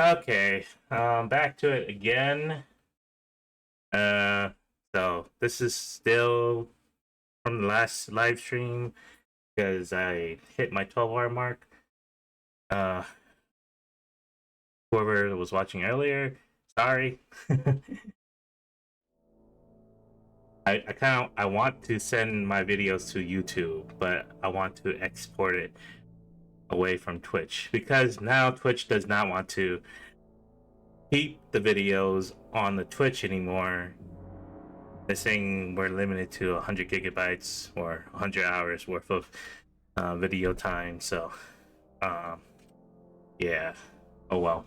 Okay, back to it again. Uh, so this is still from the last live stream because I hit my 12-hour mark. Uh, Whoever was watching earlier, sorry. I want to send my videos to YouTube, but I want to export it away from Twitch because now Twitch does not want to keep the videos on the Twitch anymore. They're saying we're limited to 100 gigabytes or 100 hours worth of video time. So, um, yeah. Oh well.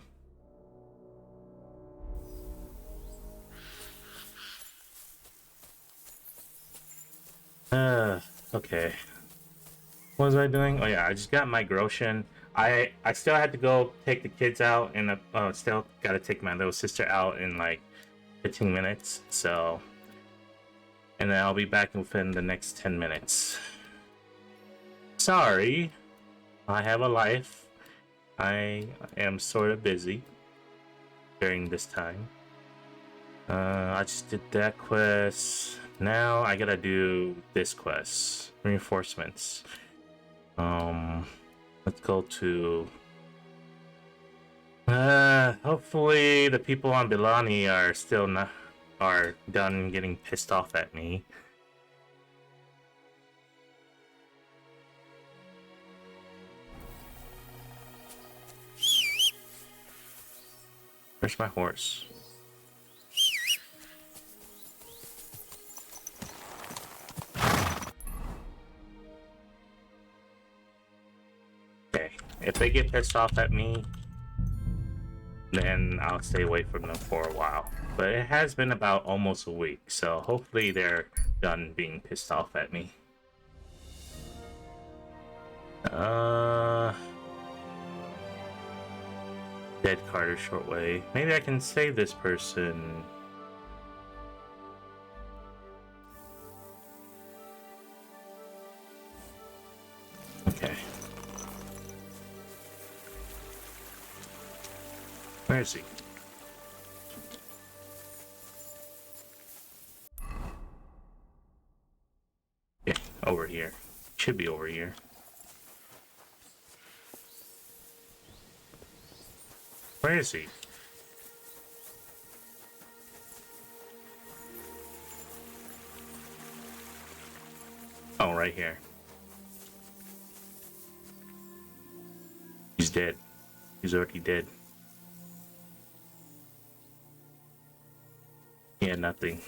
Okay. What was I doing? Oh yeah, I just got my grocean. I still had to go take the kids out, and still got to take my little sister out in like 15 minutes. So, and then I'll be back within the next 10 minutes. Sorry, I have a life. I am sort of busy during this time. I just did that quest. Now I gotta do this quest. Reinforcements. Let's go to... hopefully the people on Bilani are done getting pissed off at me. Where's my horse? Okay, if they get pissed off at me, then I'll stay away from them for a while. But it has been about almost a week, so hopefully they're done being pissed off at me. Dead Carter short way. Maybe I can save this person. Okay. Where is he? Yeah, over here. Should be over here. Where is he? Oh, right here. He's dead. He's already dead. Yeah, nothing.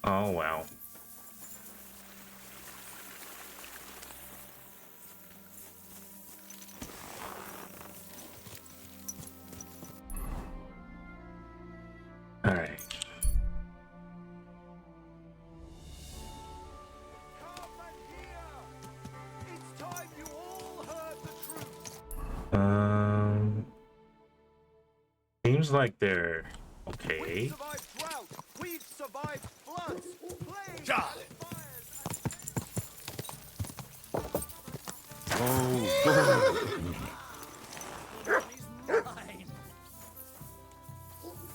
Oh, wow. Alright. Seems like they're okay. We've survived floods. Got it.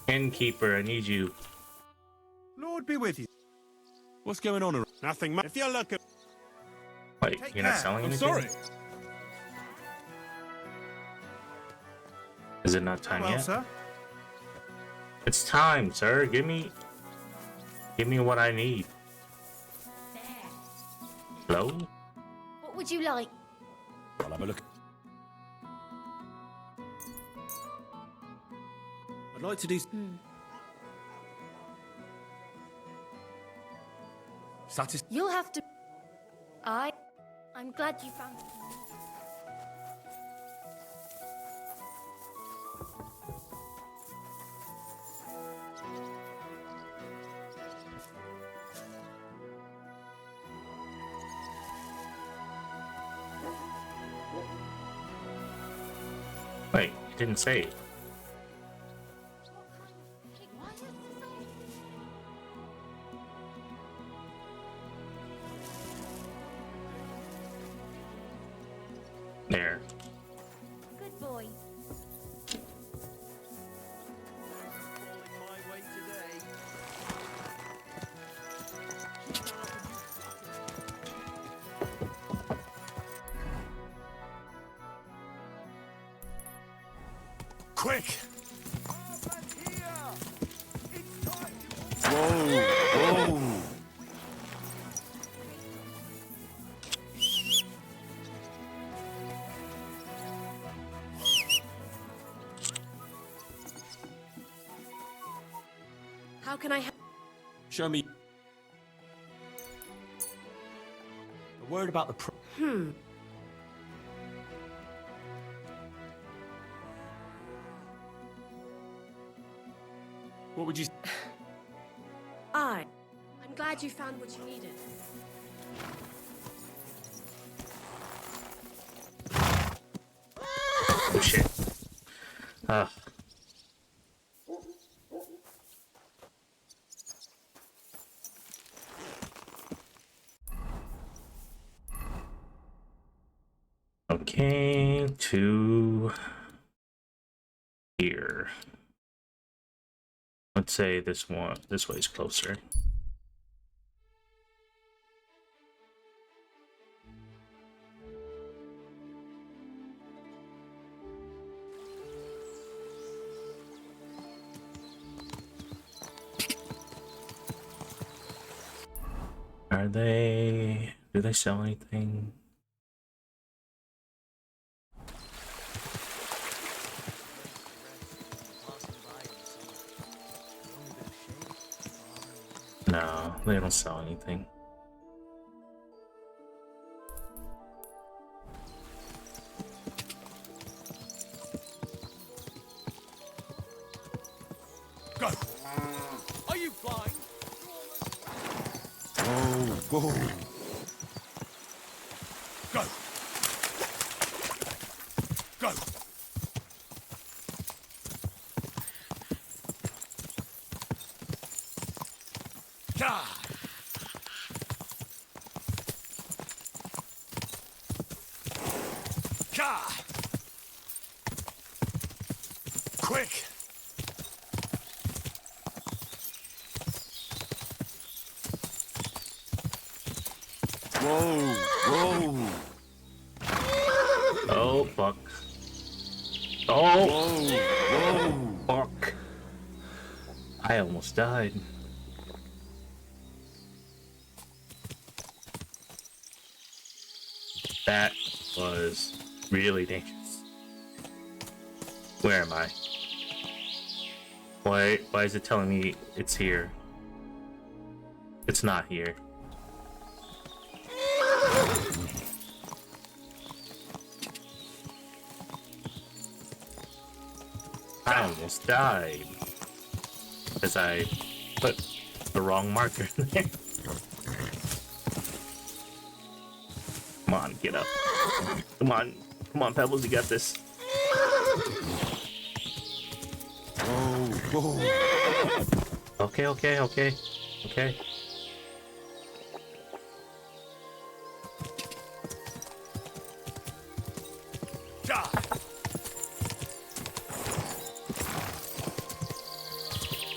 Innkeeper, I need you. Lord be with you. What's going on? Nothing much. If you're looking... Wait, you're not selling anything? I'm sorry. Is it not time Well, yet? sir. It's time, sir. Give me what I need. Hello? What would you like? I'll have a look. I'd like to do... You'll have to... I'm glad you found it. Wait, you didn't say it. Quick! Over here! It's time to... Whoa! Whoa! How can I help? Show me. A word about the What would you... I'm glad you found what you needed. Oh shit. Ah. Okay, to here. Let's say this way is closer. Do they sell anything? No, they don't sell anything. Go! Are you blind? Whoa! Whoa! Go! Go! Ka! Ka! Quick! Whoa! Whoa! Oh fuck. Oh Whoa! Whoa! fuck. I almost died. That was really dangerous. Where am I? Why is it telling me it's here? It's not here. I almost died because I put the wrong marker in there. Come on, get up. Come on, Pebbles, you got this. Whoa! Whoa! Okay. Ka!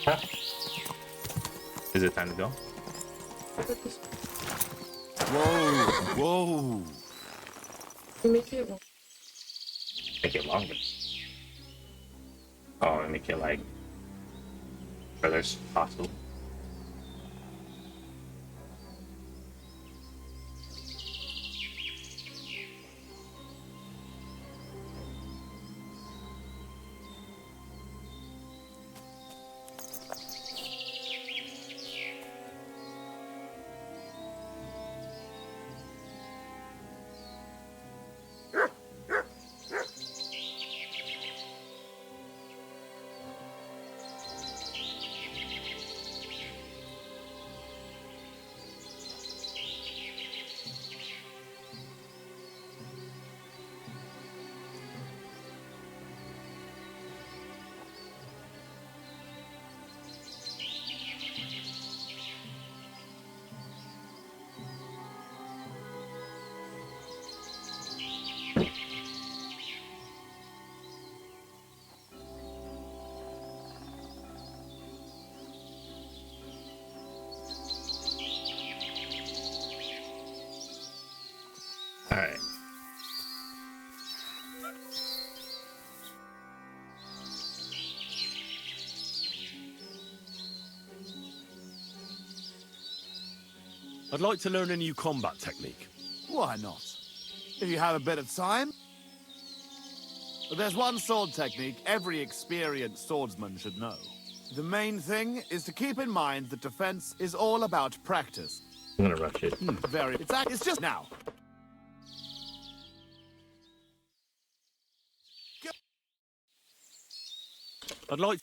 Huh? Is it time to go? Whoa! Whoa! Make it longer. Oh, make it like further as possible. All right. I'd like to learn a new combat technique. Why not? If you have a bit of time. There's one sword technique every experienced swordsman should know. The main thing is to keep in mind that defense is all about practice. I'm gonna rush it. It's just now. I'd like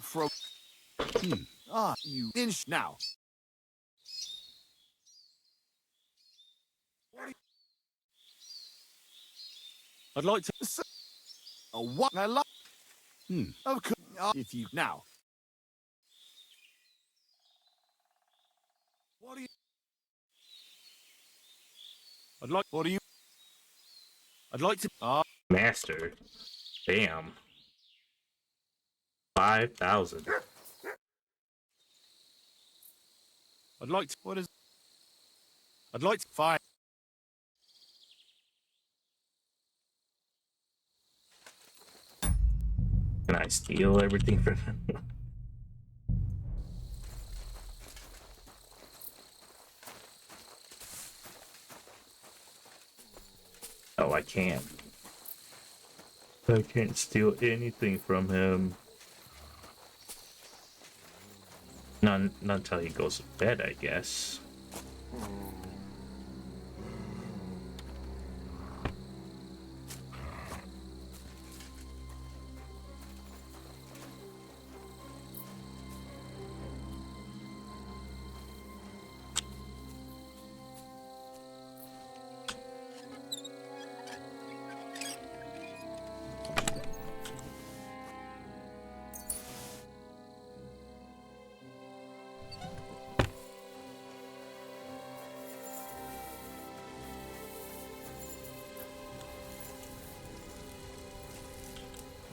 From you inch now. I'd like to What I love. Of course, if you now. What do you? I'd like What do you? I'd like to Master. Damn. 5,000. I'd like to What is? I'd like to Fine. Can I steal everything from him? Oh, I can't. I can't steal anything from him. Not until he goes to bed, I guess.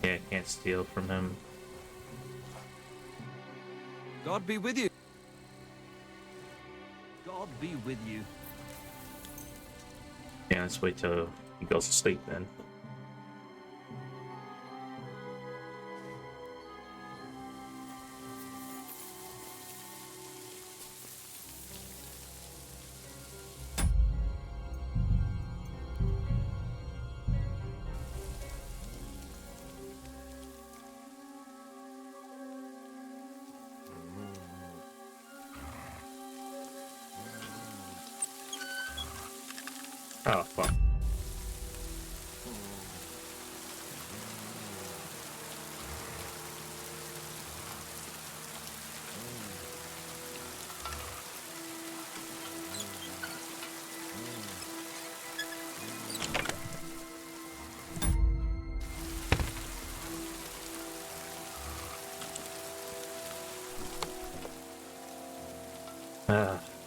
Yeah, I can't steal from him. God be with you. God be with you. Yeah, let's wait till he goes to sleep then. Oh, fuck.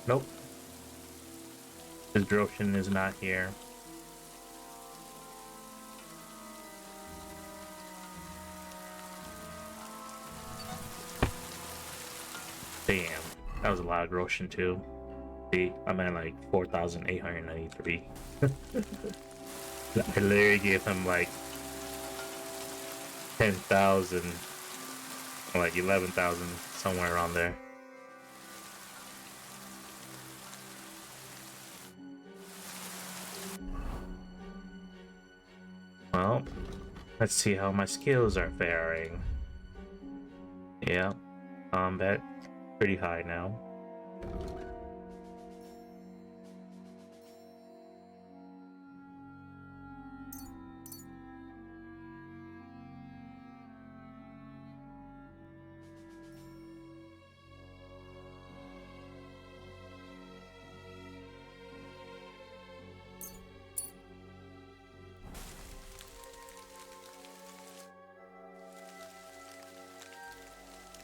Nope. His Droshin is not here. Damn, that was a lot of Groshin too. See, I'm at like 4,893. I literally gave him like 10,000, or like 11,000, somewhere around there. Well, let's see how my skills are faring. Yeah, combat pretty high now.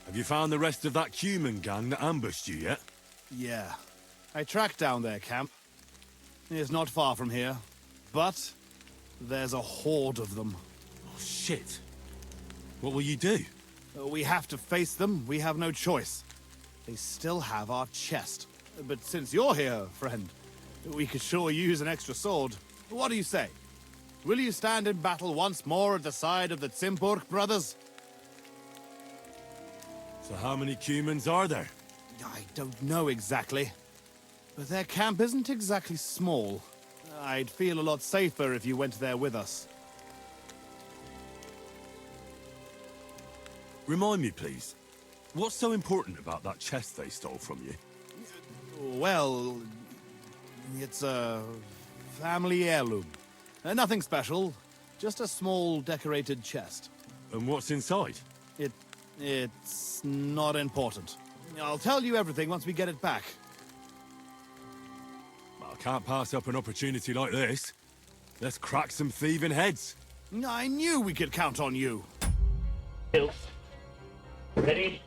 Have you found the rest of that human gang that ambushed you yet? Yeah. I tracked down their camp. It's not far from here. But there's a horde of them. Oh shit. What will you do? We have to face them. We have no choice. They still have our chest. But since you're here, friend, we could sure use an extra sword. What do you say? Will you stand in battle once more at the side of the Tsimburg brothers? So how many humans are there? I don't know exactly. But their camp isn't exactly small. I'd feel a lot safer if you went there with us. Remind me, please. What's so important about that chest they stole from you? Well, it's a family heirloom. Nothing special, just a small decorated chest. And what's inside? It's not important. I'll tell you everything once we get it back. I can't pass up an opportunity like this. Let's crack some thieving heads. I knew we could count on you. Hills. Ready?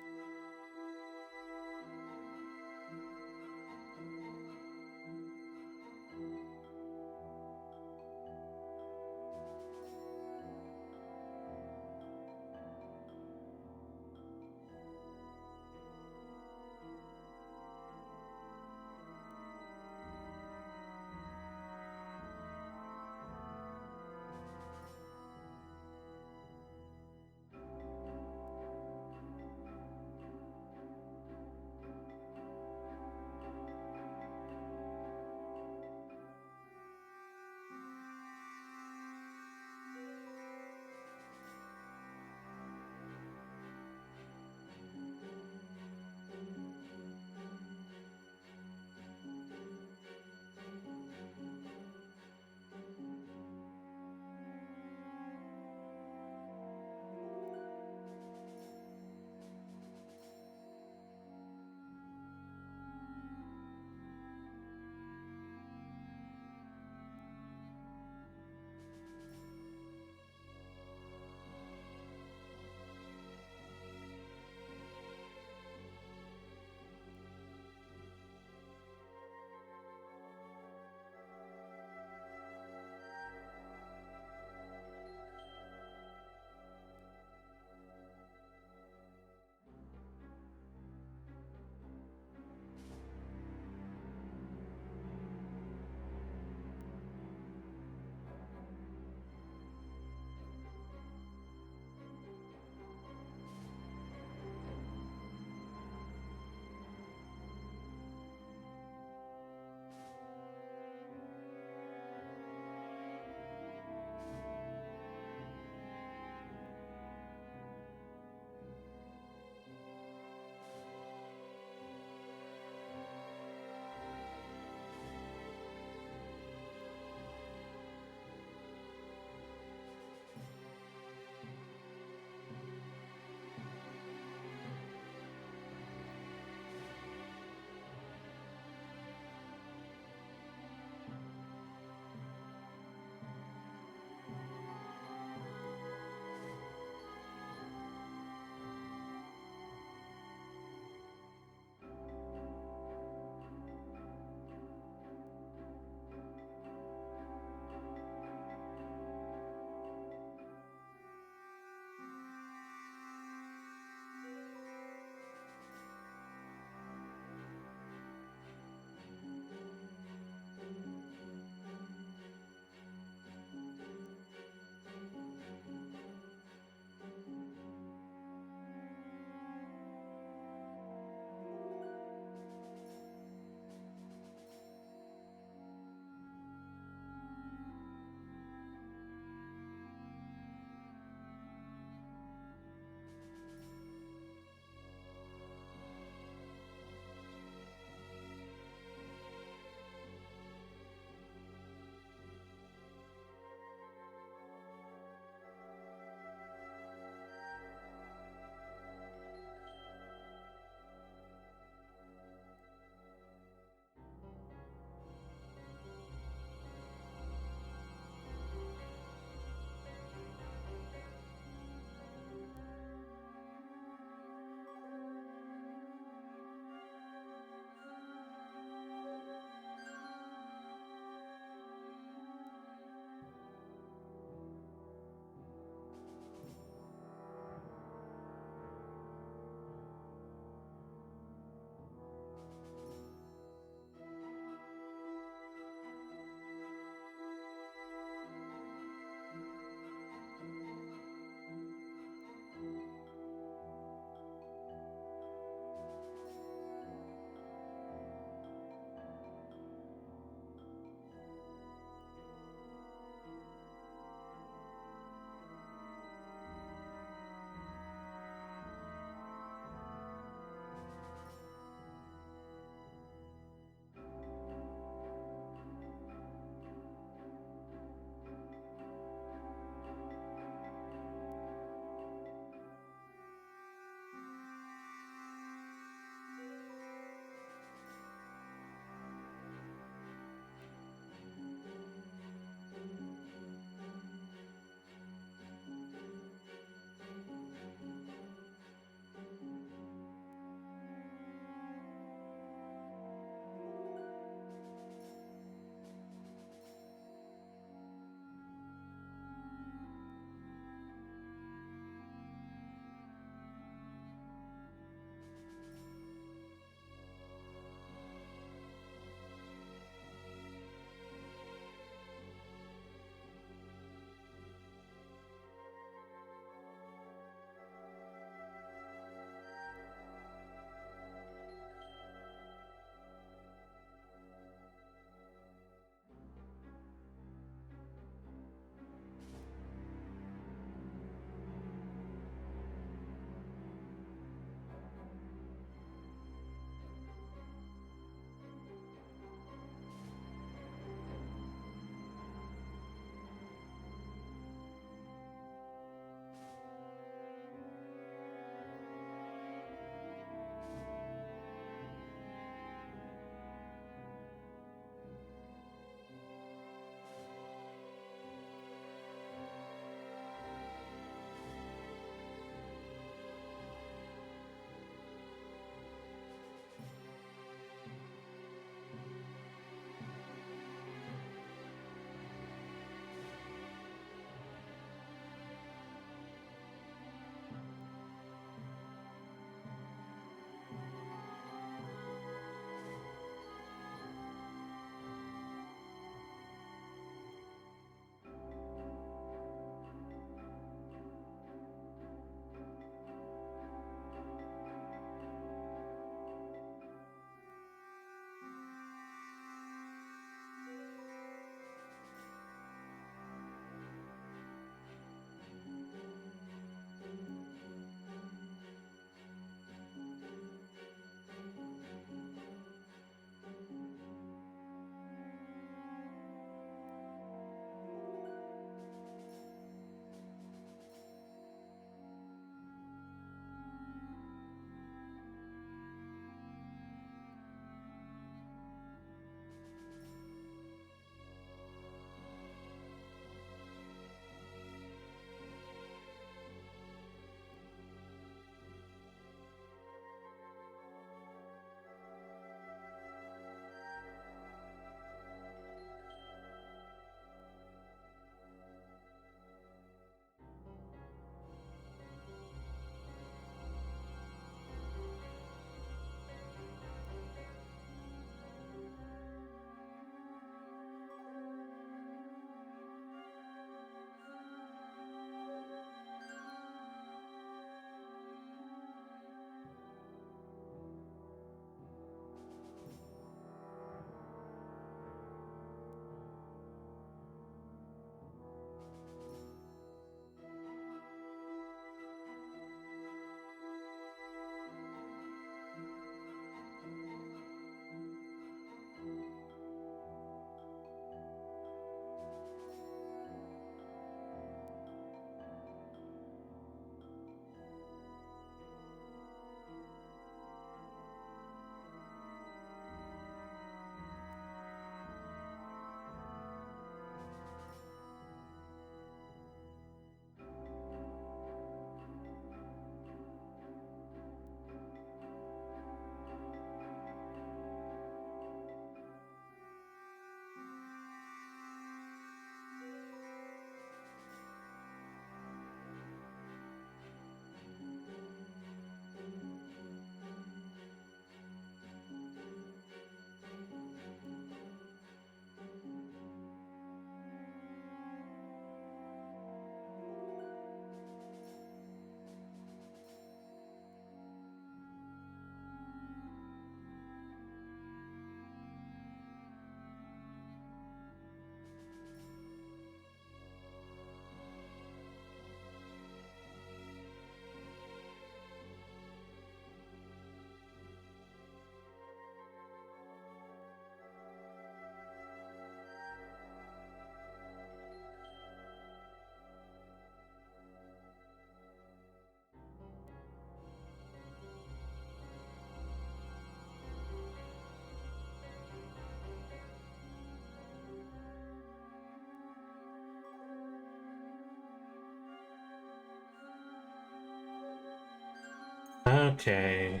Okay.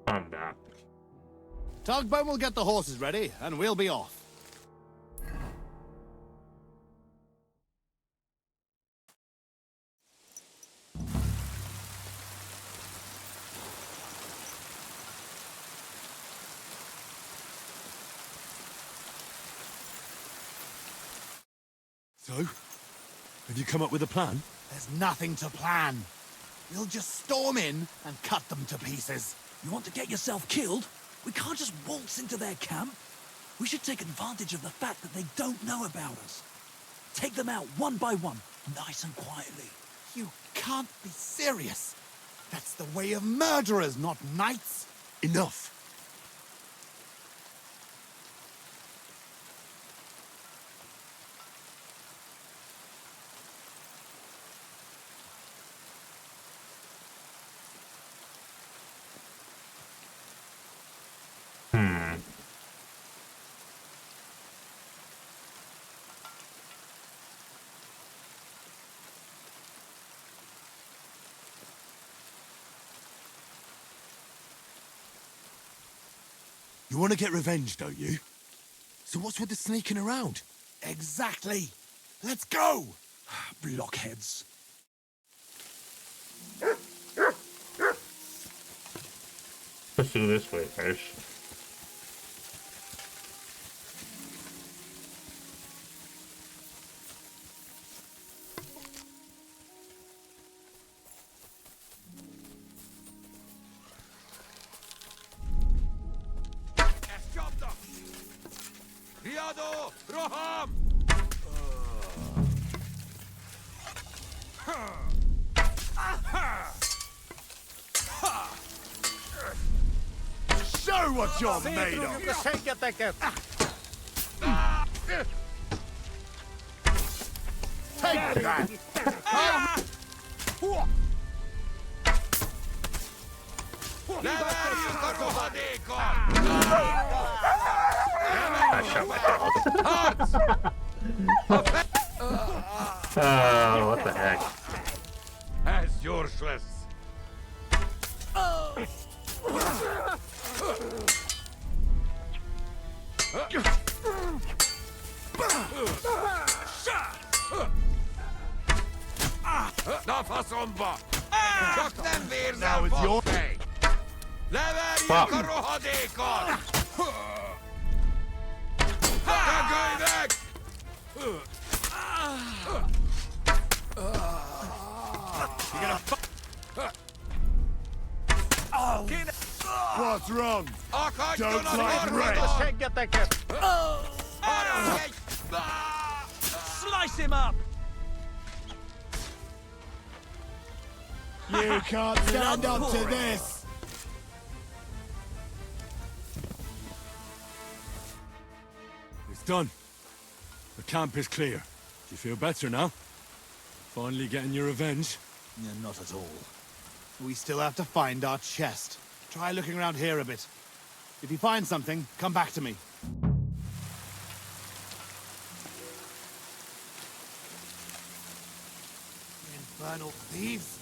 I'm back. Tugboat will get the horses ready, and we'll be off. So, have you come up with a plan? There's nothing to plan. We'll just storm in and cut them to pieces. You want to get yourself killed? We can't just waltz into their camp. We should take advantage of the fact that they don't know about us. Take them out one by one, nice and quietly. You can't be serious. That's the way of murderers, not knights. Enough. You want to get revenge, don't you? So what's with the sneaking around? Exactly. Let's go. Blockheads. Let's do this way first. Show what you're made of. Take that. I shot myself. Oh, what the heck? As useless. Now it's your Fuck. What's wrong? Don't like red. Slice him up! You can't stand up to this. It's done. The camp is clear. Do you feel better now? Finally getting your revenge? Yeah, not at all. We still have to find our chest. Try looking around here a bit. If you find something, come back to me. Infernal thieves!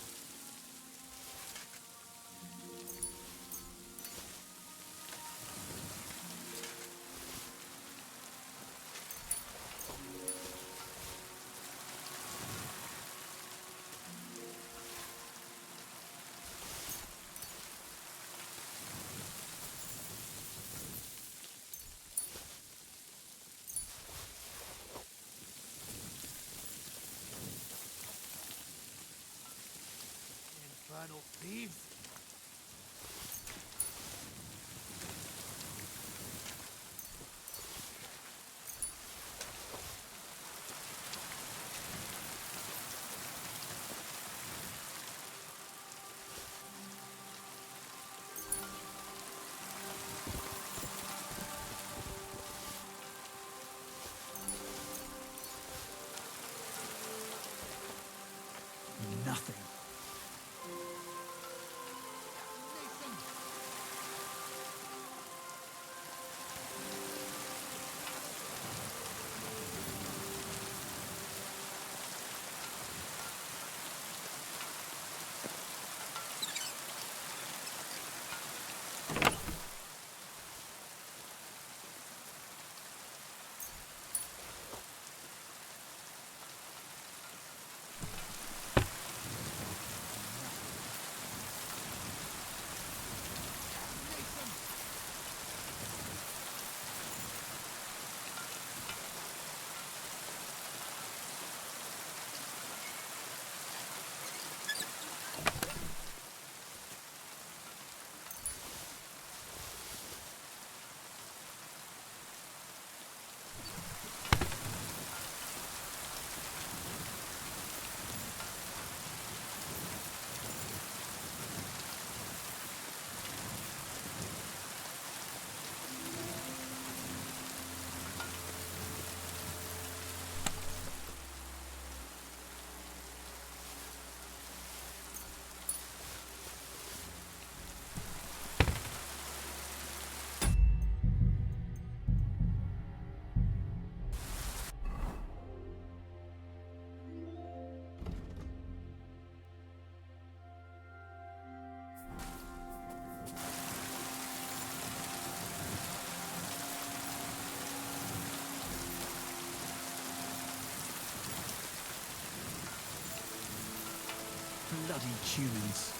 Bloody humans.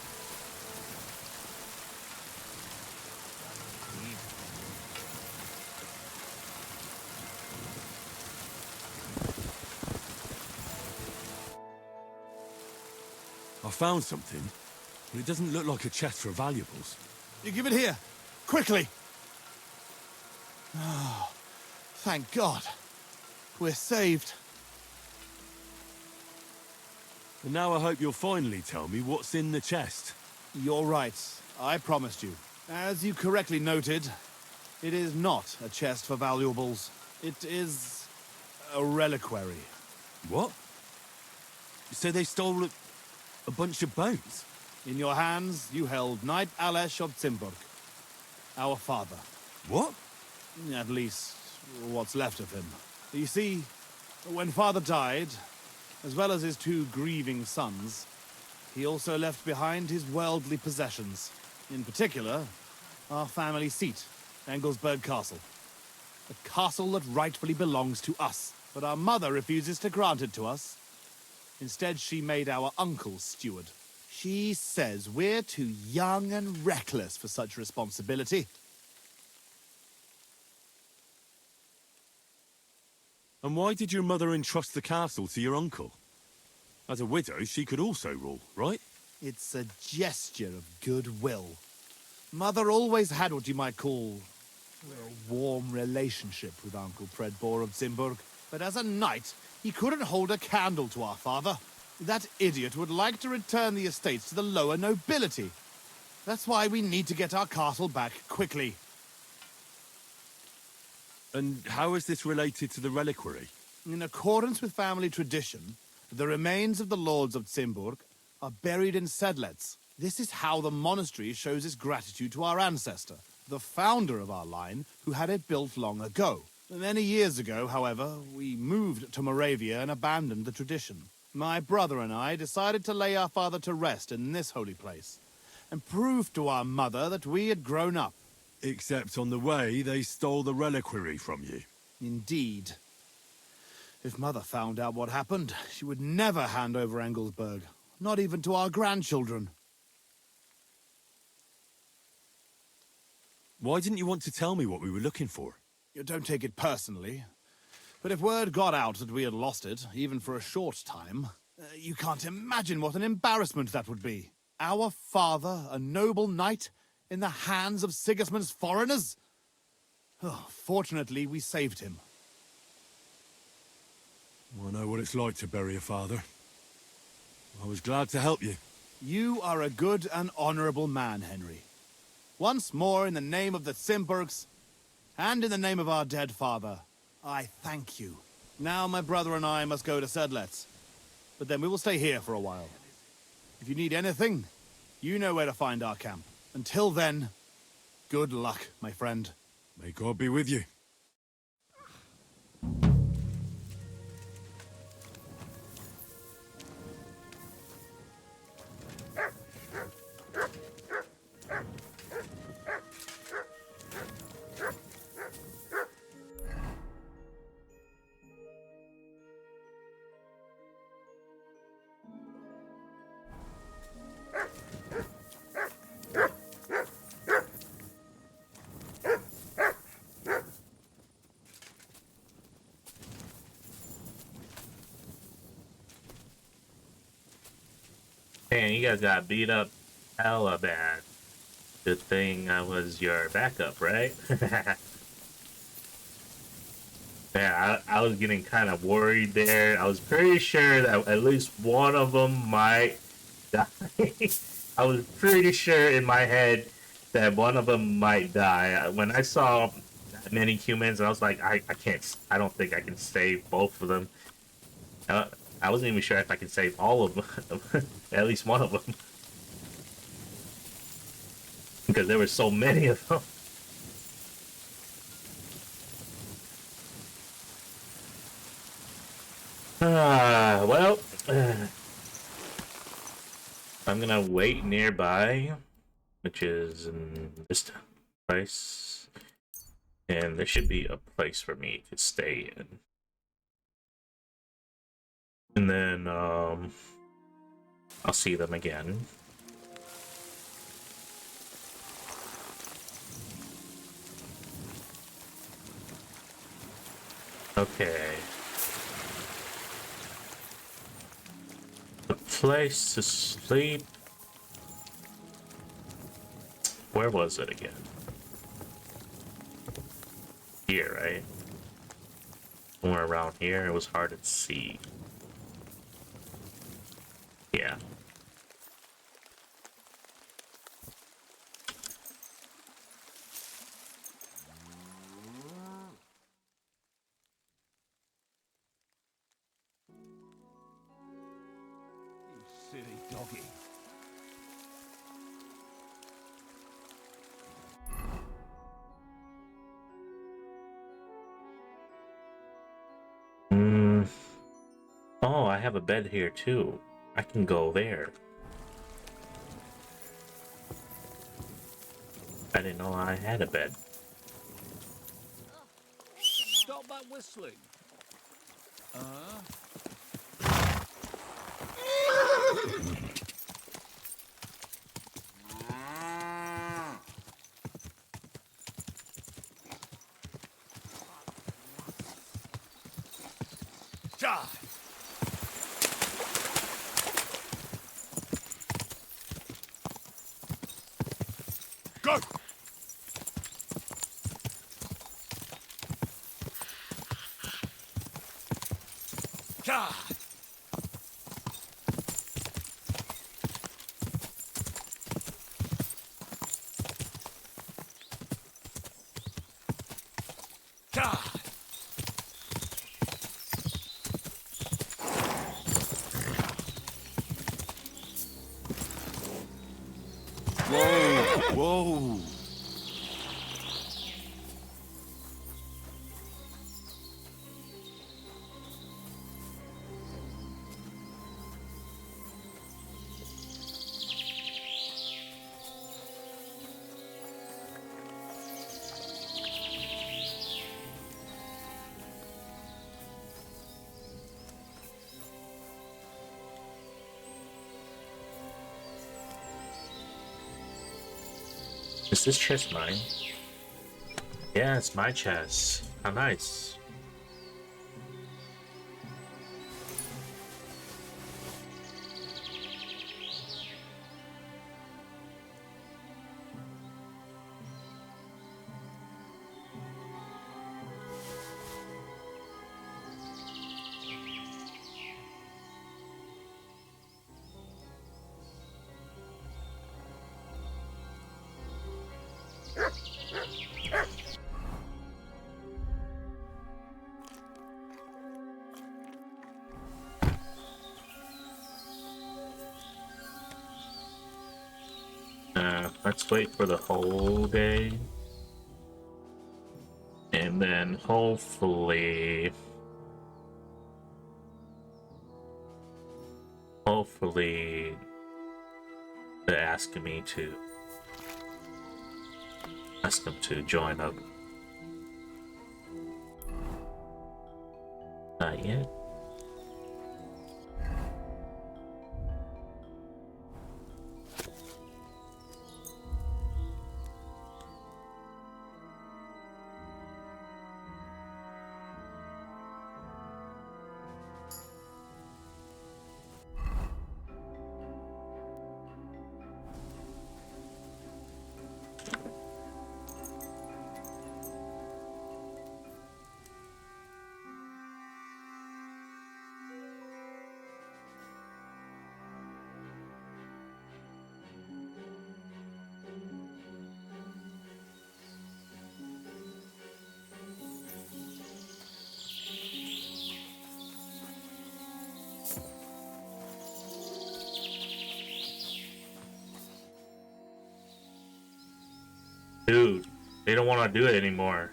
I found something, but it doesn't look like a chest for valuables. You give it here, quickly. Oh, thank God. We're saved. And now I hope you'll finally tell me what's in the chest. You're right. I promised you. As you correctly noted, it is not a chest for valuables. It is a reliquary. What? So they stole a bunch of bones? In your hands, you held Knight Alesh of Zimburg, our father. What? At least, what's left of him. You see, when father died, as well as his two grieving sons, he also left behind his worldly possessions. In particular, our family seat, Anglesburg Castle. A castle that rightfully belongs to us, but our mother refuses to grant it to us. Instead, she made our uncle steward. She says we're too young and reckless for such responsibility. And why did your mother entrust the castle to your uncle? As a widow, she could also rule, right? It's a gesture of goodwill. Mother always had what you might call a warm relationship with Uncle Predbor of Zimburg. But as a knight, he couldn't hold a candle to our father. That idiot would like to return the estates to the lower nobility. That's why we need to get our castle back quickly. And how is this related to the reliquary? In accordance with family tradition, the remains of the lords of Zimburg are buried in Sedlets. This is how the monastery shows its gratitude to our ancestor, the founder of our line, who had it built long ago. Many years ago, however, we moved to Moravia and abandoned the tradition. My brother and I decided to lay our father to rest in this holy place, and prove to our mother that we had grown up. Except on the way, they stole the reliquary from you. Indeed. If Mother found out what happened, she would never hand over Anglesburg, not even to our grandchildren. Why didn't you want to tell me what we were looking for? You don't take it personally, but if word got out that we had lost it, even for a short time, you can't imagine what an embarrassment that would be. Our father, a noble knight, in the hands of Sigismund's foreigners? Oh, fortunately, we saved him. I know what it's like to bury a father. I was glad to help you. You are a good and honorable man, Henry. Once more, in the name of the Zimburgs, and in the name of our dead father, I thank you. Now my brother and I must go to Sedlets, but then we will stay here for a while. If you need anything, you know where to find our camp. Until then, good luck, my friend. May God be with you. Man, you guys got beat up hella bad. Good thing I was your backup, right? Yeah, I was getting kind of worried there. I was pretty sure that at least one of them might die. I was pretty sure in my head that one of them might die. When I saw that many humans, I was like, I can't, I don't think I can save both of them. I wasn't even sure if I could save all of them, at least one of them. Because there were so many of them. Well, I'm gonna wait nearby, which is in this place, and there should be a place for me to stay in. And then, I'll see them again. Okay. The place to sleep. Where was it again? Here, right? Somewhere around here. It was hard to see. Yeah. Silly doggy. Hmm. Oh, I have a bed here too. I can go there. I didn't know I had a bed. Stop that whistling. Die. Go. Die. Die. Whoa! Whoa! Is this chest mine? Yeah, it's my chest. How nice. Let's wait for the whole day. And then hopefully they're asking me to ask them to join up. Not yet. Dude, they don't want to do it anymore.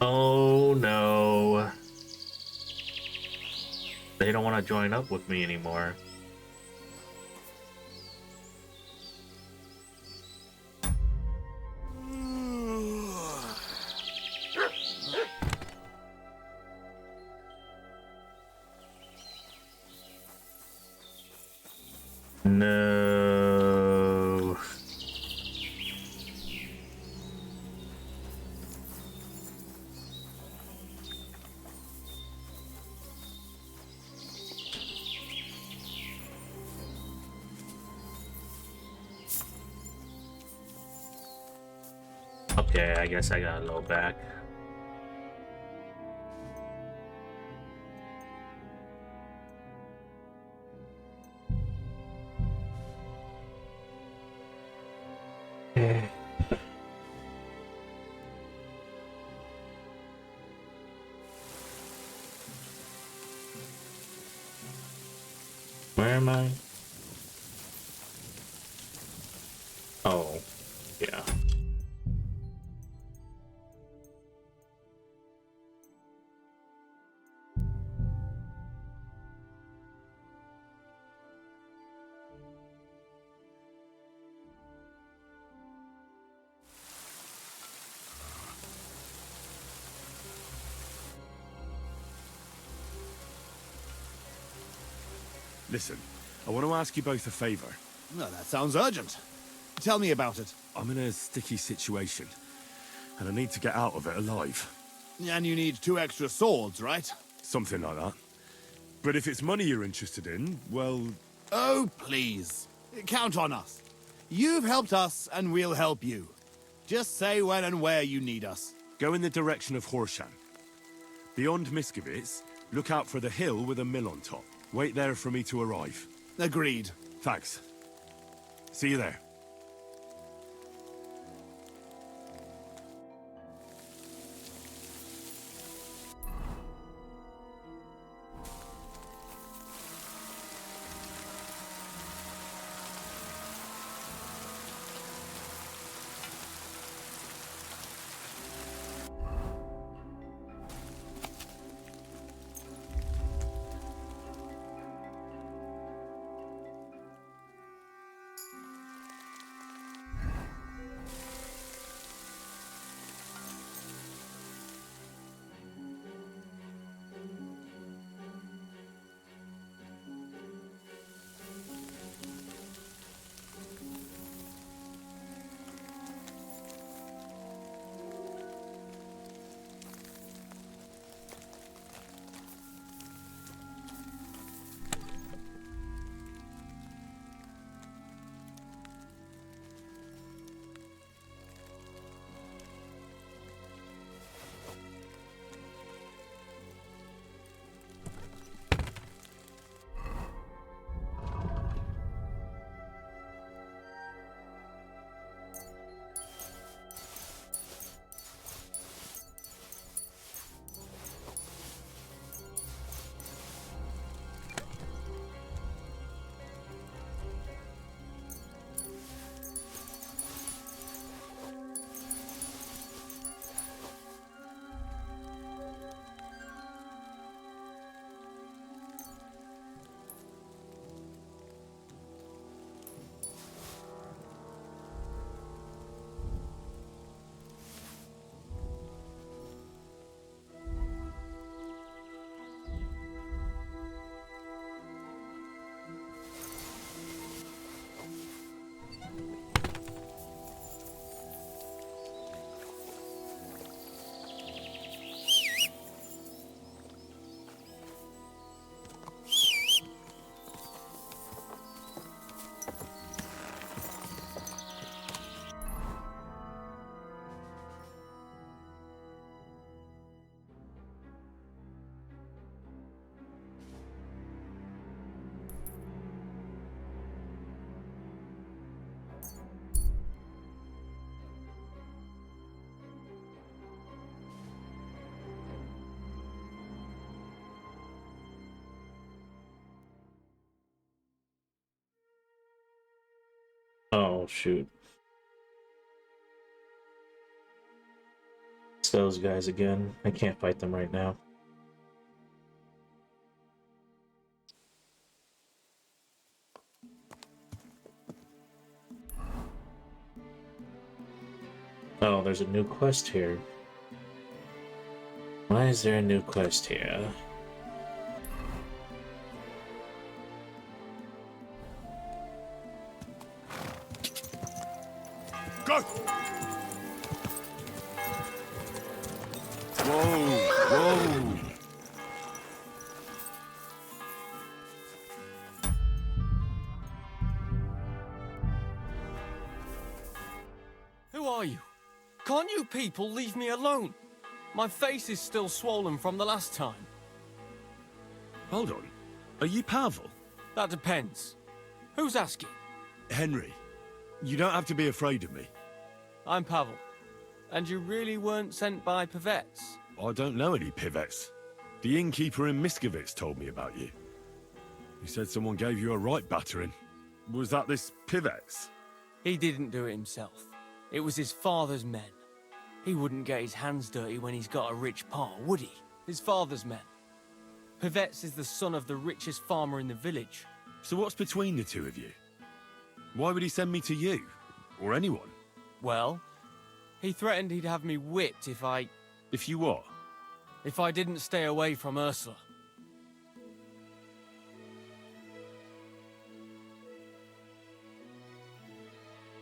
Oh no. They don't want to join up with me anymore. No. Okay, I guess I got a little back. Where am I? Oh, yeah. Listen, I want to ask you both a favor. No, that sounds urgent. Tell me about it. I'm in a sticky situation, and I need to get out of it alive. And you need 2 extra swords, right? Something like that. But if it's money you're interested in, well... Oh, please. Count on us. You've helped us, and we'll help you. Just say when and where you need us. Go in the direction of Horshan. Beyond Miskovitz, look out for the hill with a mill on top. Wait there for me to arrive. Agreed. Thanks. See you there. Oh, shoot. It's those guys again. I can't fight them right now. Oh, there's a new quest here. Why is there a new quest here? Whoa! Who are you? Can't you people leave me alone? My face is still swollen from the last time. Hold on. Are you Pavel? That depends. Who's asking? Henry, you don't have to be afraid of me. I'm Pavel. And you really weren't sent by Pivets? I don't know any Pivets. The innkeeper in Miskovitz told me about you. He said someone gave you a right battering. Was that this Pivets? He didn't do it himself. It was his father's men. He wouldn't get his hands dirty when he's got a rich pa, would he? His father's men. Pivets is the son of the richest farmer in the village. So what's between the two of you? Why would he send me to you? Or anyone? Well, he threatened he'd have me whipped if I If you what? didn't stay away from Ursula.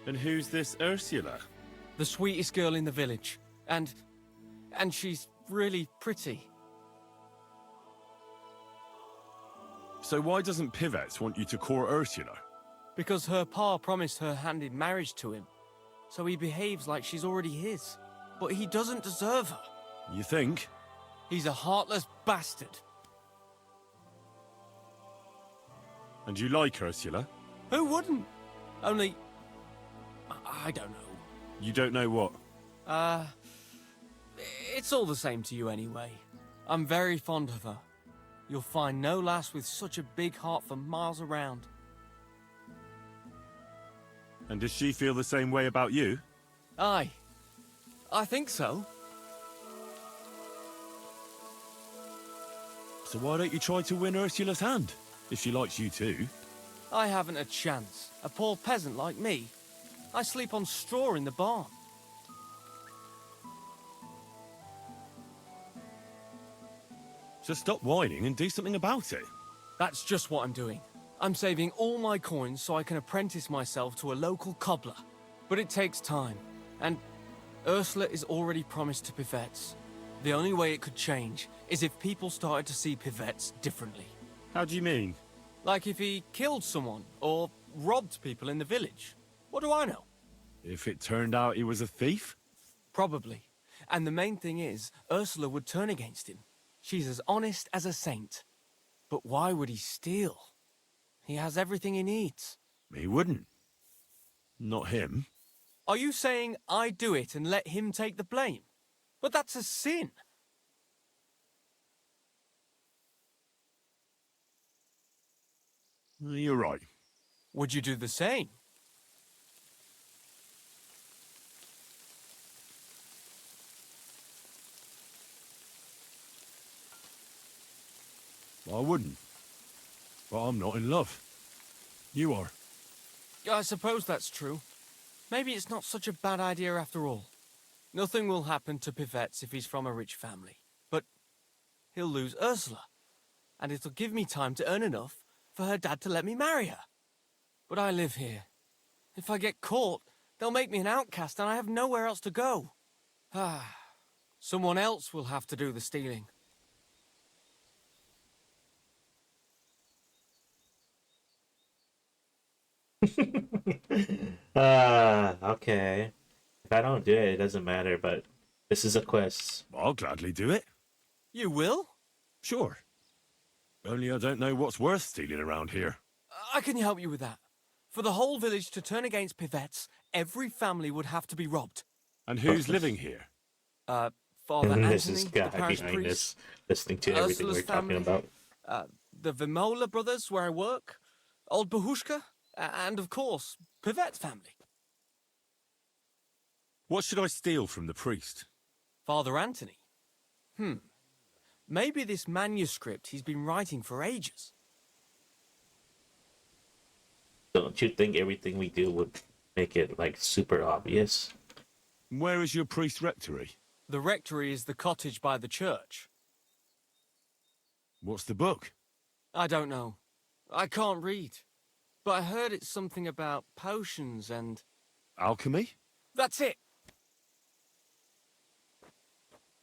And who's this Ursula? The sweetest girl in the village. And she's really pretty. So why doesn't Pivets want you to court Ursula? Because her pa promised her hand in marriage to him. So he behaves like she's already his. But he doesn't deserve her. You think? He's a heartless bastard. And you like Ursula? Who wouldn't? Only... I don't know. You don't know what? It's all the same to you anyway. I'm very fond of her. You'll find no lass with such a big heart for miles around. And does she feel the same way about you? Aye. I think so. So why don't you try to win Ursula's hand? If she likes you too. I haven't a chance. A poor peasant like me. I sleep on straw in the barn. So stop whining and do something about it. That's just what I'm doing. I'm saving all my coins so I can apprentice myself to a local cobbler. But it takes time. And Ursula is already promised to Pivets. The only way it could change is if people started to see Pivets differently. How do you mean? Like if he killed someone or robbed people in the village. What do I know? If it turned out he was a thief? Probably. And the main thing is, Ursula would turn against him. She's as honest as a saint. But why would he steal? He has everything he needs. He wouldn't. Not him. Are you saying I do it and let him take the blame? But that's a sin. You're right. Would you do the same? I wouldn't. But I'm not in love. You are. I suppose that's true. Maybe it's not such a bad idea after all. Nothing will happen to Pivets if he's from a rich family. But he'll lose Ursula. And it'll give me time to earn enough for her dad to let me marry her. But I live here. If I get caught, they'll make me an outcast and I have nowhere else to go. Someone else will have to do the stealing. Okay. If I don't do it, it doesn't matter, but this is a quest. I'll gladly do it. You will? Sure. Only I don't know what's worth stealing around here. I can help you with that. For the whole village to turn against Pivets, every family would have to be robbed. And who's living here? Father Anthony, This is the guy parish behind priest, us, listening to everything Ursula's we're talking family. about. The Vimola brothers, where I work, old Bahushka, and of course, Pivet's family. What should I steal from the priest? Father Anthony. Maybe this manuscript he's been writing for ages. Don't you think everything we do would make it, like, super obvious? Where is your priest rectory? The rectory is the cottage by the church. What's the book? I don't know. I can't read. But I heard it's something about potions and... Alchemy? That's it!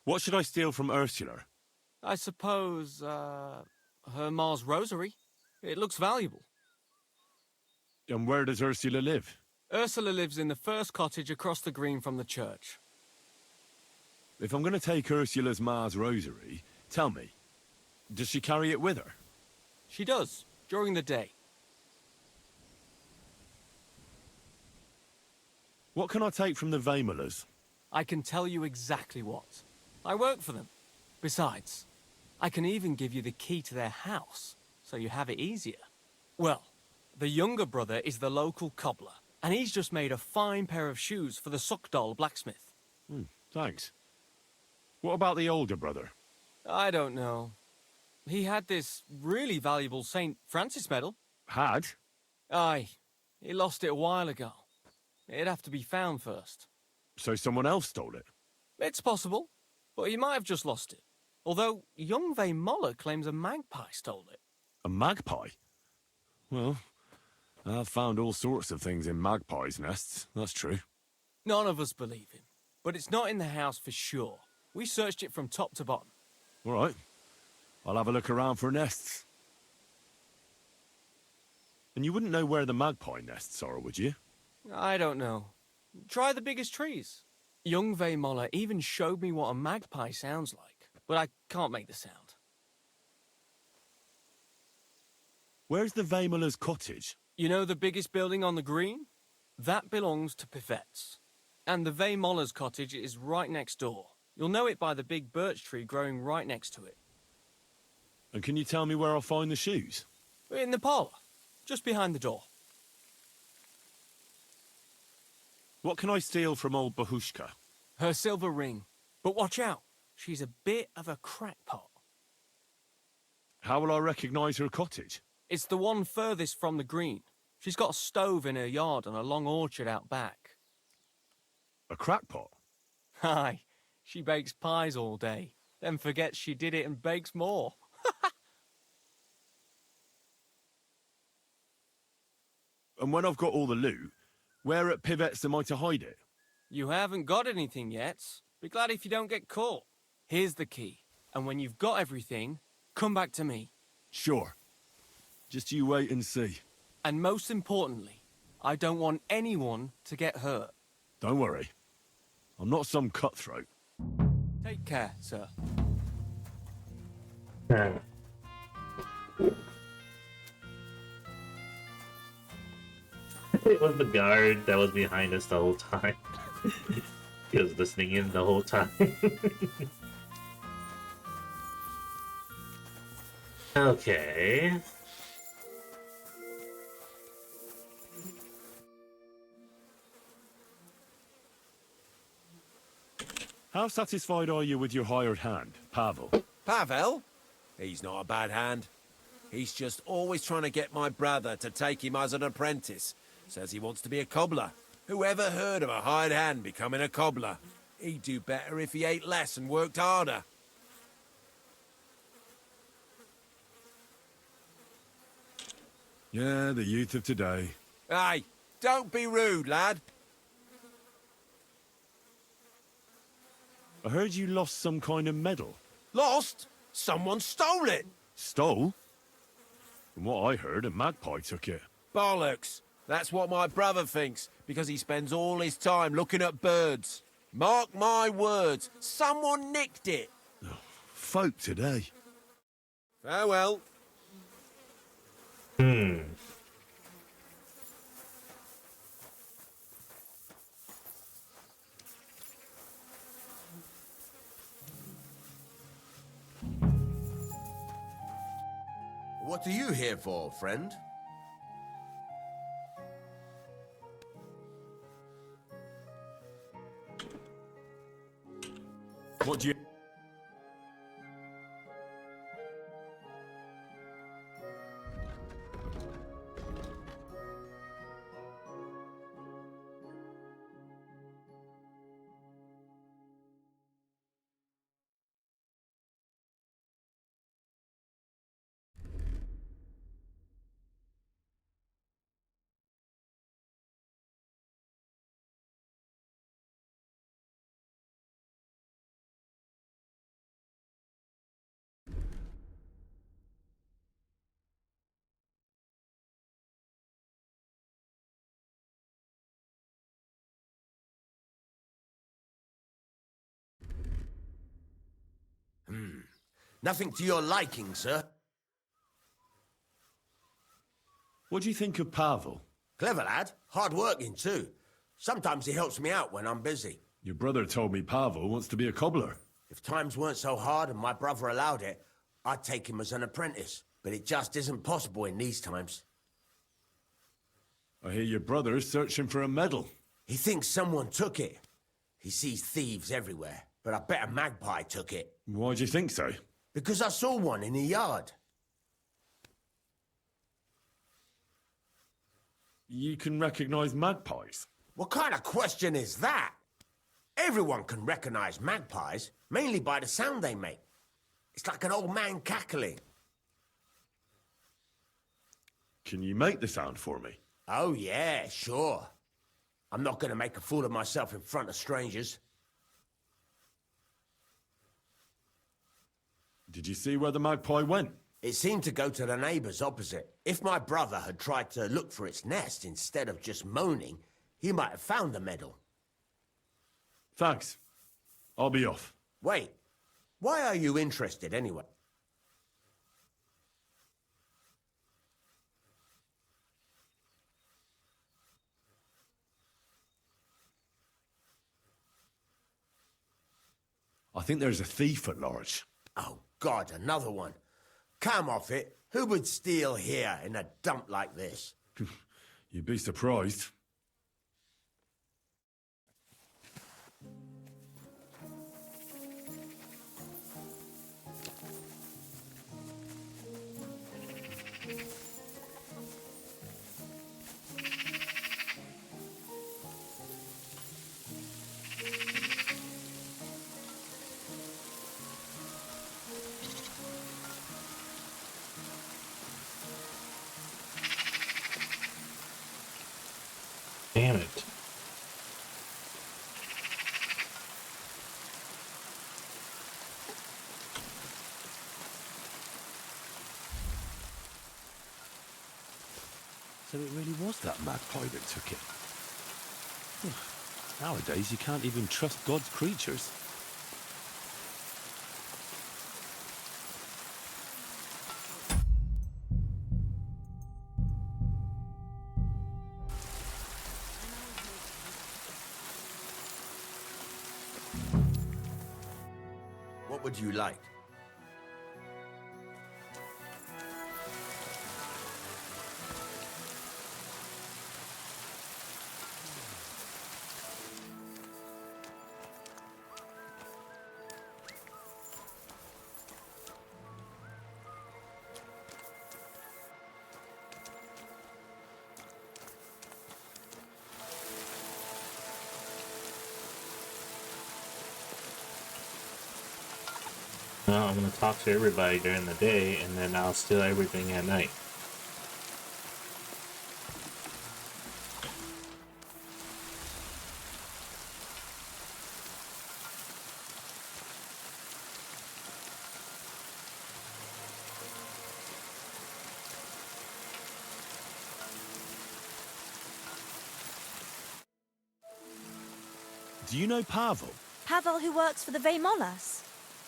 What should I steal from Ursula? I suppose, her Mars rosary. It looks valuable. And where does Ursula live? Ursula lives in the first cottage across the green from the church. If I'm going to take Ursula's Mars rosary, tell me, does she carry it with her? She does, during the day. What can I take from the Vaemolers? I can tell you exactly what. I work for them. Besides, I can even give you the key to their house, so you have it easier. Well, the younger brother is the local cobbler, and he's just made a fine pair of shoes for the Suckdoll blacksmith. Thanks. What about the older brother? I don't know. He had this really valuable St. Francis medal. Had? Aye, he lost it a while ago. It'd have to be found first. So someone else stole it? It's possible, but he might have just lost it. Although young Vaimola claims a magpie stole it. A magpie? Well, I've found all sorts of things in magpies' nests, that's true. None of us believe him, but it's not in the house for sure. We searched it from top to bottom. All right. I'll have a look around for nests. And you wouldn't know where the magpie nests are, would you? I don't know. Try the biggest trees. Young Vaimola even showed me what a magpie sounds like, but I can't make the sound. Where's the Vaemolers' cottage? You know the biggest building on the green? That belongs to Pivet's. And the Vaimola's cottage is right next door. You'll know it by the big birch tree growing right next to it. And can you tell me where I'll find the shoes? In the parlour, just behind the door. What can I steal from old Bahushka? Her silver ring. But watch out, she's a bit of a crackpot. How will I recognise her cottage? It's the one furthest from the green. She's got a stove in her yard and a long orchard out back. A crackpot? Aye, she bakes pies all day, then forgets she did it and bakes more. And when I've got all the loot, where at Pivet's am I to hide it? You haven't got anything yet. Be glad if you don't get caught. Here's the key, and when you've got everything, come back to me. Sure. Just you wait and see. And most importantly, I don't want anyone to get hurt. Don't worry. I'm not some cutthroat. Take care, sir. It was the guard that was behind us the whole time. He was listening in the whole time. Okay. How satisfied are you with your hired hand, Pavel? Pavel? He's not a bad hand. He's just always trying to get my brother to take him as an apprentice. Says he wants to be a cobbler. Whoever heard of a hired hand becoming a cobbler? He'd do better if he ate less and worked harder. Yeah, the youth of today. Hey, don't be rude, lad. I heard you lost some kind of medal. Lost? Someone stole it. Stole? From what I heard, a magpie took it. Bollocks. That's what my brother thinks, because he spends all his time looking at birds. Mark my words, someone nicked it. Folk today. Farewell. What are you here for, friend? What do you... Nothing to your liking, sir. What do you think of Pavel? Clever lad. Hard-working, too. Sometimes he helps me out when I'm busy. Your brother told me Pavel wants to be a cobbler. If times weren't so hard and my brother allowed it, I'd take him as an apprentice. But it just isn't possible in these times. I hear your brother's searching for a medal. He thinks someone took it. He sees thieves everywhere, but I bet a magpie took it. Why do you think so? Because I saw one in the yard. You can recognize magpies? What kind of question is that? Everyone can recognize magpies, mainly by the sound they make. It's like an old man cackling. Can you make the sound for me? Oh, yeah, sure. I'm not going to make a fool of myself in front of strangers. Did you see where the magpie went? It seemed to go to the neighbours opposite. If my brother had tried to look for its nest instead of just moaning, he might have found the medal. Thanks. I'll be off. Wait, why are you interested anyway? I think there's a thief at large. Oh, God, another one. Come off it. Who would steal here in a dump like this? You'd be surprised. Damn it. So it really was that magpie that took it. Nowadays, you can't even trust God's creatures. What would you like? No, I'm gonna talk to everybody during the day, and then I'll steal everything at night. Do you know Pavel? Pavel who works for the Veymolas?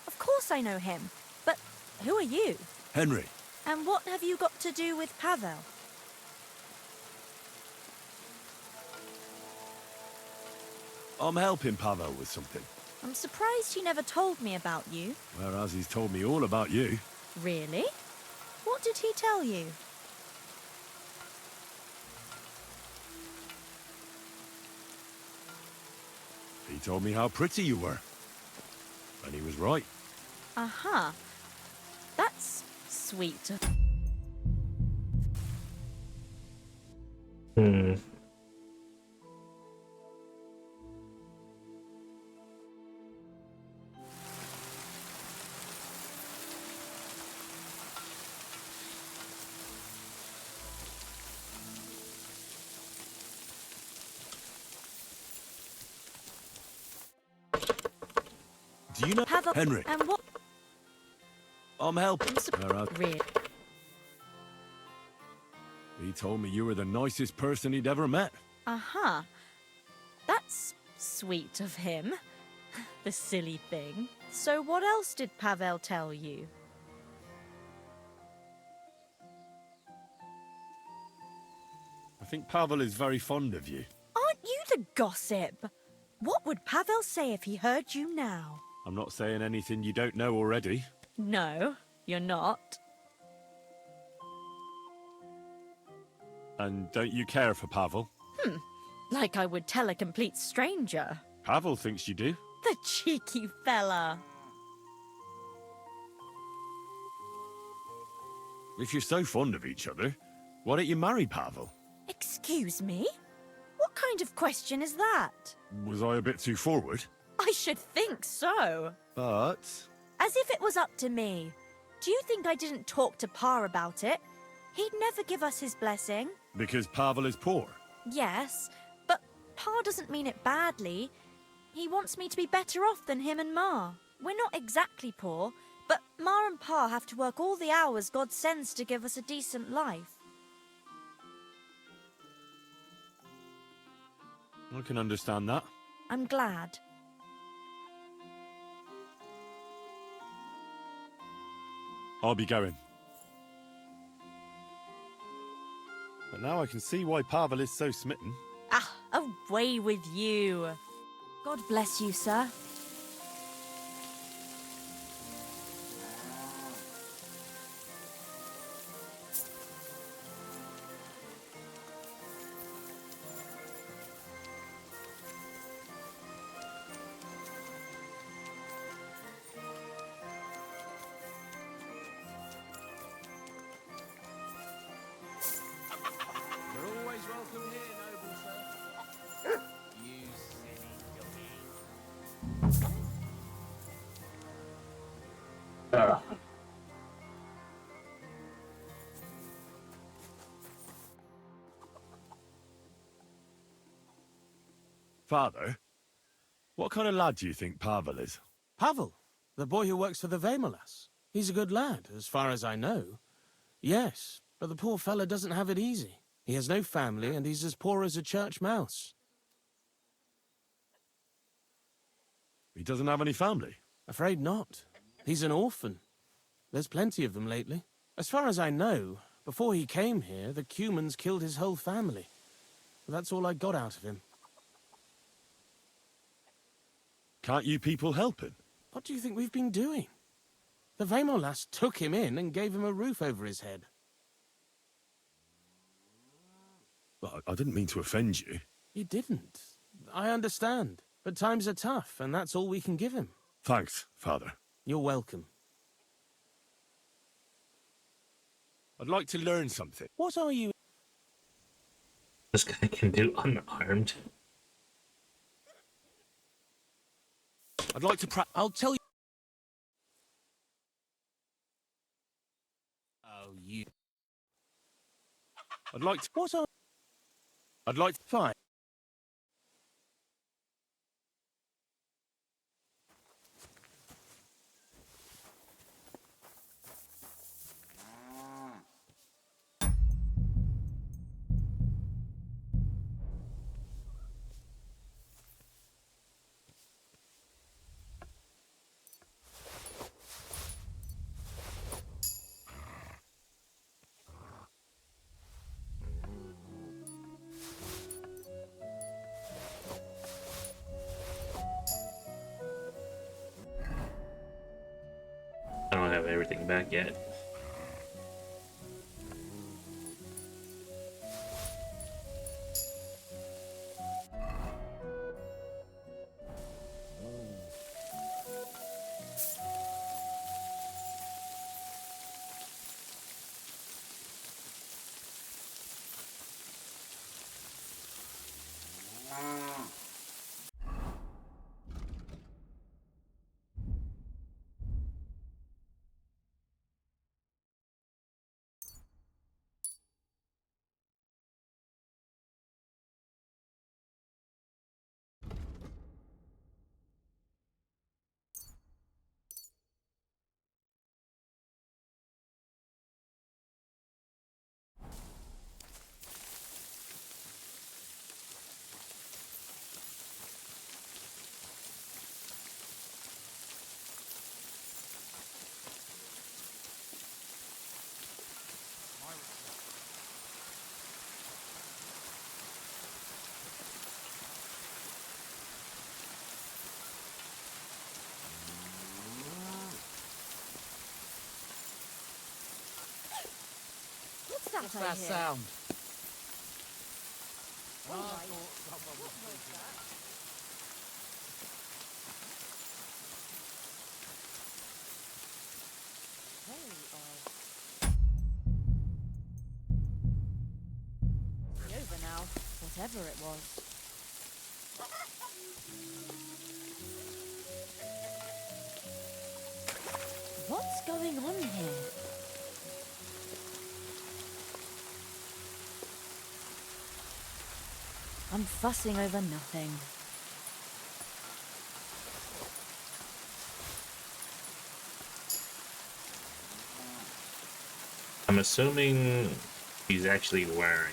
Of course I know him. But who are you? Henry. And what have you got to do with Pavel? I'm helping Pavel with something. I'm surprised he never told me about you. Whereas he's told me all about you. Really? What did he tell you? He told me how pretty you were. And he was right. Aha. That's sweet. Do you know Pavel Henry? And what? I'm helping. Really? He told me you were the nicest person he'd ever met. Aha. That's sweet of him. The silly thing. So what else did Pavel tell you? think Pavel is very fond of you. Aren't you the gossip? What would Pavel say if he heard you now? I'm not saying anything you don't know already. No, you're not. And don't you care for Pavel? Like I would tell a complete stranger. Pavel thinks you do. The cheeky fella. If you're so fond of each other, why don't you marry Pavel? Excuse me? What kind of question is that? Was I a bit too forward? I should think so. But... As if it was up to me. Do you think I didn't talk to Pa about it? He'd never give us his blessing. Because Pavel is poor. Yes, but Pa doesn't mean it badly. He wants me to be better off than him and Ma. We're not exactly poor, but Ma and Pa have to work all the hours God sends to give us a decent life. I can understand that. I'm glad. I'll be going. But now I can see why Pavel is so smitten. Ah, away with you. God bless you, sir. You're always welcome here, noble sir. You silly Father, what kind of lad do you think Pavel is? Pavel, the boy who works for the Vemolas. He's a good lad, as far as I know. Yes, but the poor fella doesn't have it easy. He has no family, and he's as poor as a church mouse. He doesn't have any family. Afraid not. He's an orphan. There's plenty of them lately. As far as I know, before he came here, the Cumans killed his whole family. That's all I got out of him. Can't you people help him? What do you think we've been doing? The Vemolas took him in and gave him a roof over his head. Well, I didn't mean to offend you. You didn't. I understand. But times are tough, and that's all we can give him. Thanks, Father. You're welcome. I'd like to learn something. What are you? This guy can do unarmed. I'd like to I'll tell you. Oh, you. I'd like to... What are... I'd like to... Fine. I don't have everything back yet. what I that hear. sound? All right. What was that? Very odd. It's over now, whatever it was. What's going on here? I'm fussing over nothing. I'm assuming he's actually wearing it.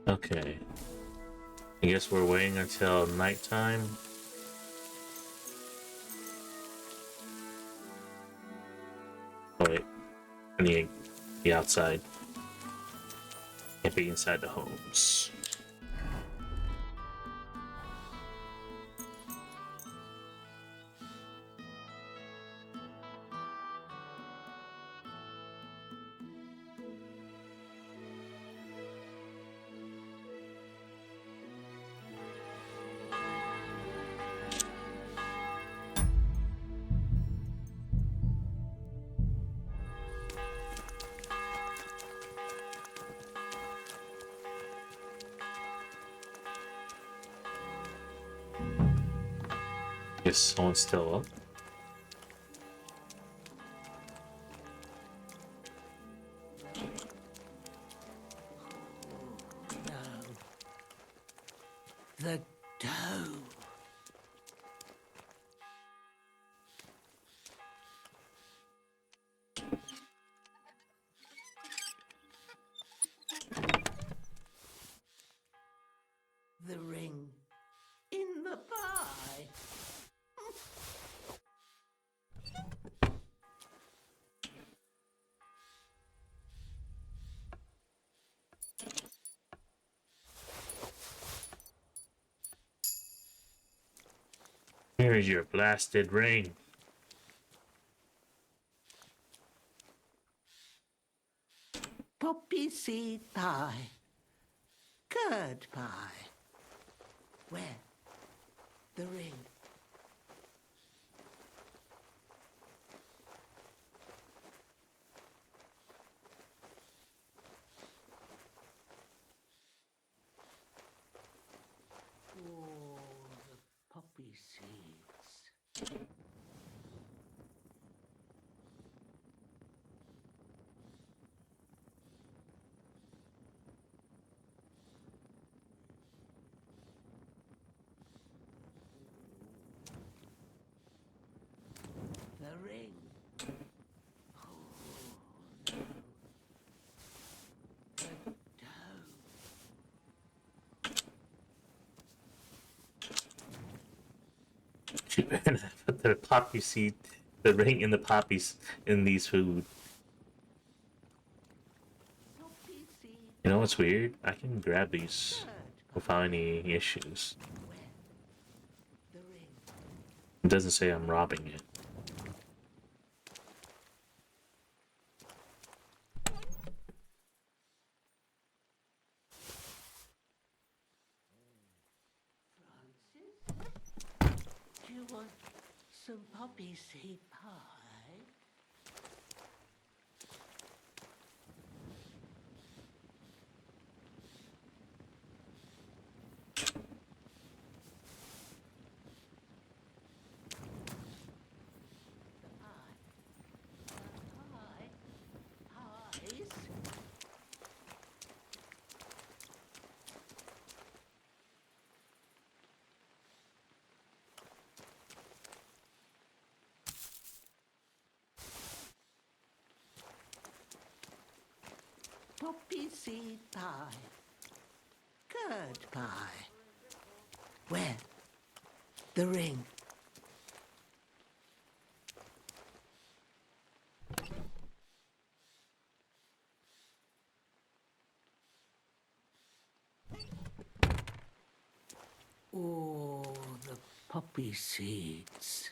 Okay. I guess we're waiting until nighttime. Oh wait, I need to be outside. Can't be inside the homes. Guess someone's still up. The dough. The ring in the pie. Here is your blasted ring. Poppy seed pie. Curd pie. Where? The ring. Oh, the poppy seeds. The ring. Oh, no. The dough. Put the poppy seed, the ring in the poppies in these food. Poppy seed. You know what's weird? I can grab these without any issues. Where? The ring. It doesn't say I'm robbing it. Do you want some poppy seed pie? seed pie. Curd pie. Where? The ring. Oh, the poppy seeds.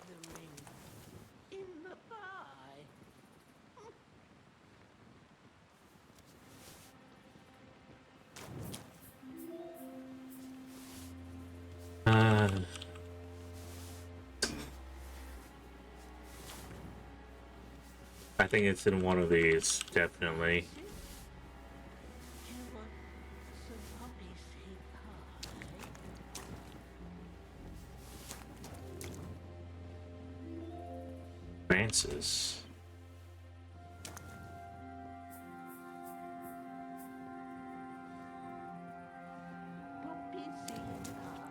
The ring in the pie. I think it's in one of these, definitely. Do you want some poppy seed pie? Francis. Poppy seed pie.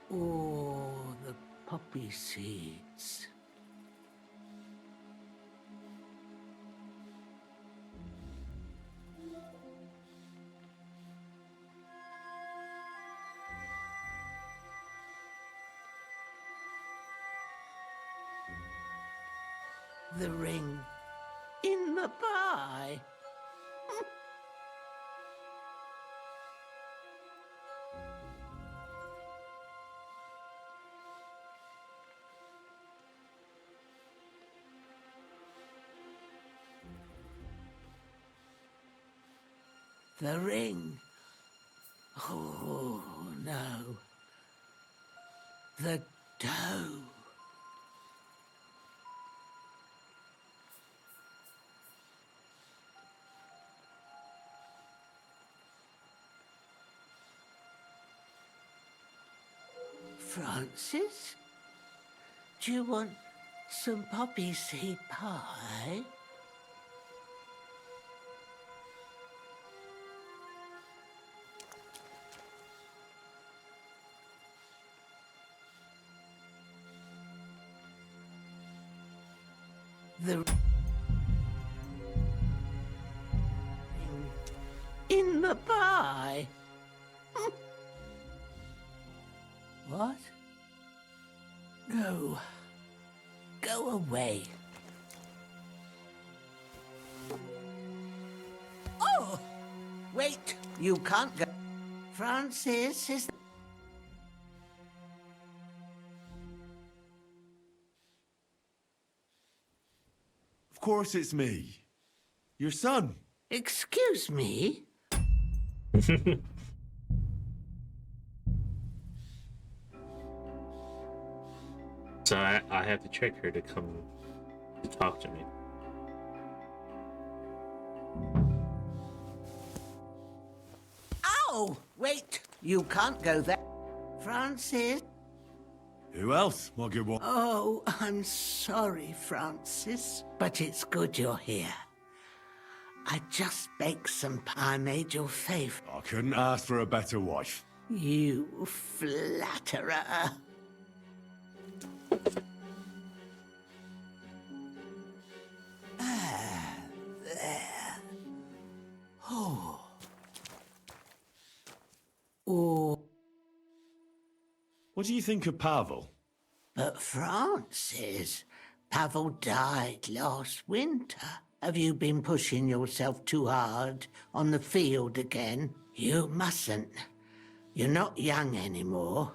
Oh, the poppy seeds. The ring in the pie. The ring. Oh, no. The dough. Francis? Do you want some poppy seed pie? The ring in the pie. What? No. Go away. Oh! Wait! You can't go. Francis is... Of course it's me. Your son. Excuse me? So I have to trick her to come to talk to me. Ow! Wait! You can't go there. Francis? Who else, my good one? Oh, I'm sorry, Francis, but it's good you're here. I just baked some pie, made your favourite. I couldn't ask for a better wife. You flatterer. What do you think of Pavel? But Francis, Pavel died last winter. Have you been pushing yourself too hard on the field again? You mustn't. You're not young anymore.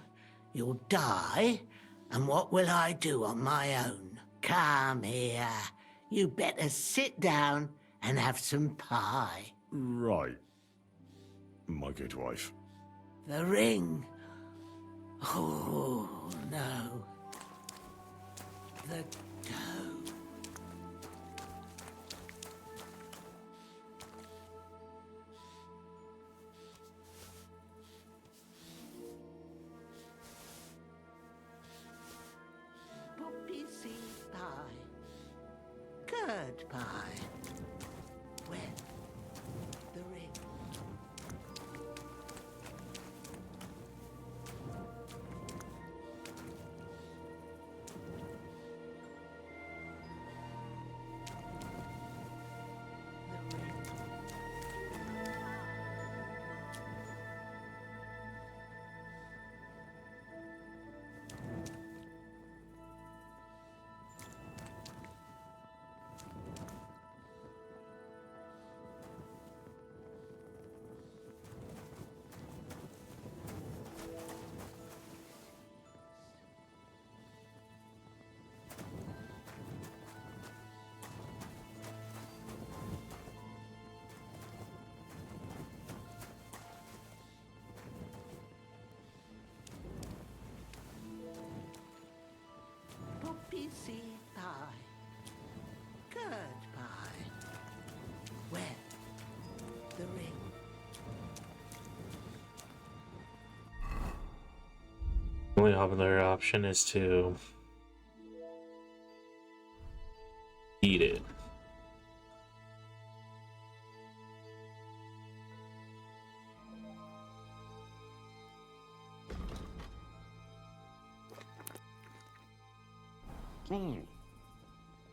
You'll die, and what will I do on my own? Come here. You better sit down and have some pie. Right. My good wife. The ring. Oh, no. The dough. Poppy seed pie. Curd pie. Well, the ring. Poppy seed pie. Curd pie. Well, the ring. The only other option is to eat it.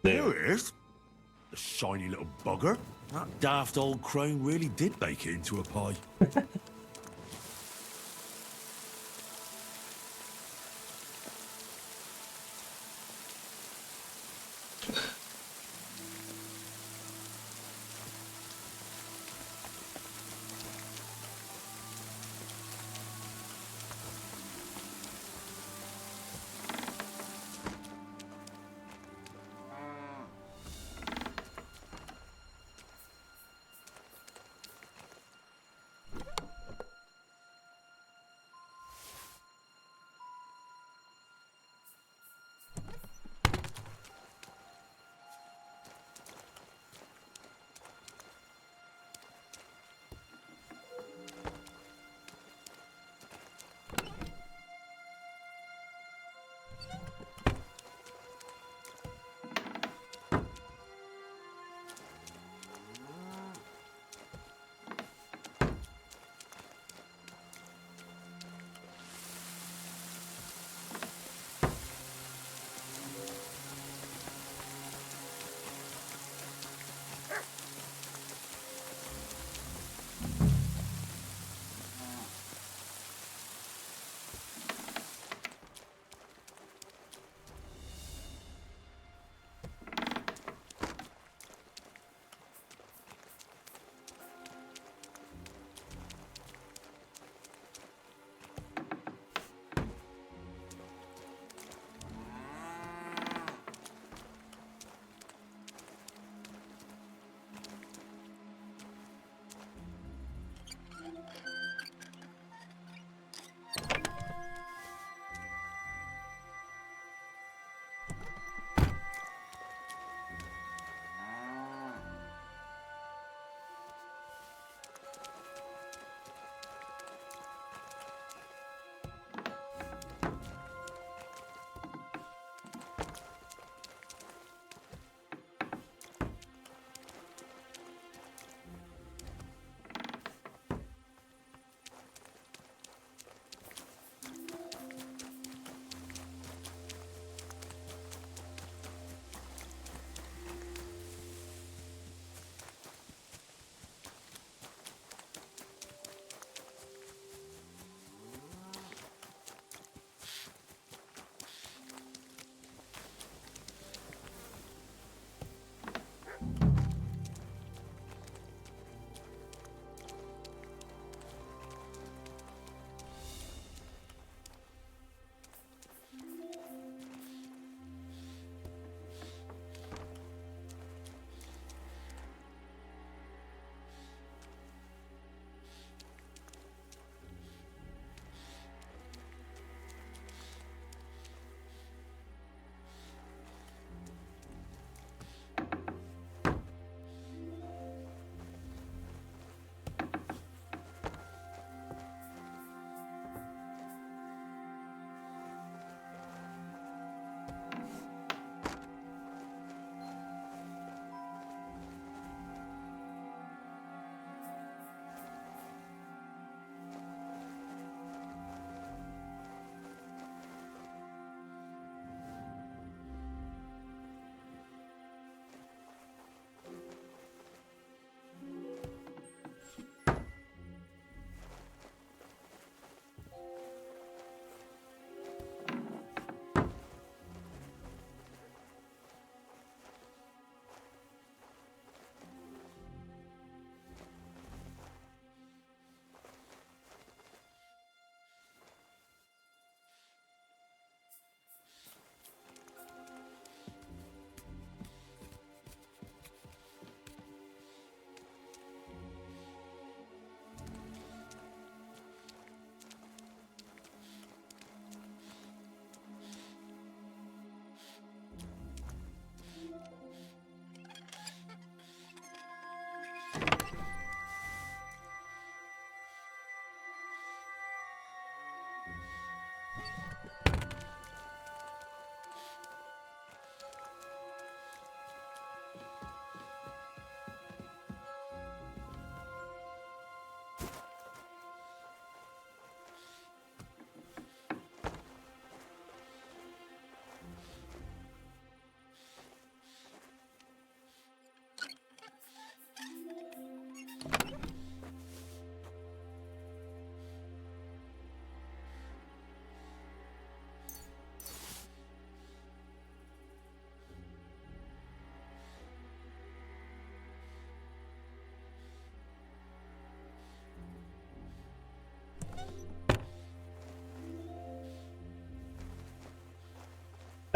There it is. The shiny little bugger. That daft old crone really did bake it into a pie.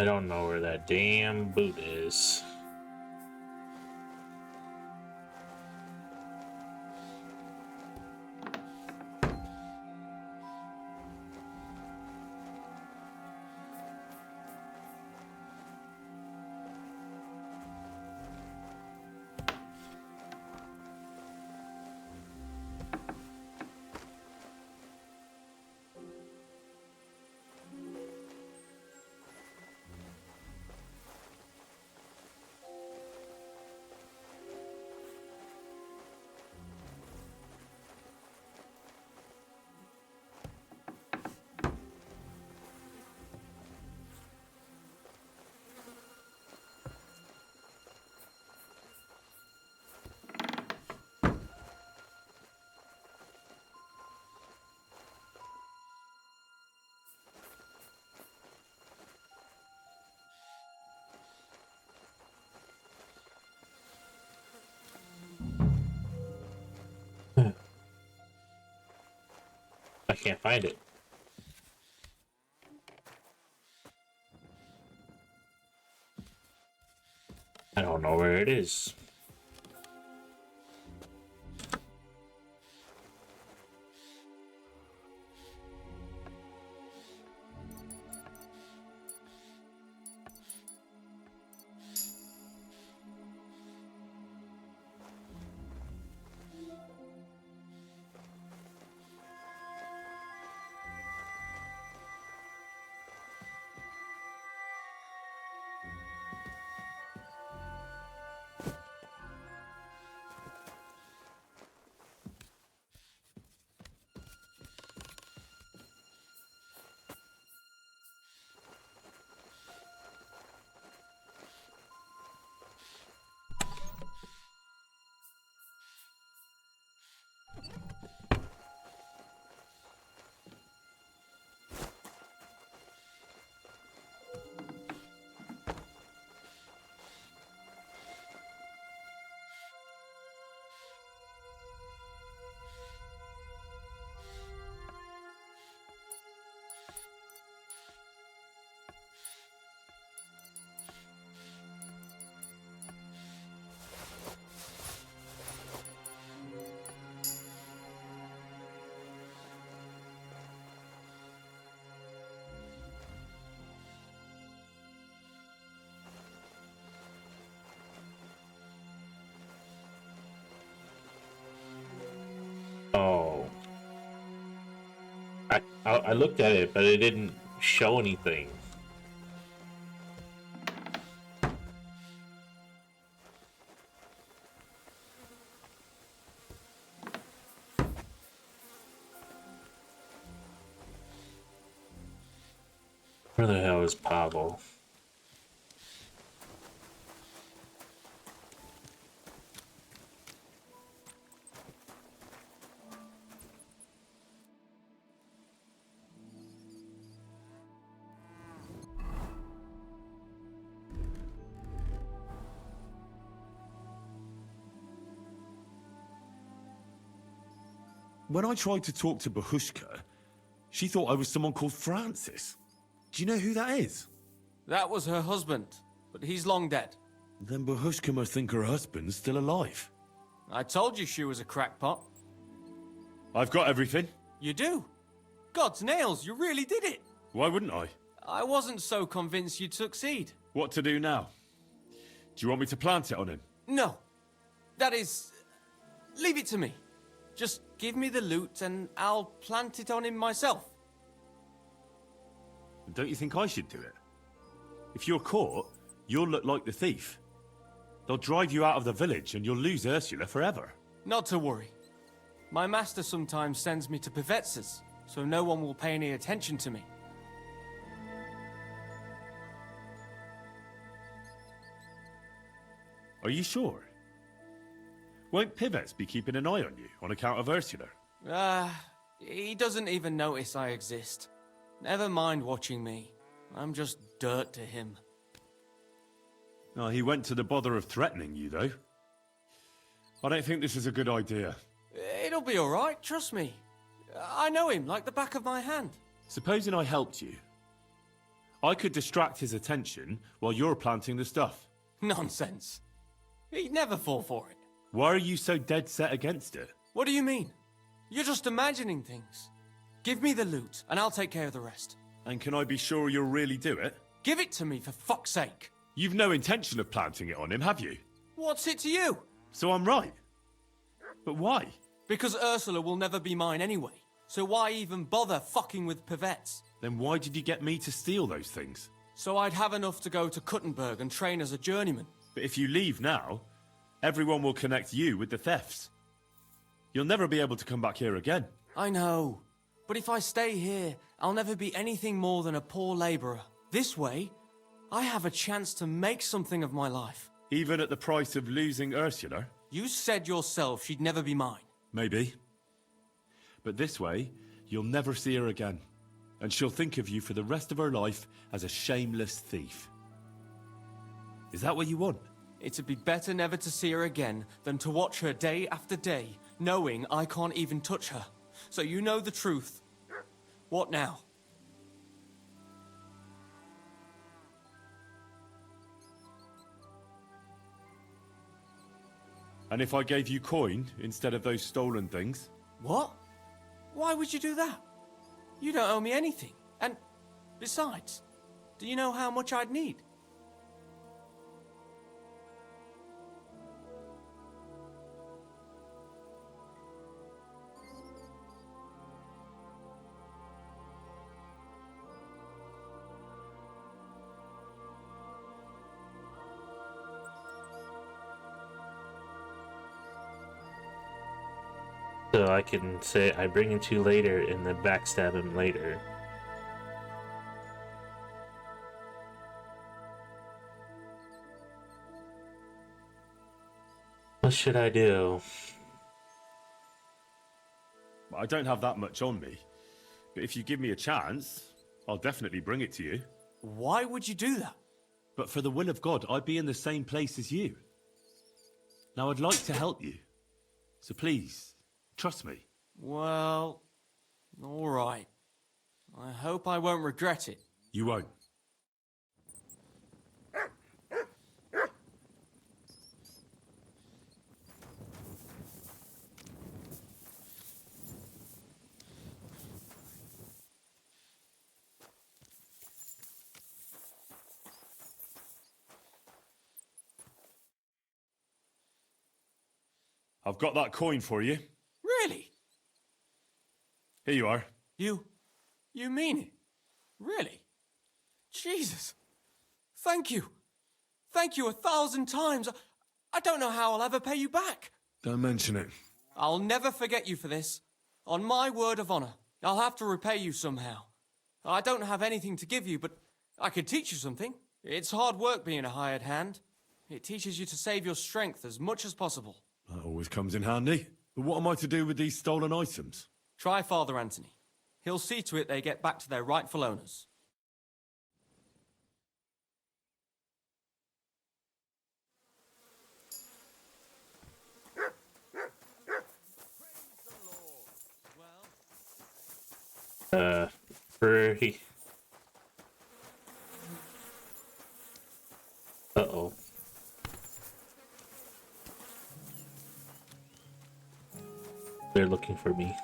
I don't know where that damn boot is. I can't find it. I don't know where it is. Oh. I looked at it, but it didn't show anything. Where the hell is Pavel? When I tried to talk to Bahushka, she thought I was someone called Francis. Do you know who that is? That was her husband, but he's long dead. Then Bahushka must think her husband's still alive. I told you she was a crackpot. I've got everything. You do? God's nails, you really did it. Why wouldn't I? I wasn't so convinced you'd succeed. What to do now? Do you want me to plant it on him? No. That is... leave it to me. Just give me the loot and I'll plant it on him myself. Don't you think I should do it? If you're caught, you'll look like the thief. They'll drive you out of the village and you'll lose Ursula forever. Not to worry. My master sometimes sends me to Pevets's, so no one will pay any attention to me. Are you sure? Won't Pivets be keeping an eye on you on account of Ursula? He doesn't even notice I exist. Never mind watching me. I'm just dirt to him. Oh, he went to the bother of threatening you, though. I don't think this is a good idea. It'll be alright, trust me. I know him like the back of my hand. Supposing I helped you. I could distract his attention while you're planting the stuff. Nonsense. He'd never fall for it. Why are you so dead set against it? What do you mean? You're just imagining things. Give me the loot, and I'll take care of the rest. And can I be sure you'll really do it? Give it to me, for fuck's sake. You've no intention of planting it on him, have you? What's it to you? So I'm right. But why? Because Ursula will never be mine anyway. So why even bother fucking with Pivettes? Then why did you get me to steal those things? So I'd have enough to go to Kuttenberg and train as a journeyman. But if you leave now, everyone will connect you with the thefts. You'll never be able to come back here again. I know. But if I stay here, I'll never be anything more than a poor labourer. This way, I have a chance to make something of my life. Even at the price of losing Ursula? You said yourself she'd never be mine. Maybe. But this way, you'll never see her again. And she'll think of you for the rest of her life as a shameless thief. Is that what you want? It'd be better never to see her again than to watch her day after day, knowing I can't even touch her. So you know the truth. What now? And if I gave you coin instead of those stolen things? What? Why would you do that? You don't owe me anything. And besides, do you know how much I'd need? So I can say I bring it to you later and then backstab him later. What should I do? I don't have that much on me. But if you give me a chance, I'll definitely bring it to you. Why would you do that? But for the will of God, I'd be in the same place as you. Now I'd like to help you. So please, trust me. Well, all right. I hope I won't regret it. You won't. I've got that coin for you. Really? Here you are. You mean it? Really? Jesus. Thank you. Thank you 1,000 times. I don't know how I'll ever pay you back. Don't mention it. I'll never forget you for this. On my word of honor, I'll have to repay you somehow. I don't have anything to give you, but I could teach you something. It's hard work being a hired hand. It teaches you to save your strength as much as possible. That always comes in handy. But what am I to do with these stolen items? Try Father Anthony. He'll see to it they get back to their rightful owners. Pretty. Uh-oh. They're looking for me.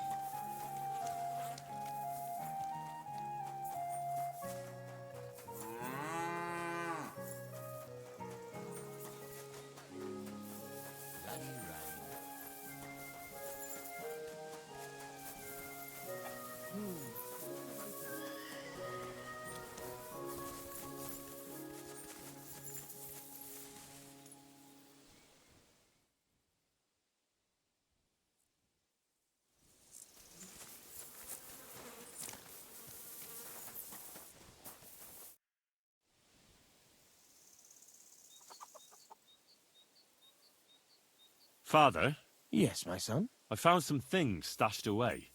Father? Yes, my son? I found some things stashed away.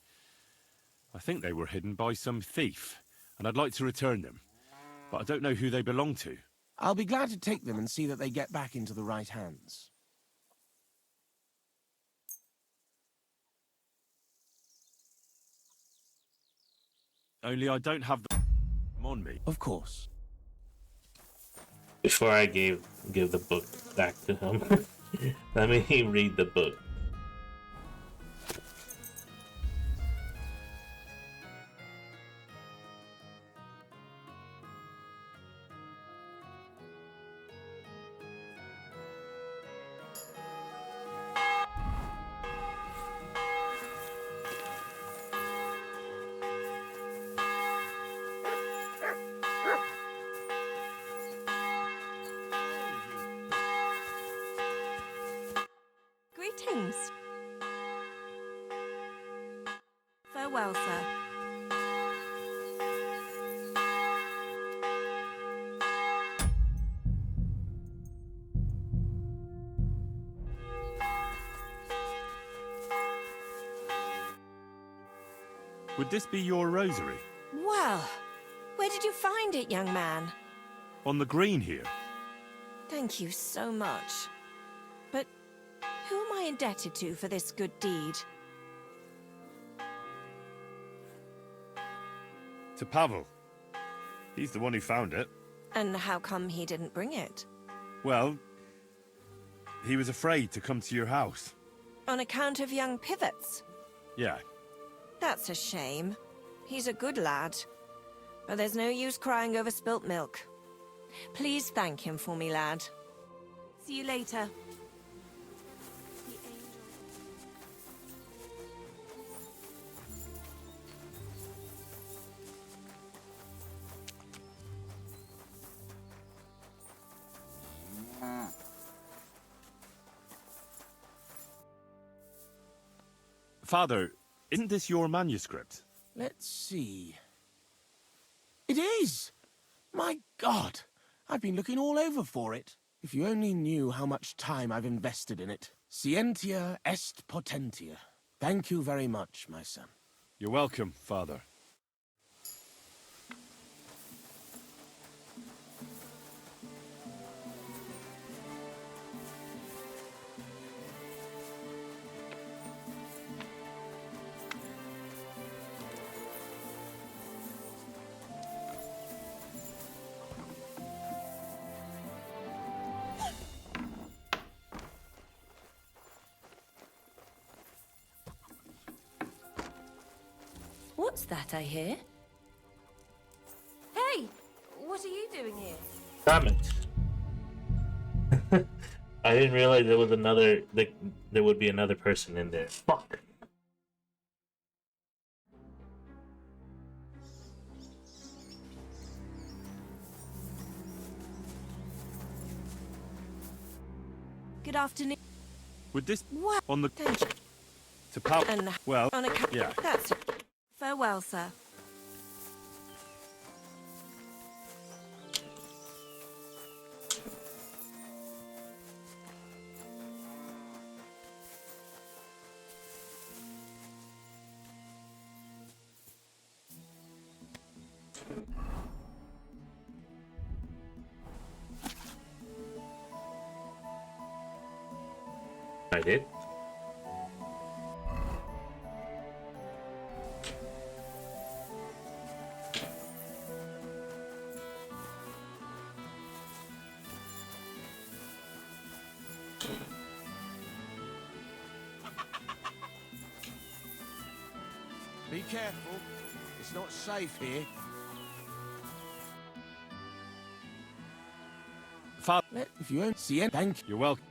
I think they were hidden by some thief, and I'd like to return them. But I don't know who they belong to. I'll be glad to take them and see that they get back into the right hands. Only I don't have them on me. Of course. Before I give the book back to him, let me read the book. Greetings. Farewell, sir. Would this be your rosary? Well, where did you find it, young man? On the green here. Thank you so much. But who am I indebted to for this good deed? To Pavel. He's the one who found it. And how come he didn't bring it? Well, he was afraid to come to your house. On account of young pivots? Yeah. That's a shame. He's a good lad. But there's no use crying over spilt milk. Please thank him for me, lad. See you later. Father, isn't this your manuscript? Let's see. It is! My God! I've been looking all over for it. If you only knew how much time I've invested in it. Scientia est potentia. Thank you very much, my son. You're welcome, Father. What's that I hear? Hey! What are you doing here? Comments. I didn't realize there was another. There would be another person in there. Fuck. Good afternoon. Would this What? on the Thank you. to Pavel? And Well, on account. yeah. That's it. Farewell, sir. I did. Be careful. It's not safe here. Father, If you don't see it, thank you. you're welcome.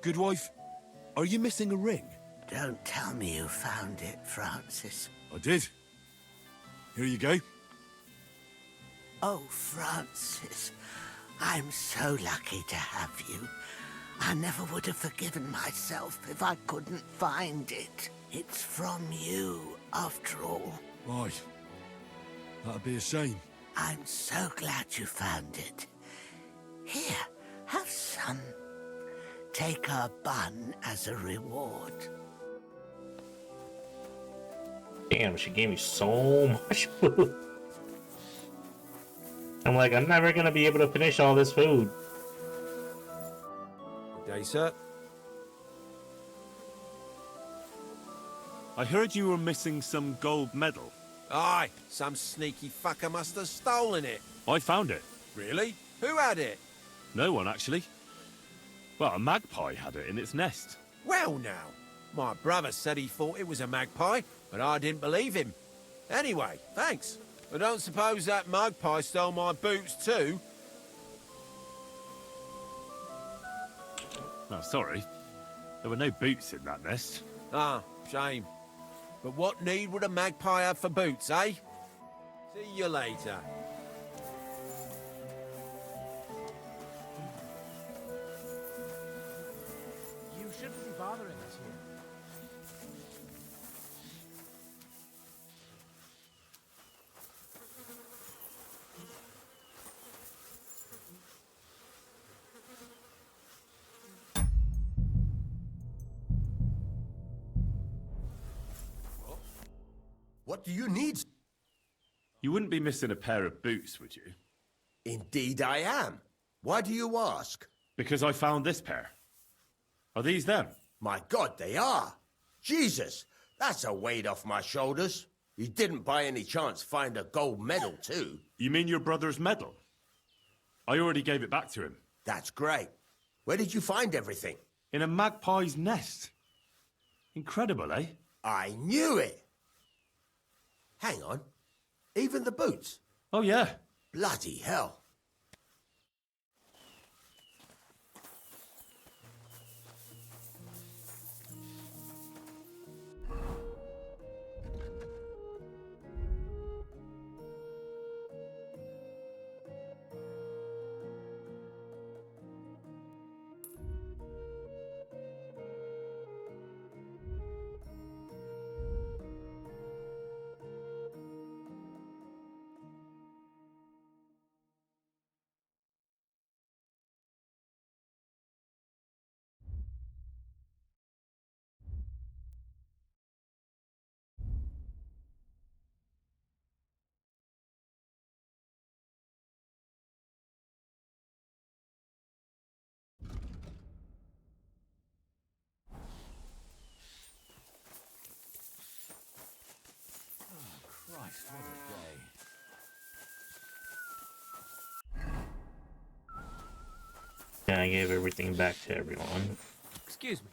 Good wife, are you missing a ring? Don't tell me you found it, Francis. I did. Here you go. Oh, Francis, I'm so lucky to have you. I never would have forgiven myself if I couldn't find it. It's from you, after all. Right. That'd be a shame. I'm so glad you found it. Here, have some. Take a bun as a reward. Damn, she gave me so much food. I'm like, I'm never gonna be able to finish all this food. Okay, sir. I heard you were missing some gold medal. Aye, some sneaky fucker must have stolen it. I found it. Really? Who had it? No one, actually. Well, a magpie had it in its nest. Well now, my brother said he thought it was a magpie, but I didn't believe him. Anyway, thanks. I don't suppose that magpie stole my boots too? Oh, sorry. There were no boots in that nest. Ah, shame. But what need would a magpie have for boots, eh? See you later. You shouldn't be bothering us here. What do you need? You wouldn't be missing a pair of boots, would you? Indeed I am. Why do you ask? Because I found this pair. Are these them? My God, they are. Jesus, that's a weight off my shoulders. You didn't by any chance find a gold medal too? You mean your brother's medal? I already gave it back to him. That's great. Where did you find everything? In a magpie's nest. Incredible, eh? I knew it. Hang on. Even the boots? Oh, yeah. Bloody hell. Christ, what a day. And I gave everything back to everyone. Excuse me.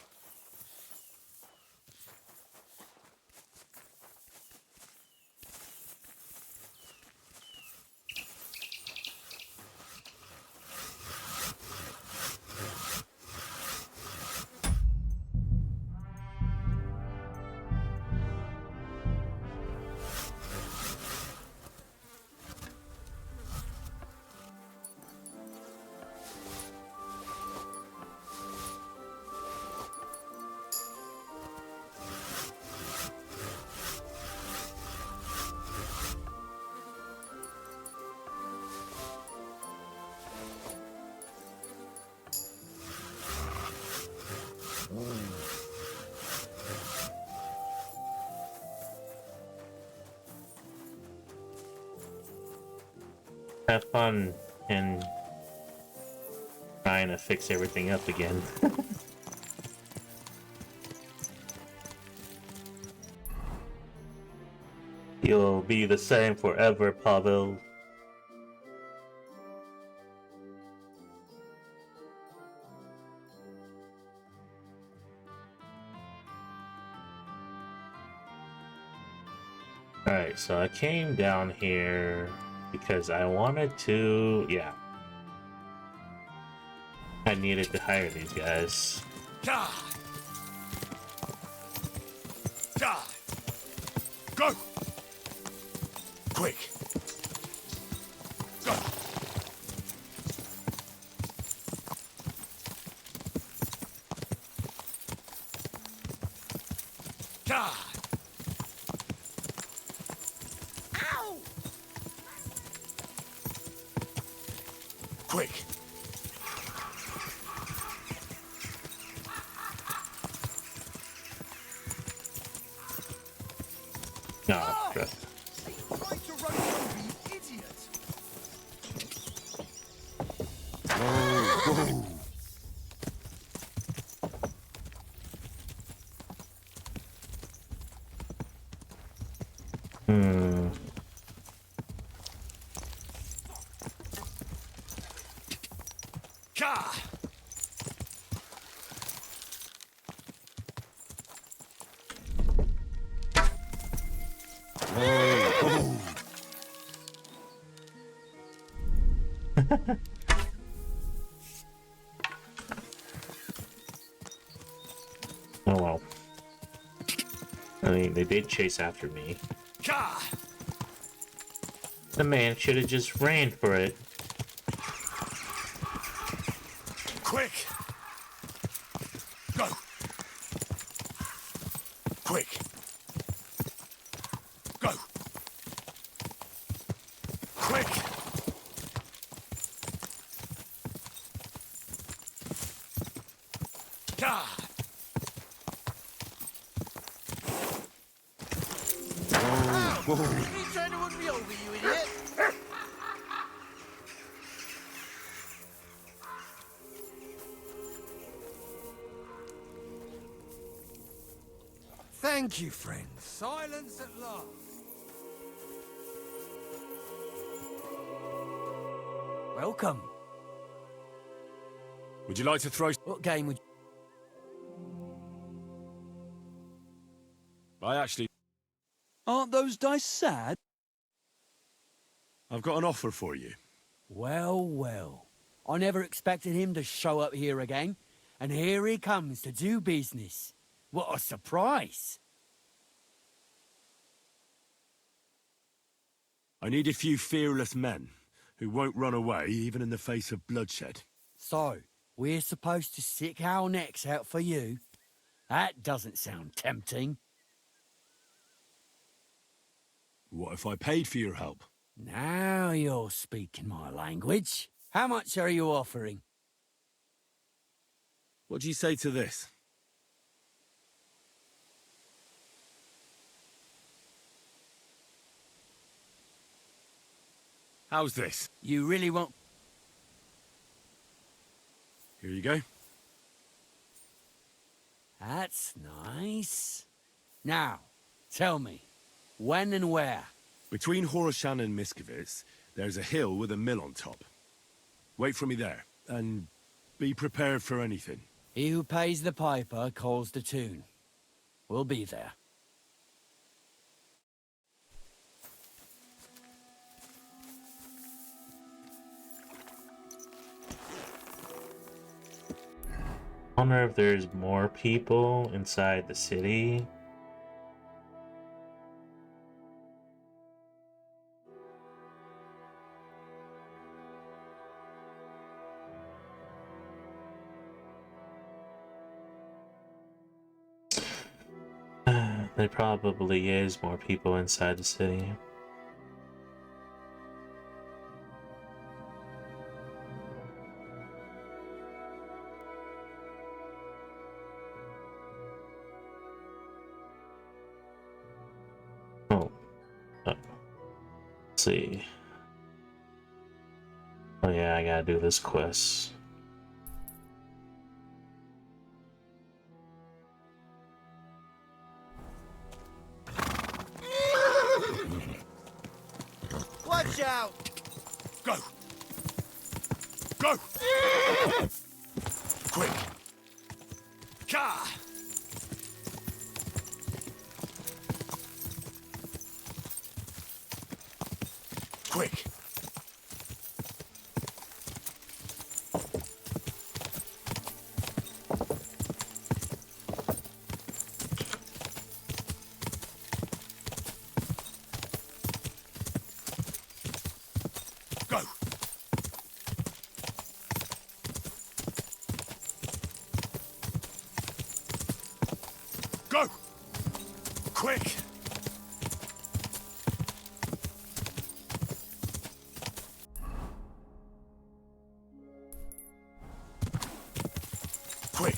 Have fun in trying to fix everything up again. You'll be the same forever, Pavel. Alright, so I came down here because I wanted to, yeah. I needed to hire these guys. Die! Die! Go! Quick! Go! Die! Ow! Quick! No, crap. Hmm. Ka! Oh well. I mean, they did chase after me. Ka! The man should have just ran for it. Quick! Go! Quick! Go! Quick! Ka! Whoa. He tried to run me over, you idiot! Thank you, friend. Silence at last. Welcome. Would you like to throw... What game would I actually... Aren't those dice sad? I've got an offer for you. Well, well. I never expected him to show up here again. And here he comes to do business. What a surprise! I need a few fearless men who won't run away even in the face of bloodshed. So, we're supposed to stick our necks out for you? That doesn't sound tempting. What if I paid for your help? Now you're speaking my language. How much are you offering? What do you say to this? How's this? You really want... Here you go. That's nice. Now, tell me, when and where? Between Horoshan and Miskovitz, there's a hill with a mill on top. Wait for me there, and be prepared for anything. He who pays the piper calls the tune. We'll be there. I wonder if there's more people inside the city. There probably is more people inside the city. Oh. Let's see. Oh yeah, I gotta do this quest. Watch out! Go! Go! Quick! Ka! Quick! Go! Go! Quick! Quick!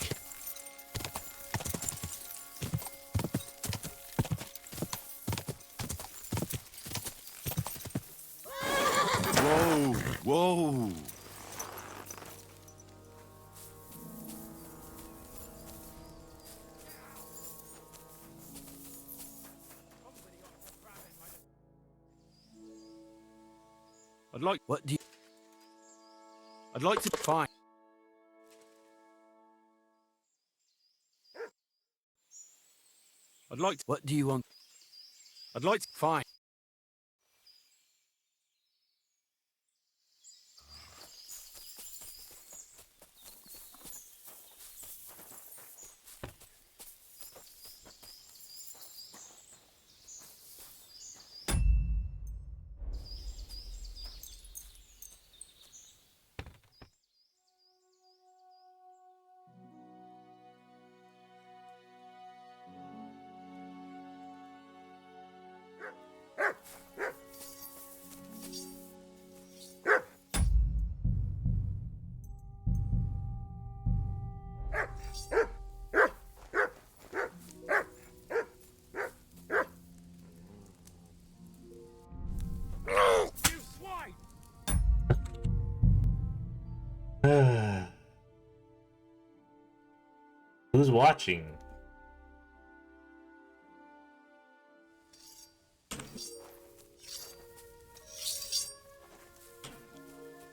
Whoa! Whoa! I'd like... What do you... I'd like to... Fine. I'd like to... What do you want? I'd like to... Fine. Who's watching?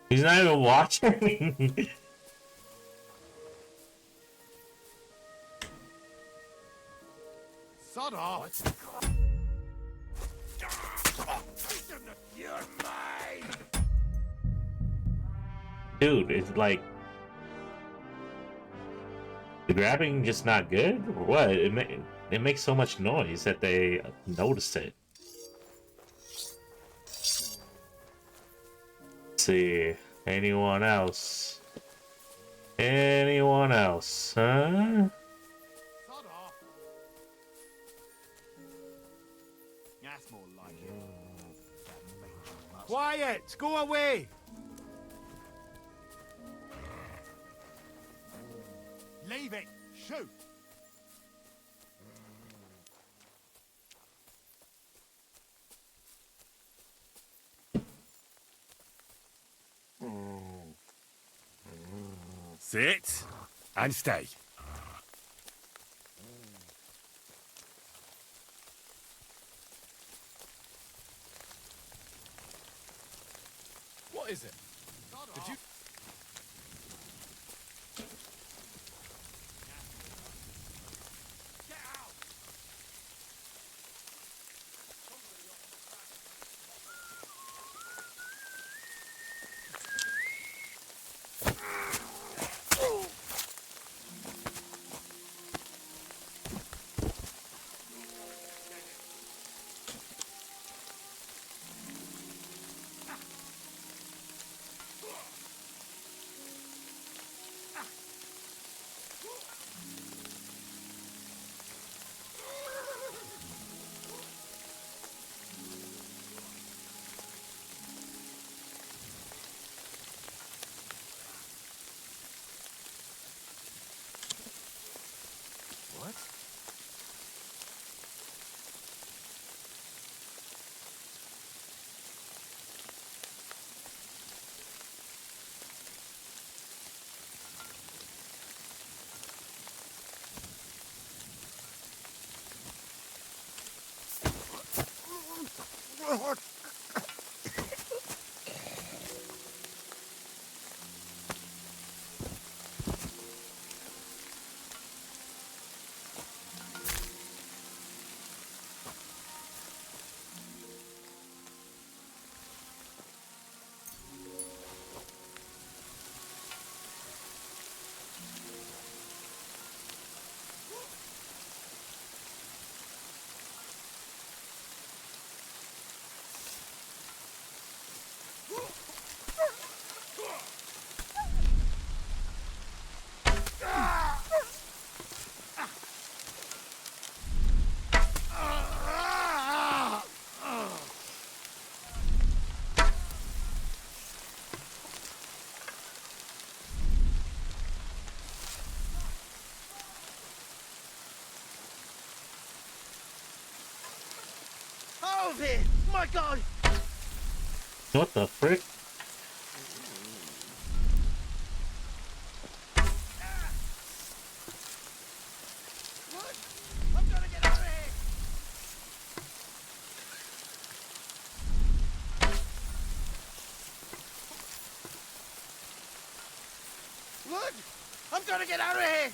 He's not even watching. Sod off! You're mine! Dude, it's like the grabbing just not good or what? It makes so much noise that they notice it. Let's see, anyone else? Anyone else? Huh? Sod off! That's more like it. Quiet! Go away! Leave it! Shoot! Sit and stay. What is it? Did you... Get out! What? Hold it! My God! What the frick? What? I'm gonna get out of here! I'm gonna get out of here!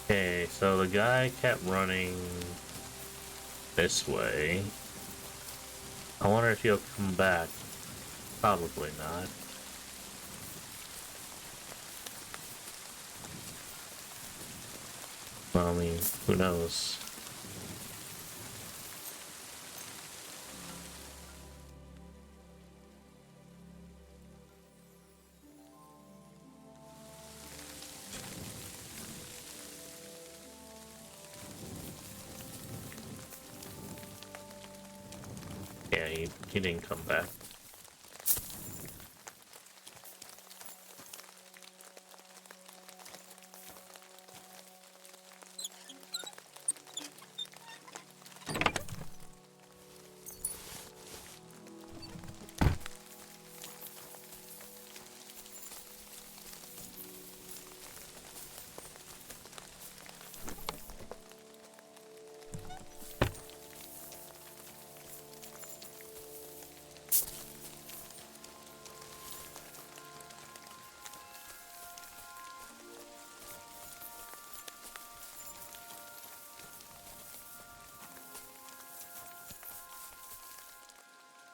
Okay, so the guy kept running this way. I wonder if he'll come back. Probably not. Well, I mean, who knows? Yeah, he didn't come back.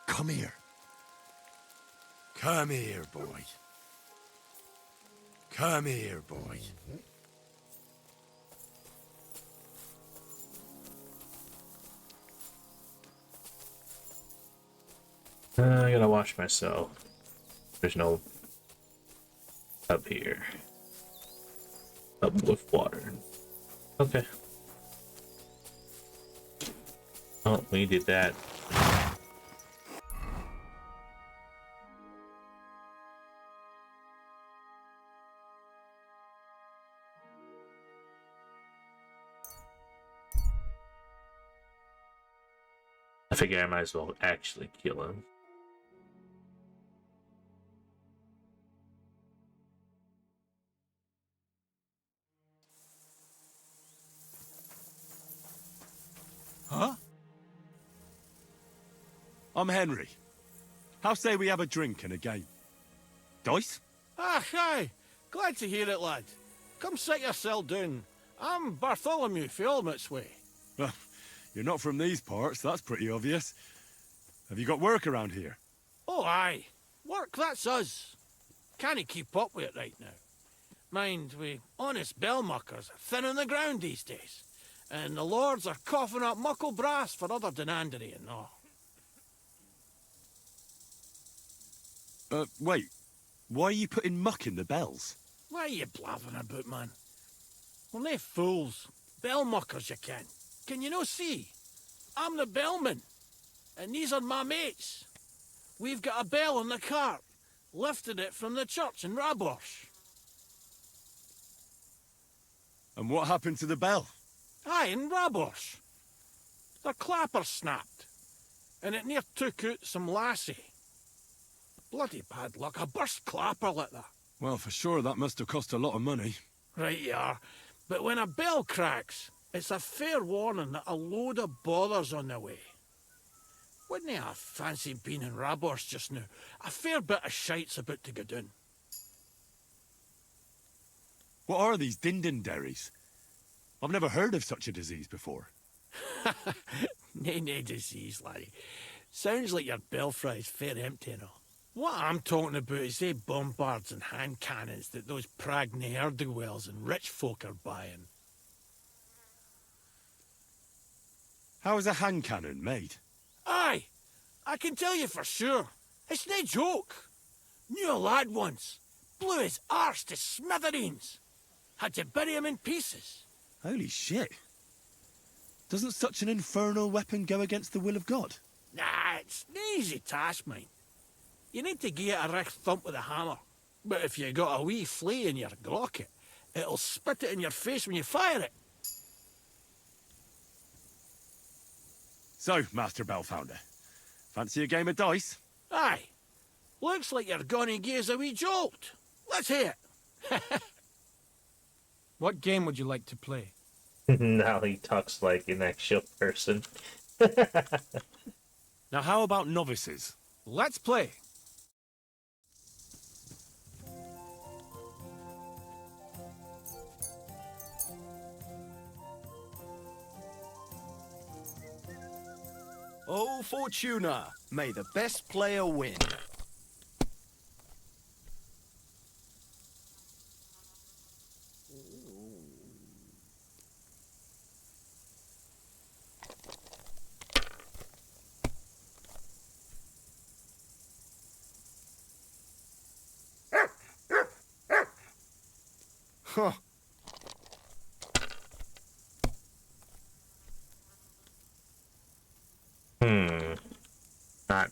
Come here. Come here, boy. Come here, boy. I gotta wash myself. There's no up here. Up with water. Okay. Oh, we did that. I figure I might as well actually kill him. Huh? I'm Henry. How say we have a drink and a game? Dice? Ah, aye. Glad to hear it, lad. Come sit yourself down. I'm Bartholomew for Olmut's way. Well, you're not from these parts, that's pretty obvious. Have you got work around here? Oh, aye. Work, that's us. Can't keep up with it right now. Mind, we honest bellmuckers are thin on the ground these days. And the lords are coughing up muckle brass for other denandery and all. Wait. Why are you putting muck in the bells? What are you blathering about, man? Well, nae fools. Bellmuckers, you can. Can you no see? I'm the bellman. And these are my mates. We've got a bell on the cart. Lifted it from the church in Rabosh. And what happened to the bell? Aye, in Rabosh. The clapper snapped. And it near took out some lassie. Bloody bad luck, a burst clapper like that. Well, for sure that must have cost a lot of money. Right you are. But when a bell cracks, it's a fair warning that a load of bother's on the way. Wouldn't I fancy being in Rabosh just now? A fair bit of shite's about to go down. What are these dindinderries? I've never heard of such a disease before. Nae disease, laddie. Sounds like your belfry's fair empty and all. What I'm talking about is they bombards and hand cannons that those prag ne'er-do-wells and rich folk are buying. How is a hand cannon made? Aye, I can tell you for sure. It's no joke. Knew a lad once. Blew his arse to smithereens. Had to bury him in pieces. Holy shit. Doesn't such an infernal weapon go against the will of God? Nah, it's an easy task, mate. You need to give it a right thump with a hammer. But if you got a wee flea in your glocket, it'll spit it in your face when you fire it. So, Master Bellfounder, fancy a game of dice? Aye. Looks like you're gonna give us a wee jolt. Let's hear it. What game would you like to play? Now he talks like an actual person. Now how about novices? Let's play. Oh, Fortuna, may the best player win. Huh. Not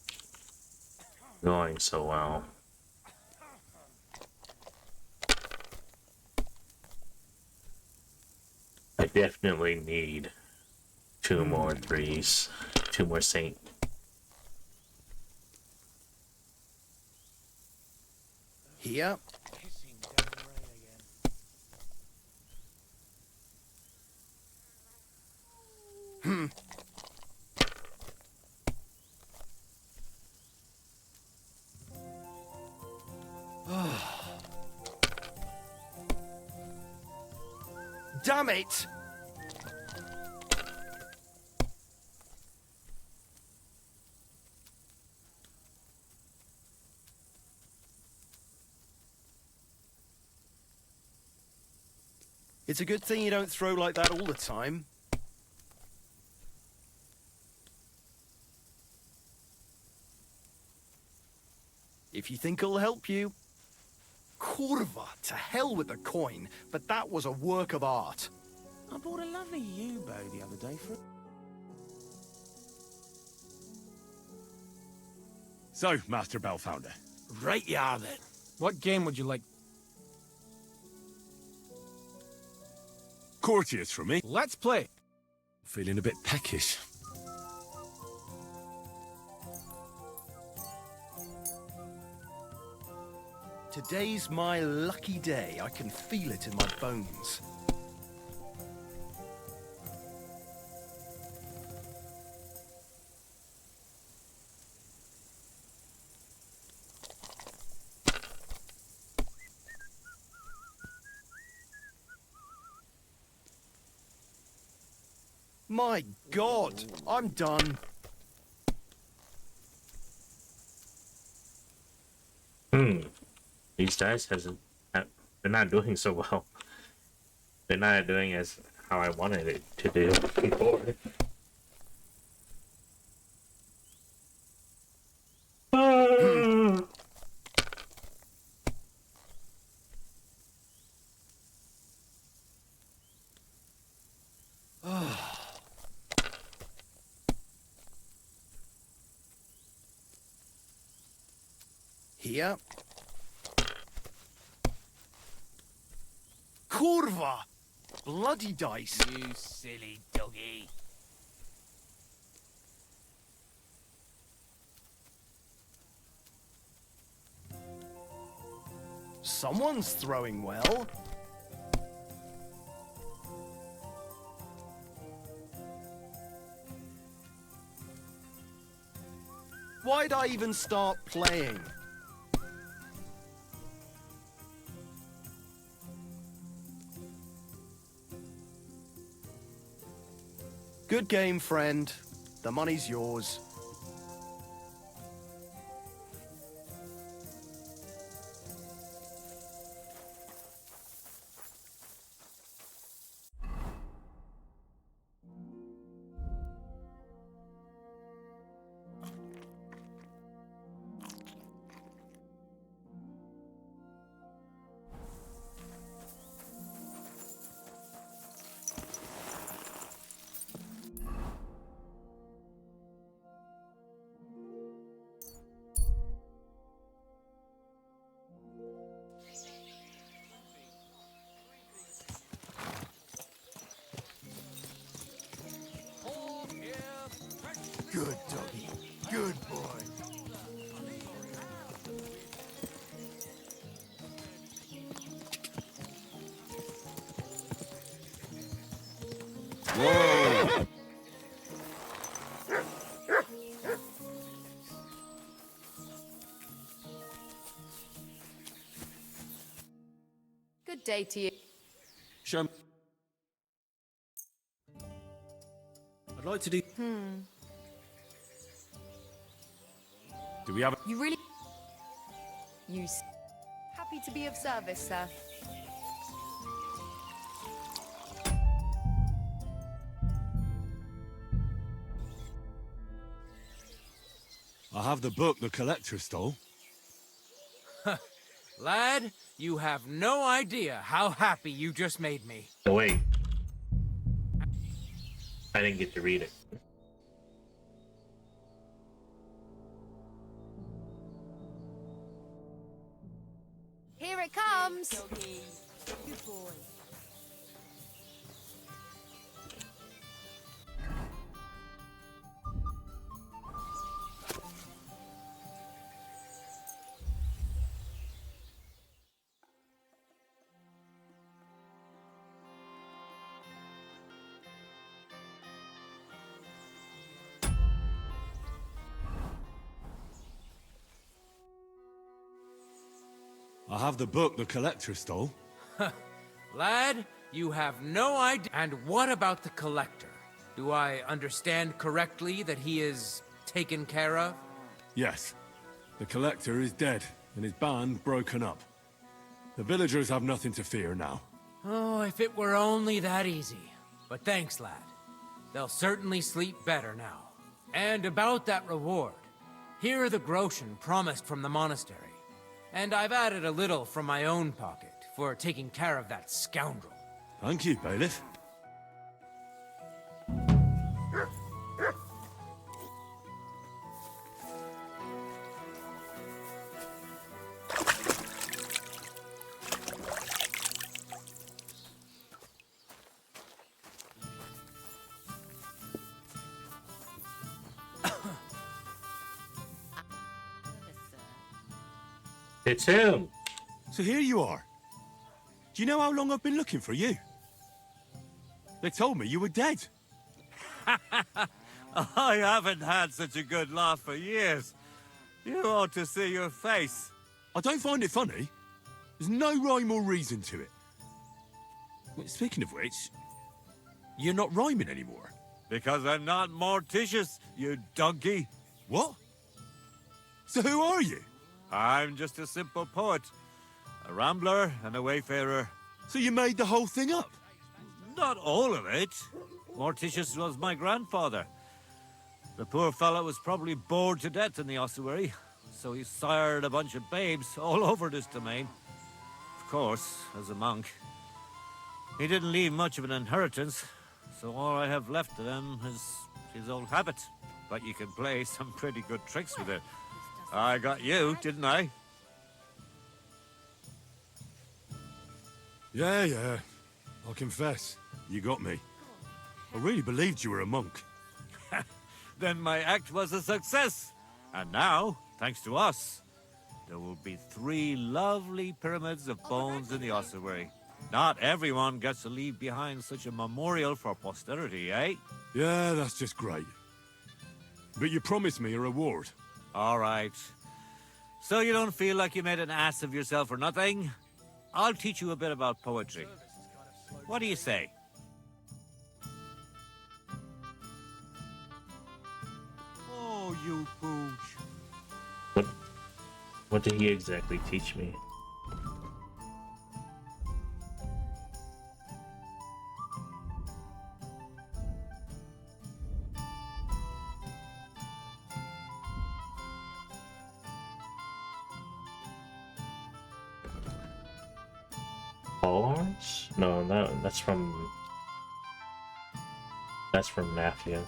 going so well. I definitely need 2 more 3s. 2 more Saint. Here. Damn it! It's a good thing you don't throw like that all the time. If you think it'll help you. Curva, to hell with the coin, but that was a work of art. I bought a lovely yew-bow the other day for... So, Master Bellfounder. Right you are then. What game would you like? Courteous from me. Let's play. Feeling a bit peckish. Today's my lucky day. I can feel it in my bones. My God, I'm done. These dice they're not doing so well. They're not doing as how I wanted it to do before. Here. Curva! Bloody dice. You silly doggy. Someone's throwing well. Why'd I even start playing? Good game, friend. The money's yours. day to you. Show me. I'd like to do... Do we have... You really... Happy to be of service, sir. I have the book the collector stole. Lad, you have no idea how happy you just made me. Oh, wait. I didn't get to read it. Here it comes! Good boy. I have the book the collector stole. Lad, you have no idea. And what about the collector? Do I understand correctly that he is taken care of? Yes. The collector is dead, and his band broken up. The villagers have nothing to fear now. Oh, if it were only that easy. But thanks, lad. They'll certainly sleep better now. And about that reward. Here are the groschen promised from the monastery. And I've added a little from my own pocket for taking care of that scoundrel. Thank you, bailiff. It's him. So here you are. Do you know how long I've been looking for you? They told me you were dead. I haven't had such a good laugh for years. You ought to see your face. I don't find it funny. There's no rhyme or reason to it. Well, speaking of which, you're not rhyming anymore. Because I'm not Morticius, you donkey. What? So who are you? I'm just a simple poet. A rambler and a wayfarer. So you made the whole thing up? Not all of it. Morticius was my grandfather. The poor fellow was probably bored to death in the ossuary, so he sired a bunch of babes all over this domain. Of course, as a monk. He didn't leave much of an inheritance, so all I have left of him is his old habit. But you can play some pretty good tricks with it. I got you, didn't I? Yeah. I'll confess, you got me. I really believed you were a monk. Then my act was a success. And now, thanks to us, there will be 3 lovely pyramids of bones in the ossuary. Not everyone gets to leave behind such a memorial for posterity, eh? Yeah, that's just great. But you promised me a reward. All right. So you don't feel like you made an ass of yourself for nothing? I'll teach you a bit about poetry. What do you say? Oh, you pooch. What did he exactly teach me? Poems? No, that's from Mafia.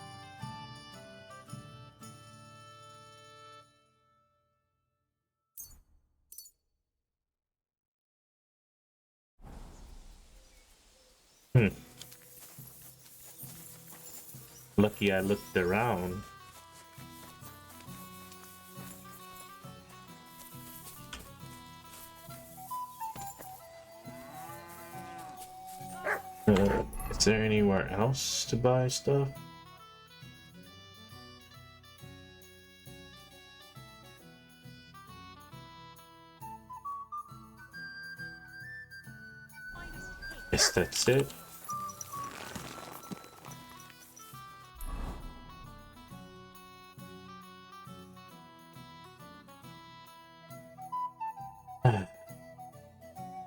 Lucky I looked around. Is there anywhere else to buy stuff? guess that's it.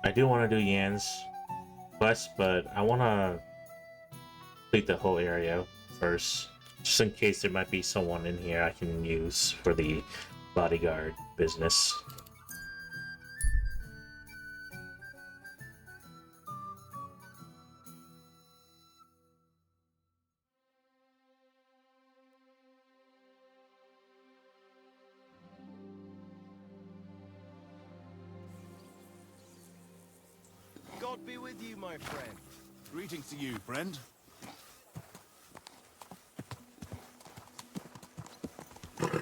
I do want to do Yan's quest, but I want to complete the whole area first, just in case there might be someone in here I can use for the bodyguard business. God be with you, my friend. Greetings to you, friend.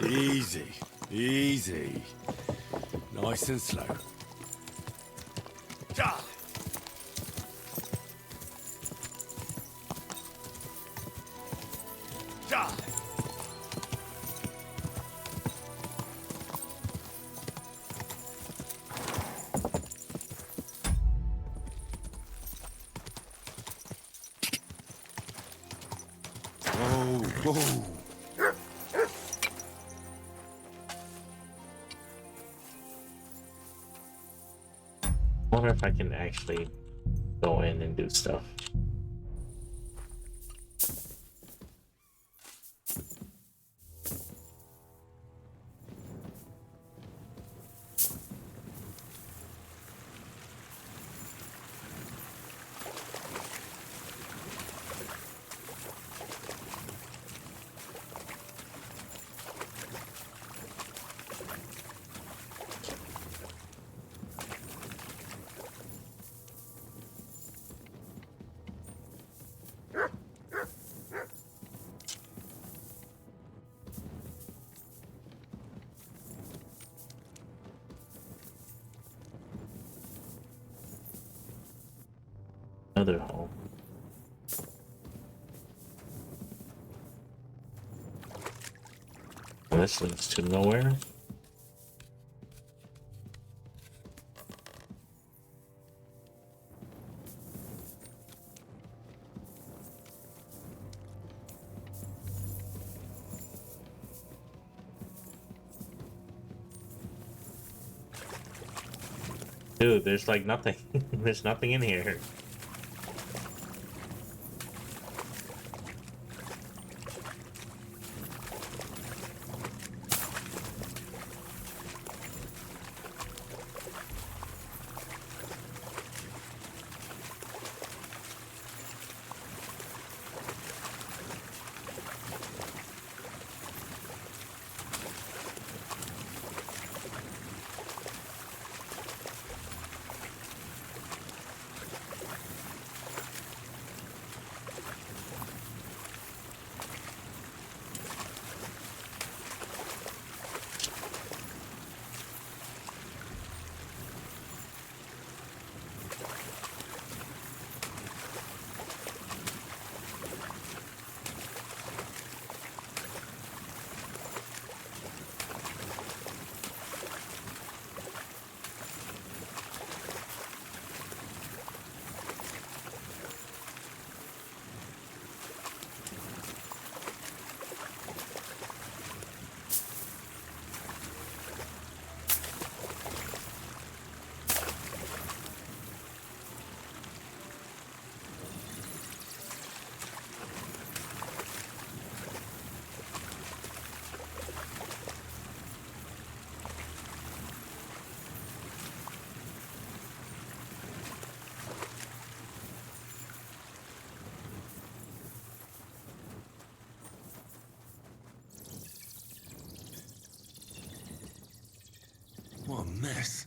Easy, easy. Nice and slow. Ja! Ja! Whoa, whoa. I wonder if I can actually go in and do stuff. Another hole. Well, this leads to nowhere. Dude, there's like nothing. There's nothing in here. What a mess.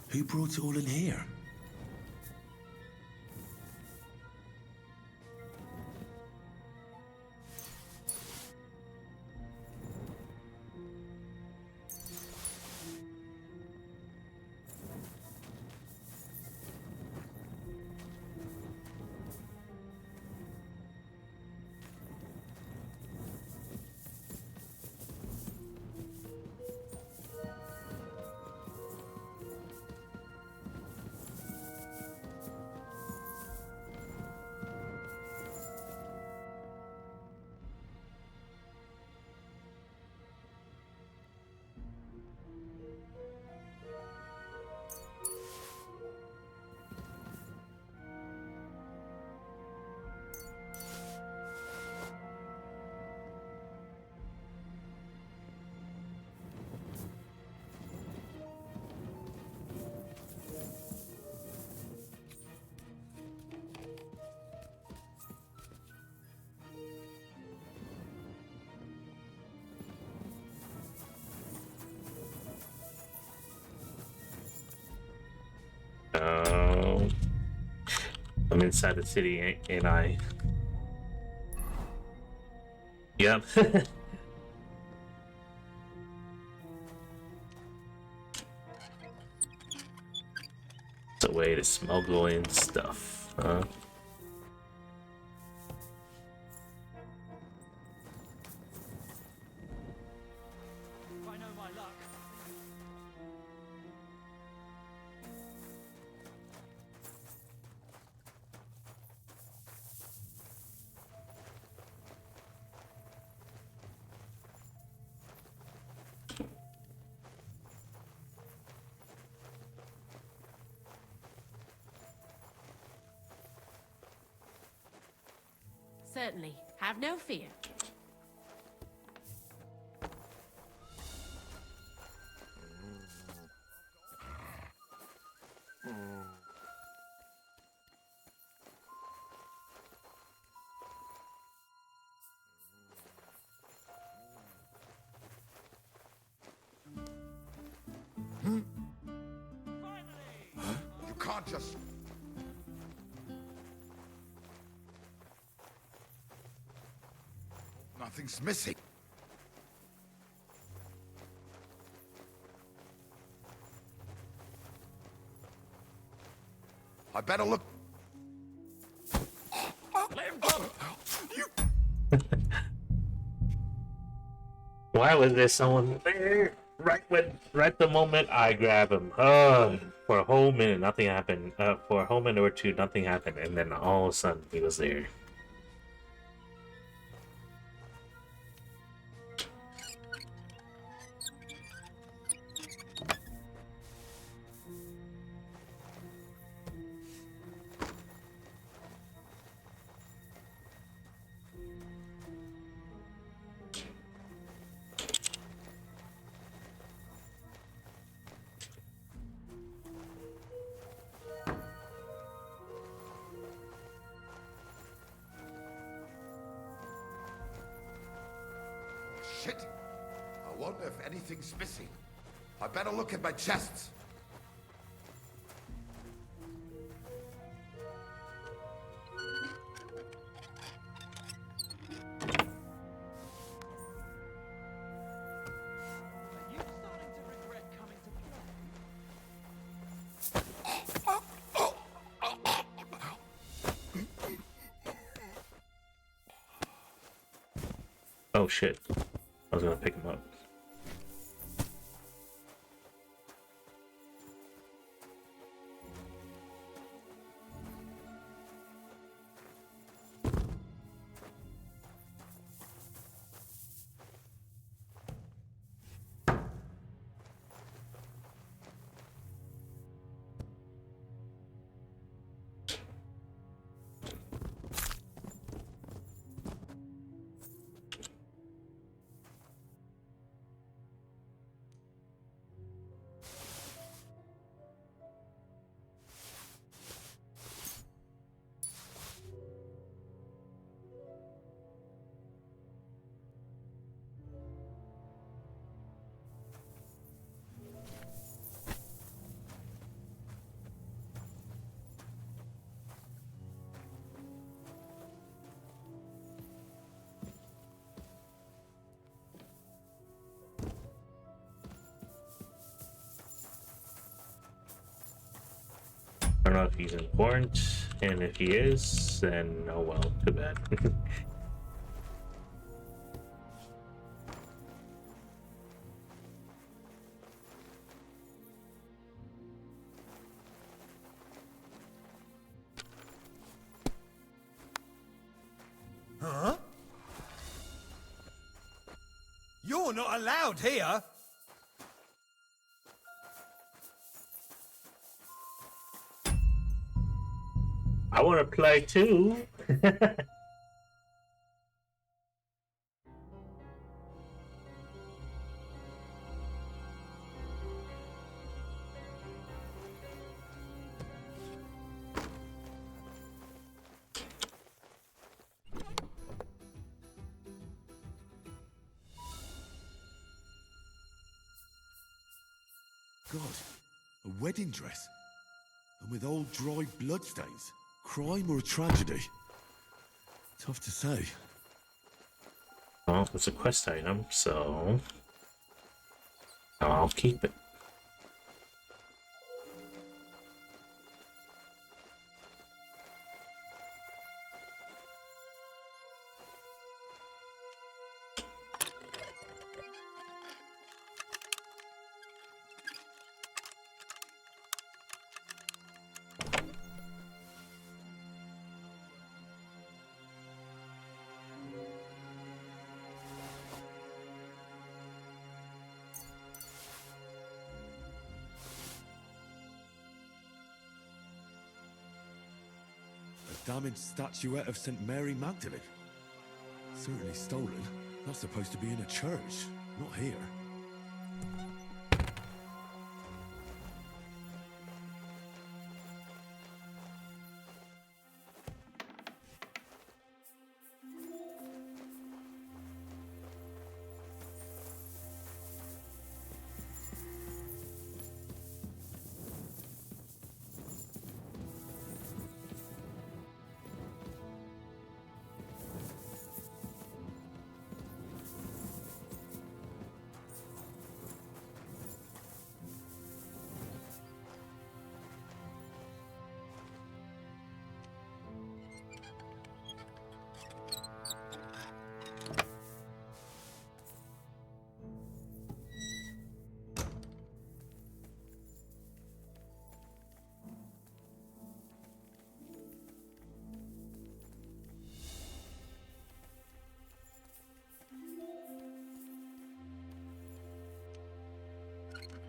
Who brought it all in here? So I'm inside the city, ain't I? Yep. It's a way to smuggle in stuff, huh? Certainly. Have no fear. You can't just... Nothing's missing. I better look... Why was there someone there right the moment I grab him? For a whole minute, nothing happened. For a whole minute or two, nothing happened, and then all of a sudden, he was there. Shit! I wonder if anything's missing. I better look at my chests. Oh shit. I was gonna pick him up. I don't know if he's important, and if he is, then oh well, too bad. Huh? You're not allowed here! I want to play too. God, a wedding dress. And with old dry bloodstains. Crime or a tragedy? Tough to say. Well, it's a quest item, so I'll keep it. A damaged statuette of St. Mary Magdalene. Certainly stolen. That's supposed to be in a church, not here.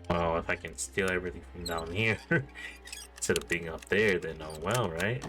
Well, if I can steal everything from down here instead of being up there, then oh well, right?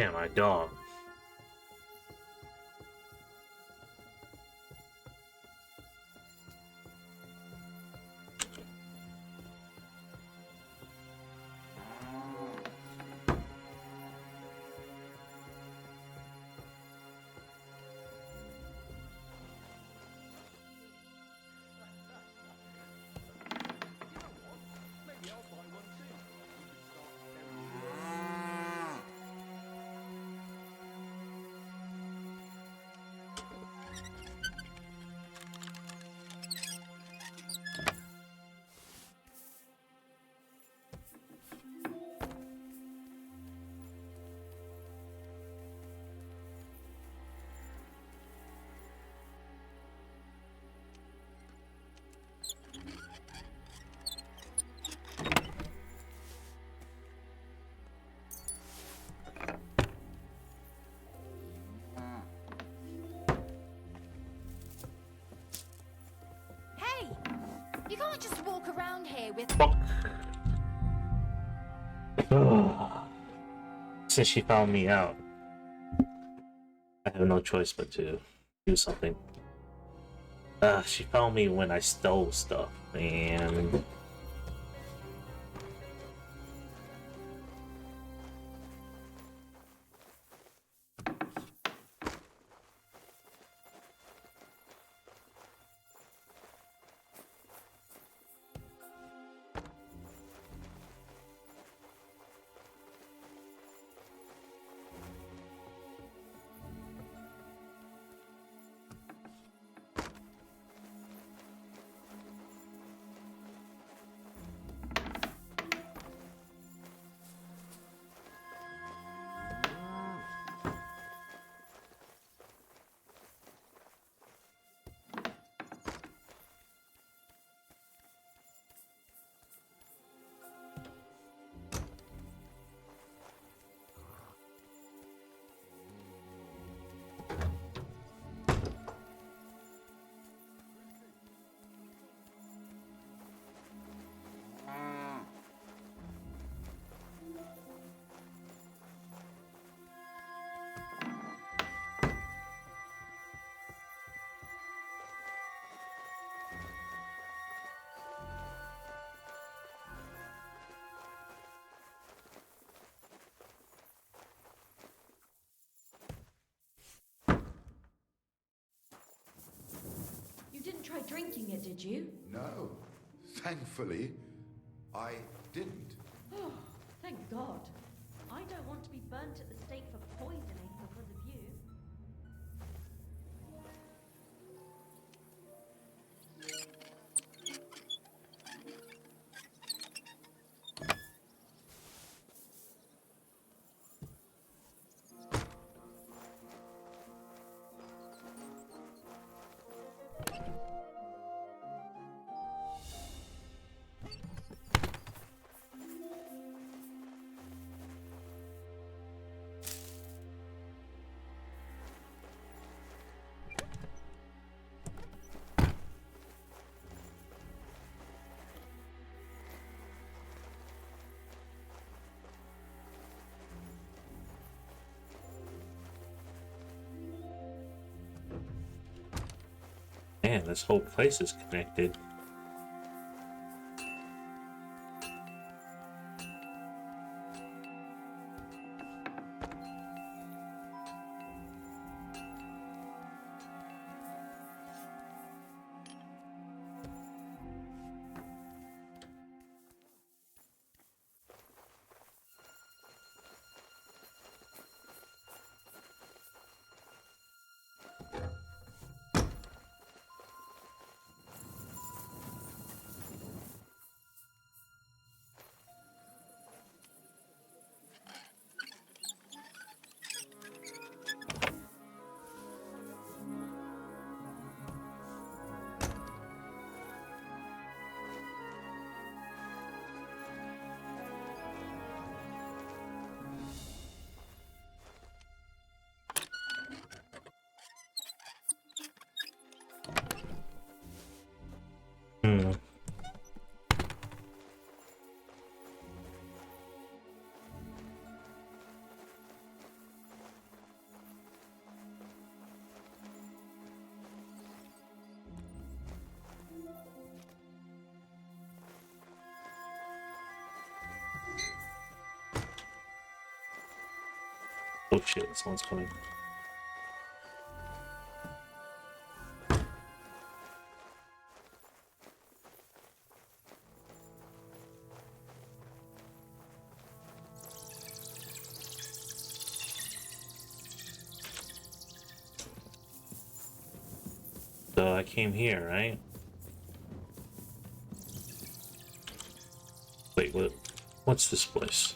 Yeah, my dog. Hey! You can't just walk around here with... Since she found me out, I have no choice but to do something. She found me when I stole stuff, and You didn't try drinking it, did you? No, thankfully, I didn't. Oh, thank God. I don't want to be burnt at the stake for poisoning because of you. man, this whole place is connected. Oh shit, someone's coming. So I came here, right? Wait, what? What's this place?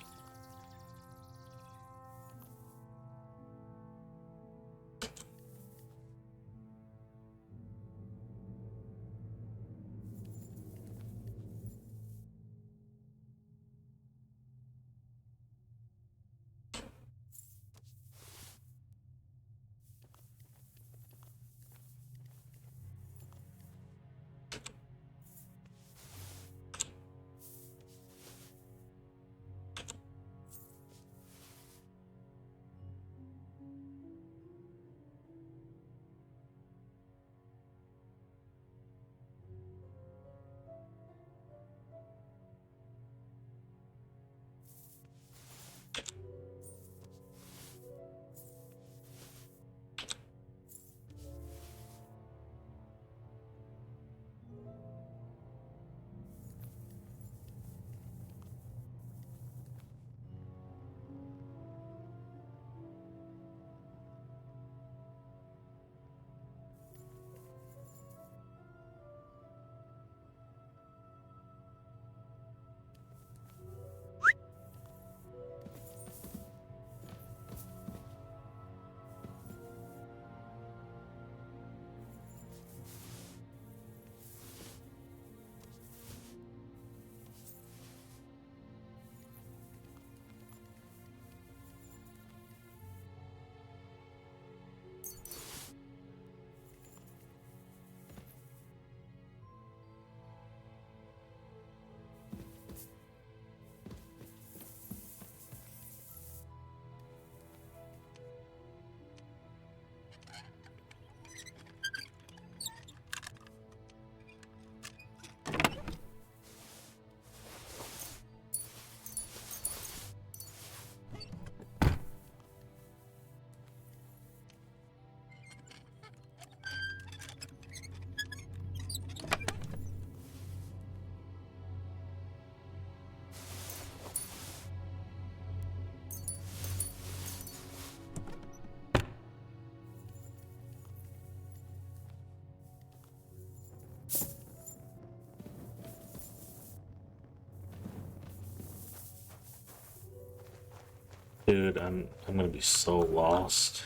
Dude, I'm gonna be so lost.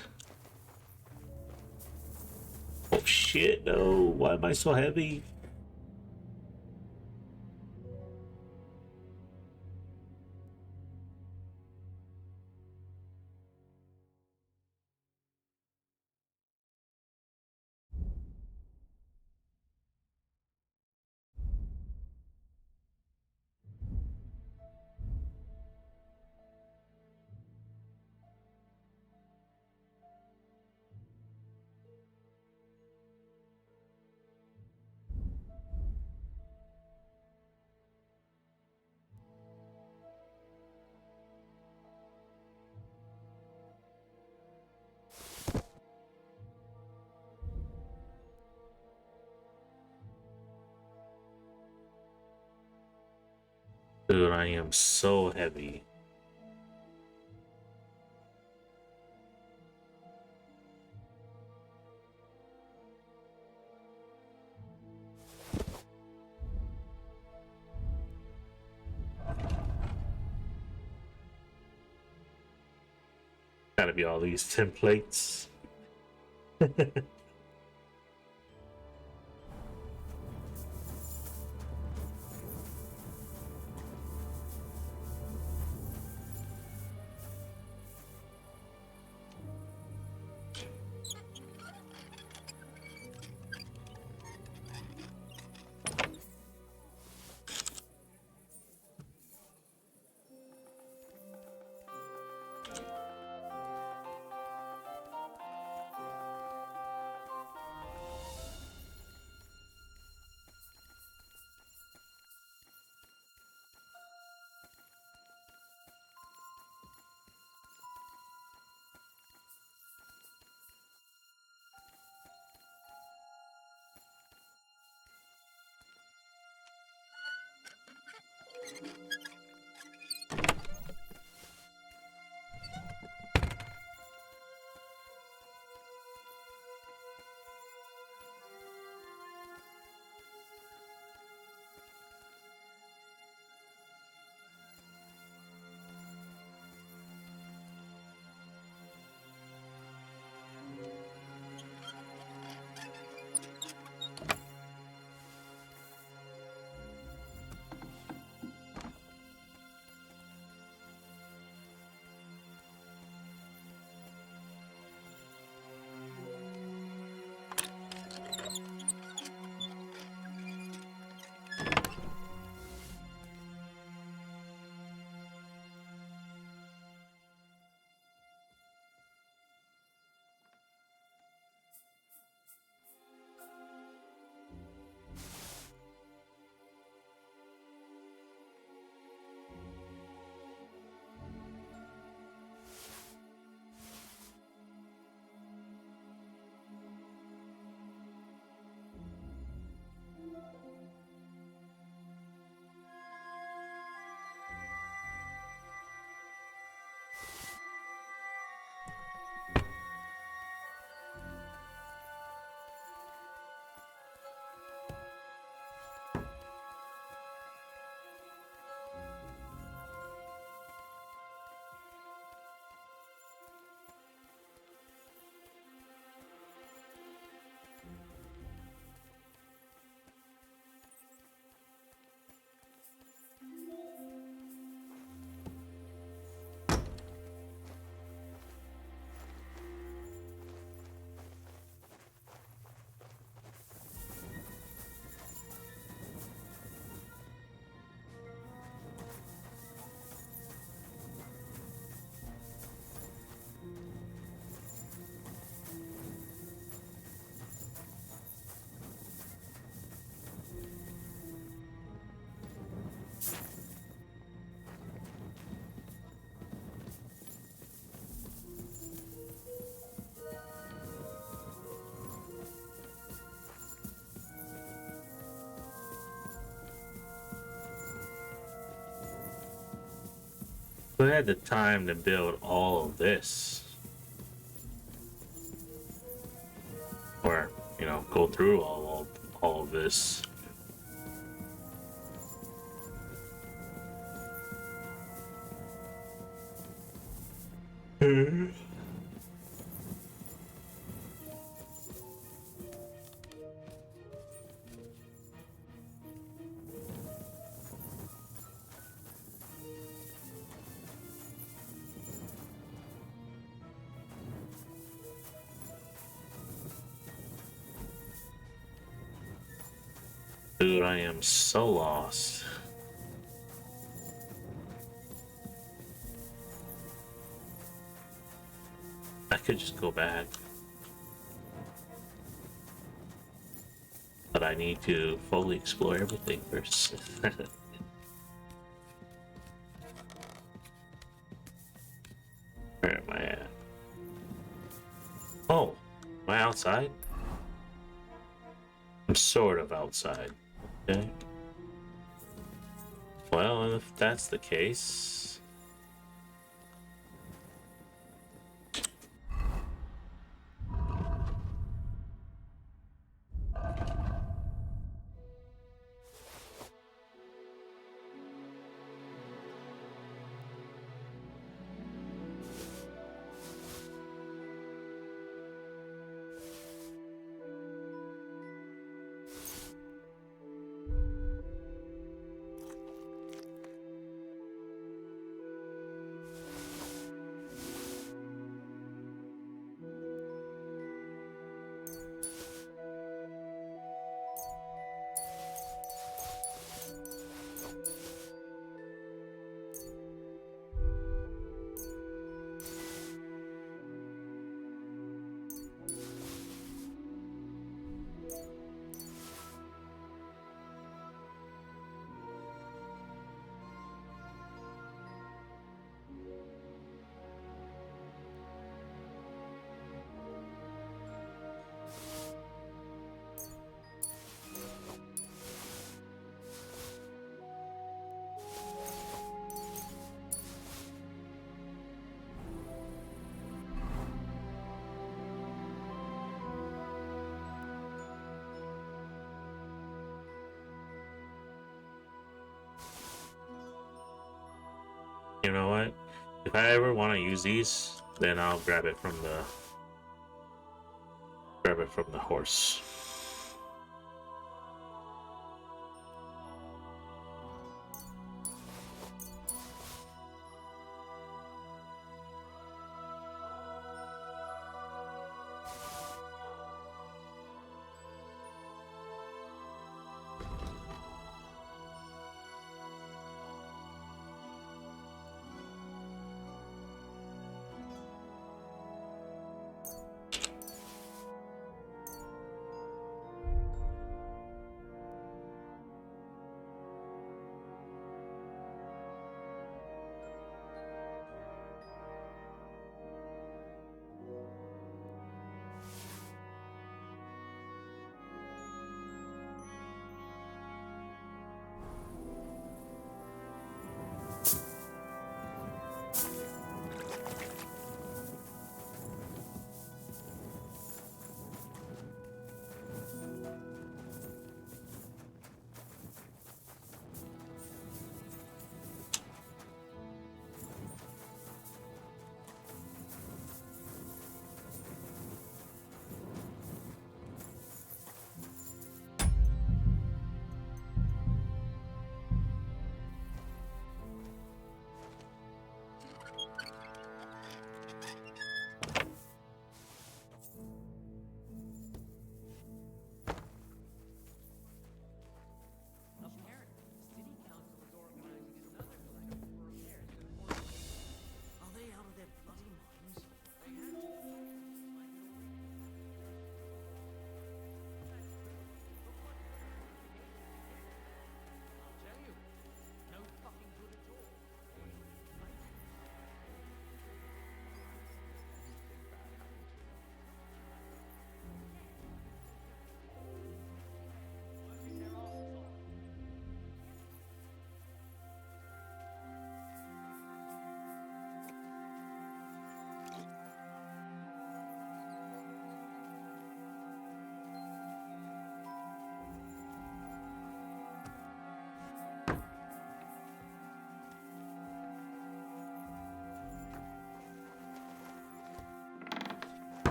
Oh shit, no. Why am I so heavy? Dude, I am so heavy. Gotta be all these templates. Who had the time to build all of this? Or, you know, go through all of this. Dude, I am so lost. I could just go back. But I need to fully explore everything first. Where am I at? Oh, am I outside? I'm sort of outside. Okay. Well, if that's the case... You know what? If I ever want to use these, then I'll grab it from the horse.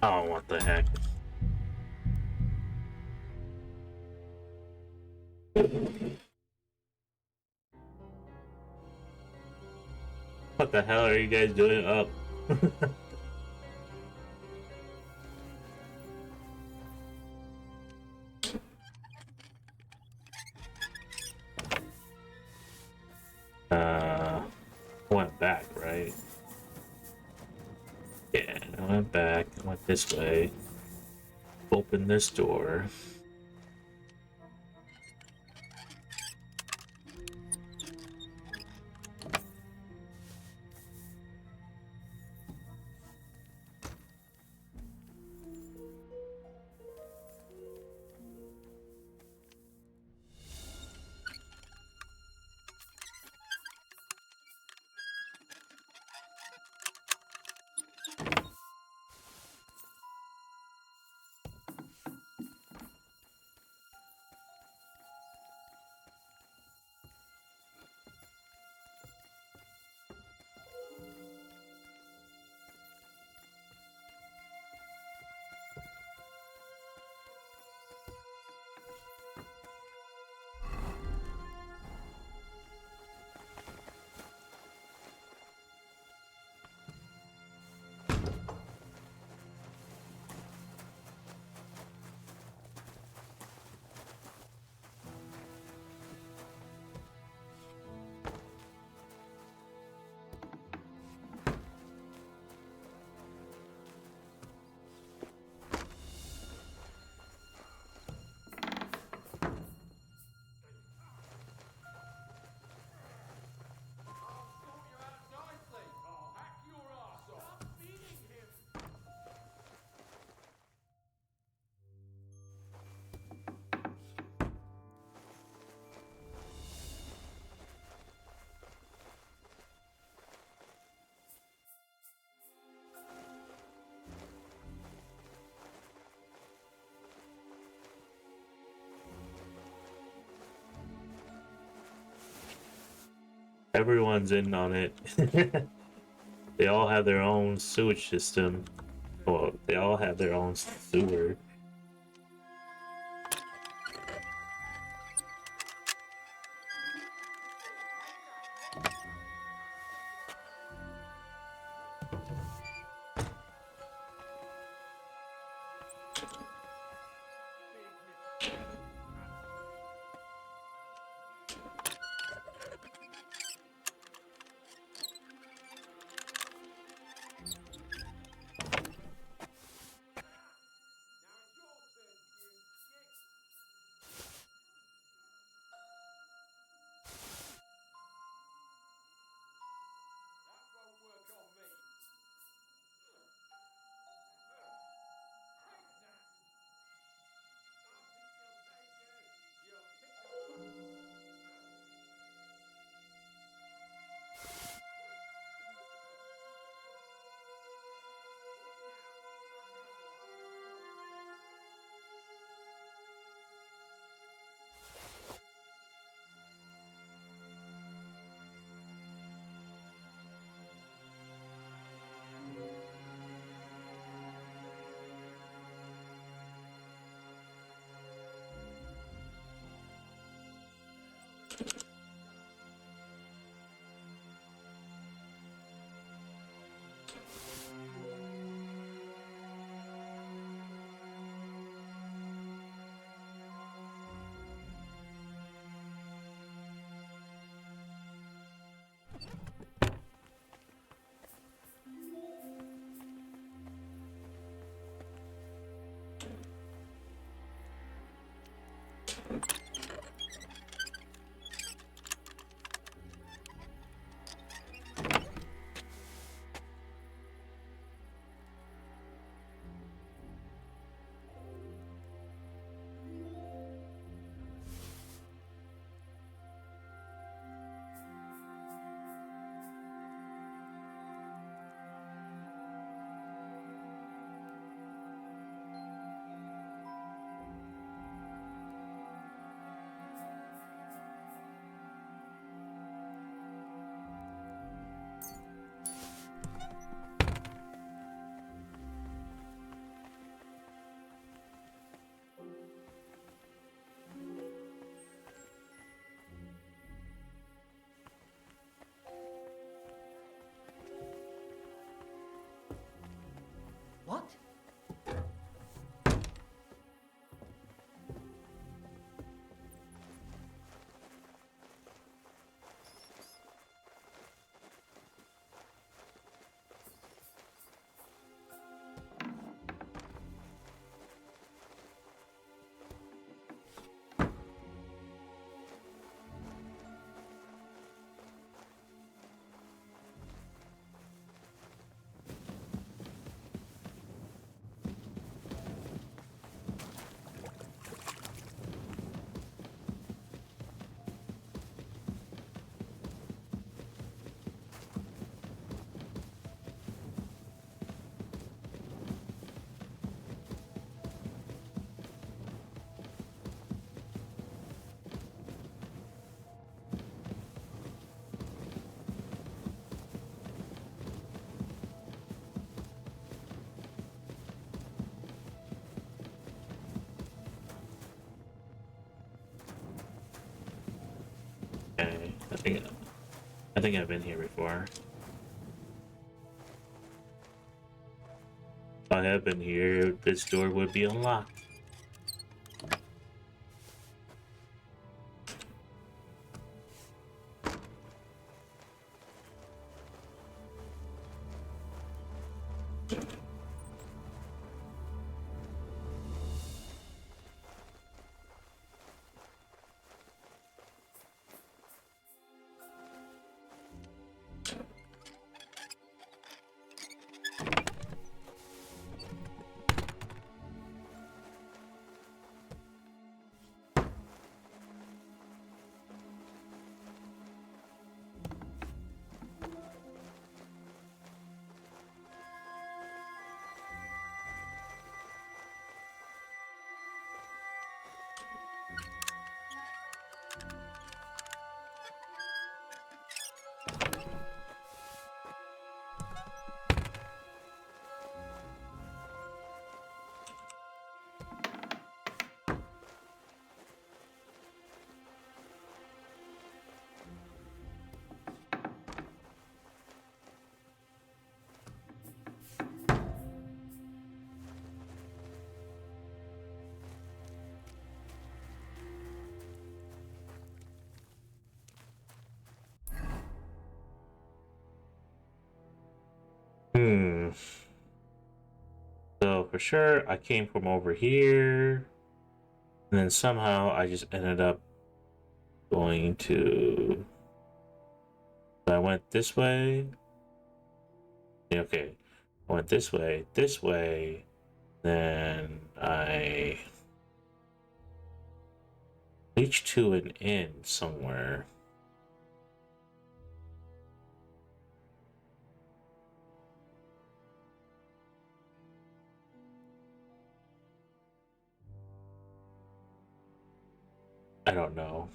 Oh, what the heck? What the hell are you guys doing up? Went back, right? Yeah, I went back. I went this way. Open this door. Everyone's in on it. They all have their own sewage system. Well, they all have their own sewer. I think I've been here before. If I have been here, this door would be unlocked. So for sure, I came from over here, and then somehow I just ended up going to. I went this way. Okay, I went this way, then I reached to an inn somewhere. I don't know.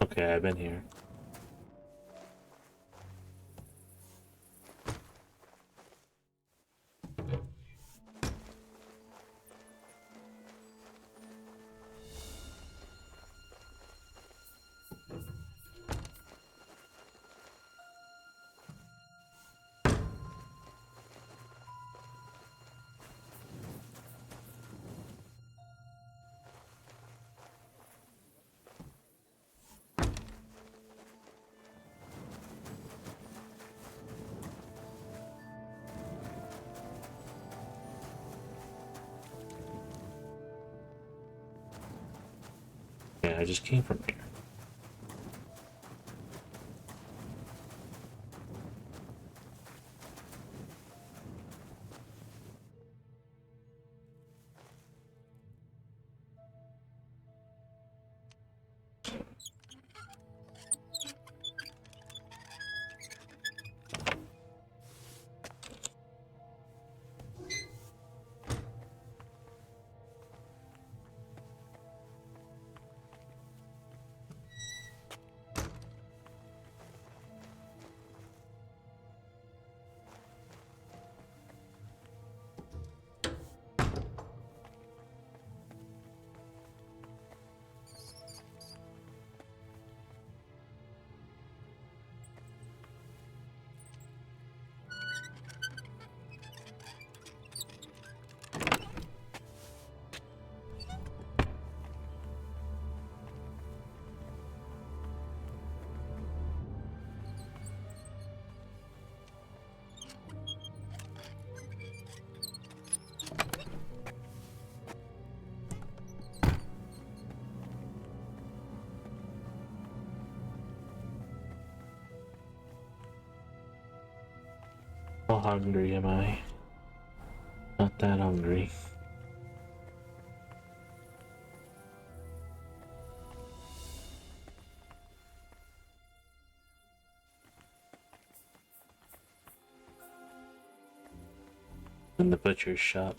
Okay, I've been here. Yeah, I just came from here. How hungry am I? Not that hungry. In the butcher's shop,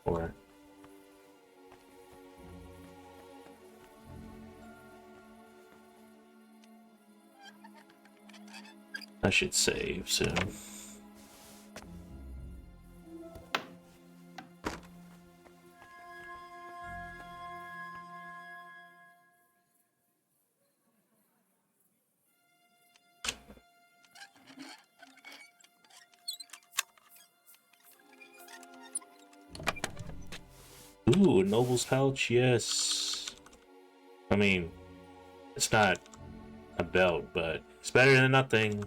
or I should save soon. Ooh, a noble's pouch, yes. I mean, it's not a belt, but it's better than nothing.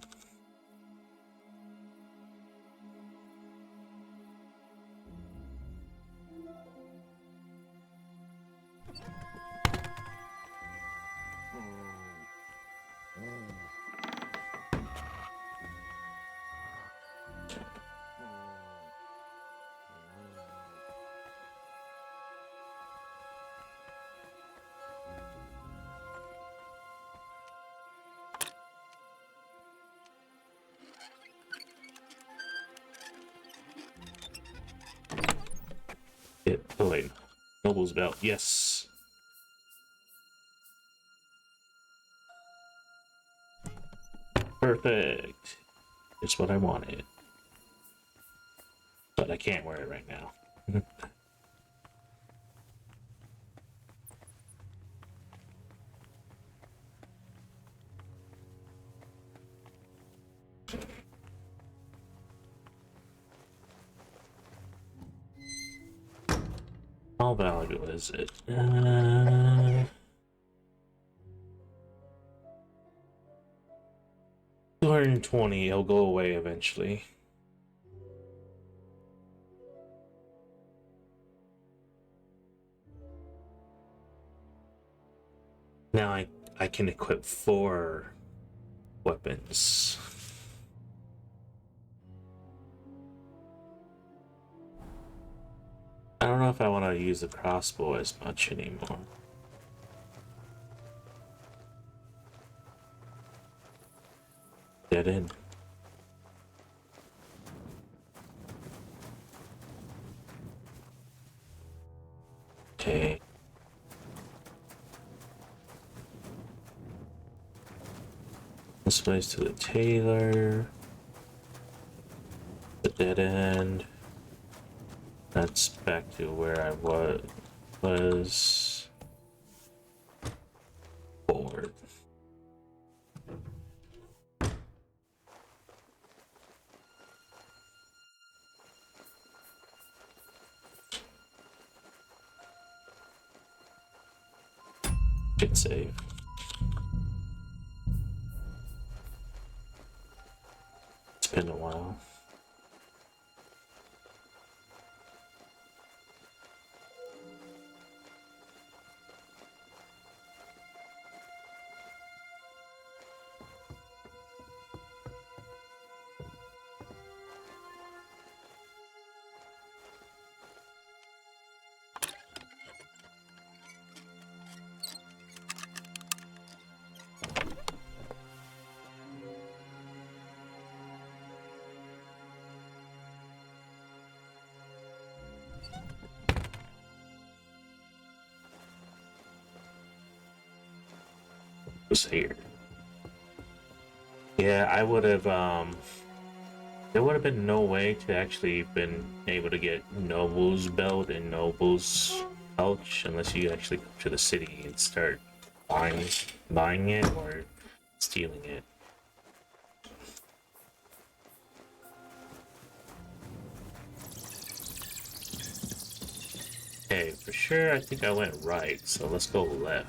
Oh wait, noble's belt, yes. Perfect. It's what I wanted. But I can't wear it right now. How valuable is it? 220, it'll go away eventually. Now I can equip 4 weapons. I don't know if I want to use the crossbow as much anymore. Dead end. Okay. This place to the tailor. The dead end. That's back to where I was. Forward. Should save. It's been a while. Was here. Yeah, I would have there would have been no way to actually been able to get Noble's belt and Noble's pouch unless you actually go to the city and start buying it or stealing it. Okay, for sure I think I went right, so let's go left.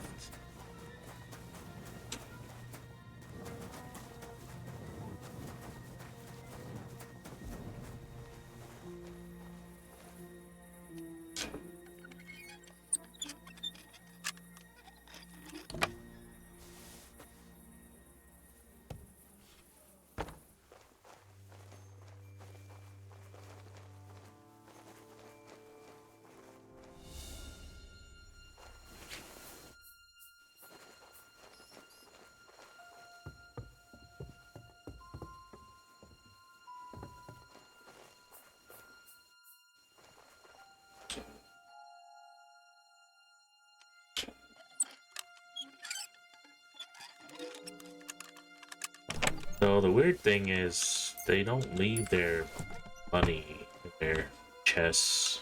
So the weird thing is they don't leave their money in their chests.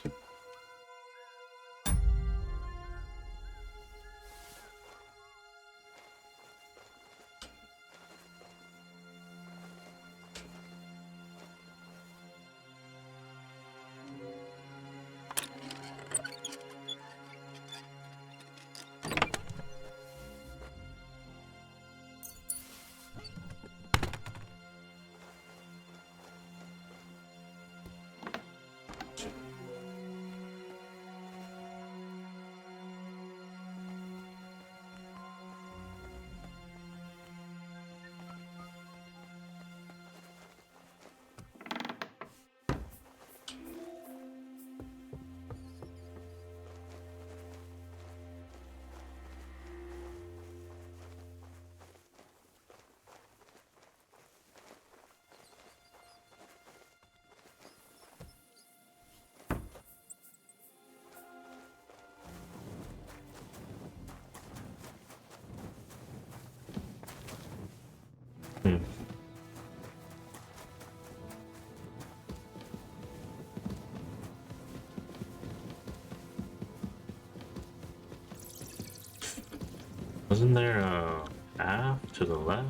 Wasn't there a path to the left?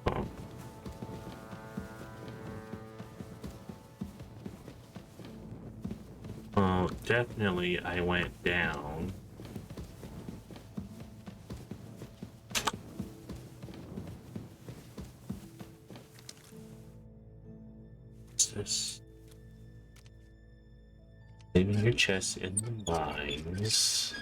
Oh. Well, definitely I went down. What's this? Leaving your chest in the mines.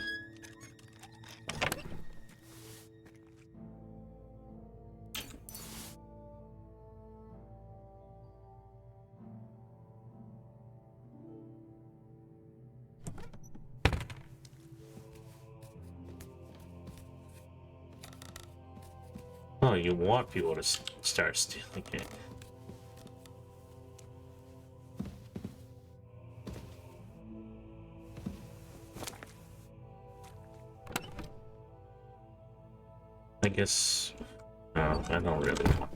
Oh, you want people to start stealing it. I guess... No, I don't really want.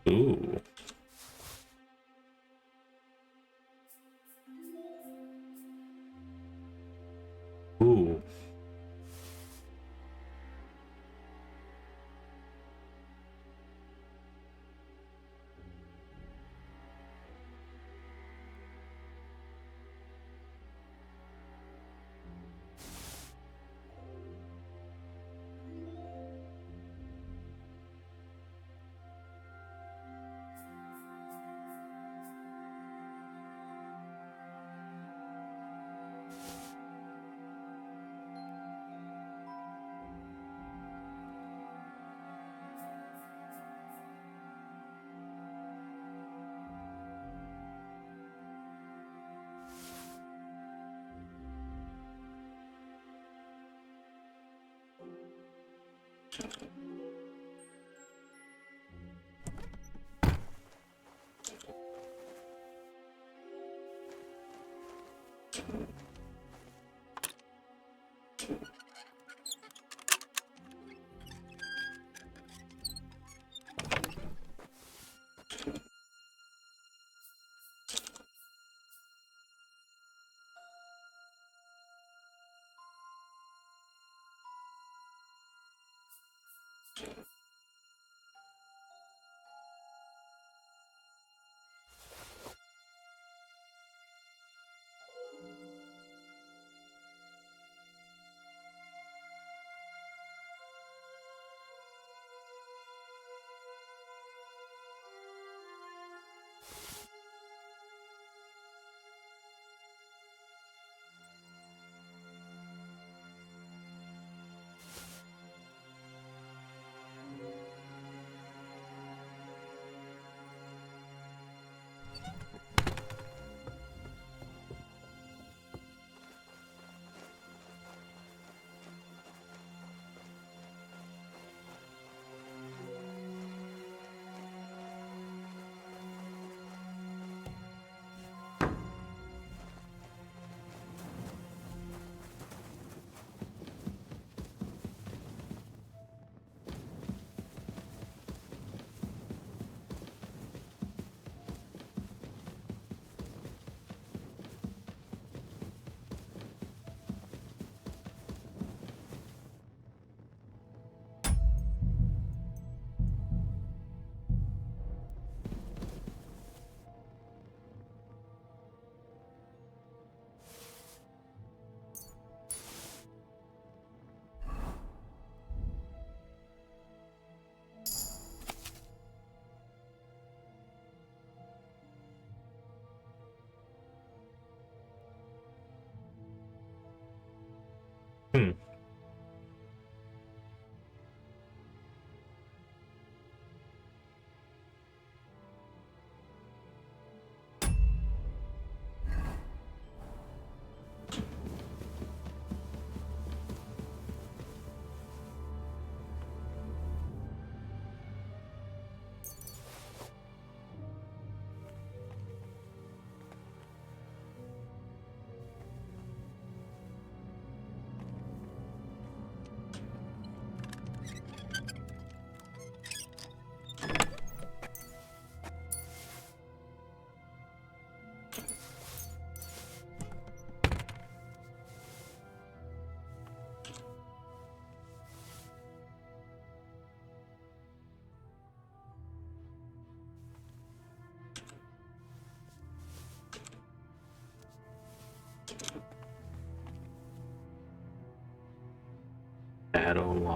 Ooh. Ooh.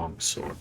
long sword.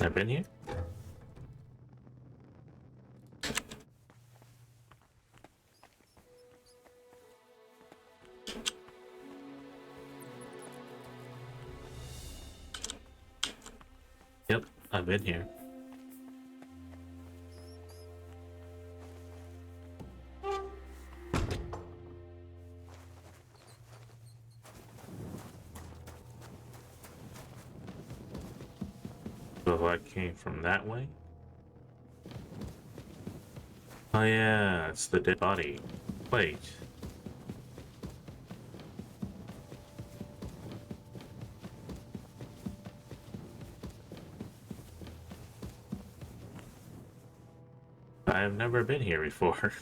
I've been here? Yep, I've been here. So I came from that way? Oh yeah, it's the dead body. Wait. I've never been here before.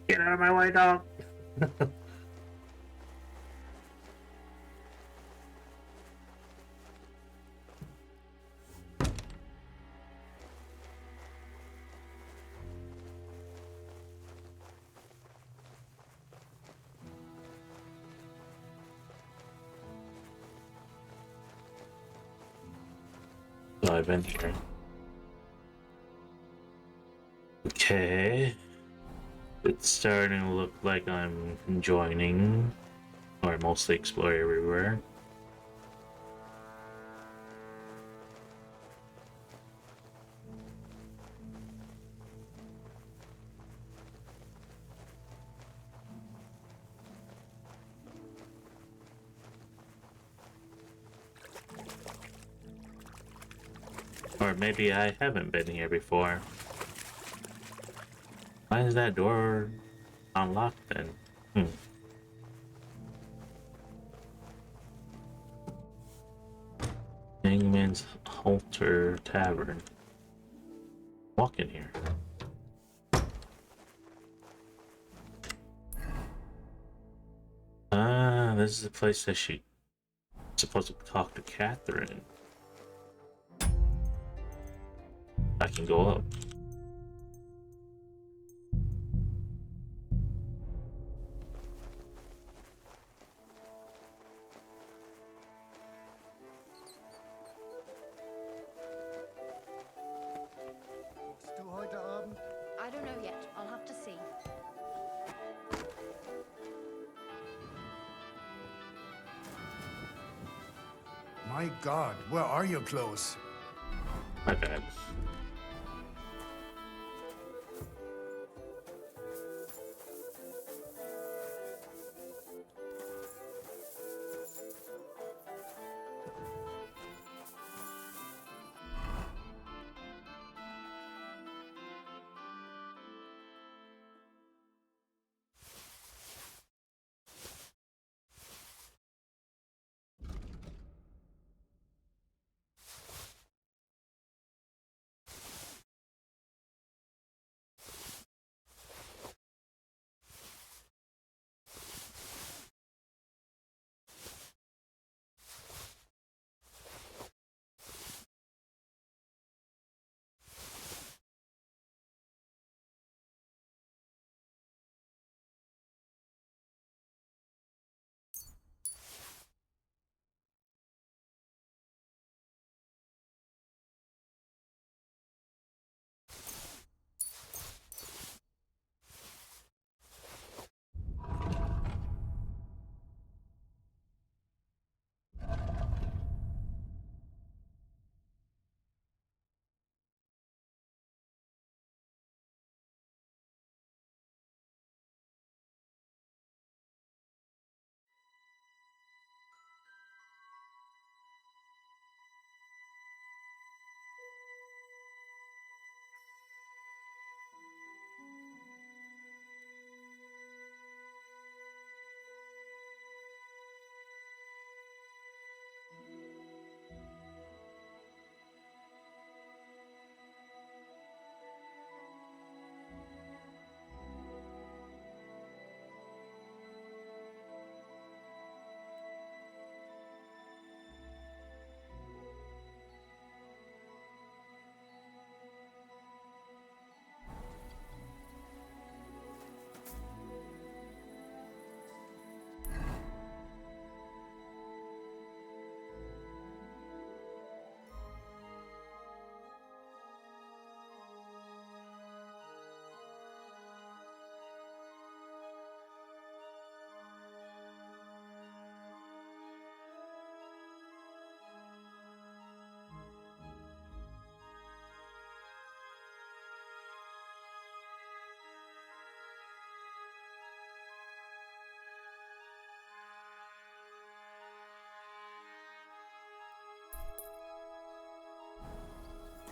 Get out of my way, dog! So I've been here. Okay. It's starting to look like I'm joining, or mostly explore everywhere. Or maybe I haven't been here before. Why is that door unlocked then? Hangman's Halter Tavern. Walk in here. Ah, this is the place that she's supposed to talk to Catherine. I can go up. I don't know yet. I'll have to see. My God, where are your clothes? My bad.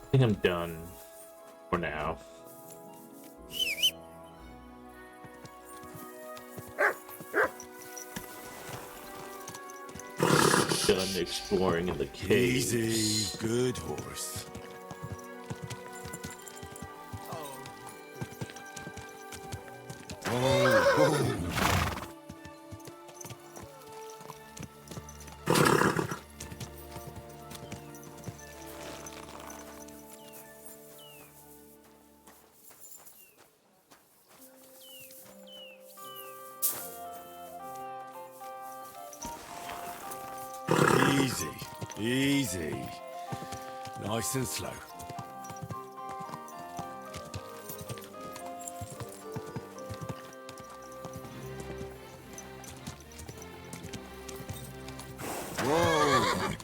I think I'm done for now. Done exploring in the caves. Easy, good horse. Easy, easy. Nice and slow. Whoa!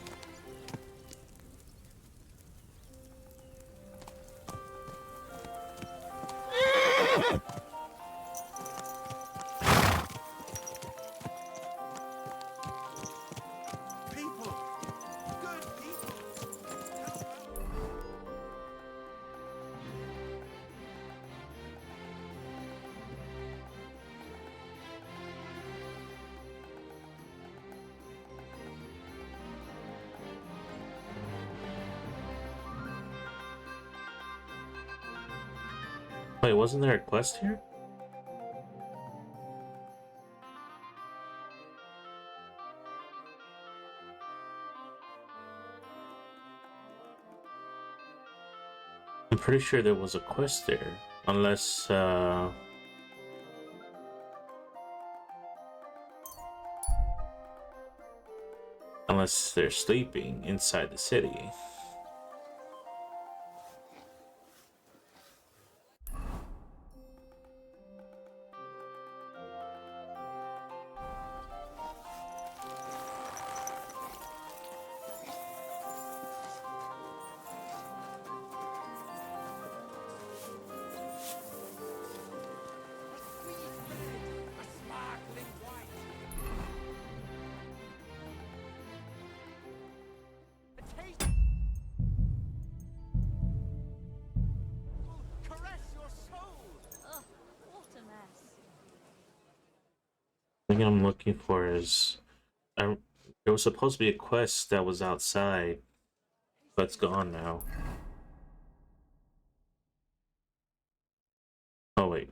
Wait, wasn't there a quest here? I'm pretty sure there was a quest there, unless they're sleeping inside the city. The thing I'm looking for is, there was supposed to be a quest that was outside, but it's gone now. Oh wait,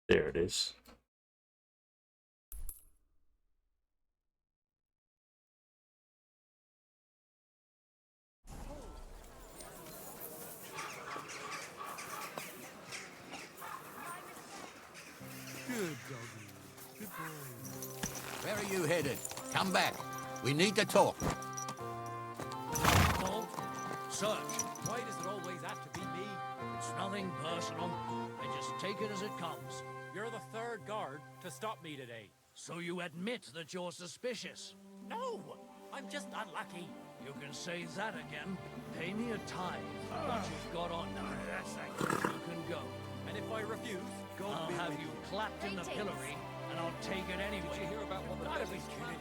there it is. Good doggy. Good boy. Where are you headed? Come back. We need to talk. Called? Search. Why does it always have to be me? It's nothing personal. I just take it as it comes. You're the third guard to stop me today. So you admit that you're suspicious? No! I'm just unlucky. You can say that again. Pay me a tithe for what you've got on you. You can go. And if I refuse, I'll have you clapped in the pillory, and I'll take it anyway. Did you hear about what the Gotta be kidding me.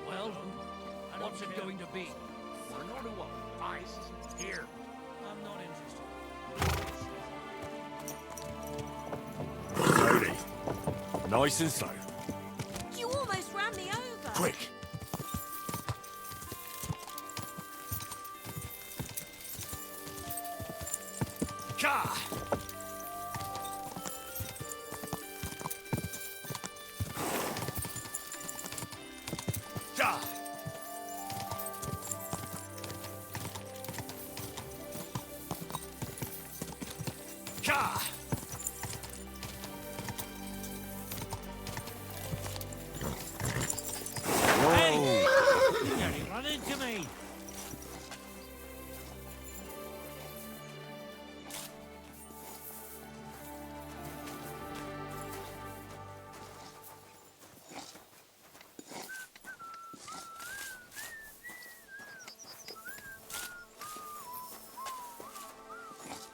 Well, what's it going to be? We're not who Ice. Here. I'm not interested. Slowly. Nice and slow. You almost ran me over. Quick. Ka!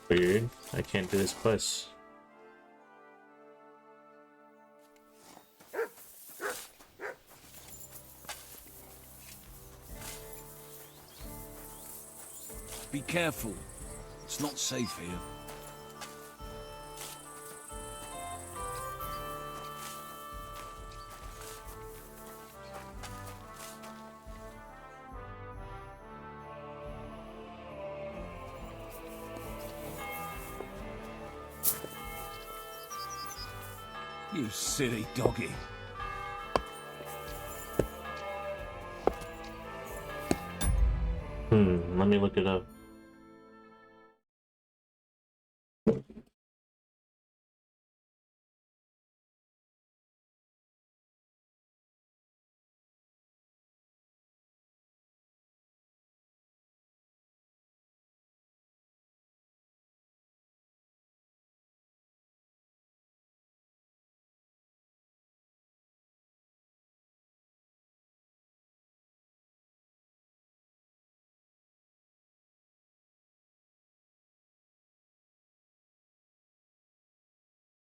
Weird. I can't do this quest. Be careful. It's not safe here. You silly doggy. Let me look it up.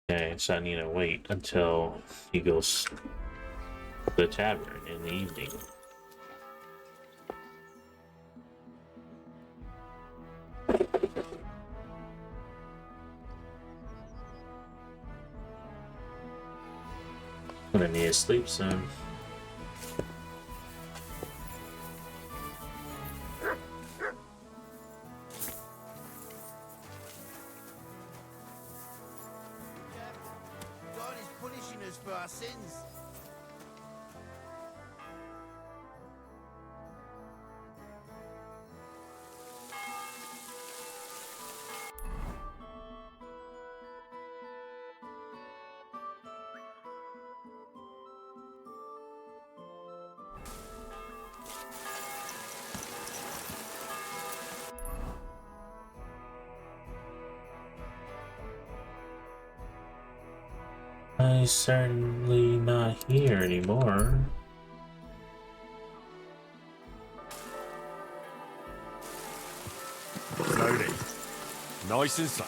Okay, so I need to wait until he goes to the tavern in the evening. I'm gonna need to sleep soon. God is punishing us for our sins. He's certainly not here anymore. Slowly. Nice and slow.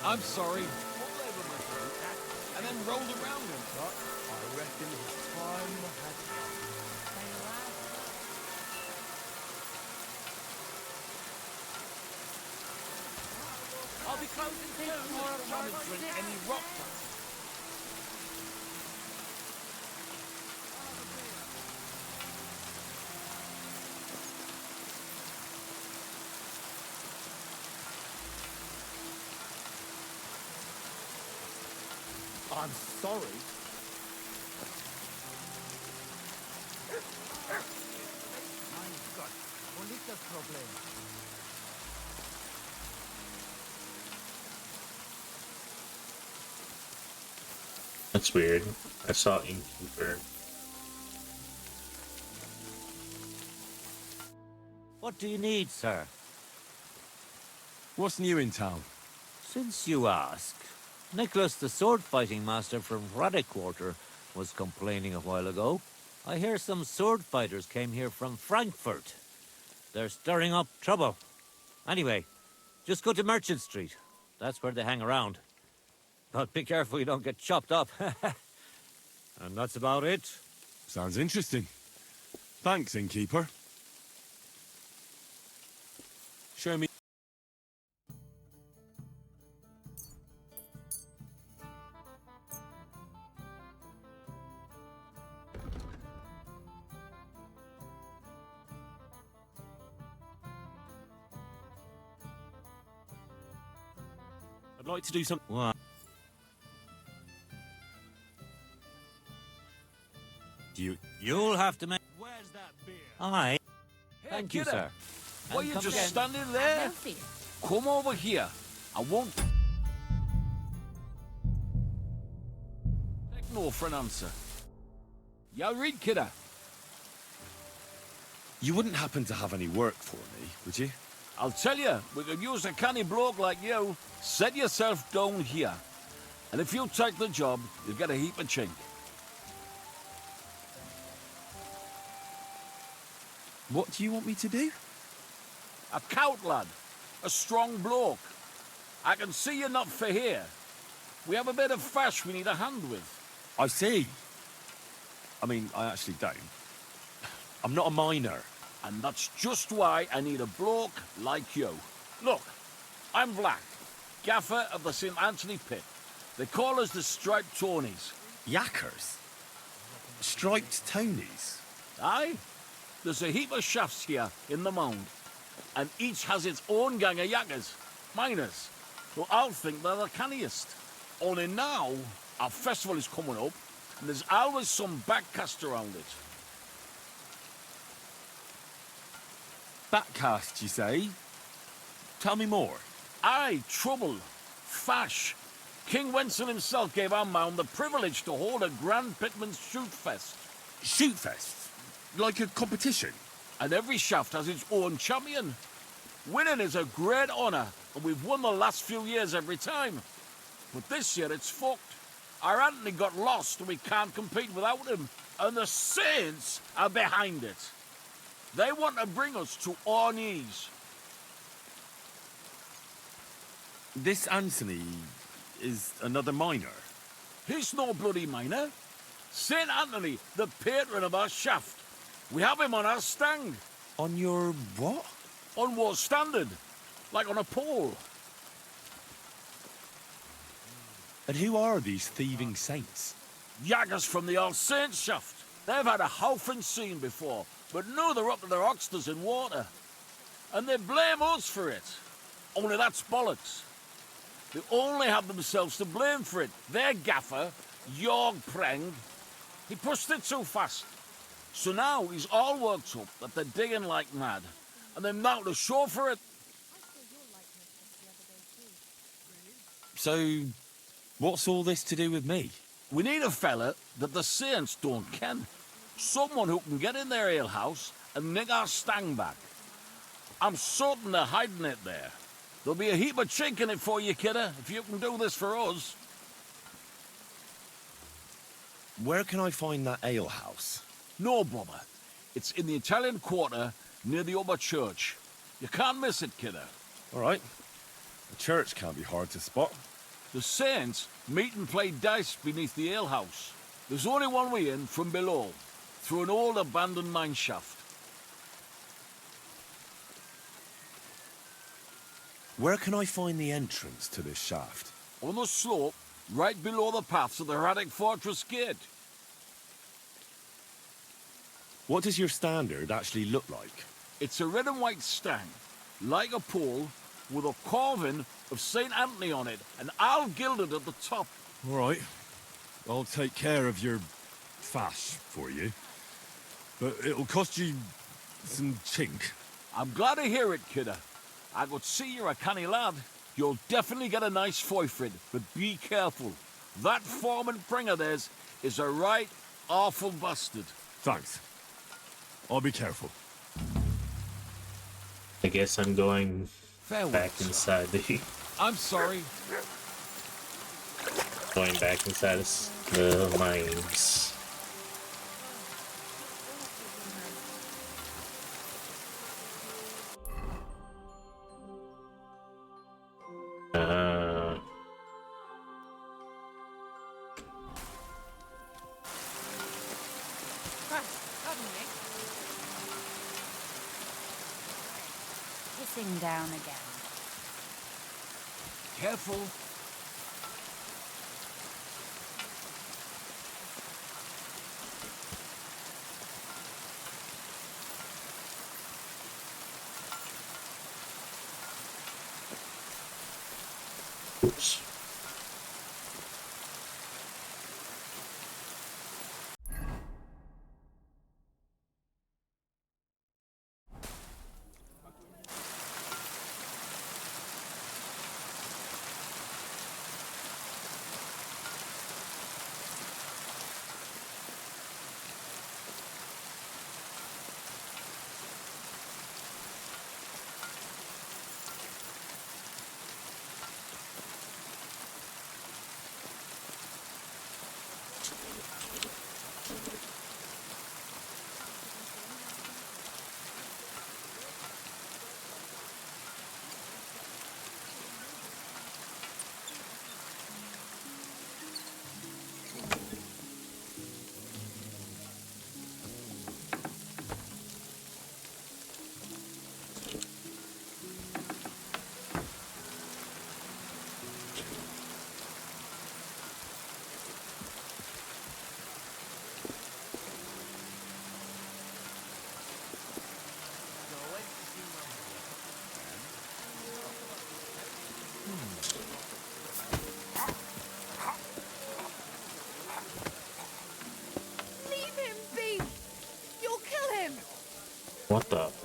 I'm sorry. Fall over my boat and then rolled around him. But I reckon his time had come. I'll be closing soon. Come and drink any rock. I'm sorry. Mein Gott, wo liegt das Problem? That's weird. I saw Innkeeper. What do you need, sir? What's new in town? Since you ask, Nicholas, the sword-fighting master from Radek Quarter, was complaining a while ago. I hear some sword fighters came here from Frankfurt. They're stirring up trouble. Anyway, just go to Merchant Street. That's where they hang around. But be careful you don't get chopped up. And that's about it. Sounds interesting. Thanks, innkeeper. Show me. I'd like to do something. What? You'll have to make... Where's that beer? Aye. Hey, Thank you, kidder. sir. Why And you come just again. standing there? No fear. Come over here. I won't take no for an answer. You read, kidder. You wouldn't happen to have any work for me, would you? I'll tell you, we could use a canny bloke like you. Set yourself down here. And if you take the job, you'll get a heap of chink. What do you want me to do? A cout, lad. a strong bloke. I can see you're not for here. We have a bit of fash we need a hand with. I see. I mean, I actually don't. I'm not a miner. And that's just why I need a bloke like you. Look, I'm Vlad, gaffer of the St. Anthony Pit. They call us the Striped Tonys. Yakkers? Striped Tonys? Aye. There's a heap of shafts here in the mound, and each has its own gang of yakkers, miners, who I'll think they're the canniest. Only now, our festival is coming up, and there's always some backcast around it. Backcast, you say? Tell me more. Aye, trouble. Fash. King Wenzel himself gave our mound the privilege to hold a grand pitman's shoot fest. Shoot fest? Like a competition? And every shaft has its own champion. Winning is a great honour, and we've won the last few years every time. But this year it's fucked. Our Anthony got lost and we can't compete without him. And the Saints are behind it. They want to bring us to our knees. This Anthony is another miner? He's no bloody miner. St. Anthony, the patron of our shaft. We have him on our stand. On your what? On what standard? Like on a pole. And who are these thieving saints? Yaggers from the All Saints shaft. They've had a howfing scene before, but now they're up to their oxters in water. And they blame us for it. Only that's bollocks. They only have themselves to blame for it. Their gaffer, Jorg Preng, he pushed it too fast. So now he's all worked up that they're digging like mad. And they're now to show for it. So, what's all this to do with me? We need a fella that the Saints don't ken. Someone who can get in their alehouse and nick our stang back. I'm certain they're hiding it there. There'll be a heap of chink in it for you, kidder, if you can do this for us. Where can I find that alehouse? No bother. It's in the Italian Quarter near the upper church. You can't miss it, kidder. All right. The church can't be hard to spot. The Saints meet and play dice beneath the alehouse. There's only one way in from below, through an old abandoned mine shaft. Where can I find the entrance to this shaft? On the slope, right below the paths of the Hradec Fortress Gate. What does your standard actually look like? It's a red and white stang, like a pole, with a carving of St. Anthony on it, and all gilded at the top. All right. I'll take care of your fash for you. But it'll cost you some chink. I'm glad to hear it, kidder. I could see you're a canny lad. You'll definitely get a nice foy for it, but be careful. That foreman Pring of theirs is a right awful bastard. Thanks. I'll be careful. I guess I'm going back inside the... I'm sorry. Going back inside the mines. Pissing down again. Careful. Oops.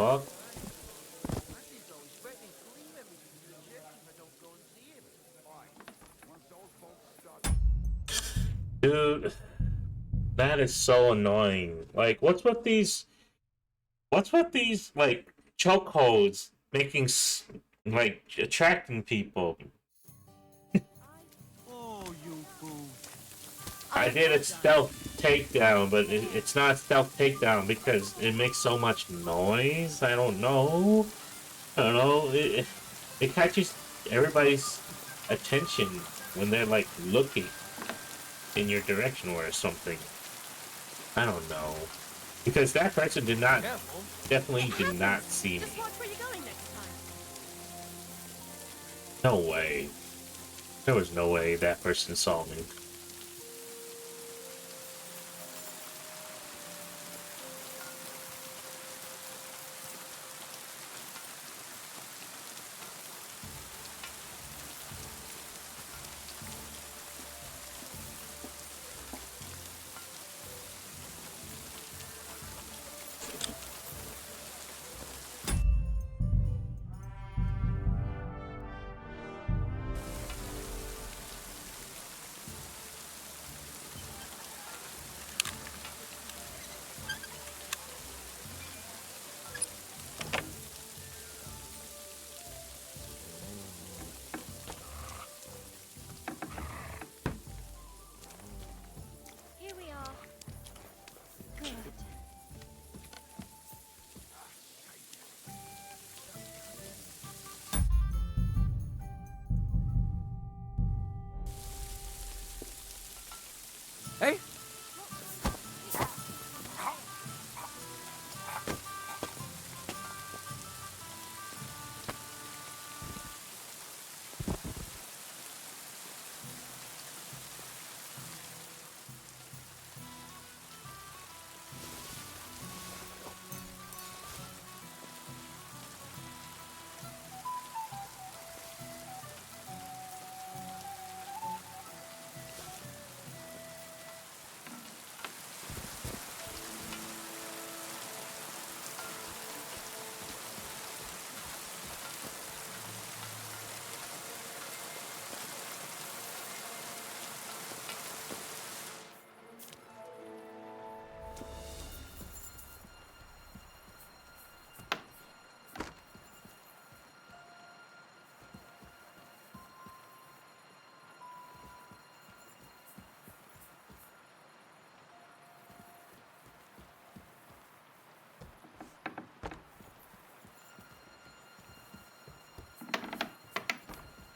fuck? Dude, that is so annoying. Like, what's with these like chokeholds making like attracting people? I did a stealth takedown, but it's not a stealth takedown because it makes so much noise. I don't know. I don't know. It catches everybody's attention when they're like looking in your direction or something. I don't know. Because that person definitely did not see me. No way. There was no way that person saw me. Here we are. Good. Hey?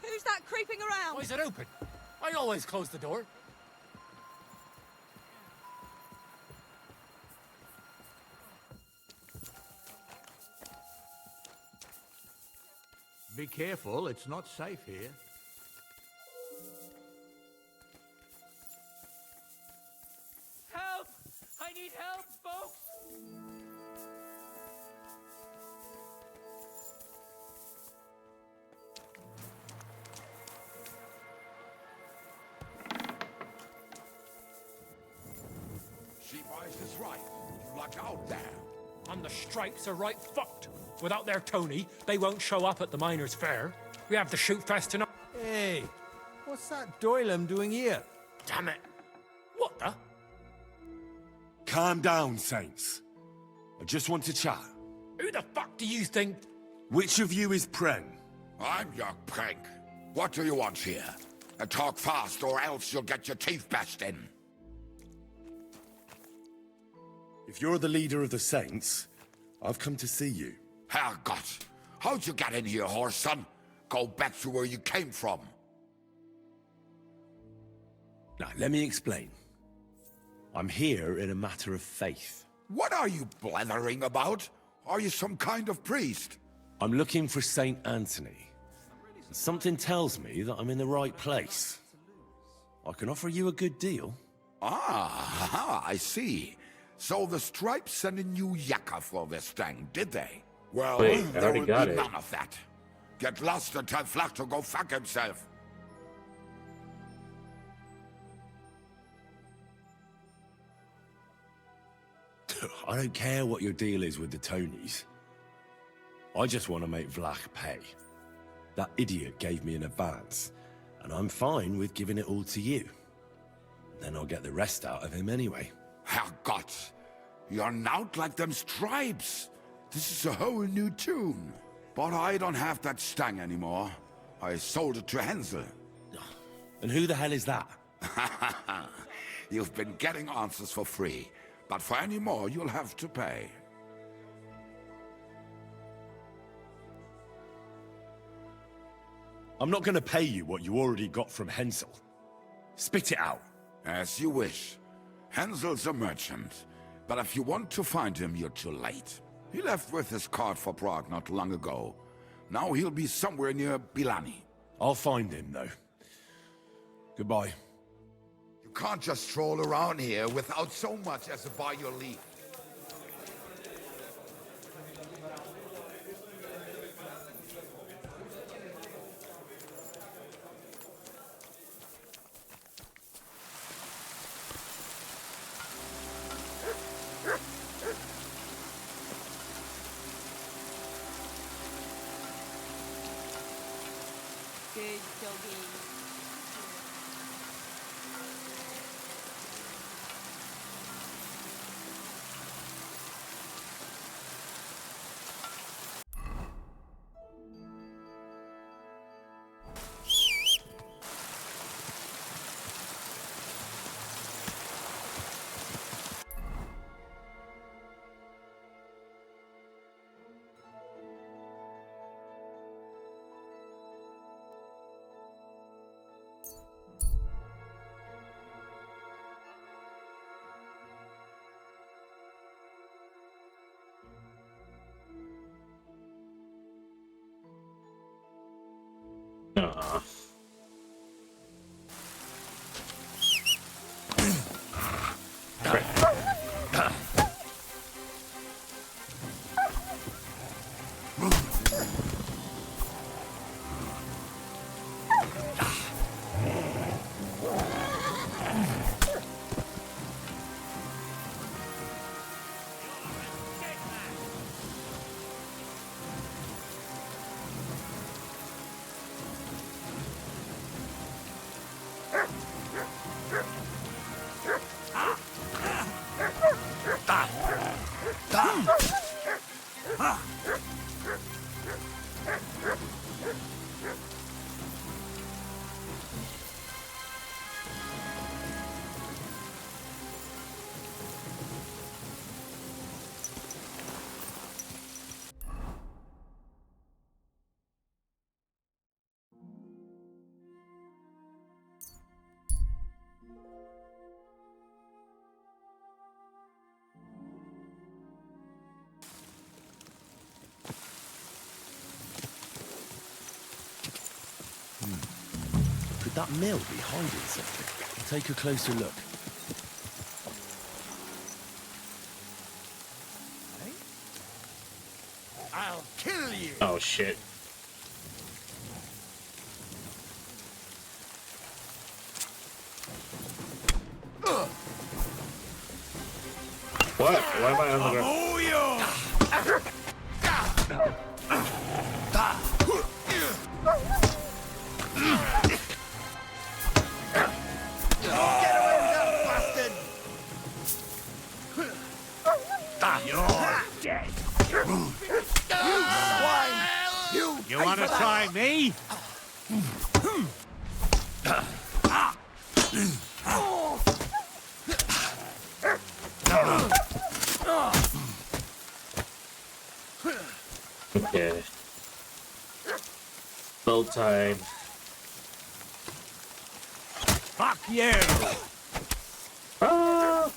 Who's that creeping around? Why is it open? I always close the door. Be careful, it's not safe here. Help! I need help, folks! Sheep eyes is right. You luck out there. And the stripes are right fucked. Without their Tony, they won't show up at the miners' fair. We have the shoot fest tonight. Hey, what's that Doylem doing here? Damn it. What the? Calm down, Saints. I just want to chat. Who the fuck do you think? Which of you is Pren? I'm your prank. What do you want here? And talk fast, or else you'll get your teeth bashed in. If you're the leader of the Saints, I've come to see you. Herrgott, how'd you get in here, horse son? Go back to where you came from. Now, let me explain. I'm here in a matter of faith. What are you blethering about? Are you some kind of priest? I'm looking for Saint Anthony. Something tells me that I'm in the right place. I can offer you a good deal. Ah, I see. So the Stripes sent a new yakka for this thing, did they? Well, Wait, there will be none of that. Get lost and tell Flak to go fuck himself. I don't care what your deal is with the Tonys. I just want to make Vlach pay. That idiot gave me an advance, and I'm fine with giving it all to you. Then I'll get the rest out of him anyway. Herrgott, you're not like them stripes. This is a whole new tune. But I don't have that stang anymore. I sold it to Hänsel. And who the hell is that? You've been getting answers for free, but for any more you'll have to pay. I'm not going to pay you what you already got from Hänsel. Spit it out. As you wish. Hänsel's a merchant, but if you want to find him, you're too late. He left with his cart for Prague not long ago. Now he'll be somewhere near Bilani. I'll find him, though. Goodbye. You can't just stroll around here without so much as a by your leave. Good doggy. Could that mill be hiding something? I'll take a closer look. I'll kill you! Oh shit. What? Why am I on the ground? You want to try me? Okay. Bow time. Fuck you! Ah!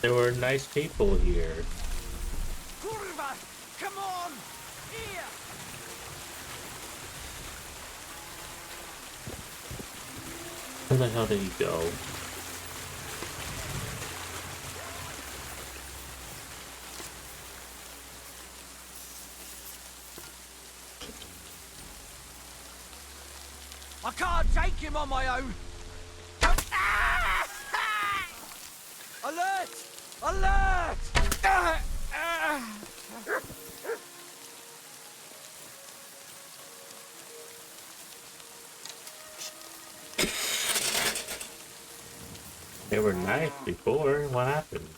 There were nice people here. Kurva! Come on! Here! Where the hell did he go? I can't take him on my own! Alert! Alert! They were nice before. What happened?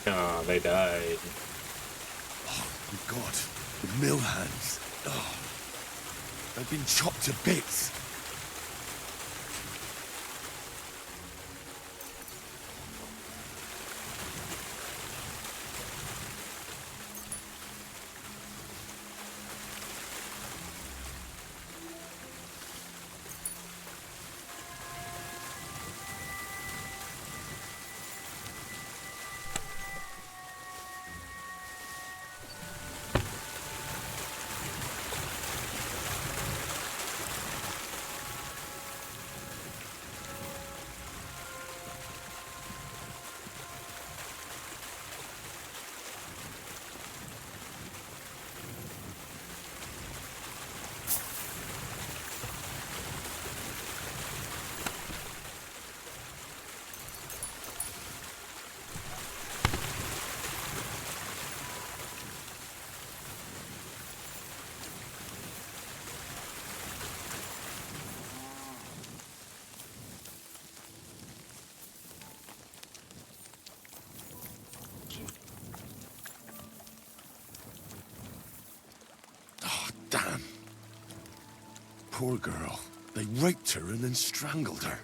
Oh, they died. Oh, my God. The mill hands. Oh, they've been chopped to bits. Damn. Poor girl. They raped her and then strangled her.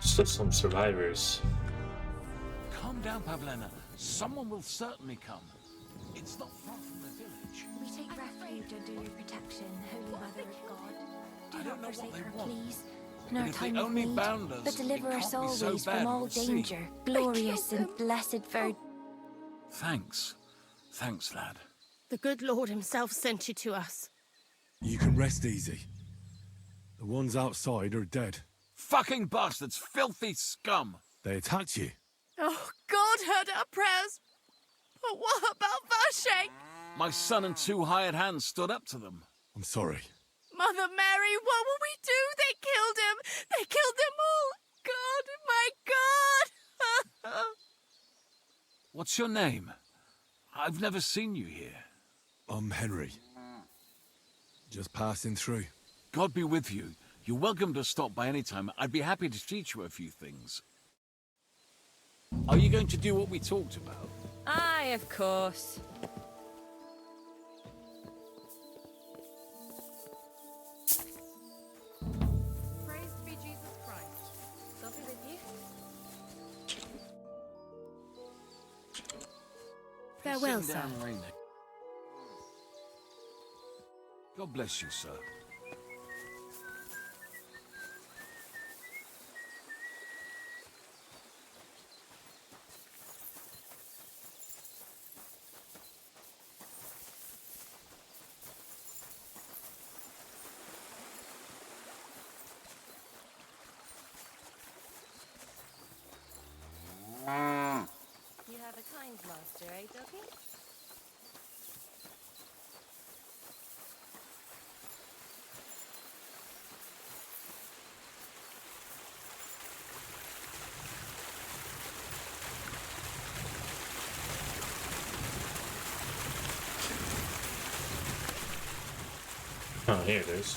Still some survivors. Calm down, Pavlena. Someone will certainly come. It's not far from the village. We take refuge under your protection, Holy Mother of God. Do I don't not know what forsake they her, want. please. In But our if they time of only need, bound us, but deliver it us can't be so always bad, from all we'll see. danger. Glorious and blessed Virgin. Thanks. Thanks, lad. The good Lord himself sent you to us. You can rest easy. The ones outside are dead. Fucking bastards! Filthy scum! They attacked you. Oh, God heard our prayers. But what about Vache? My son and 2 hired hands stood up to them. I'm sorry. Mother Mary, what will we do? They killed him. They killed them all. God, my God. What's your name? I've never seen you here. I'm Henry. Just passing through. God be with you. You're welcome to stop by any time. I'd be happy to teach you a few things. Are you going to do what we talked about? Aye, of course. Praised be Jesus Christ. God be with you. Farewell, Sit sir. down, Rainer. God bless you, sir. You have a kind master, eh, Doggy? Oh, here it is.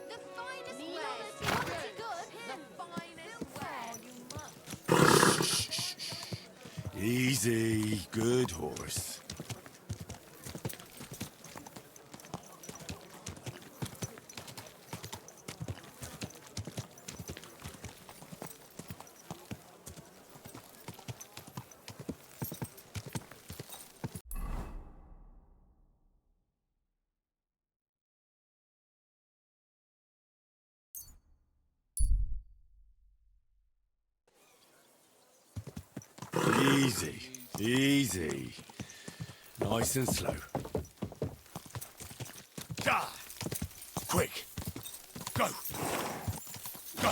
The finest wares. Quality good. The finest wares. Easy. Good horse. Easy. Easy. Nice and slow. Die! Quick! Go! Go!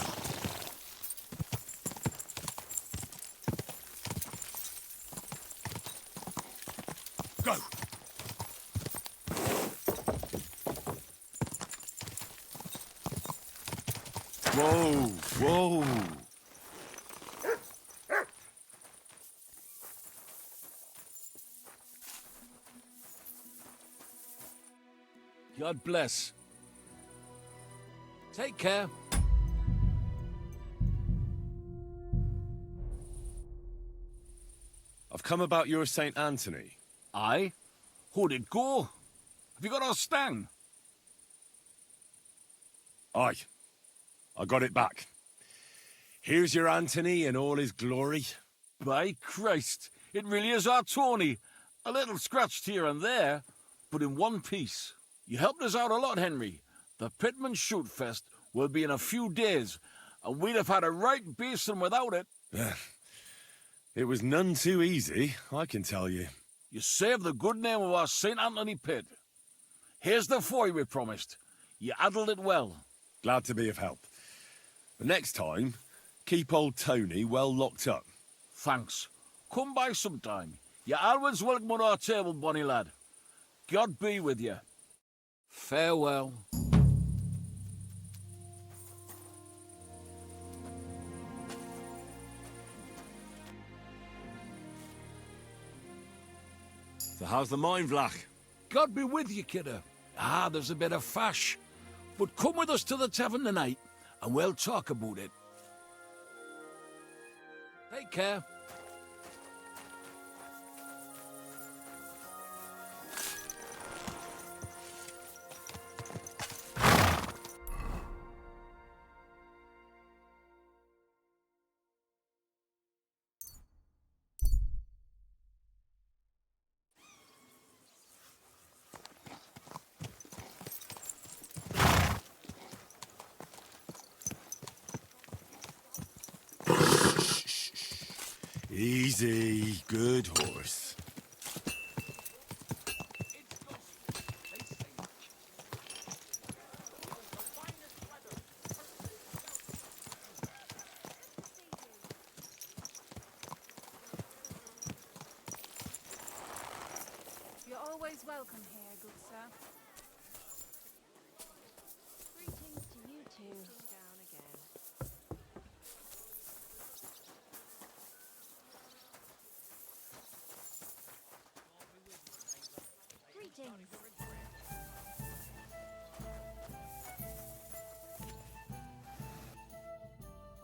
Go! Whoa! Whoa! God bless. Take care. I've come about your St. Anthony. Aye? How'd it go? Have you got our stang? Aye. I got it back. Here's your Anthony in all his glory. By Christ, it really is our Tony. A little scratched here and there, but in one piece. You helped us out a lot, Henry. The Pitman Shoot Fest will be in a few days, and we'd have had a right basin without it. It was none too easy, I can tell you. You saved the good name of our St. Anthony pit. Here's the foy we promised. You handled it well. Glad to be of help. The next time, keep old Tony well locked up. Thanks. Come by sometime. You're always welcome at our table, bonny lad. God be with you. Farewell. So how's the mine, Vlach? God be with you, kidder. There's a bit of fash. But come with us to the tavern tonight, and we'll talk about it. Take care. Easy, good horse. You're always welcome here, good sir. Greetings to you two. Down again. Greetings.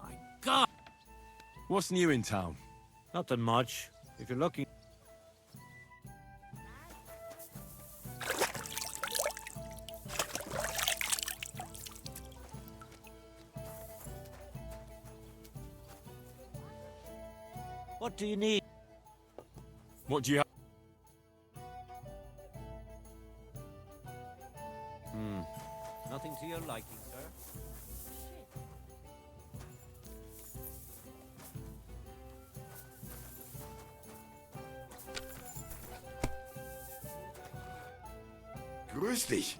My God! What's new in town? Nothing much. If you're looking... What do you need? What do you have? Nothing to your liking, sir. Grüß dich.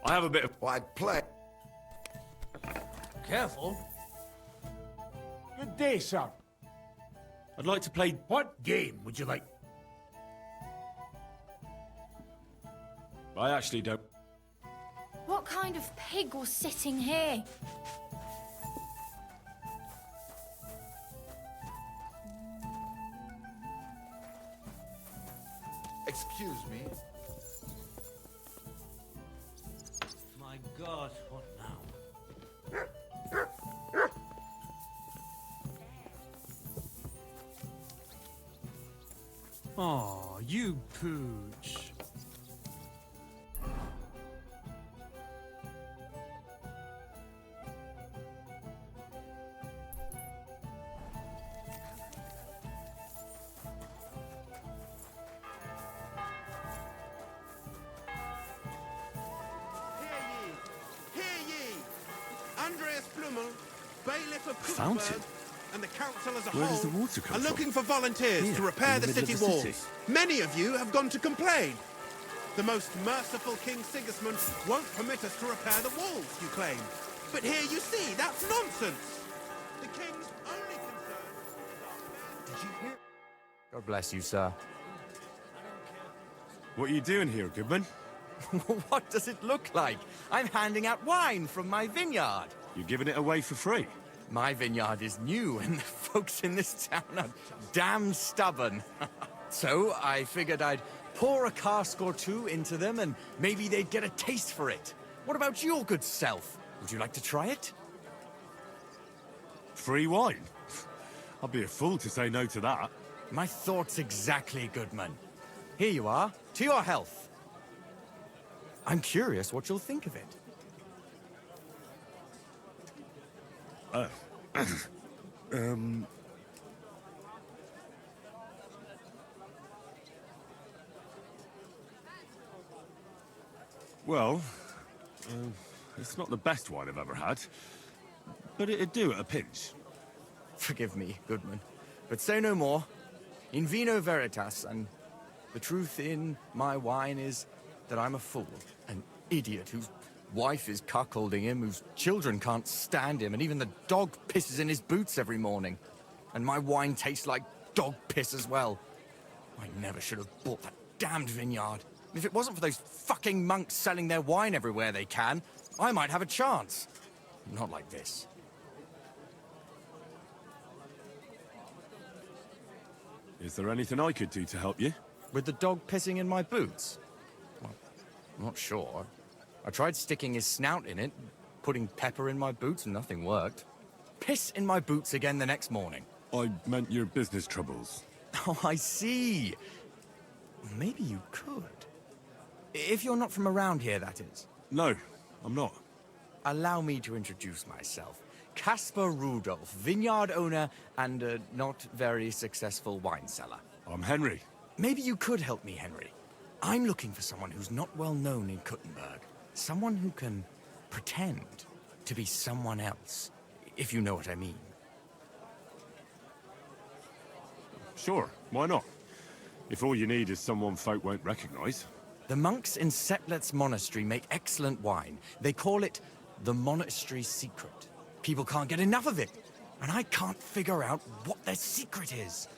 I have a bit of... White play. Careful. Good day, sir. I'd like to play... What game would you like? I actually don't... What kind of pig was sitting here? Excuse me. My God, what now? Aw, you pooch. Fountain? And the council as a Where does whole the water come are from? looking for volunteers Here, to repair in the the middle city of the walls. city. Many of you have gone to complain. The most merciful King Sigismund won't permit us to repair the walls, you claim. But here you see, that's nonsense. The king's only concern... Did you hear? God bless you, sir. What are you doing here, Goodman? What does it look like? I'm handing out wine from my vineyard. You're giving it away for free? My vineyard is new, and the folks in this town are damn stubborn. So I figured I'd pour a cask or two into them, and maybe they'd get a taste for it. What about your good self? Would you like to try it? Free wine? I'd be a fool to say no to that. My thoughts exactly, Goodman. Here you are, to your health. I'm curious what you'll think of it. Well, it's not the best wine I've ever had, but it'd do at a pinch. Forgive me, Goodman, but say no more. In vino veritas, and the truth in my wine is that I'm a fool, an idiot whose wife is cuckolding him, whose children can't stand him, and even the dog pisses in his boots every morning. And my wine tastes like dog piss as well. I never should have bought that damned vineyard. If it wasn't for those fucking monks selling their wine everywhere they can, I might have a chance. Not like this. Is there anything I could do to help you? With the dog pissing in my boots? Well, I'm not sure. I tried sticking his snout in it, putting pepper in my boots, and nothing worked. Piss in my boots again the next morning. I meant your business troubles. Oh, I see. Maybe you could. If you're not from around here, that is. No, I'm not. Allow me to introduce myself. Caspar Rudolph, vineyard owner and a not very successful wine seller. I'm Henry. Maybe you could help me, Henry. I'm looking for someone who's not well known in Kuttenberg. Someone who can pretend to be someone else, if you know what I mean. Sure, why not? If all you need is someone folk won't recognize. The monks in Setlet's monastery make excellent wine. They call it the monastery secret. People can't get enough of it, and I can't figure out what their secret is.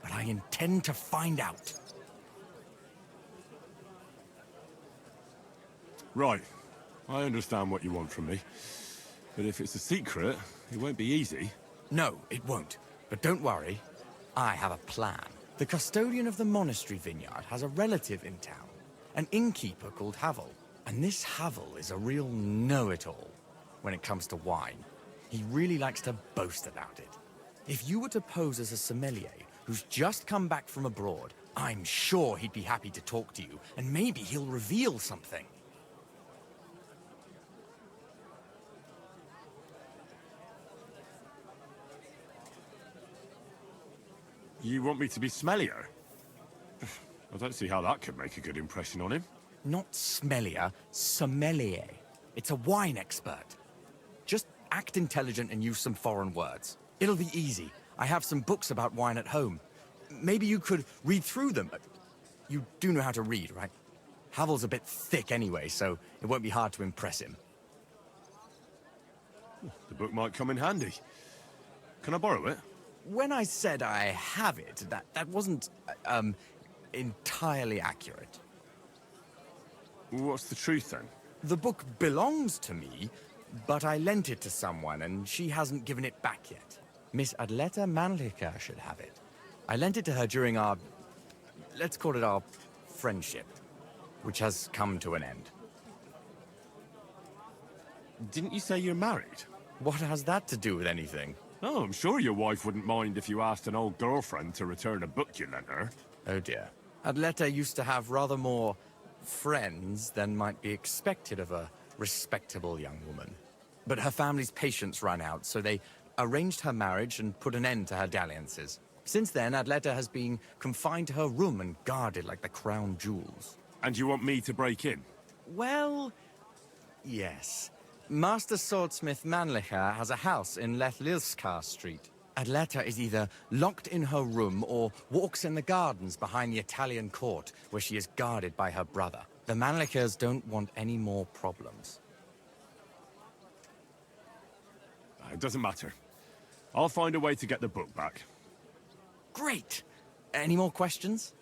But I intend to find out. Right. I understand what you want from me. But if it's a secret, it won't be easy. No, it won't. But don't worry. I have a plan. The custodian of the monastery vineyard has a relative in town, an innkeeper called Havel. And this Havel is a real know-it-all when it comes to wine. He really likes to boast about it. If you were to pose as a sommelier who's just come back from abroad, I'm sure he'd be happy to talk to you, and maybe he'll reveal something. You want me to be smellier? I don't see how that could make a good impression on him. Not smellier, sommelier. It's a wine expert. Just act intelligent and use some foreign words. It'll be easy. I have some books about wine at home. Maybe you could read through them. You do know how to read, right? Havel's a bit thick anyway, so it won't be hard to impress him. The book might come in handy. Can I borrow it? When I said I have it, that wasn't, entirely accurate. What's the truth, then? The book belongs to me, but I lent it to someone, and she hasn't given it back yet. Miss Adleta Manlica should have it. I lent it to her during our... let's call it our friendship, which has come to an end. Didn't you say you're married? What has that to do with anything? Oh, I'm sure your wife wouldn't mind if you asked an old girlfriend to return a book you lent her. Oh dear. Adleta used to have rather more friends than might be expected of a respectable young woman. But her family's patience ran out, so they arranged her marriage and put an end to her dalliances. Since then, Adleta has been confined to her room and guarded like the crown jewels. And you want me to break in? Well, yes. Master Swordsmith Manlicher has a house in Lethlilskar Street. Adleta is either locked in her room or walks in the gardens behind the Italian court, where she is guarded by her brother. The Manlichers don't want any more problems. It doesn't matter. I'll find a way to get the book back. Great! Any more questions?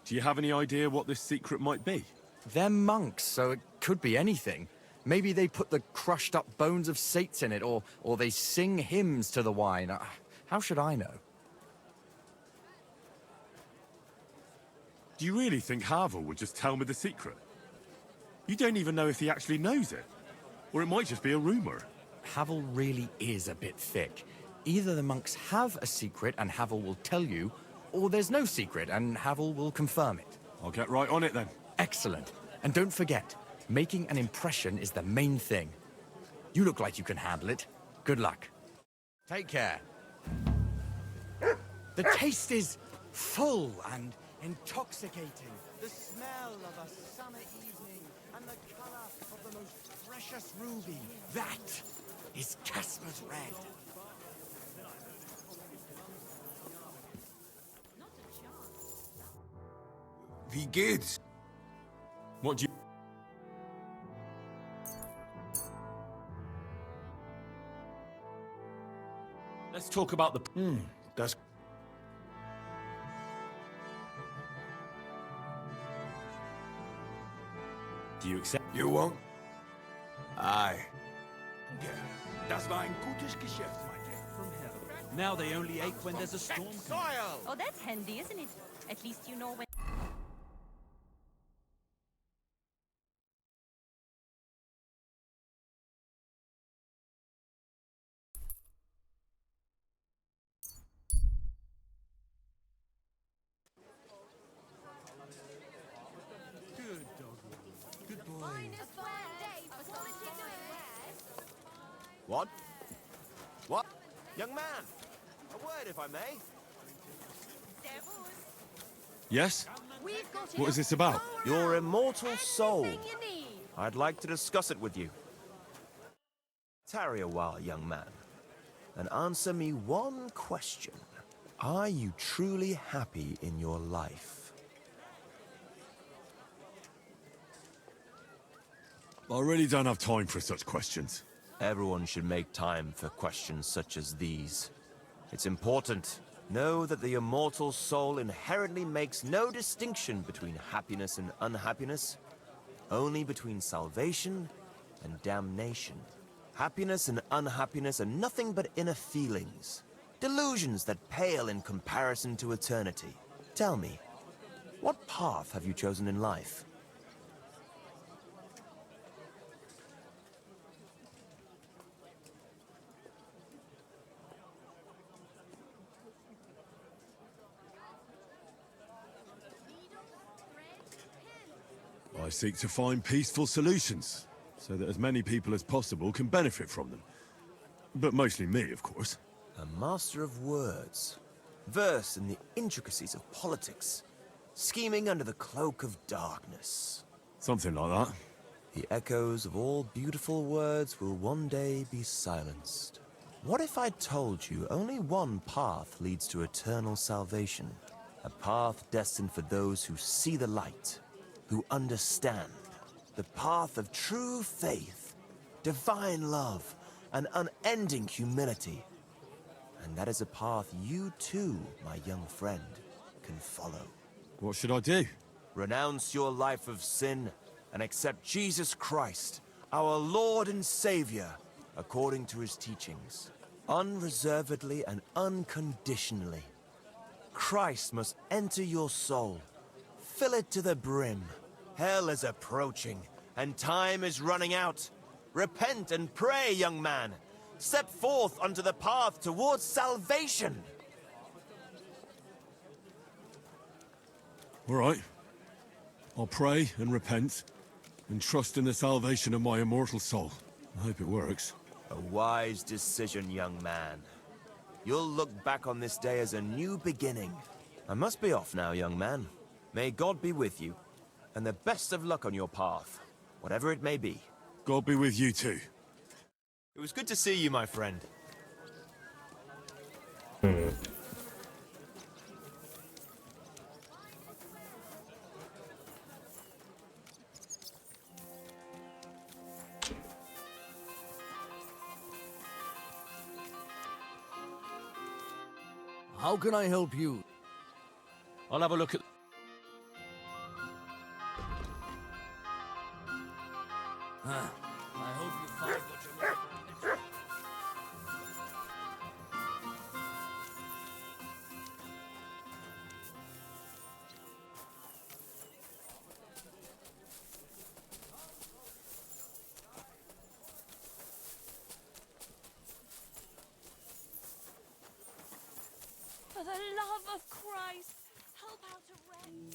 Do you have any idea what this secret might be? They're monks, so it could be anything. Maybe they put the crushed-up bones of saints in it, or they sing hymns to the wine. How should I know? Do you really think Havel would just tell me the secret? You don't even know if he actually knows it. Or it might just be a rumor. Havel really is a bit thick. Either the monks have a secret and Havel will tell you, or there's no secret and Havel will confirm it. I'll get right on it then. Excellent. And don't forget, making an impression is the main thing. You look like you can handle it. Good luck. Take care. The taste is full and intoxicating. The smell of a summer evening and the color of the most precious ruby. That is Casper's red. Wie geht's? What do you... Let's talk about the... Das... Do you accept? You won't? Aye. Das war ein gutes Geschäft, mein Dear. Now they only ache when there's a storm. Soil! Oh, that's handy, isn't it? At least you know when. Good doggy. Good boy. What? What? Young man, a word if I may. Yes? What is this about? Your immortal soul. I'd like to discuss it with you. Tarry a while, young man, and answer me one question. Are you truly happy in your life? I really don't have time for such questions. Everyone should make time for questions such as these. It's important. Know that the immortal soul inherently makes no distinction between happiness and unhappiness, only between salvation and damnation. Happiness and unhappiness are nothing but inner feelings, delusions that pale in comparison to eternity. Tell me, what path have you chosen in life? I seek to find peaceful solutions, so that as many people as possible can benefit from them. But mostly me, of course. A master of words, versed in the intricacies of politics, scheming under the cloak of darkness. Something like that. The echoes of all beautiful words will one day be silenced. What if I told you only one path leads to eternal salvation? A path destined for those who see the light, who understand. The path of true faith, divine love, and unending humility. And that is a path you too, my young friend, can follow. What should I do? Renounce your life of sin and accept Jesus Christ, our Lord and Savior, according to his teachings, unreservedly and unconditionally. Christ must enter your soul. Fill it to the brim. Hell is approaching, and time is running out. Repent and pray, young man. Step forth onto the path towards salvation. All right. I'll pray and repent, and trust in the salvation of my immortal soul. I hope it works. A wise decision, young man. You'll look back on this day as a new beginning. I must be off now, young man. May God be with you, and the best of luck on your path, whatever it may be. God be with you too. It was good to see you, my friend. How can I help you? I'll have a look at... I hope you find what you're looking for. For the love of Christ, help out a wretch.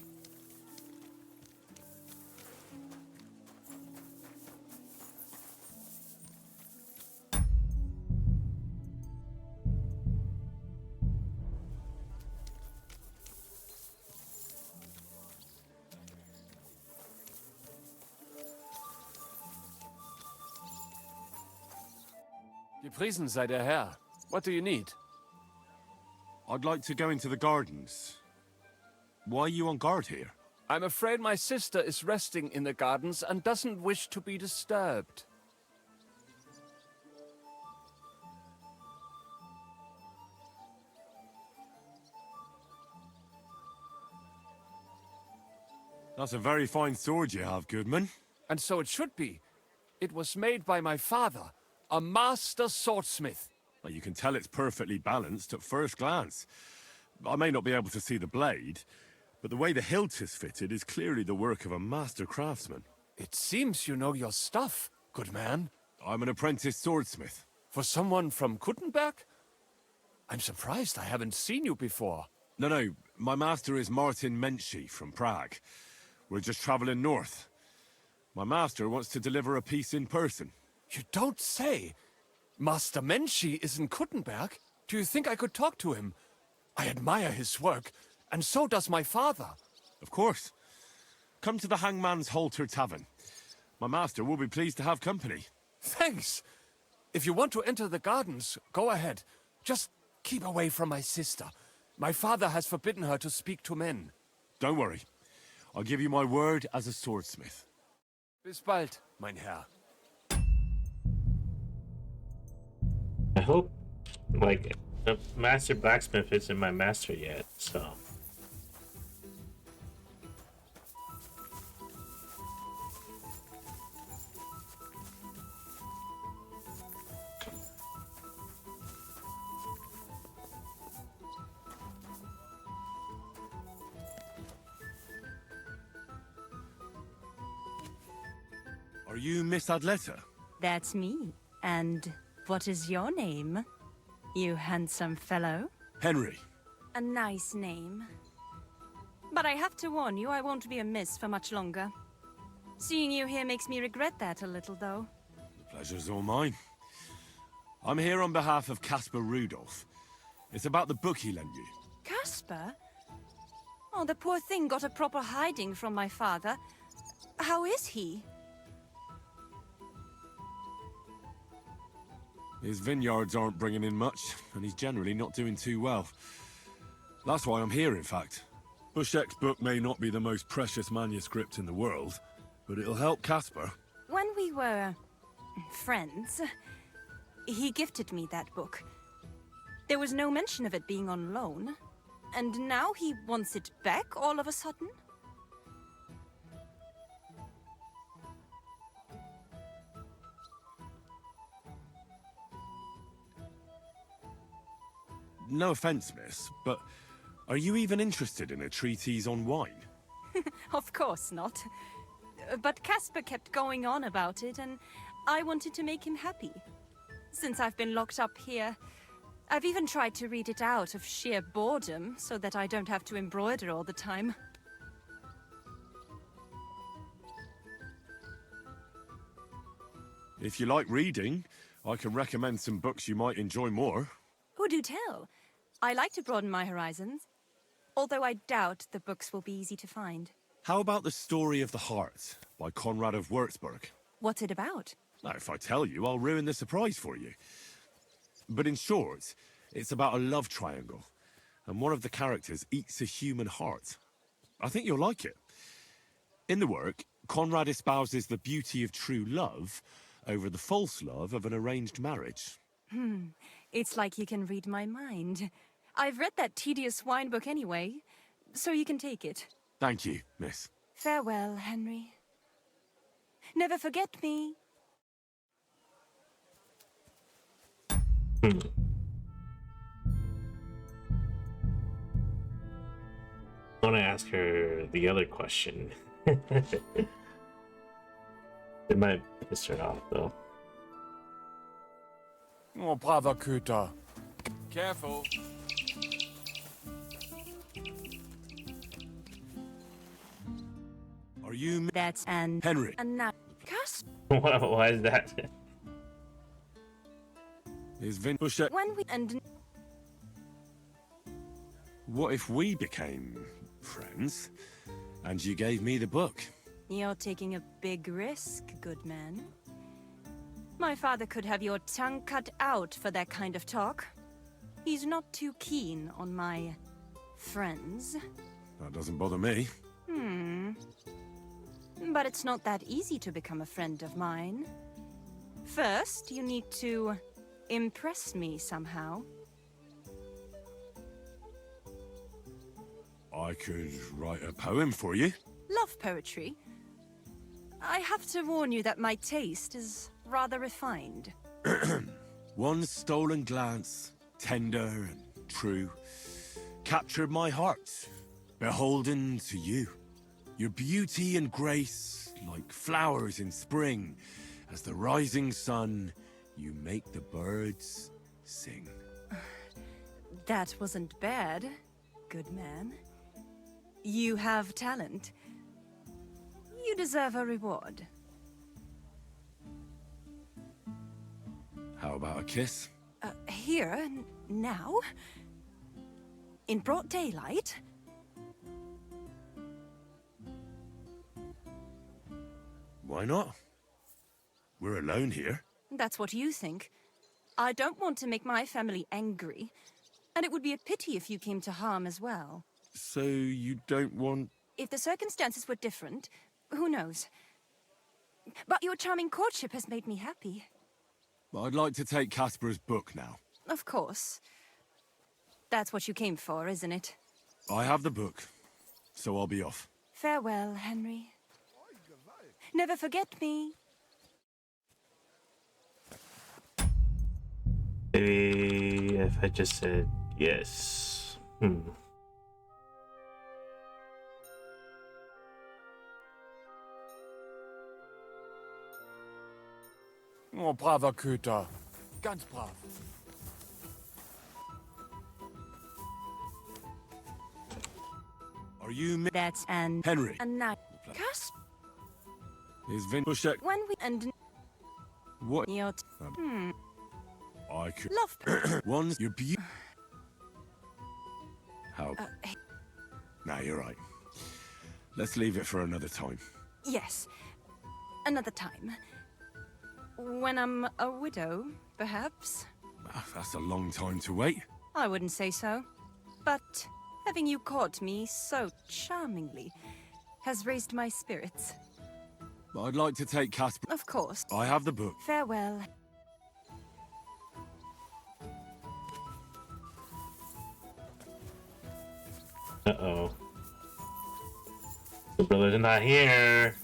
Gepriesen sei der Herr. What do you need? I'd like to go into the gardens. Why are you on guard here? I'm afraid my sister is resting in the gardens and doesn't wish to be disturbed. That's a very fine sword you have, Goodman. And so it should be. It was made by my father, a master swordsmith. Well, you can tell it's perfectly balanced at first glance. I may not be able to see the blade, but the way the hilt is fitted is clearly the work of a master craftsman. It seems you know your stuff, good man. I'm an apprentice swordsmith. For someone from Kuttenberg? I'm surprised I haven't seen you before. No, my master is Martin Menschy from Prague. We're just traveling north. My master wants to deliver a piece in person. You don't say! Master Menschy is in Kuttenberg? Do you think I could talk to him? I admire his work, and so does my father. Of course. Come to the Hangman's Halter Tavern. My master will be pleased to have company. Thanks! If you want to enter the gardens, go ahead. Just keep away from my sister. My father has forbidden her to speak to men. Don't worry. I'll give you my word as a swordsmith. Bis bald, mein Herr. I hope, like, the master blacksmith isn't my master yet, so. Are you Miss Adletta? That's me. And what is your name, you handsome fellow? Henry. A nice name. But I have to warn you, I won't be a miss for much longer. Seeing you here makes me regret that a little, though. The pleasure's all mine. I'm here on behalf of Caspar Rudolph. It's about the book he lent you. Caspar? Oh, the poor thing got a proper hiding from my father. How is he? His vineyards aren't bringing in much, and he's generally not doing too well. That's why I'm here, in fact. Bushek's book may not be the most precious manuscript in the world, but it'll help Caspar. When we were friends, he gifted me that book. There was no mention of it being on loan. And now he wants it back all of a sudden? No offense, miss, but are you even interested in a treatise on wine? Of course not. But Caspar kept going on about it, and I wanted to make him happy. Since I've been locked up here, I've even tried to read it out of sheer boredom, so that I don't have to embroider all the time. If you like reading, I can recommend some books you might enjoy more. Who do tell? I like to broaden my horizons. Although I doubt the books will be easy to find. How about The Story of the Heart by Conrad of Würzburg? What's it about? Now, if I tell you, I'll ruin the surprise for you. But in short, it's about a love triangle, and one of the characters eats a human heart. I think you'll like it. In the work, Conrad espouses the beauty of true love over the false love of an arranged marriage. It's like you can read my mind. I've read that tedious wine book anyway, so you can take it. Thank you, miss. Farewell, Henry. Never forget me. I want to ask her the other question. It might piss her off, though. Oh, brother Köter. Careful. Are you... That's and... Henry. And now... Cass... Why is that? Is Vin Bushek... When we... And... What if we became friends, and you gave me the book? You're taking a big risk, good man. My father could have your tongue cut out for that kind of talk. He's not too keen on my friends. That doesn't bother me. But it's not that easy to become a friend of mine. First, you need to impress me somehow. I could write a poem for you. Love poetry. I have to warn you that my taste is rather refined. One stolen glance, tender and true, captured my heart, beholden to you. Your beauty and grace, like flowers in spring, as the rising sun, you make the birds sing. That wasn't bad, good man. You have talent. You deserve a reward. How about a kiss? Here, now? In broad daylight? Why not? We're alone here. That's what you think. I don't want to make my family angry. And it would be a pity if you came to harm as well. So you don't want... If the circumstances were different, who knows? But your charming courtship has made me happy. But I'd like to take Casper's book now. Of course. That's what you came for, isn't it? I have the book, so I'll be off. Farewell, Henry. Never forget me. Maybe if I just said yes. Oh, braver Köter. Ganz brav. Are you That's an... Henry? And now... Casp... Is Vin Bushek? When we... And... What? Your... I could... Love... One's your beauty... How... Nah, you're right. Let's leave it for another time. Yes. Another time. When I'm a widow, perhaps? That's a long time to wait. I wouldn't say so. But having you caught me so charmingly has raised my spirits. But I'd like to take Casper... Of course. I have the book. Farewell. Uh-oh. The brother's not here.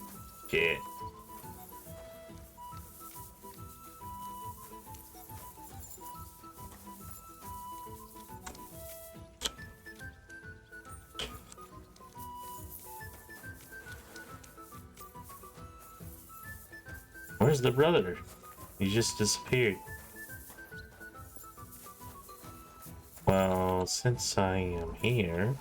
Shit. Where's the brother? He just disappeared. Well, since I am here...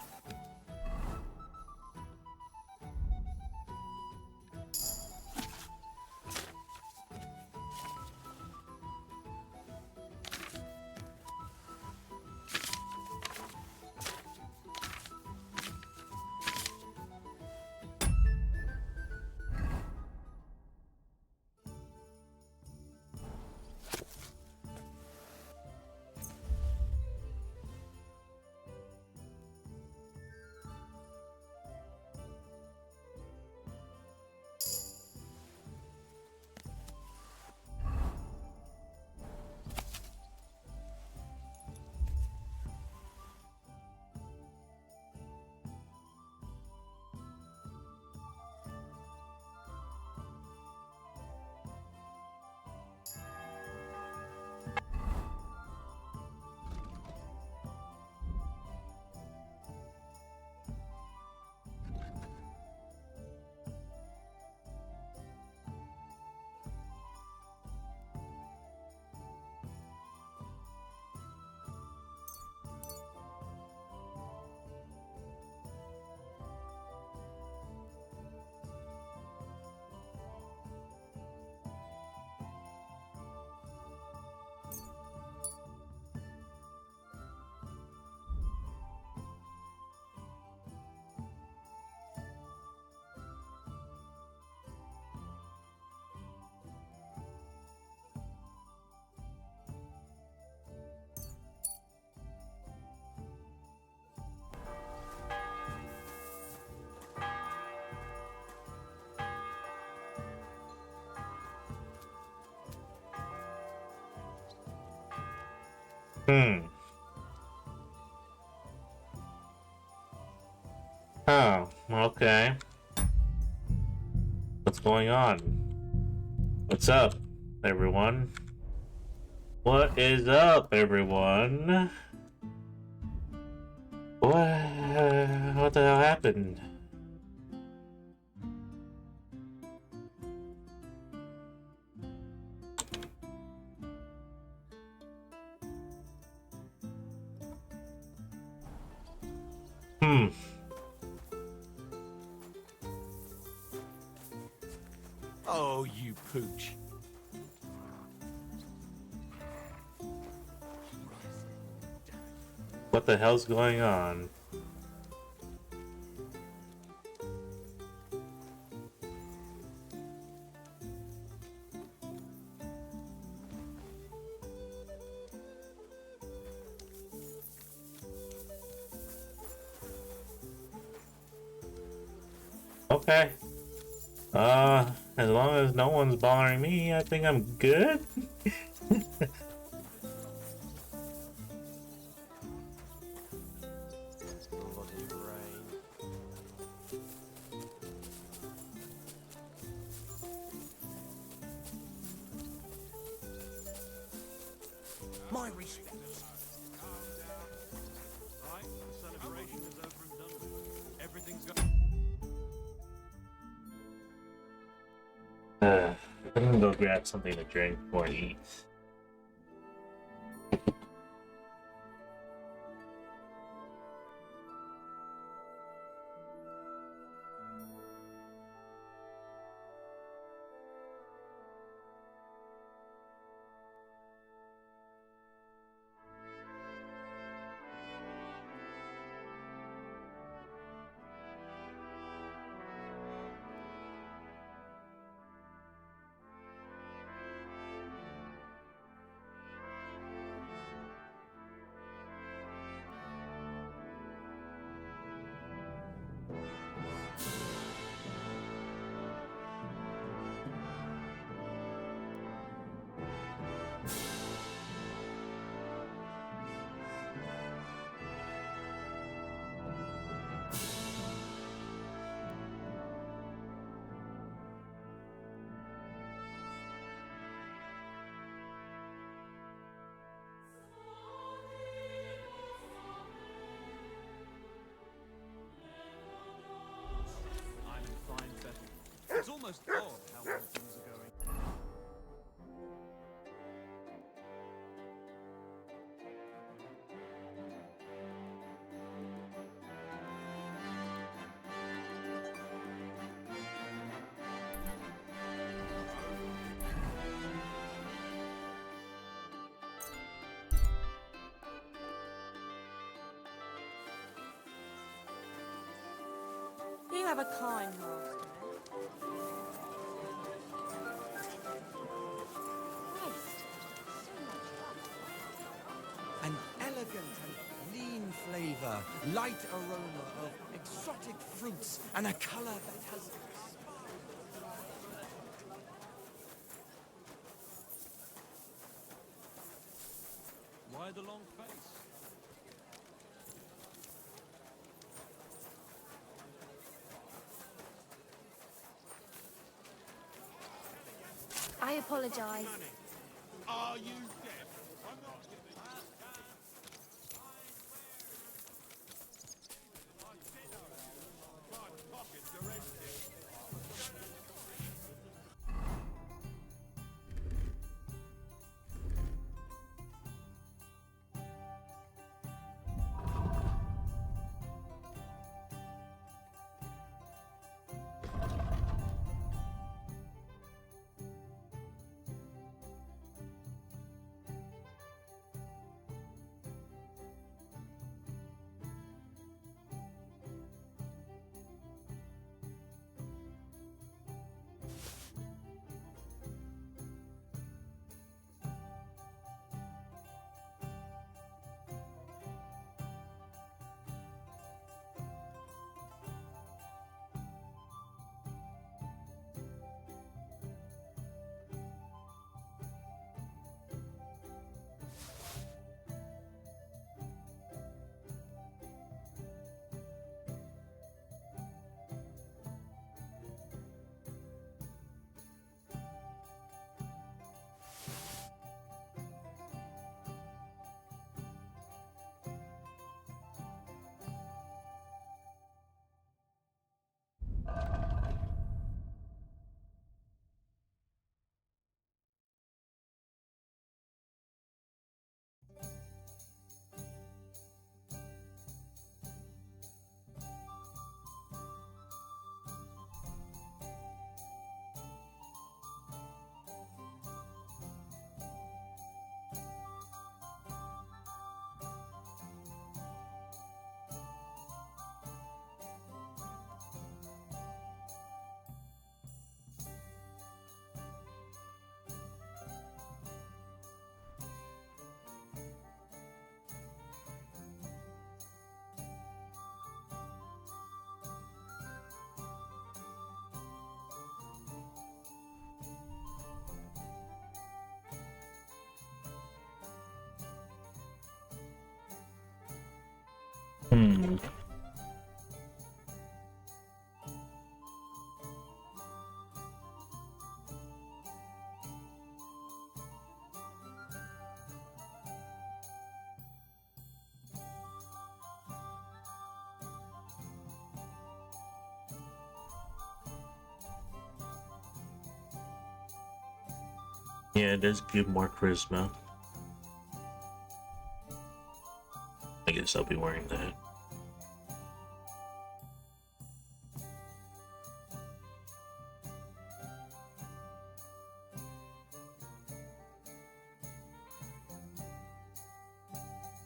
Hmm. Oh, okay. What's going on? What's up, everyone? What is up, everyone? What the hell happened? Hmm. Oh, you pooch. What the hell's going on? Okay. As long as no one's bothering me, I think I'm good. My respects. Right, the celebration is over and done with. Everything's I'm gonna go grab something to drink or eat. I'm in fine fettle. It's almost odd how well things are going. You have a kind master. An elegant and lean flavor, light aroma of exotic fruits, and a color that has... Why the long face? I apologize. Are you deaf? I'm not Hmm. Yeah, it does give more charisma. I guess I'll be wearing that.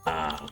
Ah.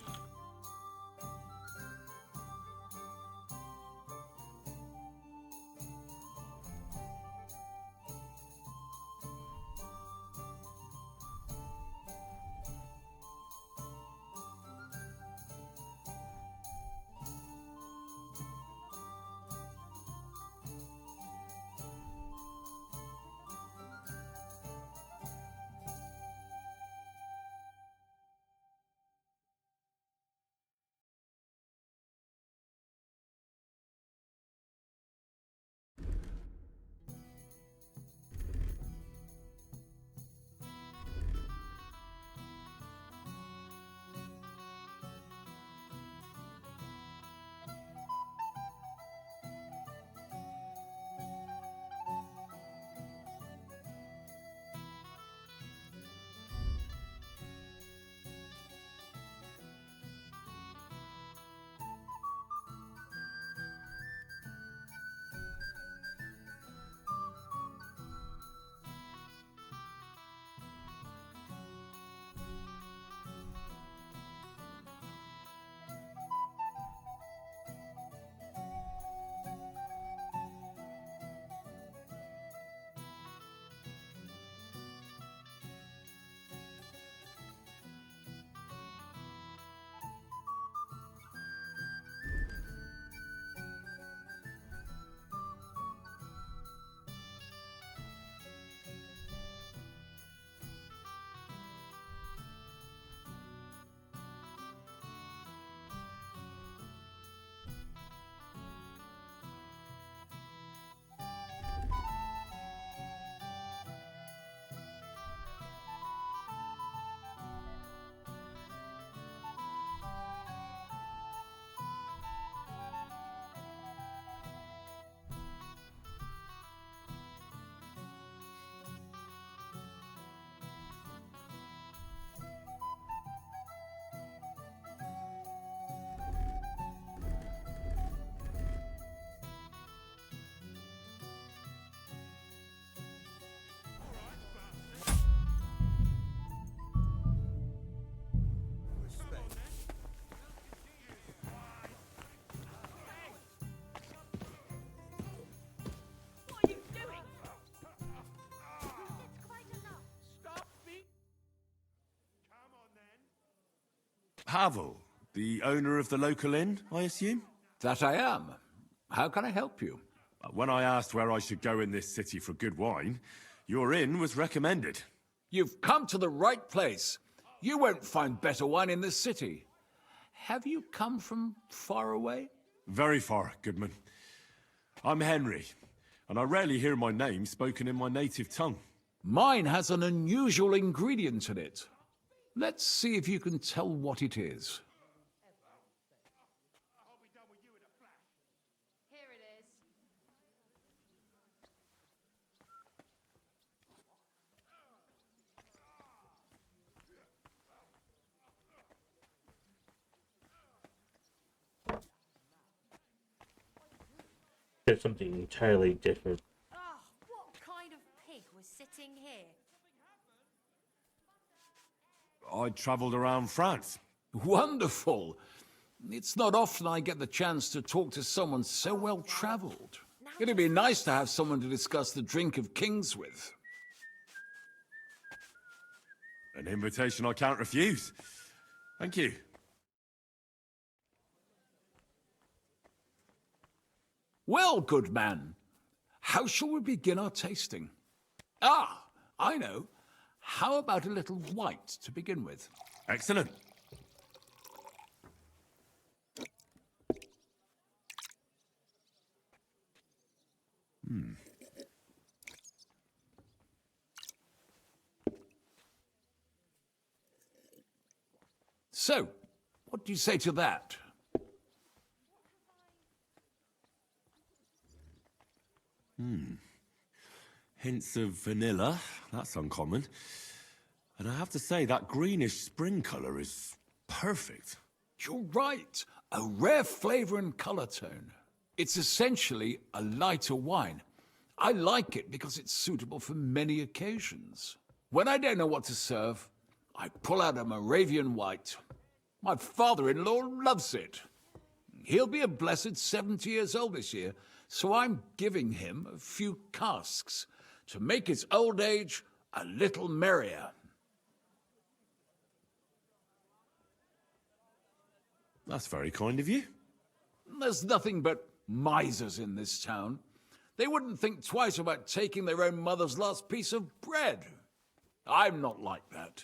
Pavel, the owner of the local inn, I assume? That I am. How can I help you? When I asked where I should go in this city for good wine, your inn was recommended. You've come to the right place. You won't find better wine in this city. Have you come from far away? Very far, Goodman. I'm Henry, and I rarely hear my name spoken in my native tongue. Mine has an unusual ingredient in it. Let's see if you can tell what it is. There's something entirely different. Oh, what kind of pig was sitting here? I travelled around France. Wonderful! It's not often I get the chance to talk to someone so well-traveled. It'd be nice to have someone to discuss the drink of kings with. An invitation I can't refuse. Thank you. Well, good man, how shall we begin our tasting? Ah, I know. How about a little white to begin with? Excellent. So, what do you say to that? Hints of vanilla. That's uncommon. And I have to say, that greenish spring colour is perfect. You're right. A rare flavor and color tone. It's essentially a lighter wine. I like it because it's suitable for many occasions. When I don't know what to serve, I pull out a Moravian white. My father-in-law loves it. He'll be a blessed 70 years old this year, so I'm giving him a few casks to make his old age a little merrier. That's very kind of you. There's nothing but misers in this town. They wouldn't think twice about taking their own mother's last piece of bread. I'm not like that.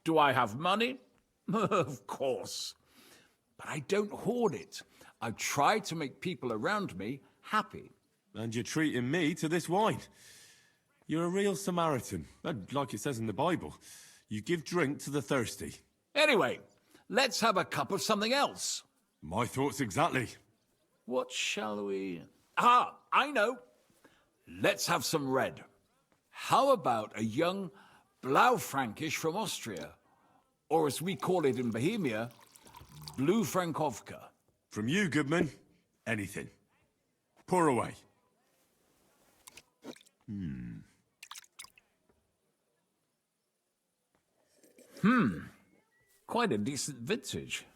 Do I have money? Of course. But I don't hoard it. I try to make people around me happy. And you're treating me to this wine. You're a real Samaritan. Like it says in the Bible. You give drink to the thirsty. Anyway, let's have a cup of something else. My thoughts exactly. What shall we... Ah, I know. Let's have some red. How about a young Blaufränkisch from Austria? Or as we call it in Bohemia, Blue Frankovka. From you, Goodman, anything. Pour away. Quite a decent vintage.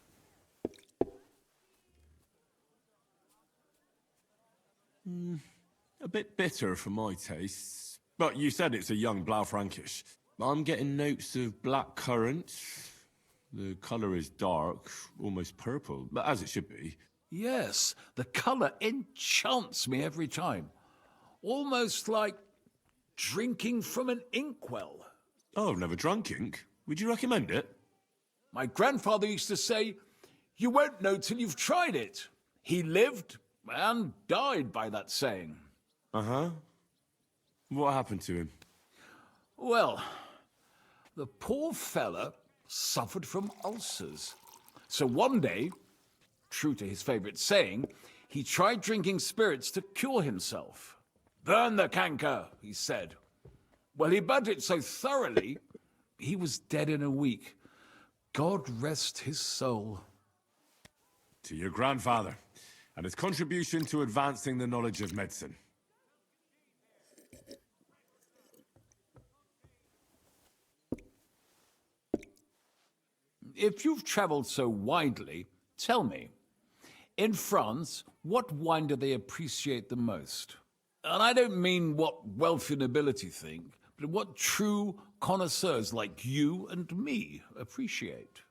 A bit bitter for my tastes. But you said it's a young Blaufränkisch. I'm getting notes of black currant. The colour is dark, almost purple, but as it should be. Yes, the color enchants me every time. Almost like drinking from an inkwell. Oh, I've never drunk ink. Would you recommend it? My grandfather used to say, you won't know till you've tried it. He lived and died by that saying. Uh-huh. What happened to him? Well, the poor fella suffered from ulcers. So one day, true to his favorite saying, he tried drinking spirits to cure himself. Burn the canker, he said. Well, he burnt it so thoroughly, he was dead in a week. God rest his soul. To your grandfather, and his contribution to advancing the knowledge of medicine. If you've traveled so widely, tell me, in France, what wine do they appreciate the most? And I don't mean what wealthy nobility think, but what true connoisseurs like you and me appreciate.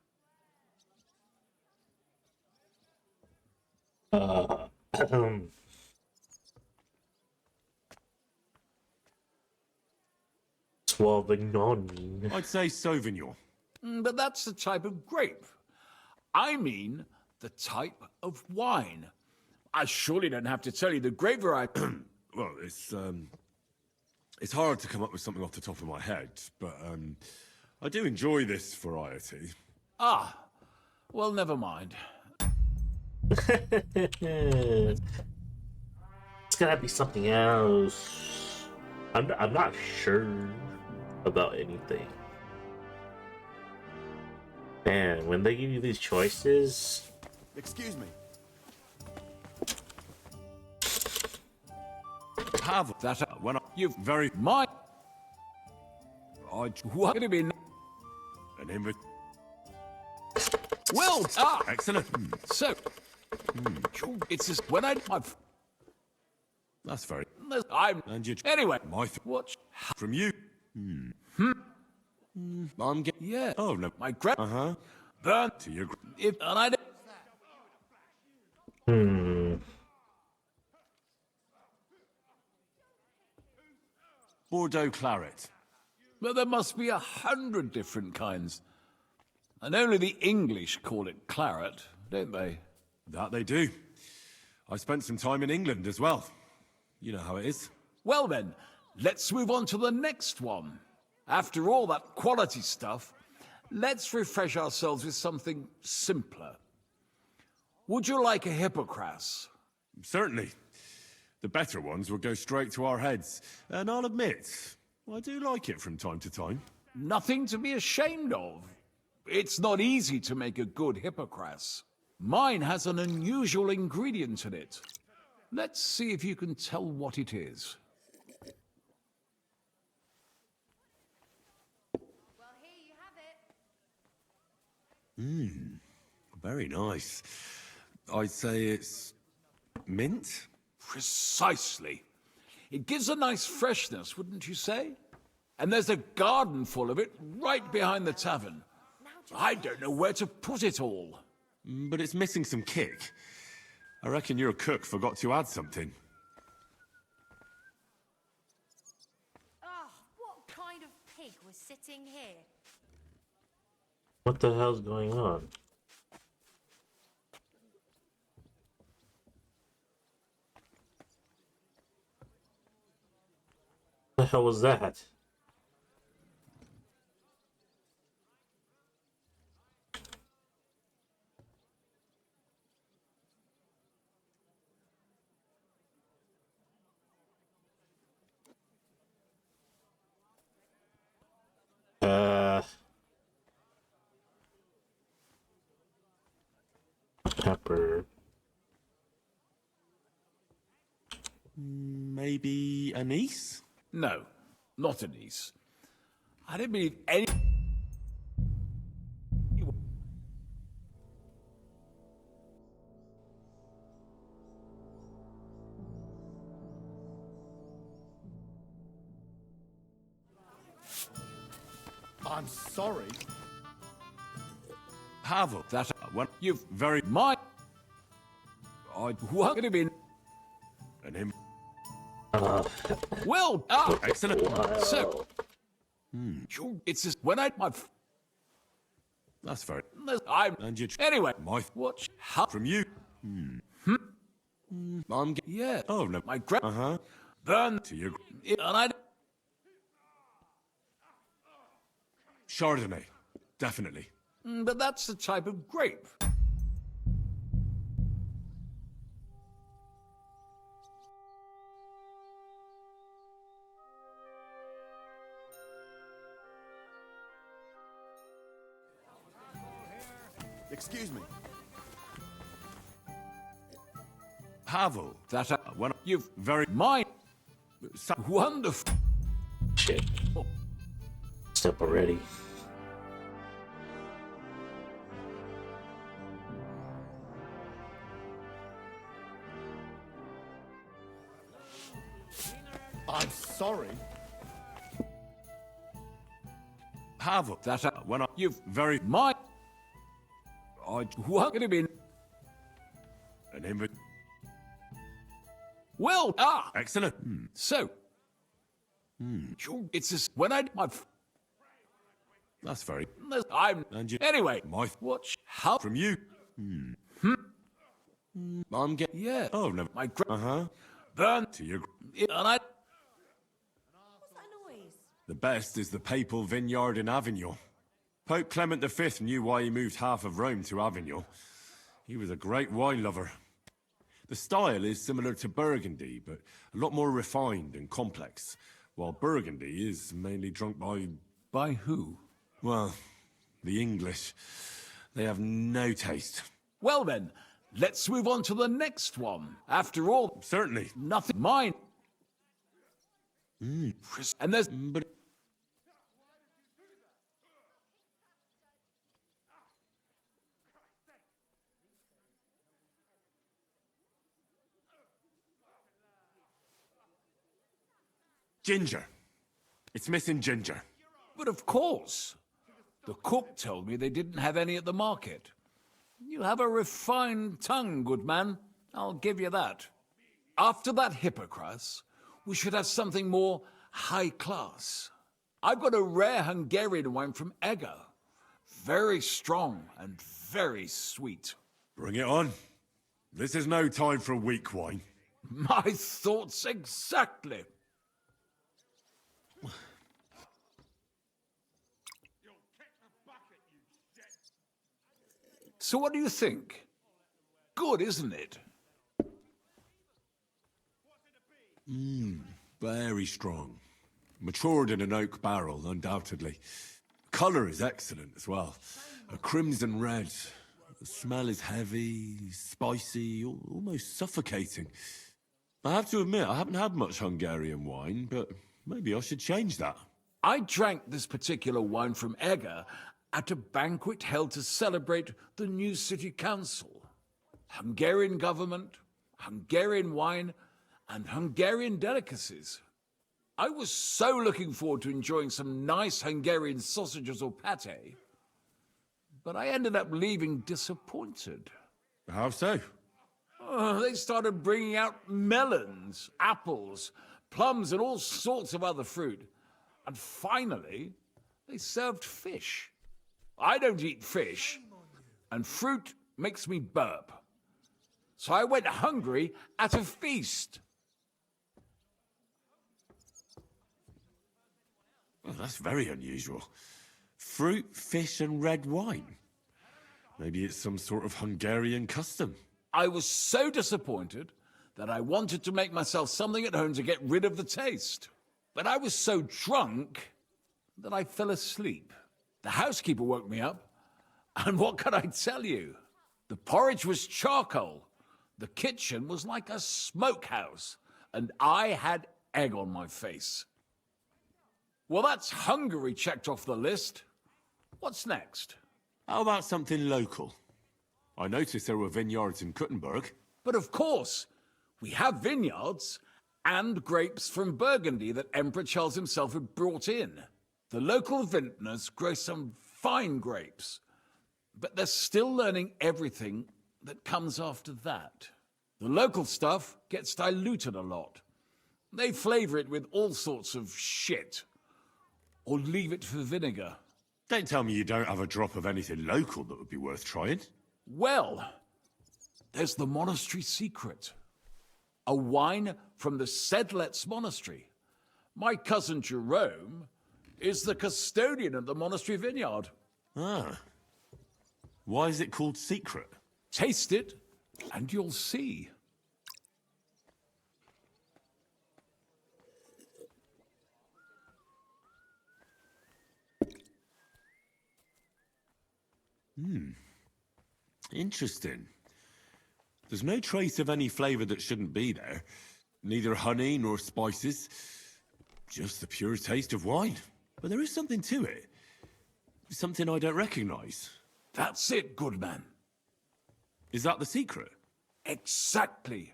Sauvignon. I'd say Sauvignon. But that's the type of grape. I mean the type of wine. I surely don't have to tell you the grape variety. Well, it's hard to come up with something off the top of my head, but I do enjoy this variety. Ah, well, never mind. It's gotta be something else. I'm not sure about anything. Man, when they give you these choices... Excuse me. Have that when you've very mind. What could it be? An invitation. Well, excellent. So, it's just when I've. That's very. I'm. And you. Anyway, what from you? I'm getting. Yeah. Oh no. My grand. Burn to your. If and I. Bordeaux claret. But there must be 100 different kinds. And only the English call it claret, don't they? That they do. I spent some time in England as well. You know how it is. Well then, let's move on to the next one. After all that quality stuff, let's refresh ourselves with something simpler. Would you like a hippocras? Certainly. The better ones will go straight to our heads. And I'll admit, I do like it from time to time. Nothing to be ashamed of. It's not easy to make a good hippocras. Mine has an unusual ingredient in it. Let's see if you can tell what it is. Well, here you have it. Very nice. I'd say it's mint? Precisely. It gives a nice freshness, wouldn't you say? And there's a garden full of it right behind the tavern. I don't know where to put it all. But it's missing some kick. I reckon your cook forgot to add something. Oh, what kind of pig was sitting here? What the hell's going on? What the hell was that? Pepper. Maybe anise? No, not anise. I don't believe any... I'm sorry. Havel. That one. You've very mind. I what have been. And him. Well, excellent. So, it's just when my. That's fair. And you. Anyway, my watch from you. I'm yeah. Oh no, my grand. Burn to your. And I. Chardonnay, definitely. But that's the type of grape. Excuse me. Havel. That one. You've very mine. Wonderful. Shit. Step already. I'm sorry. Havel. That one. You've very mine. What could have been? An invite. Well, excellent. So, it's just when I my. That's very. I'm. And you. Anyway, my watch how from you. I'm getting. Yeah. Oh no. My burn to your. And I. What's that noise? The best is the papal vineyard in Avignon. Pope Clement V knew why he moved half of Rome to Avignon. He was a great wine lover. The style is similar to Burgundy, but a lot more refined and complex, while Burgundy is mainly drunk by... By who? Well, the English. They have no taste. Well then, let's move on to the next one. After all... Certainly. Nothing mine. And there's... But... Ginger. It's missing ginger. But of course. The cook told me they didn't have any at the market. You have a refined tongue, good man. I'll give you that. After that hippocras, we should have something more high class. I've got a rare Hungarian wine from Eger. Very strong and very sweet. Bring it on. This is no time for weak wine. My thoughts exactly. So what do you think? Good, isn't it? Very strong. Matured in an oak barrel, undoubtedly. Colour is excellent as well. A crimson red. The smell is heavy, spicy, almost suffocating. I have to admit, I haven't had much Hungarian wine, but maybe I should change that. I drank this particular wine from Egger at a banquet held to celebrate the new city council. Hungarian government, Hungarian wine, and Hungarian delicacies. I was so looking forward to enjoying some nice Hungarian sausages or pate, but I ended up leaving disappointed. How so? They started bringing out melons, apples, plums, and all sorts of other fruit. And finally, they served fish. I don't eat fish, and fruit makes me burp. So I went hungry at a feast. Well, that's very unusual. Fruit, fish, and red wine. Maybe it's some sort of Hungarian custom. I was so disappointed that I wanted to make myself something at home to get rid of the taste. But I was so drunk that I fell asleep. The housekeeper woke me up, and what can I tell you? The porridge was charcoal. The kitchen was like a smokehouse, and I had egg on my face. Well, that's Hungary checked off the list. What's next? How about something local? I noticed there were vineyards in Kuttenberg. But of course, we have vineyards and grapes from Burgundy that Emperor Charles himself had brought in. The local vintners grow some fine grapes, but they're still learning everything that comes after that. The local stuff gets diluted a lot. They flavor it with all sorts of shit, or leave it for vinegar. Don't tell me you don't have a drop of anything local that would be worth trying. Well, there's the monastery secret. A wine from the Sedlets monastery. My cousin Jerome is the custodian of the monastery vineyard. Ah. Why is it called secret? Taste it, and you'll see. Interesting. There's no trace of any flavour that shouldn't be there. Neither honey nor spices. Just the pure taste of wine. But there is something to it. Something I don't recognise. That's it, good man. Is that the secret? Exactly.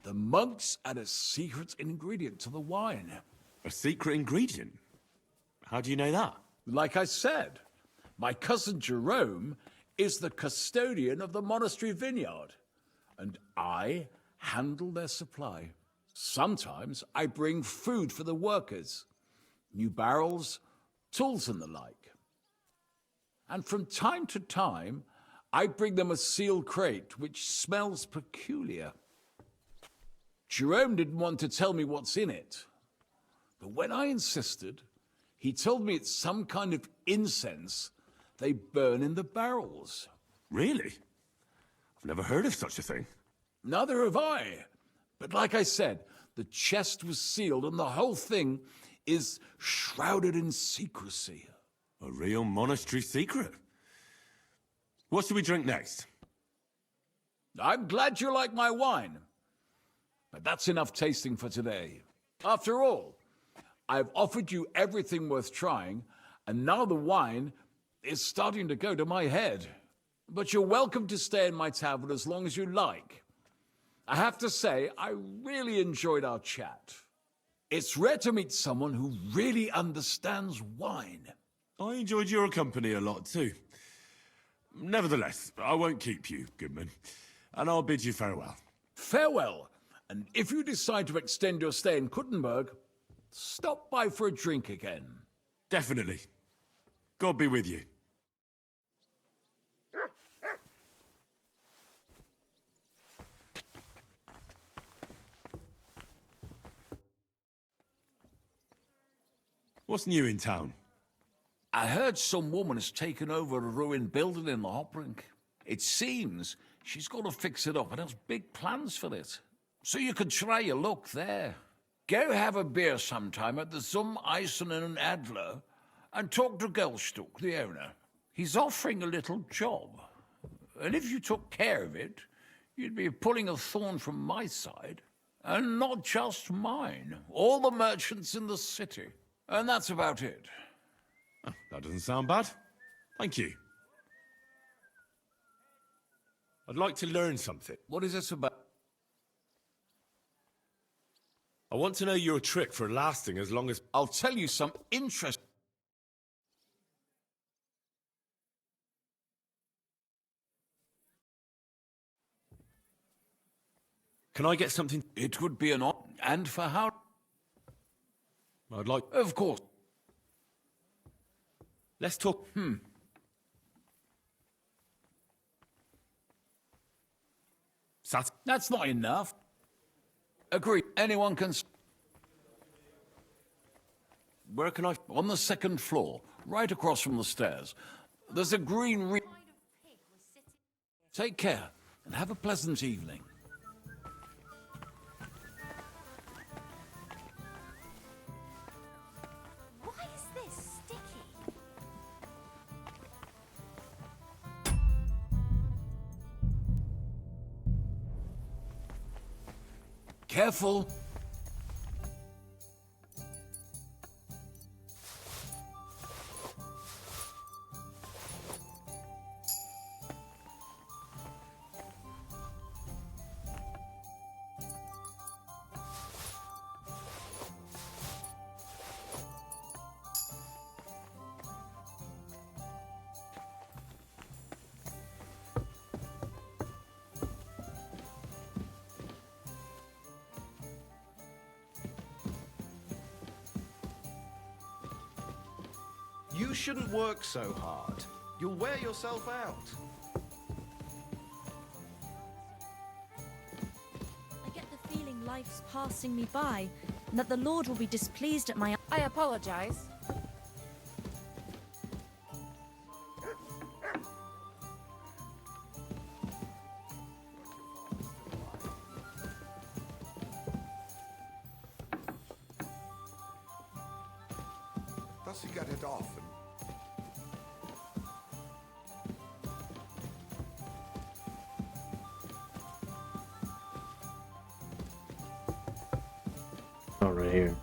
The monks add a secret ingredient to the wine. A secret ingredient? How do you know that? Like I said, my cousin Jerome is the custodian of the monastery vineyard, and I handle their supply. Sometimes I bring food for the workers, new barrels, tools and the like. And from time to time, I bring them a sealed crate which smells peculiar. Jerome didn't want to tell me what's in it, but when I insisted, he told me it's some kind of incense they burn in the barrels. Really? I've never heard of such a thing. Neither have I. But like I said, the chest was sealed and the whole thing is shrouded in secrecy. A real monastery secret? What should we drink next? I'm glad you like my wine. But that's enough tasting for today. After all, I've offered you everything worth trying, and now the wine is starting to go to my head. But you're welcome to stay in my tavern as long as you like. I have to say, I really enjoyed our chat. It's rare to meet someone who really understands wine. I enjoyed your company a lot too. Nevertheless, I won't keep you, Goodman, and I'll bid you farewell. Farewell, and if you decide to extend your stay in Kuttenberg, stop by for a drink again. Definitely. God be with you. What's new in town? I heard some woman has taken over a ruined building in the Hoprink. It seems she's going to fix it up and has big plans for it. So you could try your luck there. Go have a beer sometime at the Zum Eisen and Adler and talk to Gelstuck, the owner. He's offering a little job. And if you took care of it, you'd be pulling a thorn from my side. And not just mine. All the merchants in the city. And that's about it. Oh, that doesn't sound bad. Thank you. I'd like to learn something. What is this about? I want to know your trick for lasting as long as... I'll tell you some interesting... Can I get something? It would be an honor. And for how? I'd like... Of course. Let's talk... That's not enough. Agree. Anyone can... Where can I... On the second floor, right across from the stairs. There's a green... Take care, and have a pleasant evening. Why is this sticky? Careful. You shouldn't work so hard. You'll wear yourself out. I get the feeling life's passing me by, and that the Lord will be displeased at my... I apologize. Does he get it often? Oh, right here.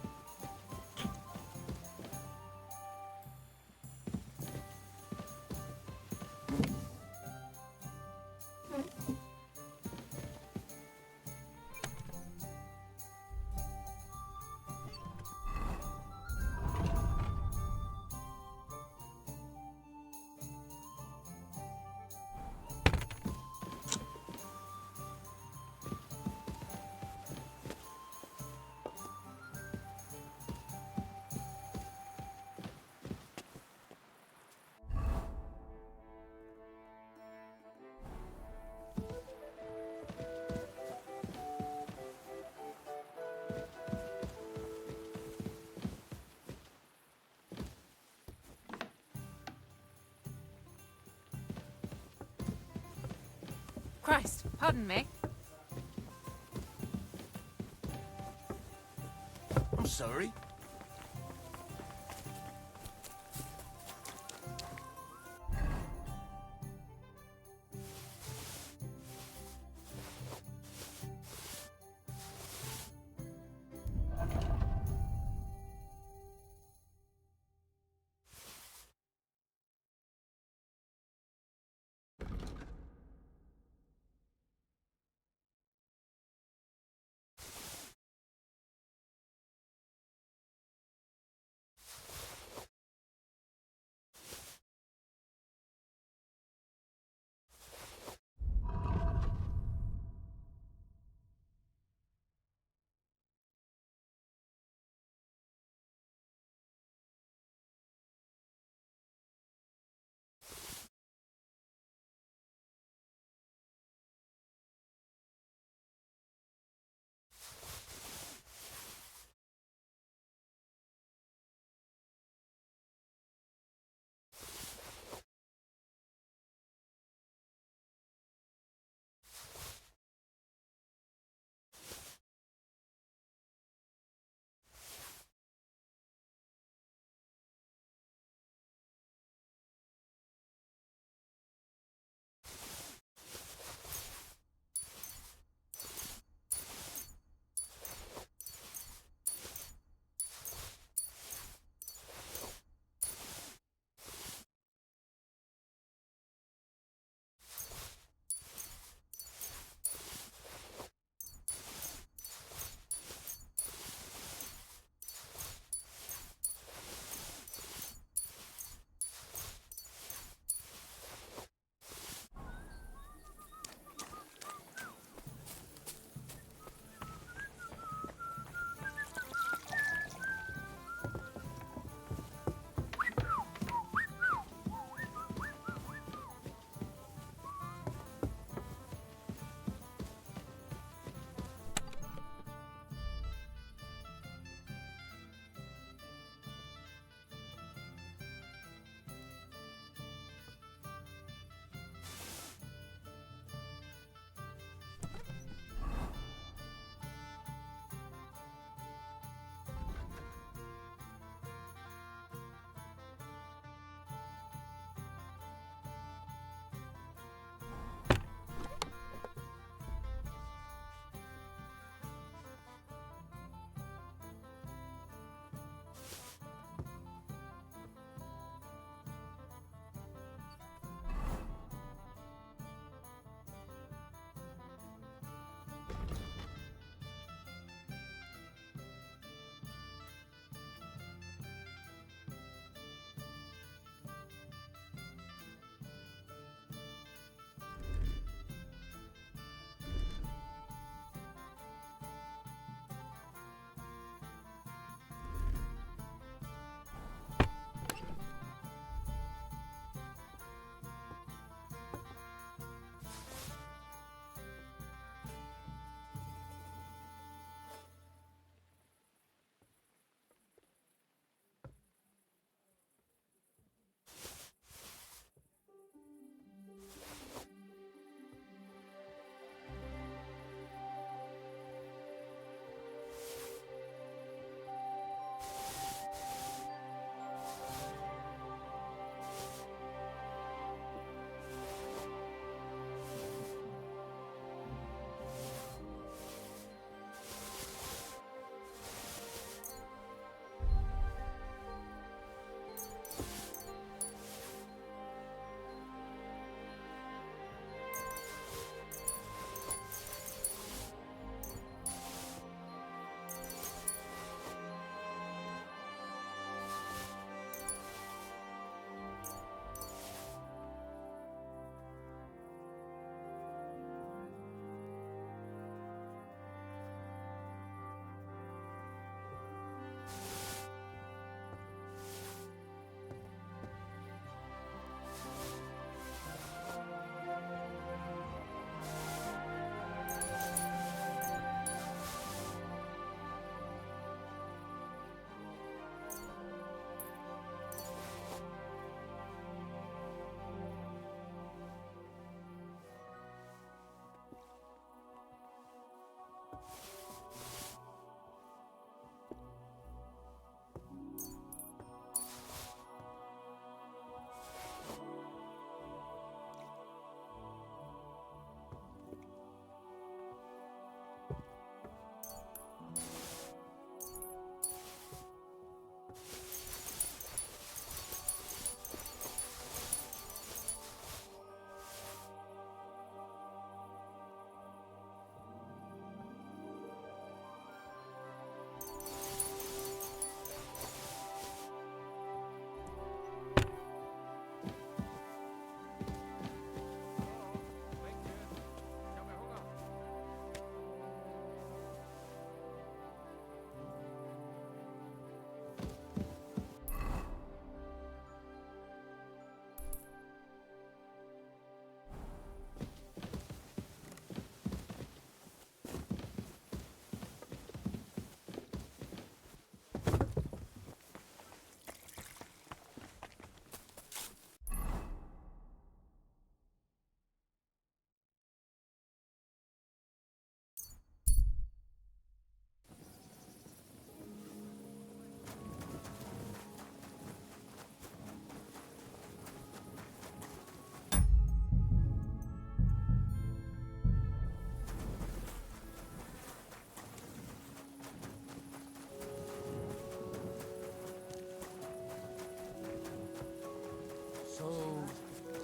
Christ, pardon me. I'm sorry.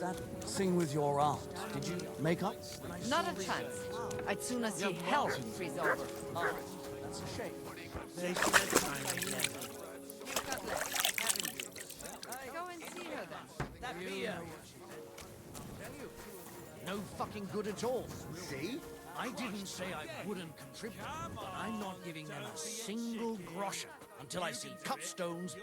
that thing with your aunt? Did you make up? Not a chance. I'd sooner see hell freeze over. Oh, that's a shame. They should have time again. You've got left, haven't you? Go and see her then. That beer. No fucking good at all. See? I didn't say I wouldn't contribute, but I'm not giving them a single groschen until I see cut stones.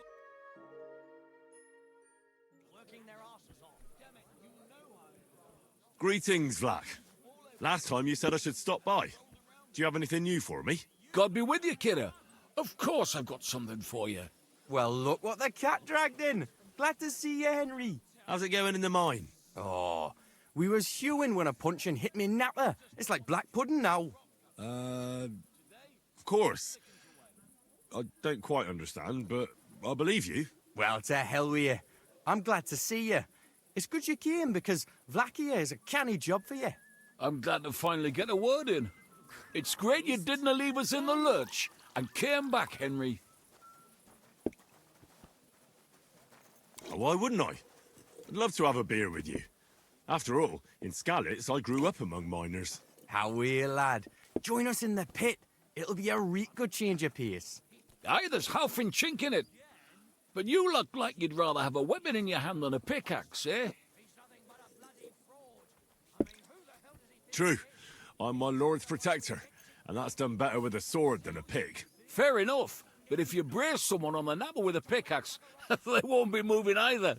Greetings, Vlak. Last time you said I should stop by. Do you have anything new for me? God be with you, kiddo. Of course I've got something for you. Well, look what the cat dragged in. Glad to see you, Henry. How's it going in the mine? Oh, we was hewing when a puncheon hit me napper. It's like black pudding now. Of course. I don't quite understand, but I believe you. Well, to hell with you. I'm glad to see you. It's good you came, because Vlak here is a canny job for you. I'm glad to finally get a word in. It's great you didn't leave us in the lurch and came back, Henry. Why wouldn't I? I'd love to have a beer with you. After all, in Skalitz, I grew up among miners. How we, lad. Join us in the pit. It'll be a real good change of pace. Aye, there's half and chink in it. But you look like you'd rather have a weapon in your hand than a pickaxe, eh? True. I'm my lord's protector, and that's done better with a sword than a pick. Fair enough, but if you brace someone on the napper with a pickaxe, they won't be moving either.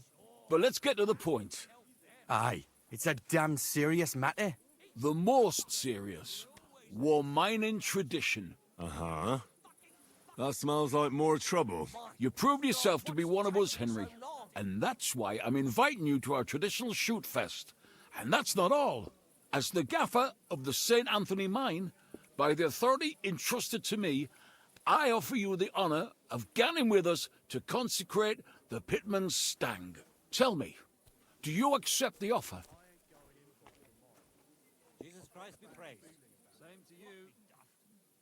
But let's get to the point. Aye, it's a damn serious matter. The most serious. War mining tradition. Uh-huh. That smells like more trouble. You proved yourself to be one of us, Henry. And that's why I'm inviting you to our traditional shoot fest. And that's not all. As the gaffer of the St. Anthony mine, by the authority entrusted to me, I offer you the honour of ganning with us to consecrate the Pitman's Stang. Tell me, do you accept the offer? Jesus Christ be praised. Same to you.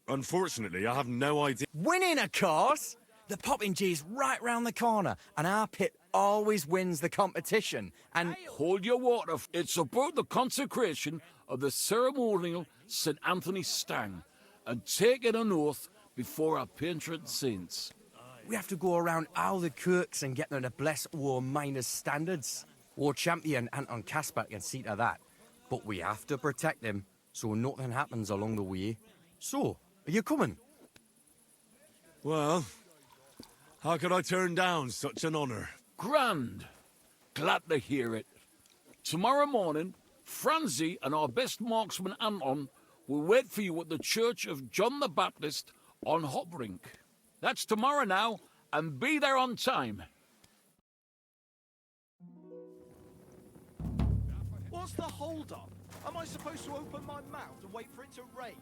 Unfortunately, I have no idea. Winning, of course! The Poppingee's right round the corner, and our pit always wins the competition, and... Hold your water. It's about the consecration of the ceremonial St. Anthony Stang, and taking an oath before our patron saints. We have to go around all the kirks and get them to bless our miners' standards. Our champion, Anton Kasper, can see to that. But we have to protect him, so nothing happens along the way. So, are you coming? Well, how could I turn down such an honour? Grand. Glad to hear it. Tomorrow morning, Franzi and our best marksman Anton will wait for you at the Church of John the Baptist on Hoprink. That's tomorrow now, and be there on time. What's the hold-up? Am I supposed to open my mouth and wait for it to rain?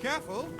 Careful!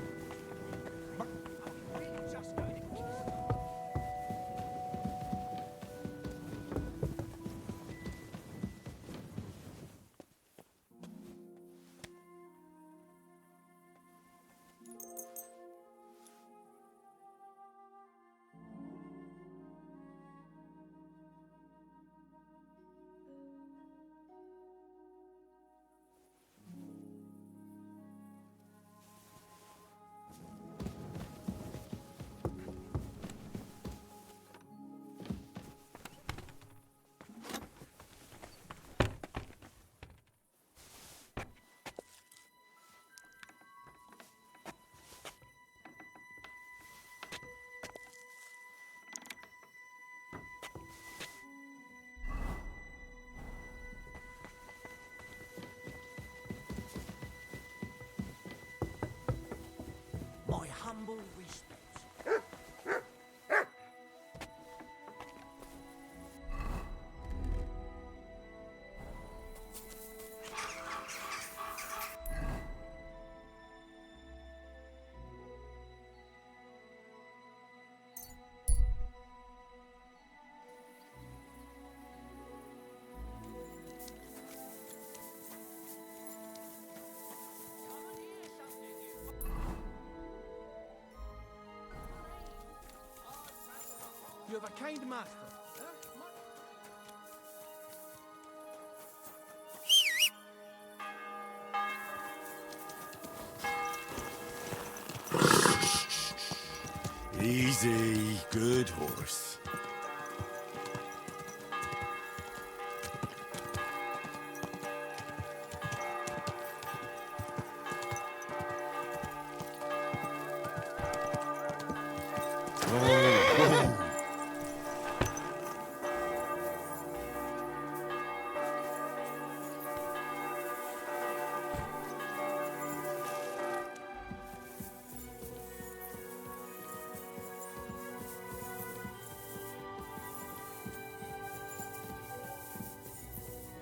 humble respect. You have a kind master. Easy, good horse.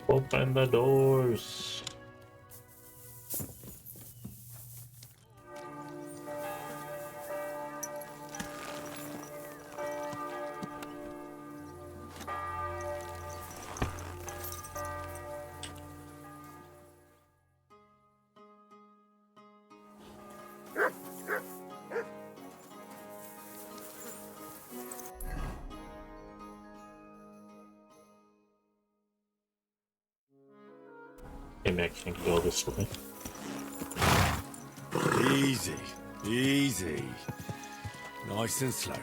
Open the doors. Maybe I can go this way. Easy, easy. Nice and slow.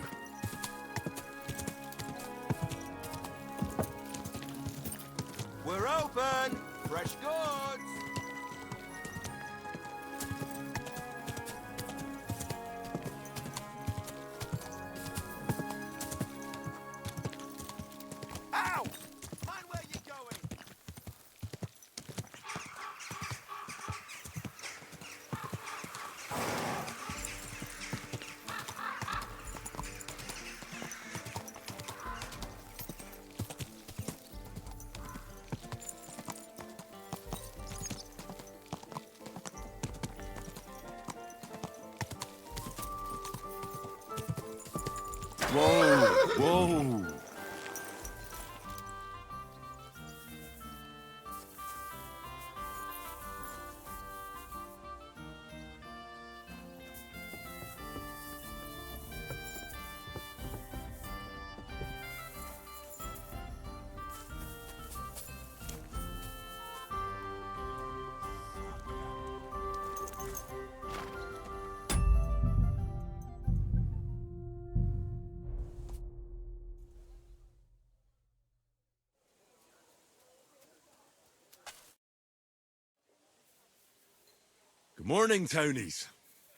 We're open! Fresh goods! Ow! Mind where you're going! Whoa, whoa. Good morning, Tonys.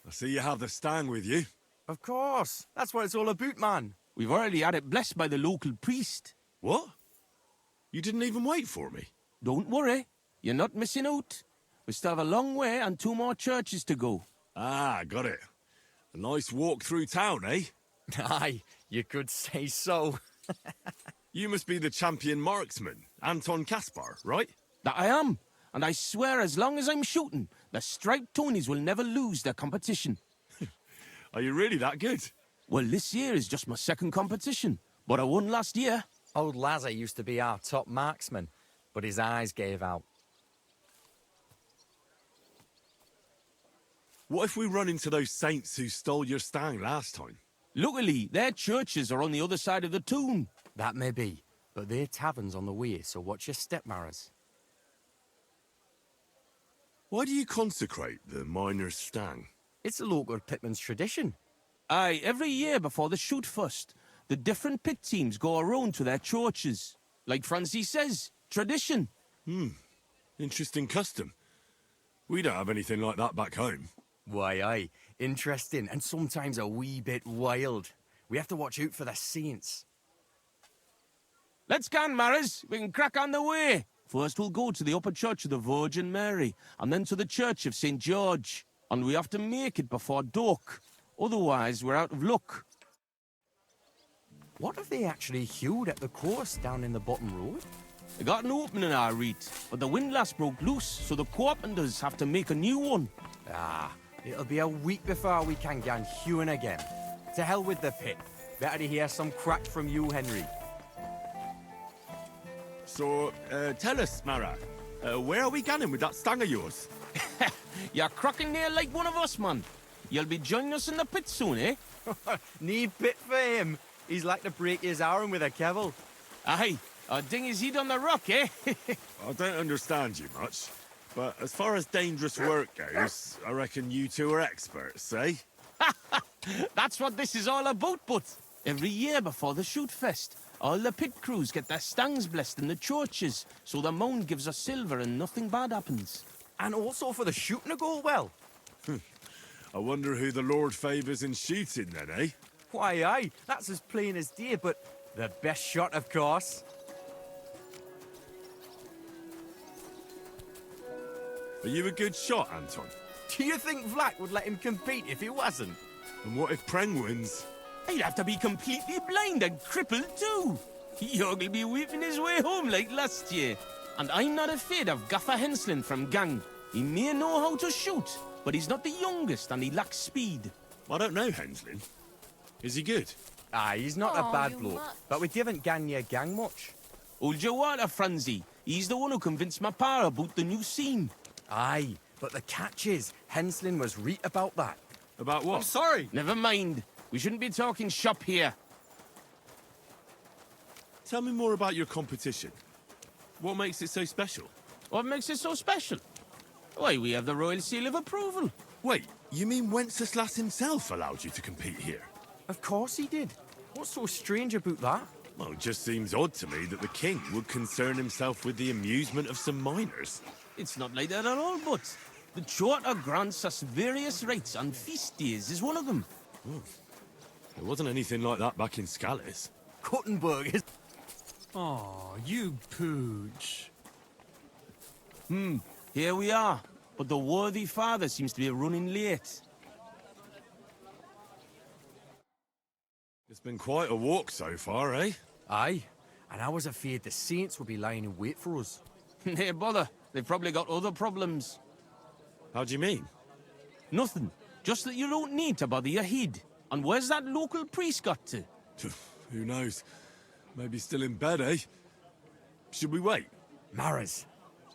I see you have the stang with you. Of course. That's what it's all about, man. We've already had it blessed by the local priest. What? You didn't even wait for me? Don't worry. You're not missing out. We still have a long way and 2 more churches to go. Ah, got it. A nice walk through town, eh? Aye, you could say so. You must be the champion marksman, Anton Kaspar, right? That I am. And I swear as long as I'm shooting, the striped Tonys will never lose their competition. Are you really that good? Well, this year is just my 2nd competition, but I won last year. Old Lazar used to be our top marksman, but his eyes gave out. What if we run into those saints who stole your stang last time? Luckily, their churches are on the other side of the town. That may be, but their tavern's on the way, so watch your step, Maras. Why do you consecrate the miner's stang? It's a local pitman's tradition. Aye, every year before the shoot first, the different pit teams go around to their churches. Like Francie says, tradition. Interesting custom. We don't have anything like that back home. Why, aye. Interesting, and sometimes a wee bit wild. We have to watch out for the saints. Let's can, Maras. We can crack on the way. First we'll go to the upper church of the Virgin Mary, and then to the church of St. George. And we have to make it before dark. Otherwise, we're out of luck. What if they actually hewed at the course down in the bottom road? They got an opening, I read, but the windlass broke loose, so the carpenters have to make a new one. Ah, it'll be a week before we can get hewing again. To hell with the pit. Better to hear some crack from you, Henry. So, tell us, Mara, where are we going with that stang of yours? You're cracking there like one of us, man. You'll be joining us in the pit soon, eh? Need pit for him. He's like to break his arm with a kebble. Aye, a ding his head on the rock, eh? I don't understand you much, but as far as dangerous work goes, I reckon you two are experts, eh? That's what this is all about, but every year before the shoot fest, all the pit crews get their stangs blessed in the churches, so the mound gives us silver and nothing bad happens. And also for the shooting to go well. I wonder who the Lord favours in shooting then, eh? Why, aye, that's as plain as day, but the best shot, of course. Are you a good shot, Anton? Do you think Vlad would let him compete if he wasn't? And what if Preng wins? He'd have to be completely blind and crippled too. He'll be weeping his way home like last year. And I'm not afraid of Gaffer Henslin from Gang. He may know how to shoot, but he's not the youngest and he lacks speed. I don't know Henslin. Is he good? Aye, he's not a bad bloke, but we haven't gone near Gang much. Hold your water, Franzi. He's the one who convinced my pa about the new scene. Aye, but the catch is, Henslin was right about that. About what? I'm sorry. Never mind. We shouldn't be talking shop here. Tell me more about your competition. What makes it so special? What makes it so special? Why, we have the royal seal of approval. Wait, you mean Wenceslas himself allowed you to compete here? Of course he did. What's so strange about that? Well, it just seems odd to me that the king would concern himself with the amusement of some minors. It's not like that at all, but the charter grants us various rights, and feast days is one of them. There wasn't anything like that back in Scallis. Kuttenberg is... Oh, you pooch. Here we are, but the worthy father seems to be running late. It's been quite a walk so far, eh? Aye, and I was afraid the saints would be lying in wait for us. Hey, bother. They've probably got other problems. How do you mean? Nothing. Just that you don't need to bother your head. And where's that local priest got to? Who knows? Maybe still in bed, eh? Should we wait? Maras,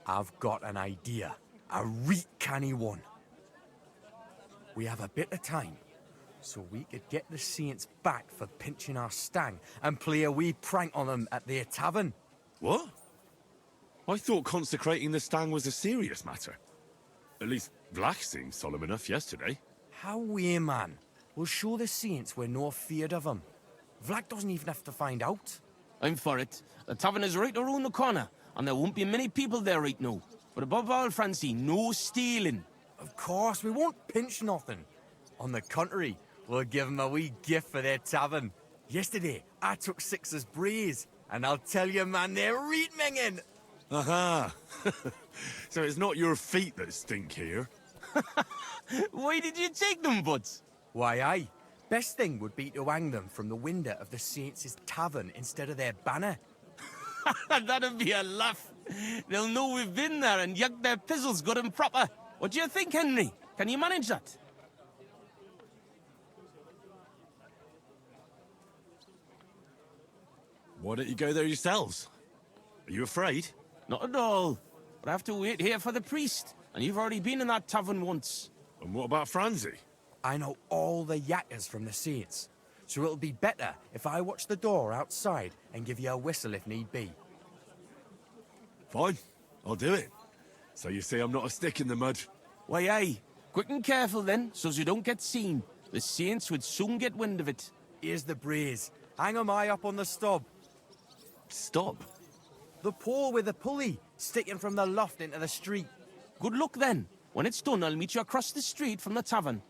I've got an idea. A reet canny one. We have a bit of time, so we could get the saints back for pinching our stang and play a wee prank on them at their tavern. What? I thought consecrating the stang was a serious matter. At least Vlach seemed solemn enough yesterday. How we, man? We'll show the saints we're no feared of them. Vlad doesn't even have to find out. I'm for it. The tavern is right around the corner, and there won't be many people there right now. But above all, Francie, no stealing. Of course, we won't pinch nothing. On the contrary, we'll give them a wee gift for their tavern. Yesterday, I took 6's braes, and I'll tell you, man, they're reet minging. Aha! So it's not your feet that stink here. Why did you take them, Buds? Why, aye. Best thing would be to hang them from the window of the Saints' tavern instead of their banner. That'd be a laugh. They'll know we've been there and yucked their pizzles good and proper. What do you think, Henry? Can you manage that? Why don't you go there yourselves? Are you afraid? Not at all. But I have to wait here for the priest, and you've already been in that tavern once. And what about Franzi? I know all the yakkers from the Saints, so it'll be better if I watch the door outside and give you a whistle if need be. Fine, I'll do it. So you see I'm not a stick in the mud. Why, aye. Quick and careful then, so you don't get seen. The Saints would soon get wind of it. Here's the braes. Hang 'em high up on the stub. Stop? The pole with the pulley, sticking from the loft into the street. Good luck then. When it's done, I'll meet you across the street from the tavern.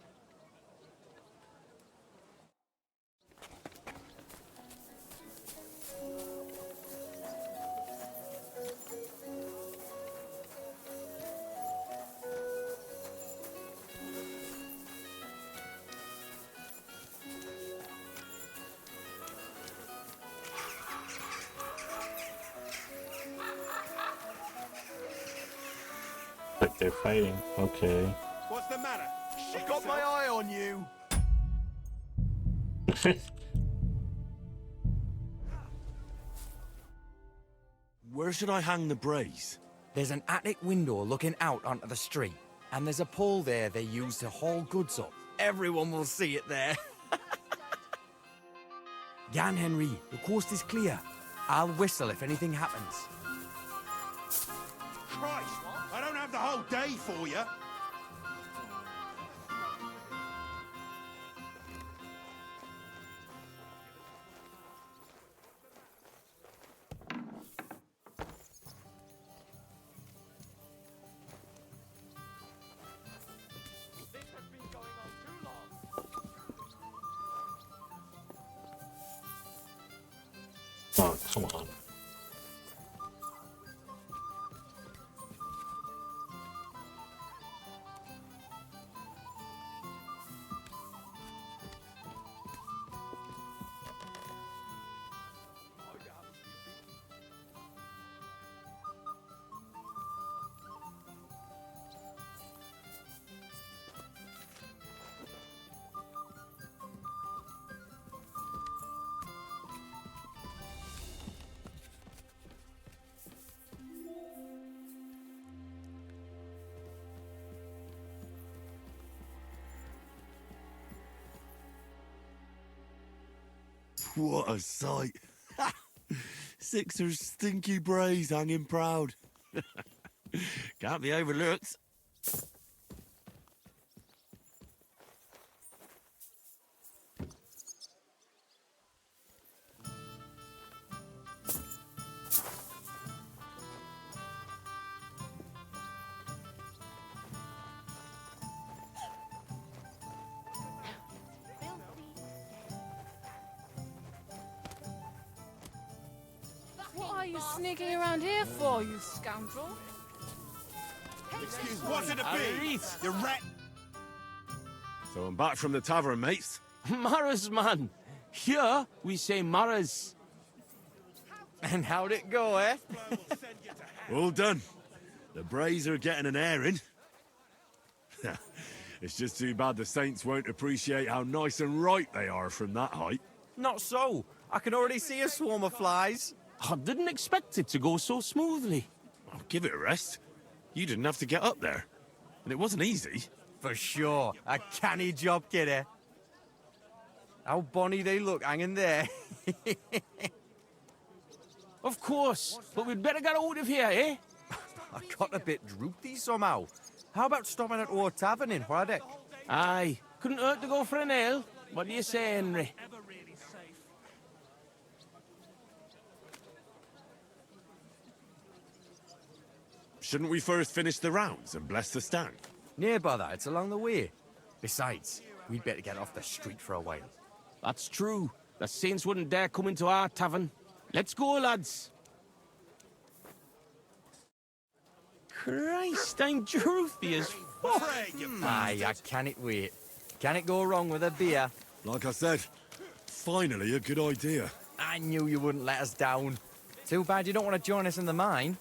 They're fighting. Okay. What's the matter? I've got my eye on you. Where should I hang the brace? There's an attic window looking out onto the street, and there's a pole there they use to haul goods up. Everyone will see it there. Gan Henry, the coast is clear. I'll whistle if anything happens. Christ, I don't have the whole day for you. Oh, come on. What a sight. Sixer's stinky brace hanging proud. Can't be overlooked. What are you sneaking around here for, you scoundrel? Excuse me. What's it to be? You rat. So I'm back from the tavern, mates. Maras, man. Here, we say Maras. And how'd it go, eh? All done. The Brays are getting an airing. It's just too bad the Saints won't appreciate how nice and right they are from that height. Not so. I can already see a swarm of flies. I didn't expect it to go so smoothly. I'll give it a rest. You didn't have to get up there. And it wasn't easy. For sure. A canny job, kidder. How bonny they look hanging there. Of course, but we'd better get out of here, eh? I got a bit droopy somehow. How about stopping at our tavern in Hradek? Aye, couldn't hurt to go for an ale. What do you say, Henry? Shouldn't we first finish the rounds and bless the stand? Nearby that, it's along the way. Besides, we'd better get off the street for a while. That's true. The Saints wouldn't dare come into our tavern. Let's go, lads. Christ, I'm droopy as fuck. Aye, I can't wait. Can it go wrong with a beer? Like I said, finally a good idea. I knew you wouldn't let us down. Too bad you don't want to join us in the mine.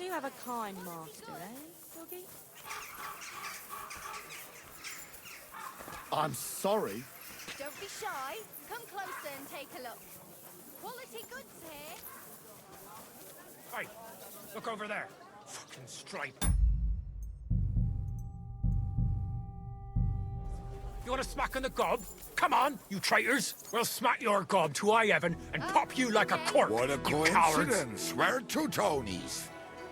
You have a kind master, eh, Doggy? I'm sorry. Don't be shy. Come closer and take a look. Quality goods here. Hey, look over there. Fucking stripe. You want to smack on the gob? Come on, you traitors. We'll smack your gob to High Heaven and pop you like a cork, What a you cowards. coincidence. We're two Tonys.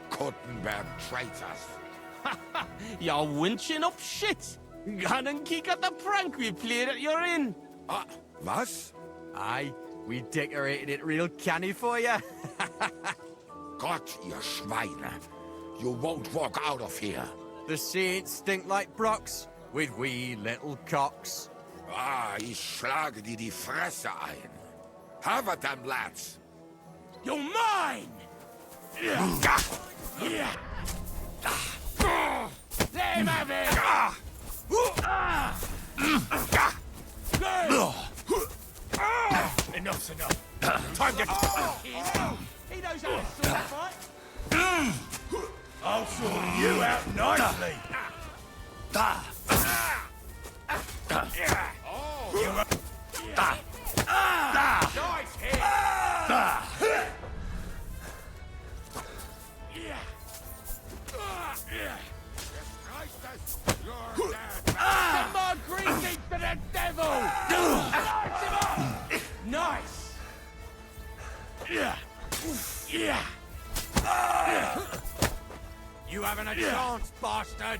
Kuttenberg traitors. You're winching up shit. Gone and kick at the prank we played at your inn. Was? Aye, we decorated it real canny for you. Gott, ihr Schweine. You won't walk out of here. The Saints stink like Brocks, with wee little cocks. Ich schlage dir die Fresse ein. Have at them, lads. You're mine! Them have it! Enough's enough. Time to... He knows how to sword fight. I'll sort you out nicely. Nice hit. Some more greasy for the devil! Slice him up! Nice. You haven't a chance, bastard!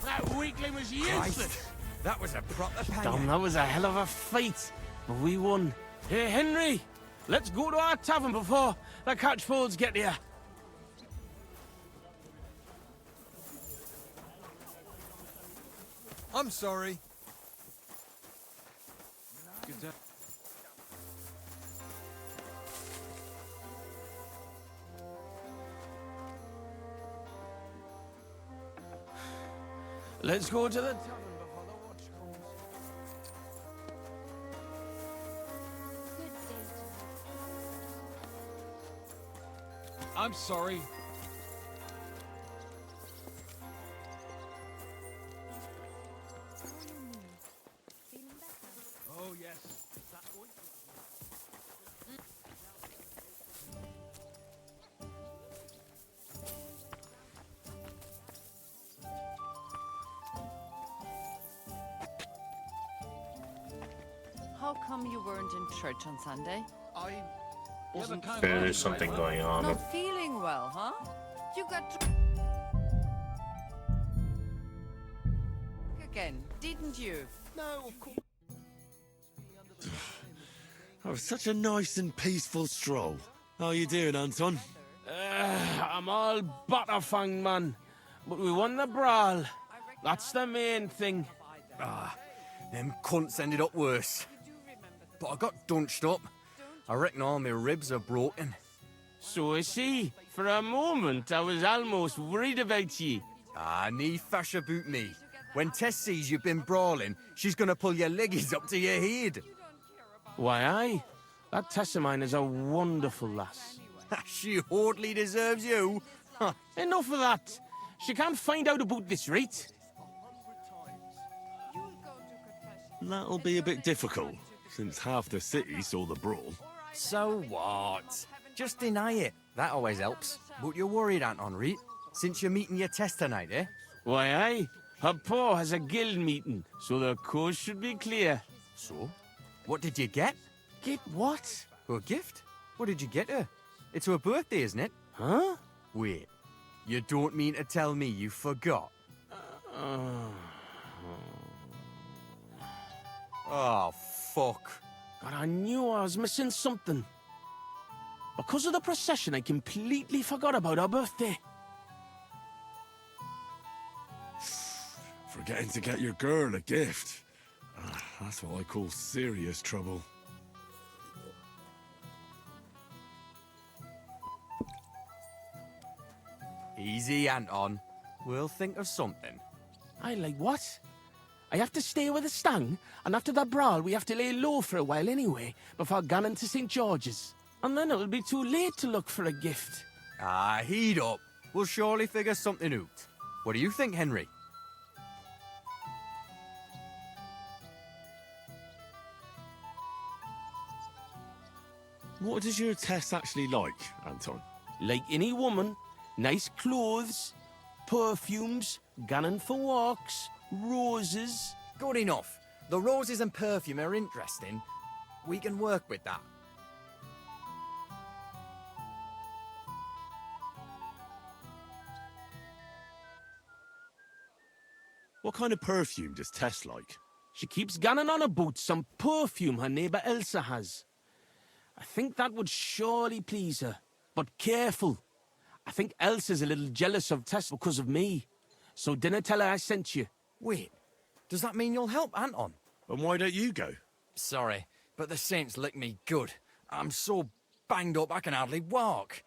That weakling was useless. That was a proper Damn, pain. that was a hell of a fight. But we won. Hey, Henry, let's go to our tavern before the catchfolds get here. I'm sorry. Let's go to the tavern before the watch comes. I'm sorry. Oh, yes. That How come you weren't in church on Sunday? I wasn't kind There's something going on. Not feeling well, huh? You got again, didn't you? No, of course. That was such a nice and peaceful stroll. How you doing, Anton? I'm all butterfang, man. But we won the brawl. That's the main thing. Them cunts ended up worse. But I got dunched up. I reckon all my ribs are broken. So I see. For a moment, I was almost worried about ye. Need fash about me. When Tess sees you've been brawling, she's gonna pull your leggies up to your head. Why, aye. That Tess of mine is a wonderful lass. She hardly deserves you. Enough of that. She can't find out about this, right? That'll be a bit difficult, since half the city saw the brawl. So what? Just deny it. That always helps. But you're worried, Anton, right? Since you're meeting your Tess tonight, eh? Why, aye. Her pa has a guild meeting, so the coast should be clear. So? What did you get? Get what? A gift? What did you get her? It's her birthday, isn't it? Huh? Wait. You don't mean to tell me you forgot? Oh, fuck. God, I knew I was missing something. Because of the procession, I completely forgot about her birthday. Forgetting to get your girl a gift. That's what I call serious trouble. Easy, Anton. We'll think of something. I like what? I have to stay with the stang, and after that brawl, we have to lay low for a while anyway, before going to St. George's. And then it'll be too late to look for a gift. Heat up. We'll surely figure something out. What do you think, Henry? What does your Tess actually like, Anton? Like any woman, nice clothes, perfumes, going for walks, roses. Good enough. The roses and perfume are interesting. We can work with that. What kind of perfume does Tess like? She keeps gunning on about some perfume her neighbour Elsa has. I think that would surely please her. But careful. I think Elsa's a little jealous of Tess because of me. So dinna tell her I sent you. Wait, does that mean you'll help Anton? And why don't you go? Sorry, but the Saints licked me good. I'm so banged up I can hardly walk.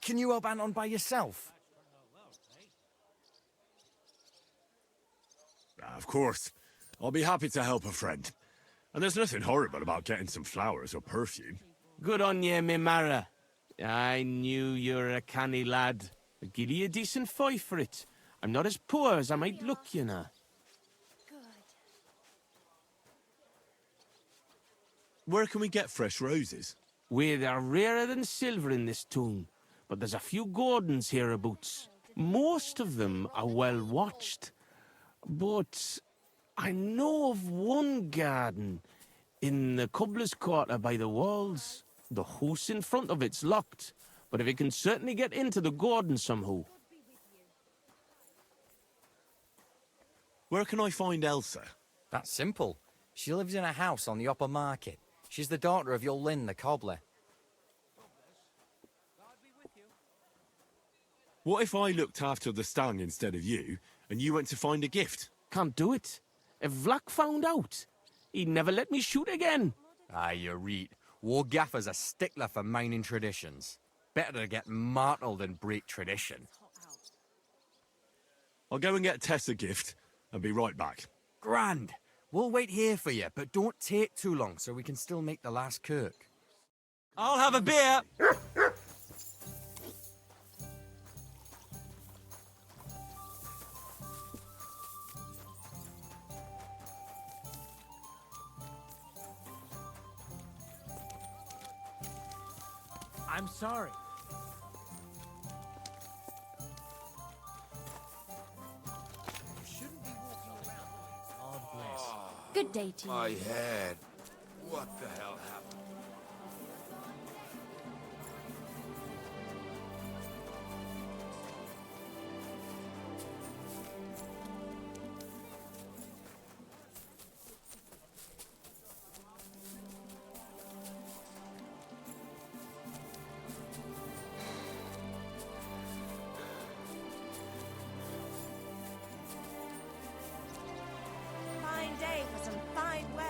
Can you help Anton by yourself? Of course. I'll be happy to help a friend. And there's nothing horrible about getting some flowers or perfume. Good on ye, me Mara. I knew you were a canny lad. I'll give you a decent fife for it. I'm not as poor as I might look, you know. Where can we get fresh roses? Well, they're rarer than silver in this town, but there's a few gardens hereabouts. Most of them are well watched. But I know of one garden in the cobbler's quarter by the walls. The house in front of it's locked, but if you can certainly get into the garden somehow. Where can I find Elsa? That's simple. She lives in a house on the upper market. She's the daughter of your Lynn, the cobbler. What if I looked after the stang instead of you, and you went to find a gift? Can't do it. If Vlack found out, he'd never let me shoot again. Ah, you reet. War Gaffer's a stickler for mining traditions. Better to get martyred than break tradition. I'll go and get Tess a gift, and be right back. Grand. We'll wait here for you, but don't take too long so we can still make the last kirk. I'll have a beer! I'm sorry. Good day to you. My head. What the hell happened? Fine day for some fine wear.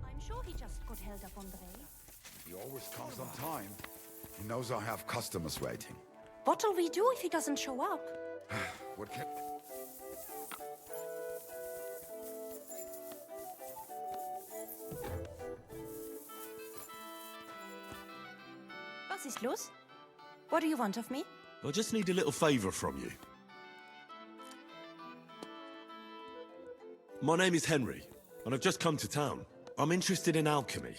I'm sure he just got held up on the way. He always comes on time. He knows I have customers waiting. What'll we do if he doesn't show up? What can... Was ist los? What do you want of me? I just need a little favour from you. My name is Henry, and I've just come to town. I'm interested in alchemy,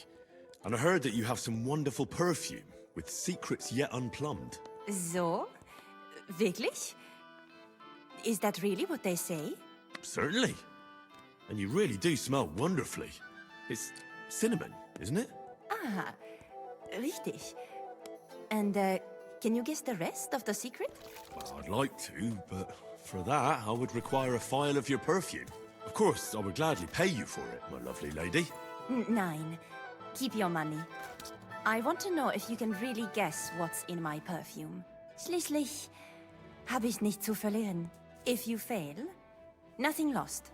and I heard that you have some wonderful perfume with secrets yet unplumbed. So? Wirklich? Is that really what they say? Certainly. And you really do smell wonderfully. It's cinnamon, isn't it? Ah, richtig. And, can you guess the rest of the secret? Well, I'd like to, but for that, I would require a phial of your perfume. Of course, I would gladly pay you for it, my lovely lady. Nein. Keep your money. I want to know if you can really guess what's in my perfume. Schließlich habe ich nichts zu verlieren. If you fail, nothing lost.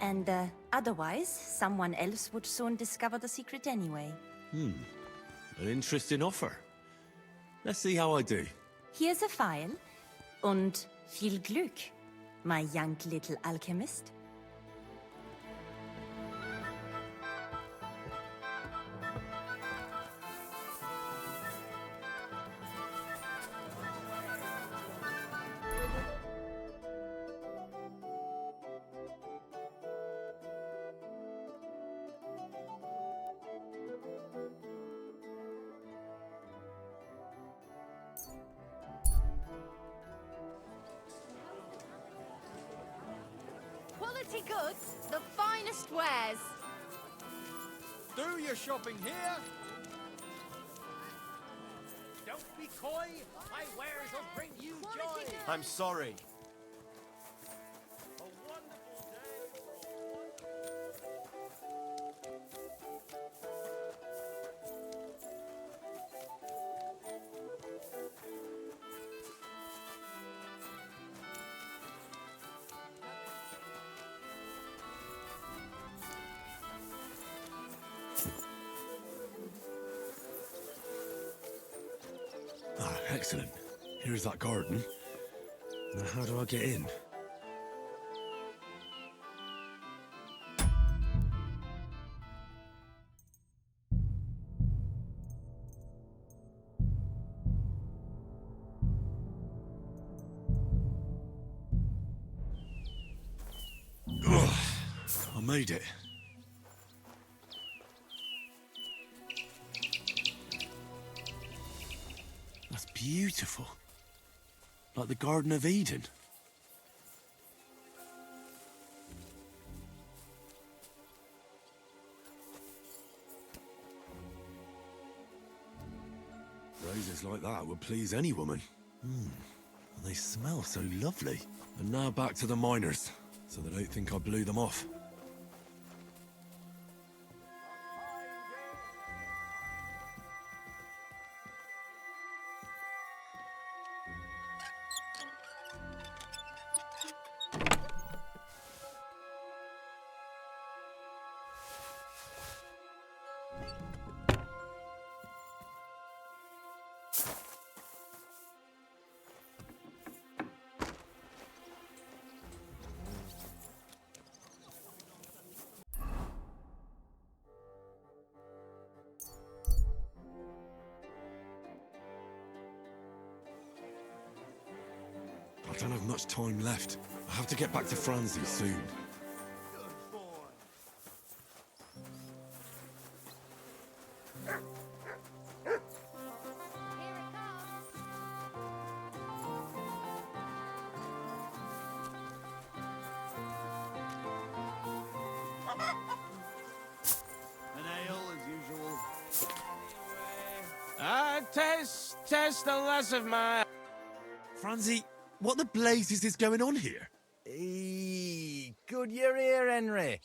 And otherwise, someone else would soon discover the secret anyway. An interesting offer. Let's see how I do. Here's a file. Und viel Glück, my young little alchemist. Quality goods, the finest wares. Do your shopping here. Don't be coy. My wares will bring you joy. I'm sorry. Excellent. Here's that garden. Now how do I get in? Ugh, I made it. That's beautiful. Like the Garden of Eden. Roses like that would please any woman. And they smell so lovely. And now back to the miners, so they don't think I blew them off. I don't have much time left. I have to get back to Franzi soon. An ale as usual. Taste the less of my... Franzi, what the blazes is going on here? Good you're here, Henry.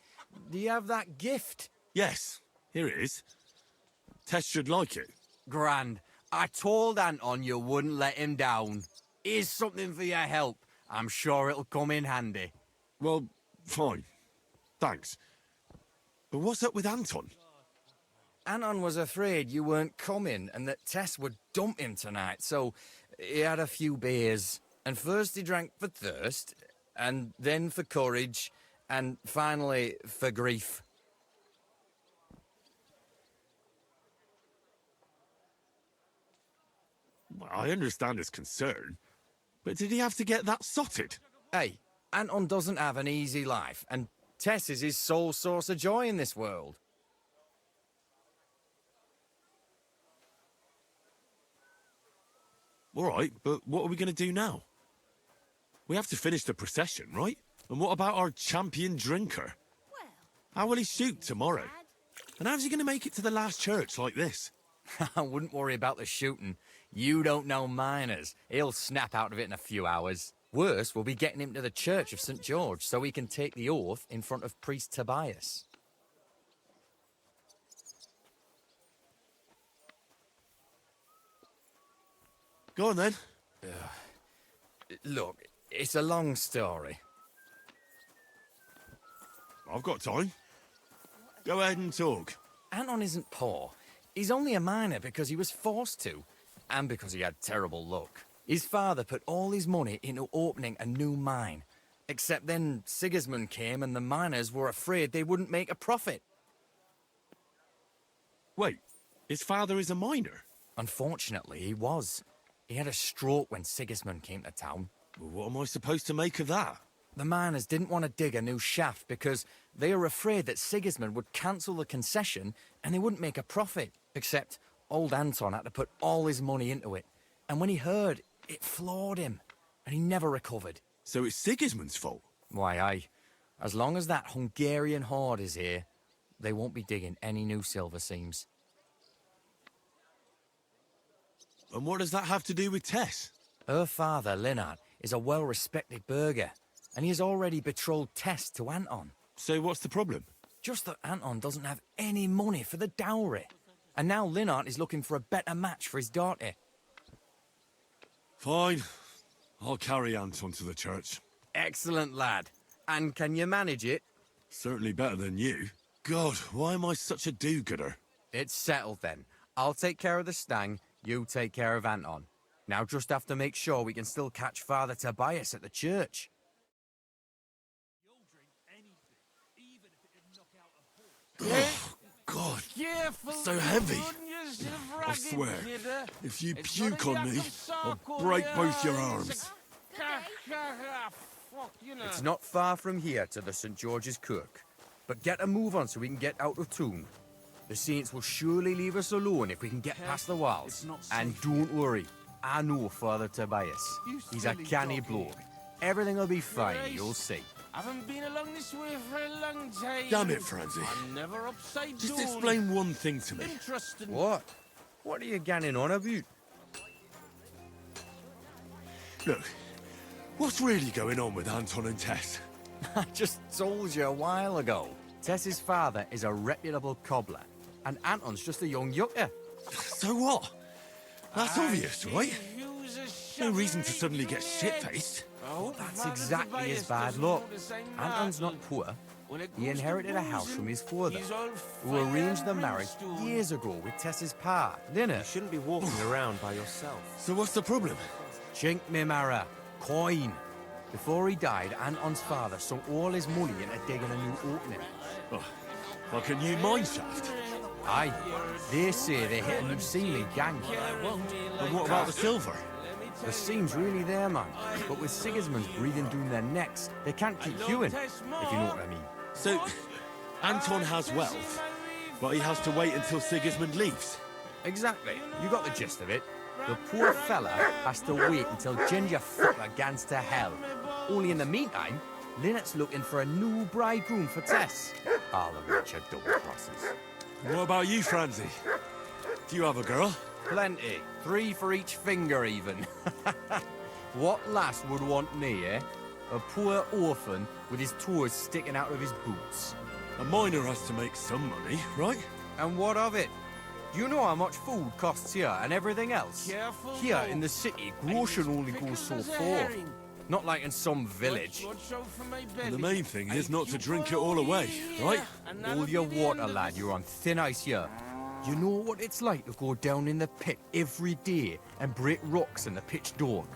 Do you have that gift? Yes, here it is. Tess should like it. Grand. I told Anton you wouldn't let him down. Here's something for your help. I'm sure it'll come in handy. Well, fine. Thanks. But what's up with Anton? Anton was afraid you weren't coming and that Tess would dump him tonight, so he had a few beers. And first he drank for thirst, and then for courage, and finally for grief. Well, I understand his concern, but did he have to get that sotted? Hey, Anton doesn't have an easy life, and Tess is his sole source of joy in this world. All right, but what are we going to do now? We have to finish the procession, right? And what about our champion drinker? How will he shoot tomorrow? And how's he going to make it to the last church like this? I wouldn't worry about the shooting. You don't know miners. He'll snap out of it in a few hours. Worse, we'll be getting him to the Church of St. George so he can take the oath in front of Priest Tobias. Go on, then. Look, it's a long story. I've got time. Go ahead and talk. Anton isn't poor. He's only a miner because he was forced to, and because he had terrible luck. His father put all his money into opening a new mine. Except then Sigismund came and the miners were afraid they wouldn't make a profit. Wait, his father is a miner? Unfortunately, he was. He had a stroke when Sigismund came to town. Well, what am I supposed to make of that? The miners didn't want to dig a new shaft because they were afraid that Sigismund would cancel the concession and they wouldn't make a profit. Except old Anton had to put all his money into it. And when he heard, it floored him. And he never recovered. So it's Sigismund's fault? Why, aye. As long as that Hungarian horde is here, they won't be digging any new silver seams. And what does that have to do with Tess? Her father, Linnart, is a well-respected burgher, and he has already betrothed Tess to Anton. So what's the problem? Just that Anton doesn't have any money for the dowry. And now Linnart is looking for a better match for his daughter. Fine. I'll carry Anton to the church. Excellent, lad. And can you manage it? Certainly better than you. God, why am I such a do-gooder? It's settled then. I'll take care of the stang, you take care of Anton. Now just have to make sure we can still catch Father Tobias at the church. Oh, God. So heavy. I swear, if you puke on me, I'll break both your arms. It's not far from here to the St. George's Kirk. But get a move on so we can get out of town. The Saints will surely leave us alone if we can get past the walls. And don't worry, I know Father Tobias. He's a canny bloke. Everything will be fine, you'll see. Haven't been along this way for a long time. Damn it, Francie. I'm never upside down. Just explain one thing to me. Interesting. What? What are you ganning on about? Look, what's really going on with Anton and Tess? I just told you a while ago. Tess's father is a reputable cobbler, and Anton's just a young yucca. So what? That's obvious, right? No reason to suddenly get shit-faced. That's exactly his bad luck. Anton's not poor. He inherited a house from his father, who arranged the marriage years ago with Tess's pa, Lina. You shouldn't be walking around by yourself. So what's the problem? Chink me Mara, coin. Before he died, Anton's father sunk all his money into digging a new opening. Oh, like a new mine shaft? Aye. They say they hit a new ceiling gang. And what about the silver? The seam's really there, man. But with Sigismund's breathing down their necks, they can't keep queuing, if you know what I mean. So, Anton has wealth, but he has to wait until Sigismund leaves? Exactly. You got the gist of it. The poor fella has to wait until Ginger fucker gans to hell. Only in the meantime, Lynette's looking for a new bridegroom for Tess. All the Richard double-crosses. What about you, Francie? Do you have a girl? Plenty. 3 for each finger, even. What lass would want me, eh? A poor orphan with his toes sticking out of his boots. A miner has to make some money, right? And what of it? Do you know how much food costs here and everything else? Careful, here though. in the city, grocery only goes so far. Not like in some village. And the main thing is not to drink it all away, right? Hold your water, lad. You're on thin ice here. You know what it's like to go down in the pit every day and break rocks in the pitch dark?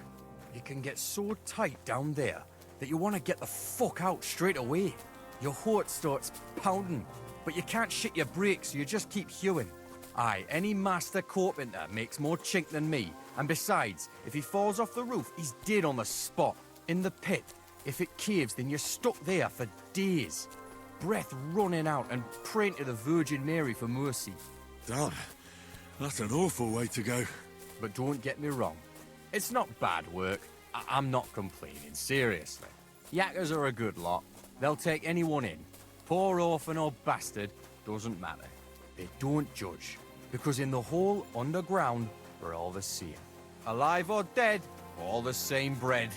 It can get so tight down there that you want to get the fuck out straight away. Your heart starts pounding, but you can't shit your brakes, so you just keep hewing. Aye, any master carpenter makes more chink than me. And besides, if he falls off the roof, he's dead on the spot. In the pit. If it caves, then you're stuck there for days. Breath running out and praying to the Virgin Mary for mercy. Damn, that's an awful way to go. But don't get me wrong. It's not bad work. I'm not complaining, seriously. Yakkers are a good lot. They'll take anyone in. Poor orphan or bastard, doesn't matter. They don't judge. Because in the whole underground, we're all the same. Alive or dead, all the same bread.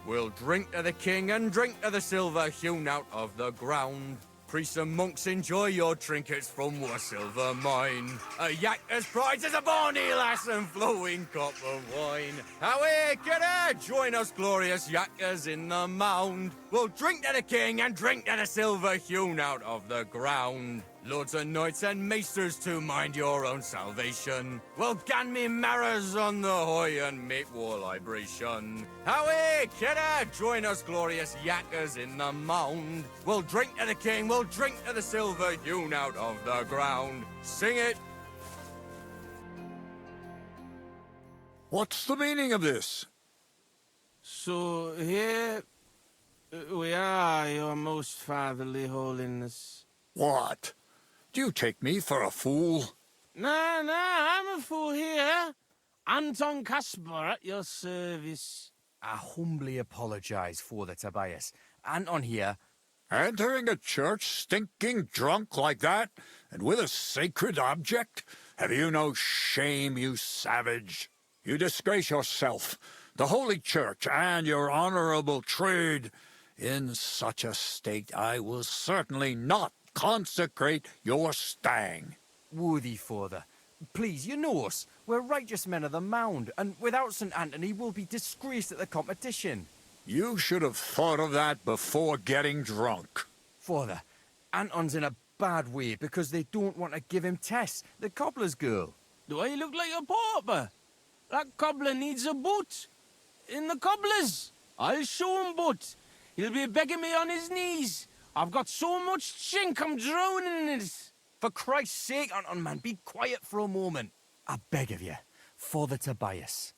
We'll drink to the king and drink to the silver hewn out of the ground. Priests and monks, enjoy your trinkets from our silver mine. A yakker's prize is a bonny lass and flowing cup of wine. Away, kidder, join us glorious yakkers in the mound. We'll drink to the king and drink to the silver hewn out of the ground. Lords and knights and maesters to mind your own salvation. Well, gan me marrows on the hoy and make war libration. Away, kidder, join us glorious yakkers in the mound. We'll drink to the king, we'll drink to the silver hewn out of the ground. Sing it. What's the meaning of this? So here we are, your most fatherly holiness. What? Do you take me for a fool? Nah, I'm a fool here. Anton Caspar at your service. I humbly apologize, Father Tobias. Anton here. Entering a church stinking drunk like that, and with a sacred object? Have you no shame, you savage? You disgrace yourself, the Holy Church, and your honorable trade. In such a state, I will certainly not consecrate your stang. Worthy Father, please, you know us. We're righteous men of the Mound, and without St. Anthony, we'll be disgraced at the competition. You should have thought of that before getting drunk. Father, Anton's in a bad way because they don't want to give him Tess, the cobbler's girl. Do I look like a pauper? That cobbler needs a boot. In the cobbler's. I'll show him boot. He'll be begging me on his knees. I've got so much chink, I'm drowning in it. For Christ's sake, Anton, man, be quiet for a moment. I beg of you, Father Tobias.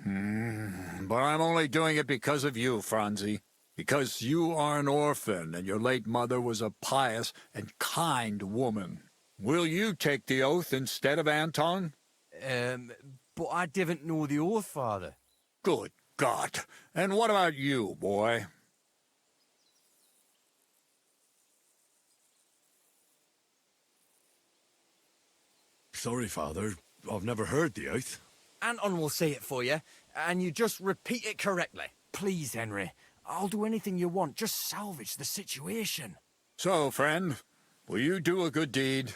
But I'm only doing it because of you, Franzi. Because you are an orphan, and your late mother was a pious and kind woman. Will you take the oath instead of Anton? But I didn't know the oath, Father. Good God. And what about you, boy? Sorry, Father. I've never heard the oath. Anton will say it for you, and you just repeat it correctly. Please, Henry. I'll do anything you want. Just salvage the situation. So, friend, will you do a good deed?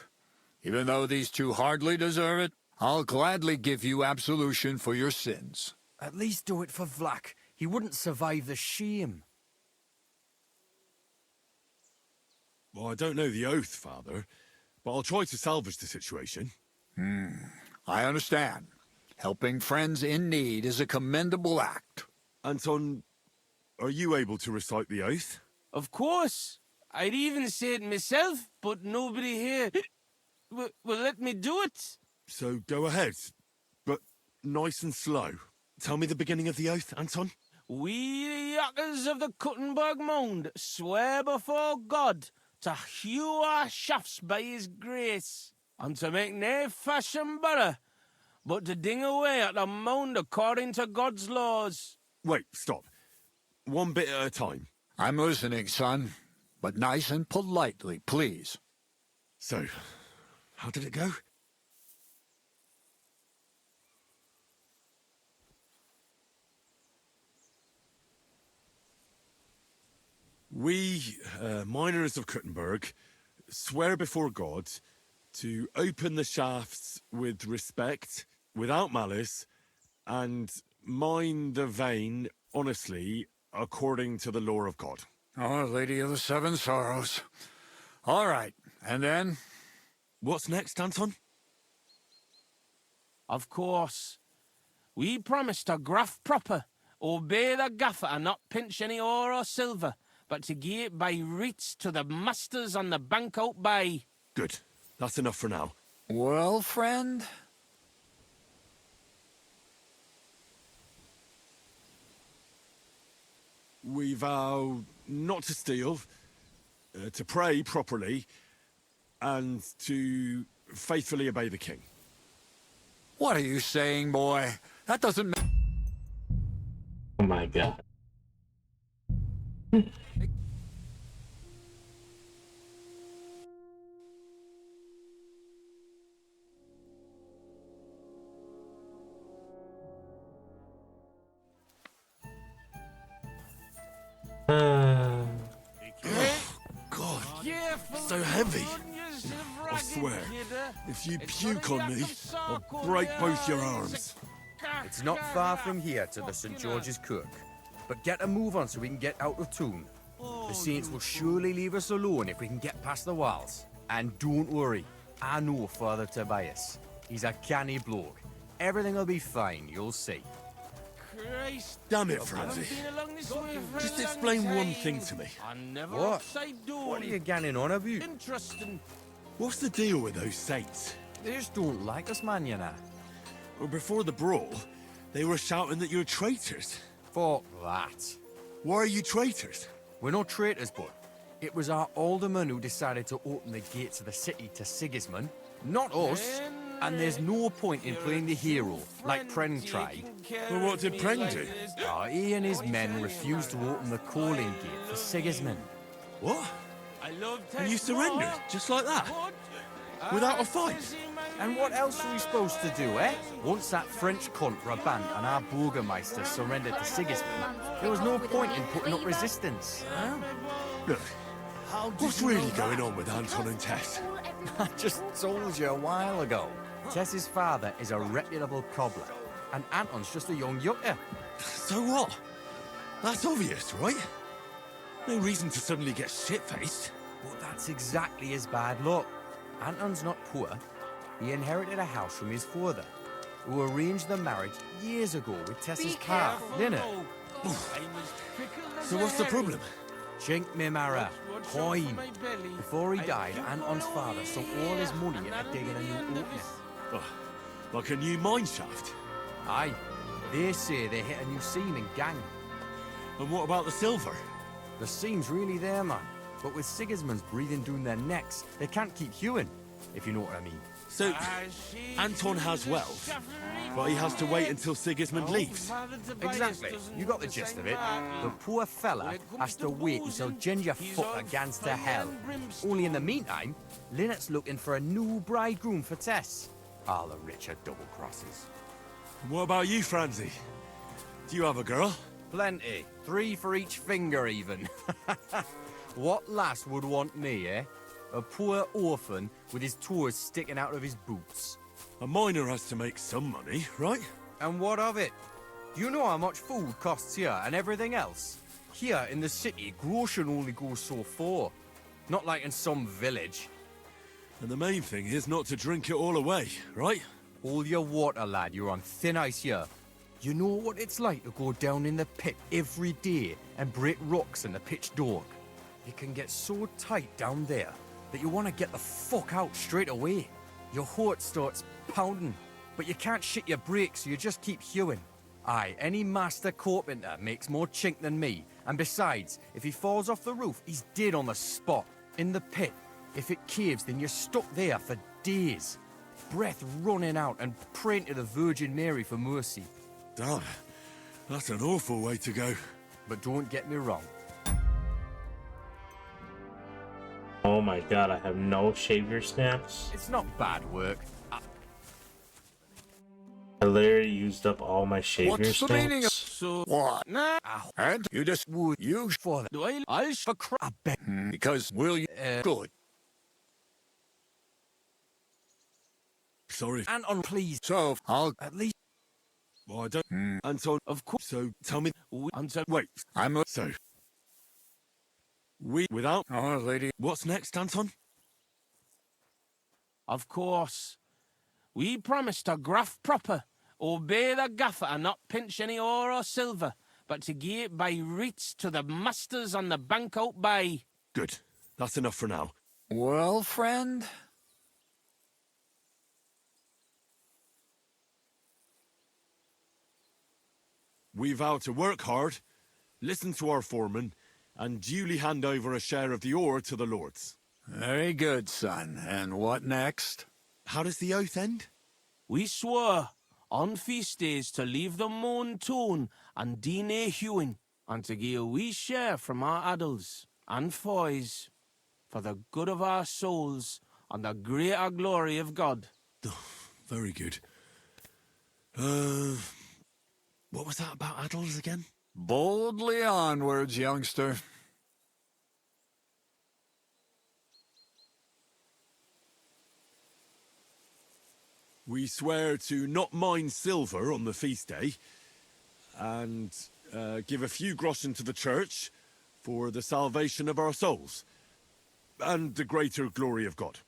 Even though these two hardly deserve it, I'll gladly give you absolution for your sins. At least do it for Vlak. He wouldn't survive the shame. Well, I don't know the oath, Father, but I'll try to salvage the situation. I understand. Helping friends in need is a commendable act. Anton, are you able to recite the oath? Of course. I'd even say it myself, but nobody here will let me do it. So go ahead, but nice and slow. Tell me the beginning of the oath, Anton. We, the Yakkers of the Kuttenberg Mound, swear before God to hew our shafts by his grace, and to make nae fashion better, but to ding away at the mound according to God's laws. Wait, stop. One bit at a time. I'm listening, son, but nice and politely, please. So, how did it go? We, miners of Kuttenberg, swear before God to open the shafts with respect, without malice, and mine the vein honestly, according to the law of God. Oh, Lady of the Seven Sorrows. All right, and then? What's next, Anton? Of course. We promise to graft proper, obey the gaffer and not pinch any ore or silver, but to gie it by reets to the masters on the bank out by. Good. That's enough for now. Well, friend? We vow not to steal, to pray properly, and to faithfully obey the king. What are you saying, boy? That doesn't make... Oh my God. God, so heavy. I swear, if you puke on me, I'll break both your arms. It's not far from here to the St. George's Kirk. But get a move on so we can get out of town. The Saints will surely leave us alone if we can get past the walls. And don't worry, I know Father Tobias. He's a canny bloke. Everything will be fine, you'll see. Christ. Damn it, Franzi. Just explain one thing to me. What? What are you ganning on about? Interesting. What's the deal with those saints? They just don't like us, man, you know. Well, before the brawl, they were shouting that you're traitors. Fuck that. Why are you traitors? We're not traitors, bud. It was our alderman who decided to open the gates of the city to Sigismund, not us. And there's no point in playing the hero, like Pren tried. Well, what did Pren do? He and his men refused to open the calling gate for Sigismund. What? And you surrendered, just like that? Without a fight? And what else are we supposed to do, eh? Once that French cunt Brabant and our Burgermeister surrendered to Sigismund, there was no point in putting up resistance. Look, what's really going on with Anton and Tess? I just told you a while ago. Tess's father is a reputable cobbler, and Anton's just a young yucker. So what? That's obvious, right? No reason to suddenly get shit-faced. But that's exactly his bad luck. Anton's not poor. He inherited a house from his father. who arranged the marriage years ago with Tessa's Be pa, careful. Lynette. Oh, God, I'm as fickle as So a what's the herring. problem? Chink me Mara, What's coin. up for my belly? Before he I died, don't Anton's know father you sunk all his here, money and into that'll digging be a the new end of opening. it. Like a new mine shaft? Aye, they say they hit a new seam in Gang. And what about the silver? The seam's really there, man. But with Sigismund's breathing down their necks, they can't keep hewing, if you know what I mean. So, Anton has wealth, but he has to wait until Sigismund leaves. Exactly. You got the gist of it. The poor fella has to wait until Ginger fucker gans to hell. Only in the meantime, Lynette's looking for a new bridegroom for Tess. All the richer double crosses. What about you, Franzi? Do you have a girl? Plenty. 3 for each finger, even. What lass would want me, eh? A poor orphan with his toes sticking out of his boots. A miner has to make some money, right? And what of it? Do you know how much food costs here and everything else? Here in the city, grocery only goes so far. Not like in some village. And the main thing is not to drink it all away, right? Hold your water, lad. You're on thin ice here. You know what it's like to go down in the pit every day and break rocks in the pitch dark? It can get so tight down there that you want to get the fuck out straight away. Your heart starts pounding, but you can't shit your brakes, so you just keep hewing. Aye, any master carpenter makes more chink than me, and besides, if he falls off the roof, he's dead on the spot. In the pit, if it caves, then you're stuck there for days. Breath running out and praying to the Virgin Mary for mercy. Damn, that's an awful way to go. But don't get me wrong. Oh my god, I have no shaver snaps. It's not bad work. I literally used up all my shaver What's snaps. the meaning of so what? Nah. And you just would use for that. Do I'll for crap. Because will you good. Sorry. Anton, please. So I'll At least. Well, I don't. Anton, of course. So tell me. Anton. Wait. I'm so. We without. Oh, lady. What's next, Anton? Of course. We promised to graft proper, obey the gaffer and not pinch any ore or silver, but to gie it by reets to the masters on the bank out by. Good. That's enough for now. Well, friend? We vow to work hard, listen to our foreman, and duly hand over a share of the ore to the lords. Very good, son. And what next? How does the oath end? We swore on feast days to leave the moan tone and DNA hewing, and to gie a wee share from our addles and foys for the good of our souls and the greater glory of God. Very good. What was that about addles again? Boldly onwards, youngster. We swear to not mine silver on the feast day, and give a few groschen to the church for the salvation of our souls, and the greater glory of God.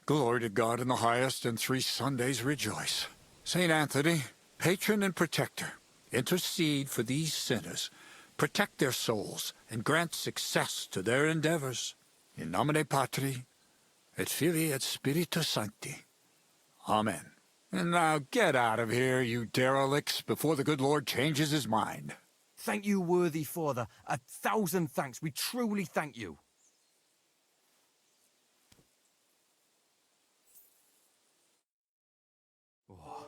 Glory to God in the highest, and 3 Sundays rejoice. St. Anthony, patron and protector, intercede for these sinners, protect their souls, and grant success to their endeavors. In nomine Patri, et Filii, et Spiritus Sancti. Amen. And now get out of here, you derelicts, before the good Lord changes his mind. Thank you, worthy father. 1,000 thanks. We truly thank you. Oh,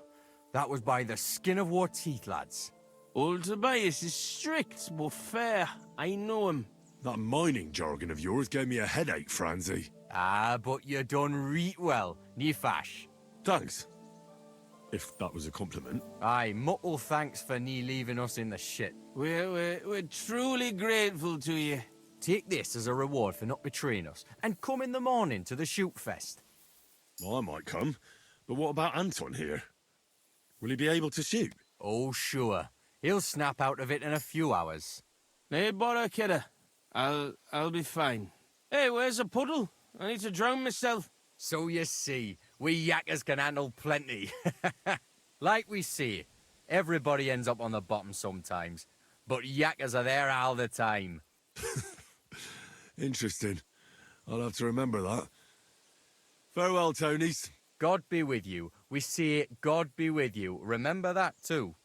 that was by the skin of our teeth, lads. Old Tobias is strict but fair. I know him. That mining jargon of yours gave me a headache, Franzi. Ah, but you done reet well, nie fash. Thanks. If that was a compliment. Aye, muckle thanks for nie leaving us in the shit. We're truly grateful to you. Take this as a reward for not betraying us, and come in the morning to the shoot fest. Well, I might come, but what about Anton here? Will he be able to shoot? Oh, sure. He'll snap out of it in a few hours. Nay, bother, kidder. I'll be fine. Hey, where's the puddle? I need to drown myself. So you see, we yakkers can handle plenty. Like we see, everybody ends up on the bottom sometimes, but yakkers are there all the time. Interesting. I'll have to remember that. Farewell, Tonys. God be with you. We see it, God be with you. Remember that too.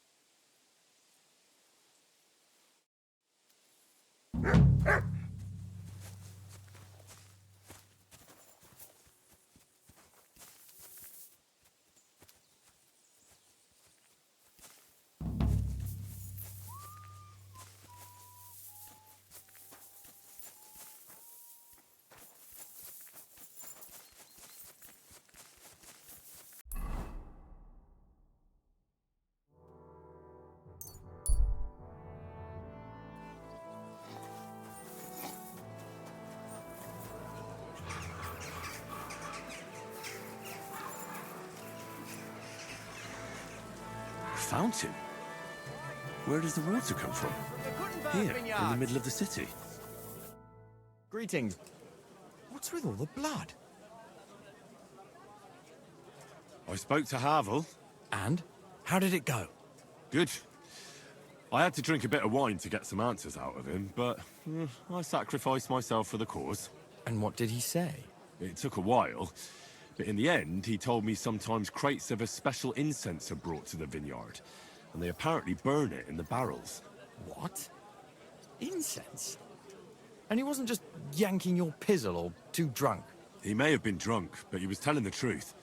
Fountain? Where does the water come from? Here, in the middle of the city. Greetings. What's with all the blood? I spoke to Havel. And? How did it go? Good. I had to drink a bit of wine to get some answers out of him, but I sacrificed myself for the cause. And what did he say? It took a while, but in the end, he told me sometimes crates of a special incense are brought to the vineyard, and they apparently burn it in the barrels. What? Incense? And he wasn't just yanking your pizzle or too drunk? He may have been drunk, but he was telling the truth.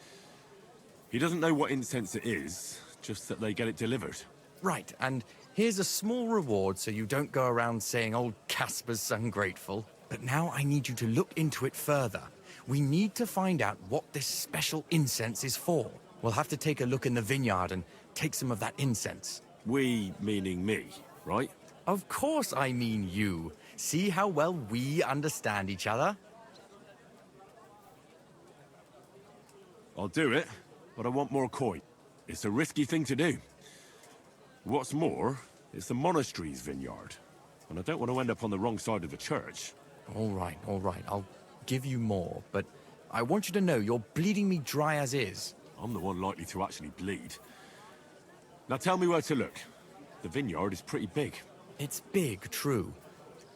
He doesn't know what incense it is, just that they get it delivered. Right, and here's a small reward so you don't go around saying old Casper's ungrateful. But now I need you to look into it further. We need to find out what this special incense is for. We'll have to take a look in the vineyard and take some of that incense. We, meaning me, right? Of course I mean you. See how well we understand each other? I'll do it, but I want more coin. It's a risky thing to do. What's more, it's the monastery's vineyard, and I don't want to end up on the wrong side of the church. All right. I'll give you more, but I want you to know you're bleeding me dry as is. I'm the one likely to actually bleed. Now tell me where to look. The vineyard is pretty big. It's big, true.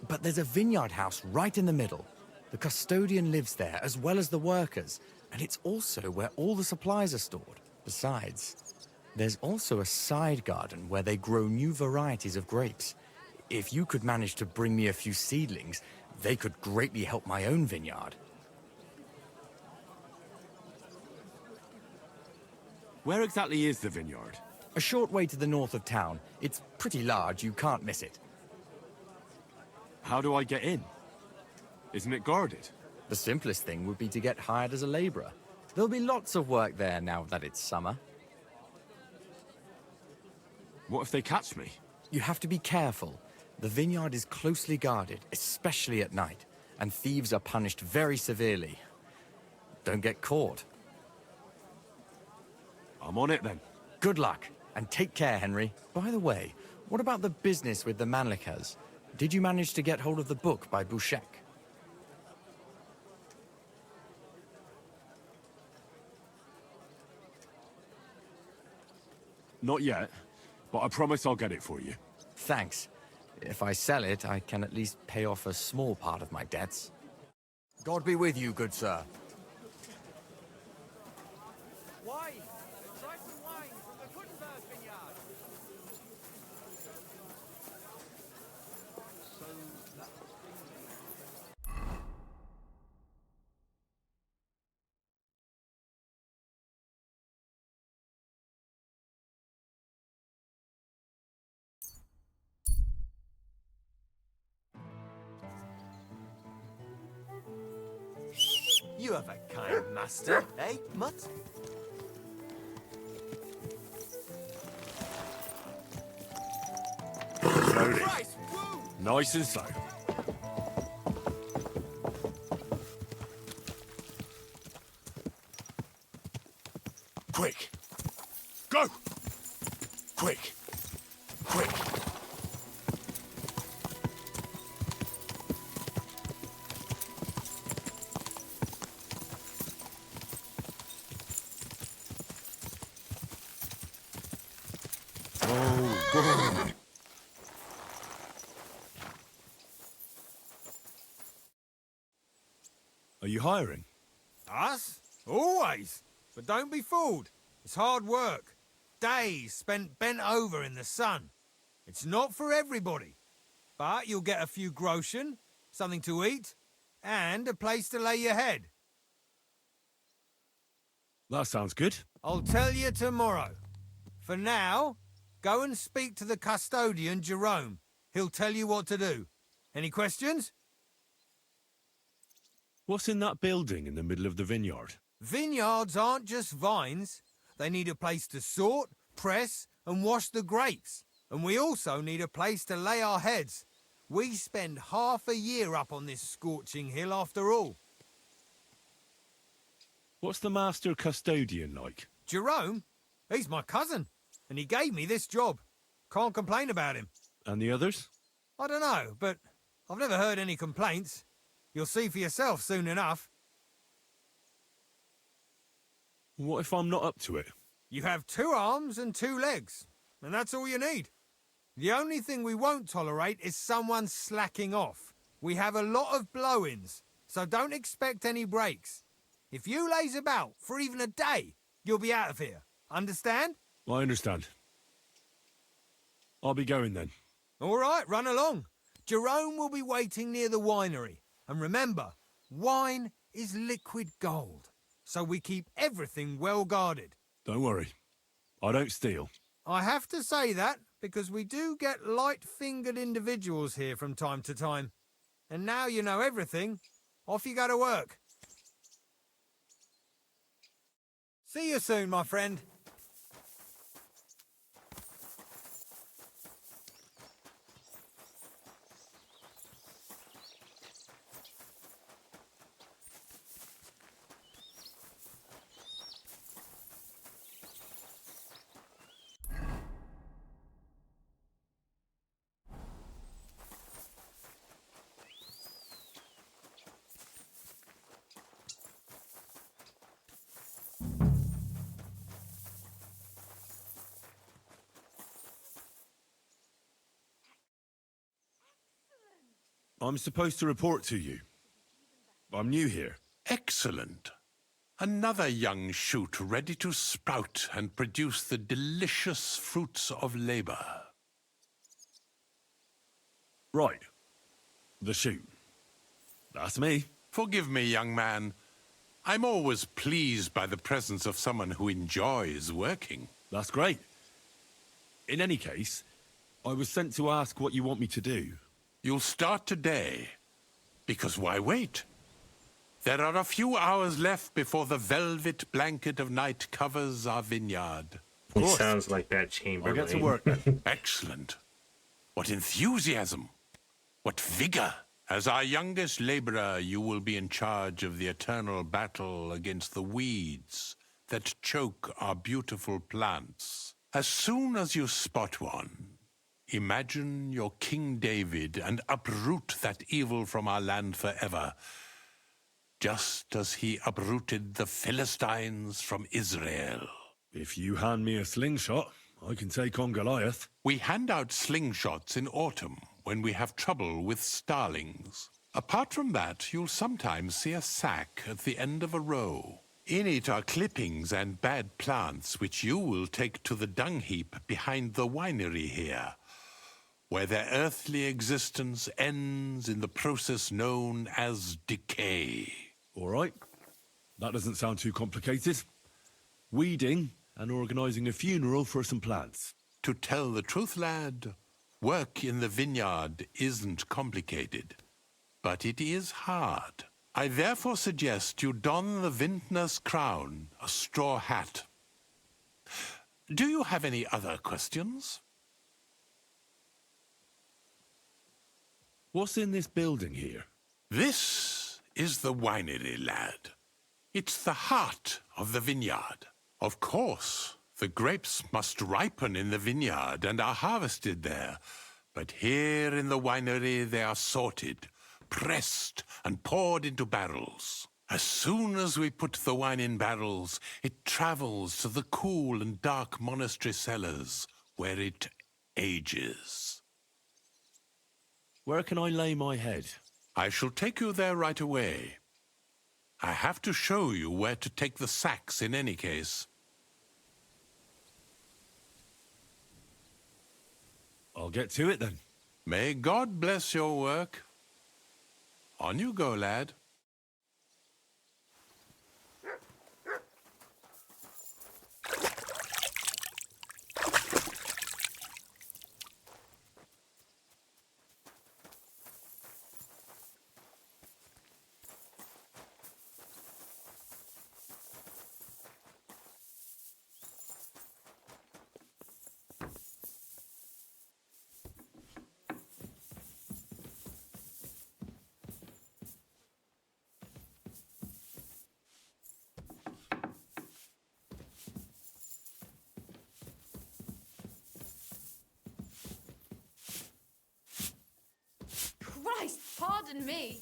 But there's a vineyard house right in the middle. The custodian lives there, as well as the workers, and it's also where all the supplies are stored. Besides, there's also a side garden where they grow new varieties of grapes. If you could manage to bring me a few seedlings, they could greatly help my own vineyard. Where exactly is the vineyard? A short way to the north of town. It's pretty large, you can't miss it. How do I get in? Isn't it guarded? The simplest thing would be to get hired as a laborer. There'll be lots of work there now that it's summer. What if they catch me? You have to be careful. The vineyard is closely guarded, especially at night, and thieves are punished very severely. Don't get caught. I'm on it then. Good luck, and take care, Henry. By the way, what about the business with the Manlikas? Did you manage to get hold of the book by Bouchek? Not yet, but I promise I'll get it for you. Thanks. If I sell it, I can at least pay off a small part of my debts. God be with you, good sir. Wine! Try some wine from the Kuttenberg vineyard! You have a kind master, eh, Mutt? Slowly. Nice and slow. Quick! Go! Quick! Quick! Are you hiring? Us? Always. But don't be fooled. It's hard work. Days spent bent over in the sun. It's not for everybody. But you'll get a few groschen, something to eat, and a place to lay your head. That sounds good. I'll tell you tomorrow. For now, go and speak to the custodian, Jerome. He'll tell you what to do. Any questions? What's in that building in the middle of the vineyard? Vineyards aren't just vines. They need a place to sort, press, and wash the grapes. And we also need a place to lay our heads. We spend half a year up on this scorching hill after all. What's the master custodian like? Jerome? He's my cousin, and he gave me this job. Can't complain about him. And the others? I don't know, but I've never heard any complaints. You'll see for yourself soon enough. What if I'm not up to it? You have 2 arms and 2 legs, and that's all you need. The only thing we won't tolerate is someone slacking off. We have a lot of blow-ins, so don't expect any breaks. If you laze about for even a day, you'll be out of here. Understand? I understand. I'll be going then. All right, run along. Jerome will be waiting near the winery. And remember, wine is liquid gold, so we keep everything well guarded. Don't worry. I don't steal. I have to say that because we do get light-fingered individuals here from time to time. And now you know everything, off you go to work. See you soon, my friend. I'm supposed to report to you. I'm new here. Excellent. Another young shoot ready to sprout and produce the delicious fruits of labor. Right. The shoot. That's me. Forgive me, young man. I'm always pleased by the presence of someone who enjoys working. That's great. In any case, I was sent to ask what you want me to do. You'll start today, because why wait? There are a few hours left before the velvet blanket of night covers our vineyard. He sounds like that Chamberlain. I'll get to work then. Excellent. What enthusiasm. What vigor. As our youngest laborer, you will be in charge of the eternal battle against the weeds that choke our beautiful plants. As soon as you spot one, imagine you're King David and uproot that evil from our land forever, just as he uprooted the Philistines from Israel. If you hand me a slingshot, I can take on Goliath. We hand out slingshots in autumn when we have trouble with starlings. Apart from that, you'll sometimes see a sack at the end of a row. In it are clippings and bad plants which you will take to the dung heap behind the winery here, where their earthly existence ends in the process known as decay. All right. That doesn't sound too complicated. Weeding and organising a funeral for some plants. To tell the truth, lad, work in the vineyard isn't complicated, but it is hard. I therefore suggest you don the vintner's crown, a straw hat. Do you have any other questions? What's in this building here? This is the winery, lad. It's the heart of the vineyard. Of course, the grapes must ripen in the vineyard and are harvested there. But here in the winery they are sorted, pressed, and poured into barrels. As soon as we put the wine in barrels, it travels to the cool and dark monastery cellars, where it ages. Where can I lay my head? I shall take you there right away. I have to show you where to take the sacks in any case. I'll get to it then. May God bless your work. On you go, lad. Christ, pardon me.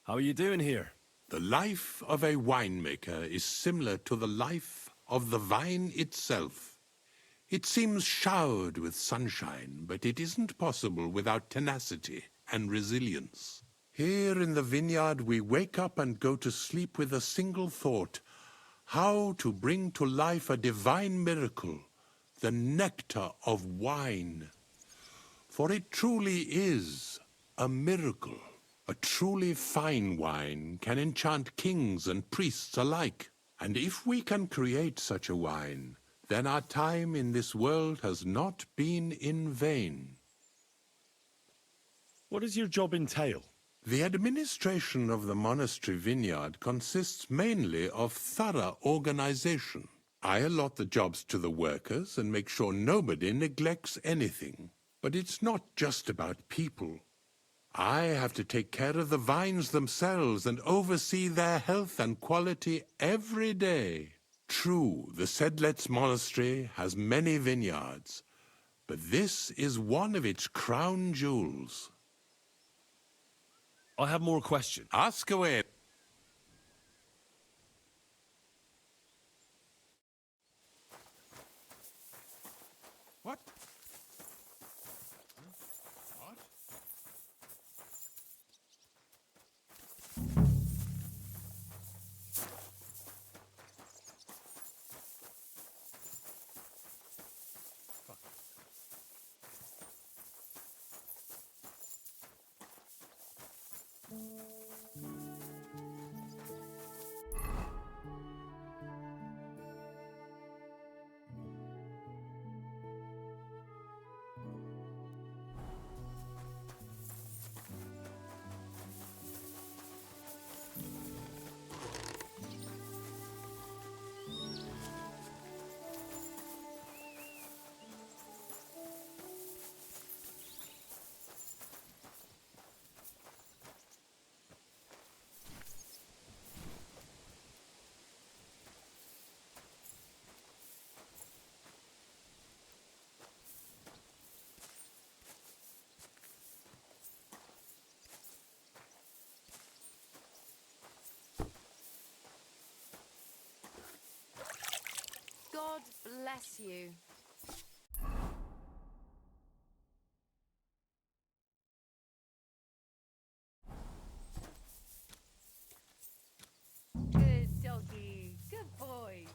How are you doing here? The life of a winemaker is similar to the life of the vine itself. It seems showered with sunshine, but it isn't possible without tenacity and resilience. Here in the vineyard, we wake up and go to sleep with a single thought: how to bring to life a divine miracle, the nectar of wine. For it truly is a miracle. A truly fine wine can enchant kings and priests alike. And if we can create such a wine, then our time in this world has not been in vain. What does your job entail? The administration of the monastery vineyard consists mainly of thorough organization. I allot the jobs to the workers and make sure nobody neglects anything. But it's not just about people. I have to take care of the vines themselves and oversee their health and quality every day. True, the Sedlets Monastery has many vineyards, but this is one of its crown jewels. I have more questions. Ask away. What? God bless you. Good doggy. Good boy.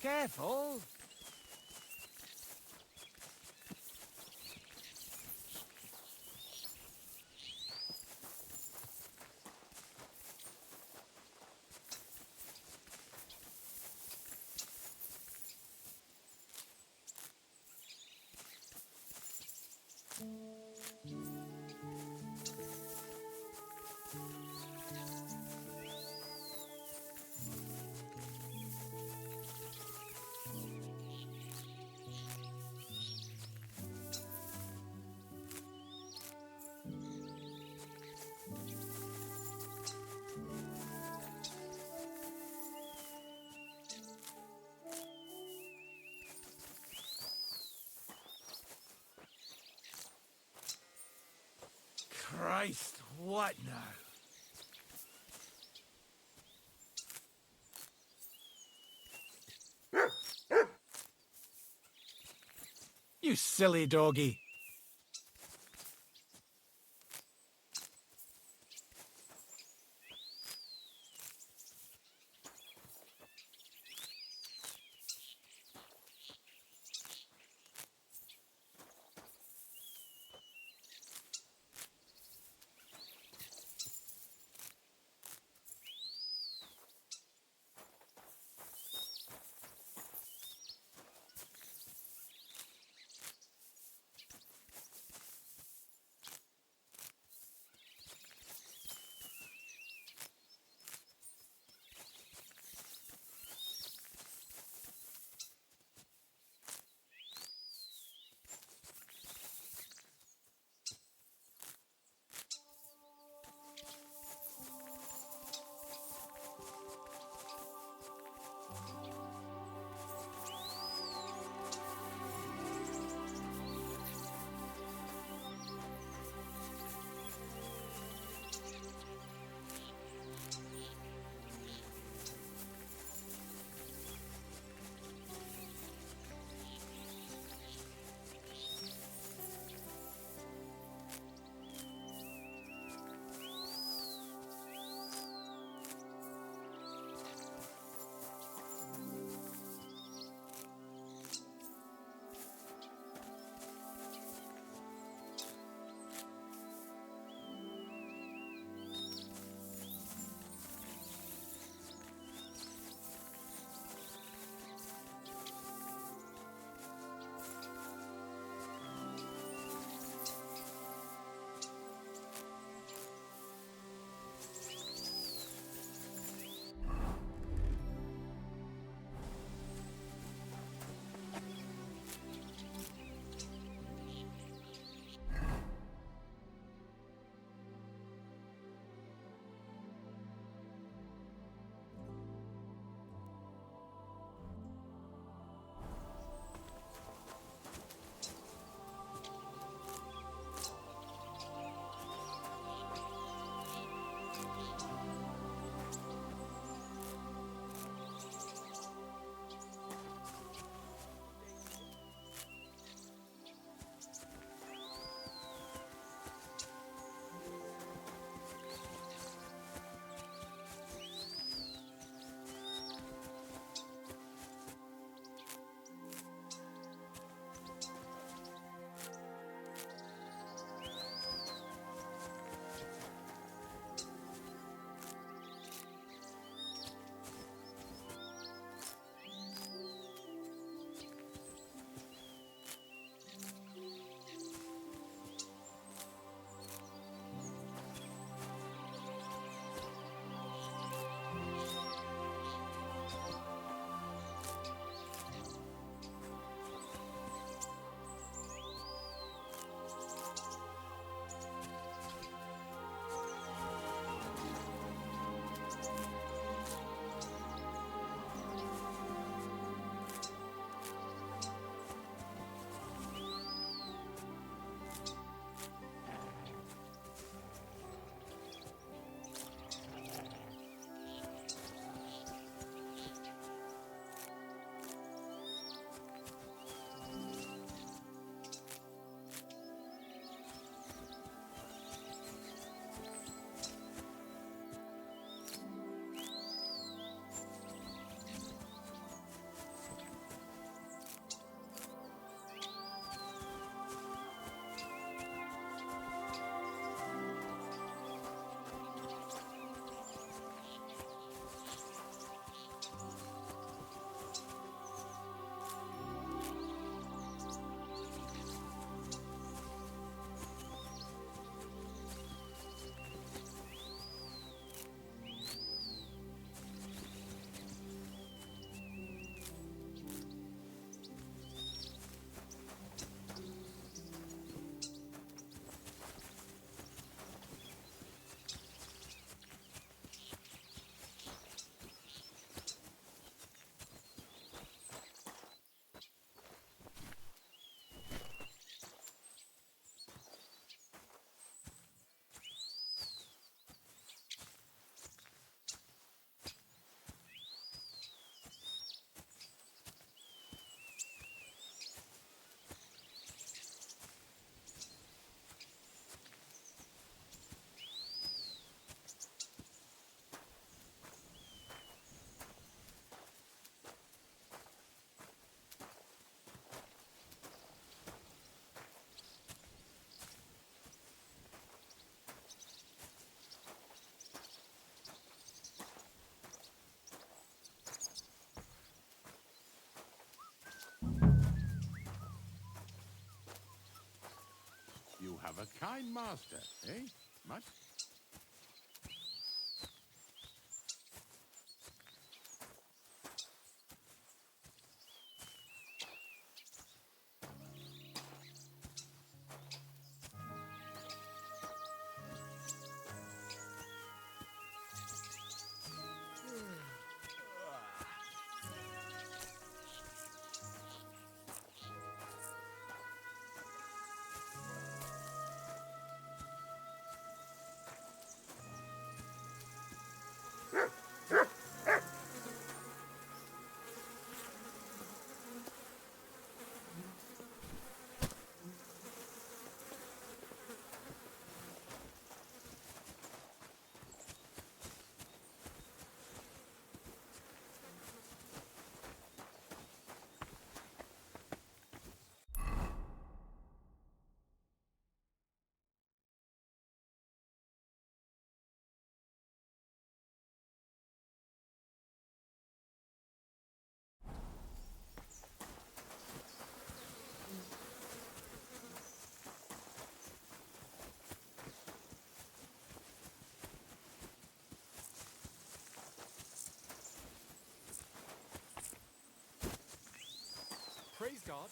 Careful. Christ, what now? You silly doggy. have a kind master, eh? Much? Praise God.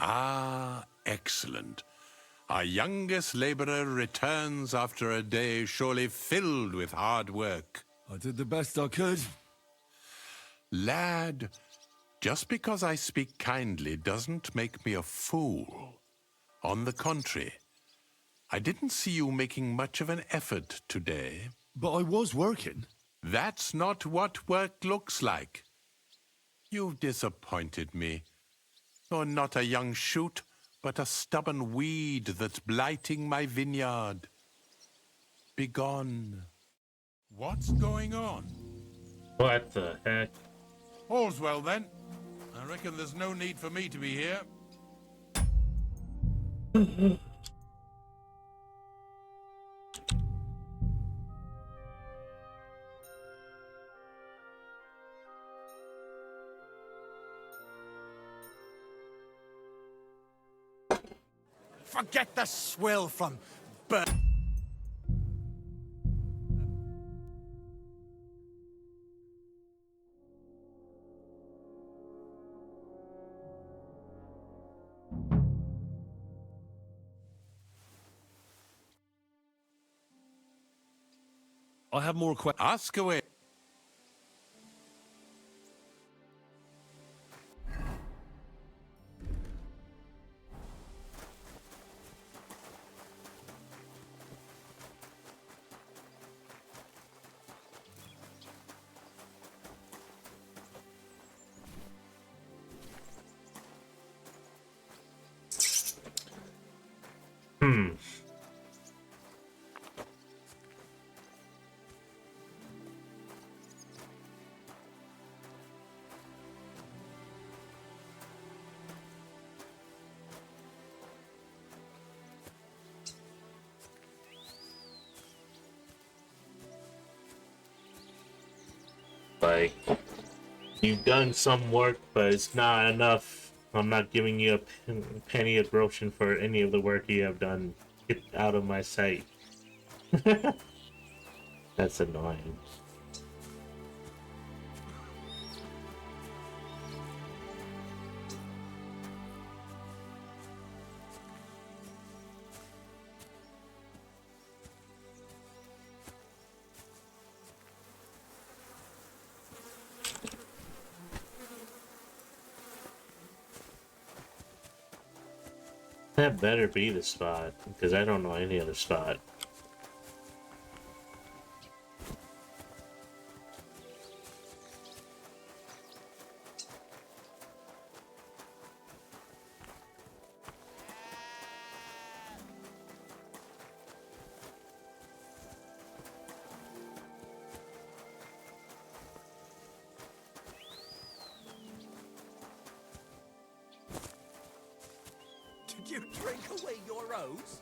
Ah, excellent. Our youngest laborer returns after a day surely filled with hard work. I did the best I could. Lad, just because I speak kindly doesn't make me a fool. On the contrary, I didn't see you making much of an effort today. But I was working. That's not what work looks like. You've disappointed me. You're not a young shoot, but a stubborn weed that's blighting my vineyard. Begone. What's going on? What the heck? All's well then. I reckon there's no need for me to be here. Forget the swill from Bur- I have more questions. Ask away. like, you've done some work, but it's not enough. I'm not giving you a penny of groschen for any of the work you have done. Get out of my sight. That's annoying. That better be the spot, because I don't know any other spot. Did you drink away your rose?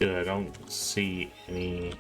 too. I don't see any.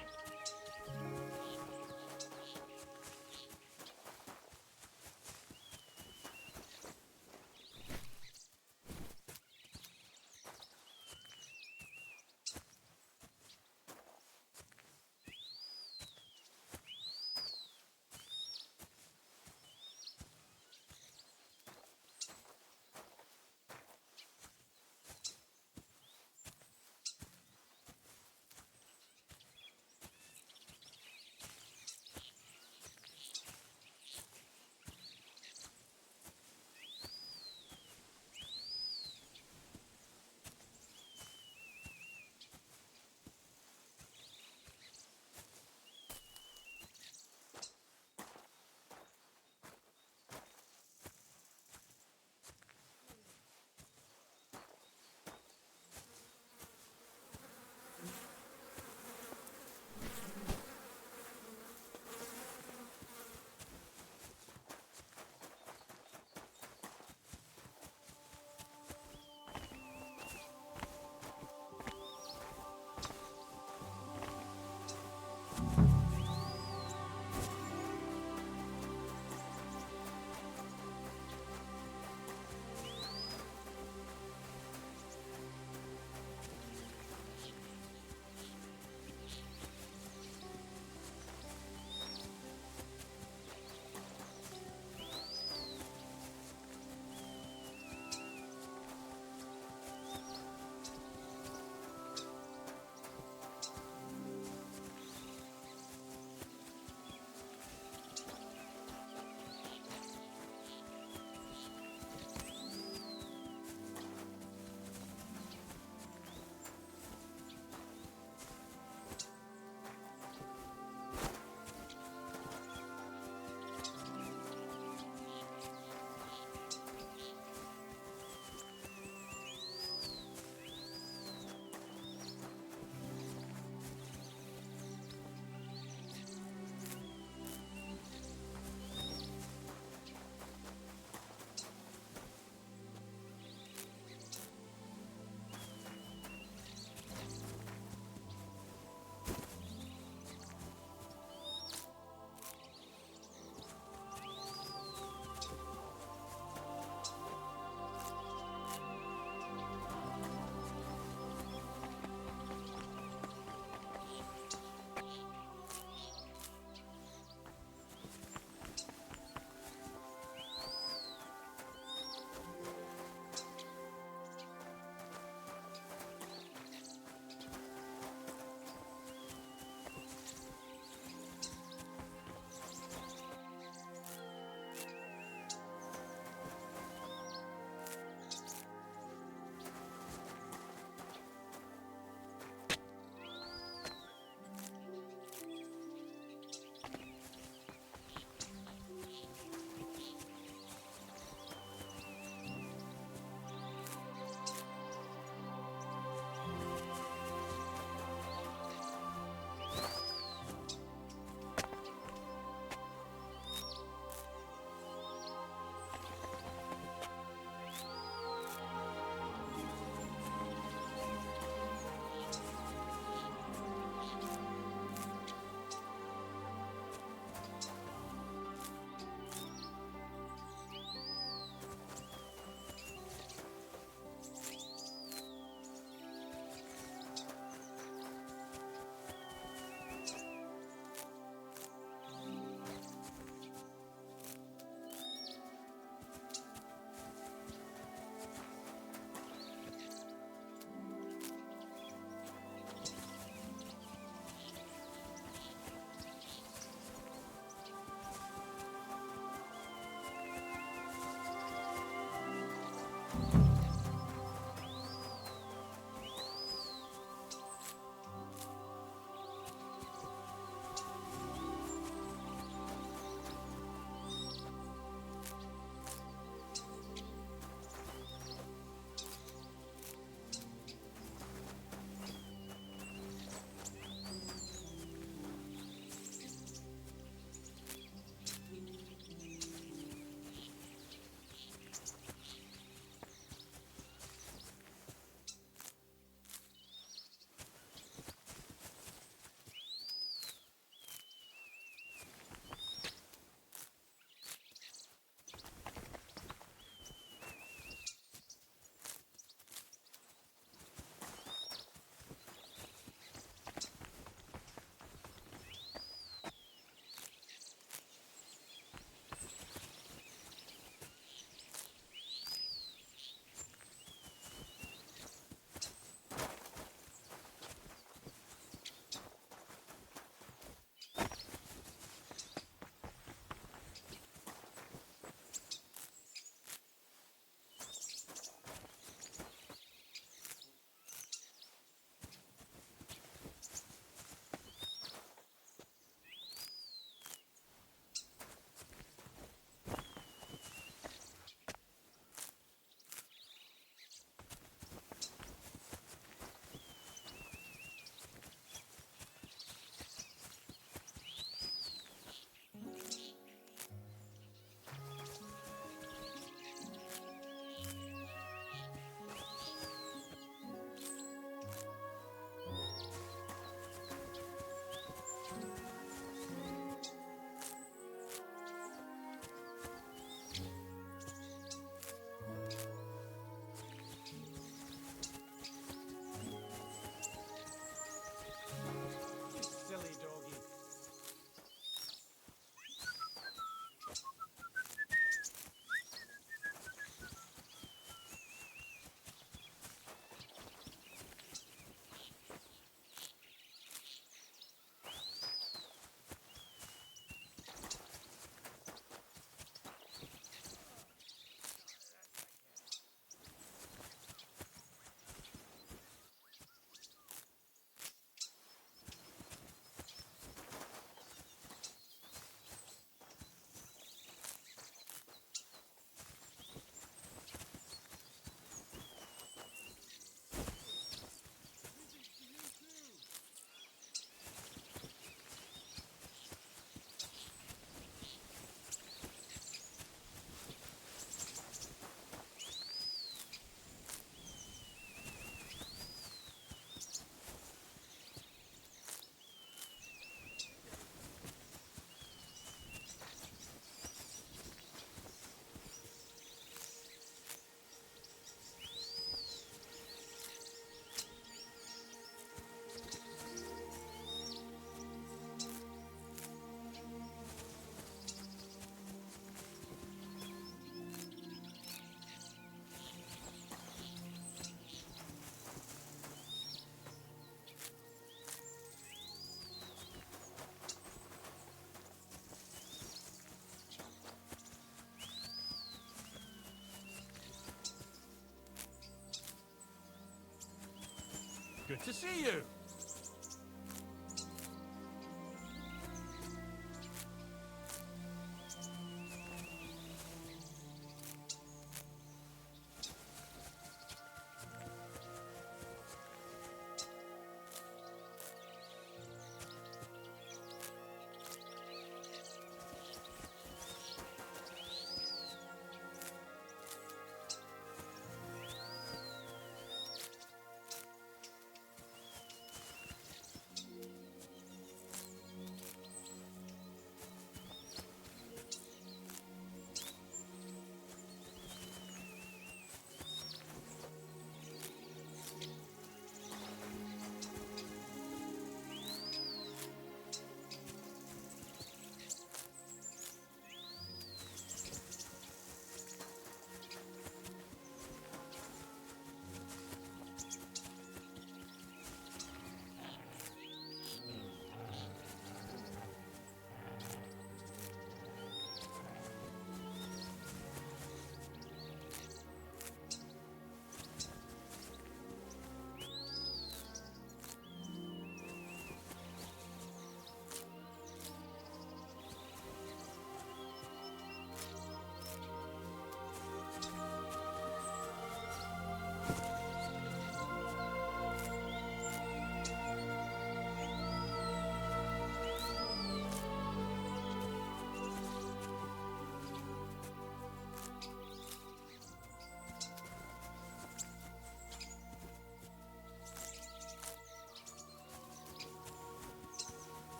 Good to see you.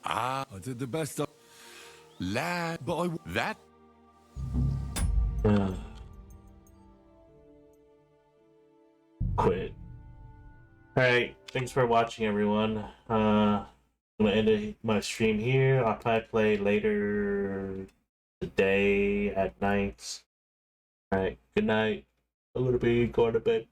I did the best of lad, but that Quit. Alright, thanks for watching, everyone. I'm gonna end my stream here. I'll probably play later today at night. Alright, good night. I'm gonna be going to bed.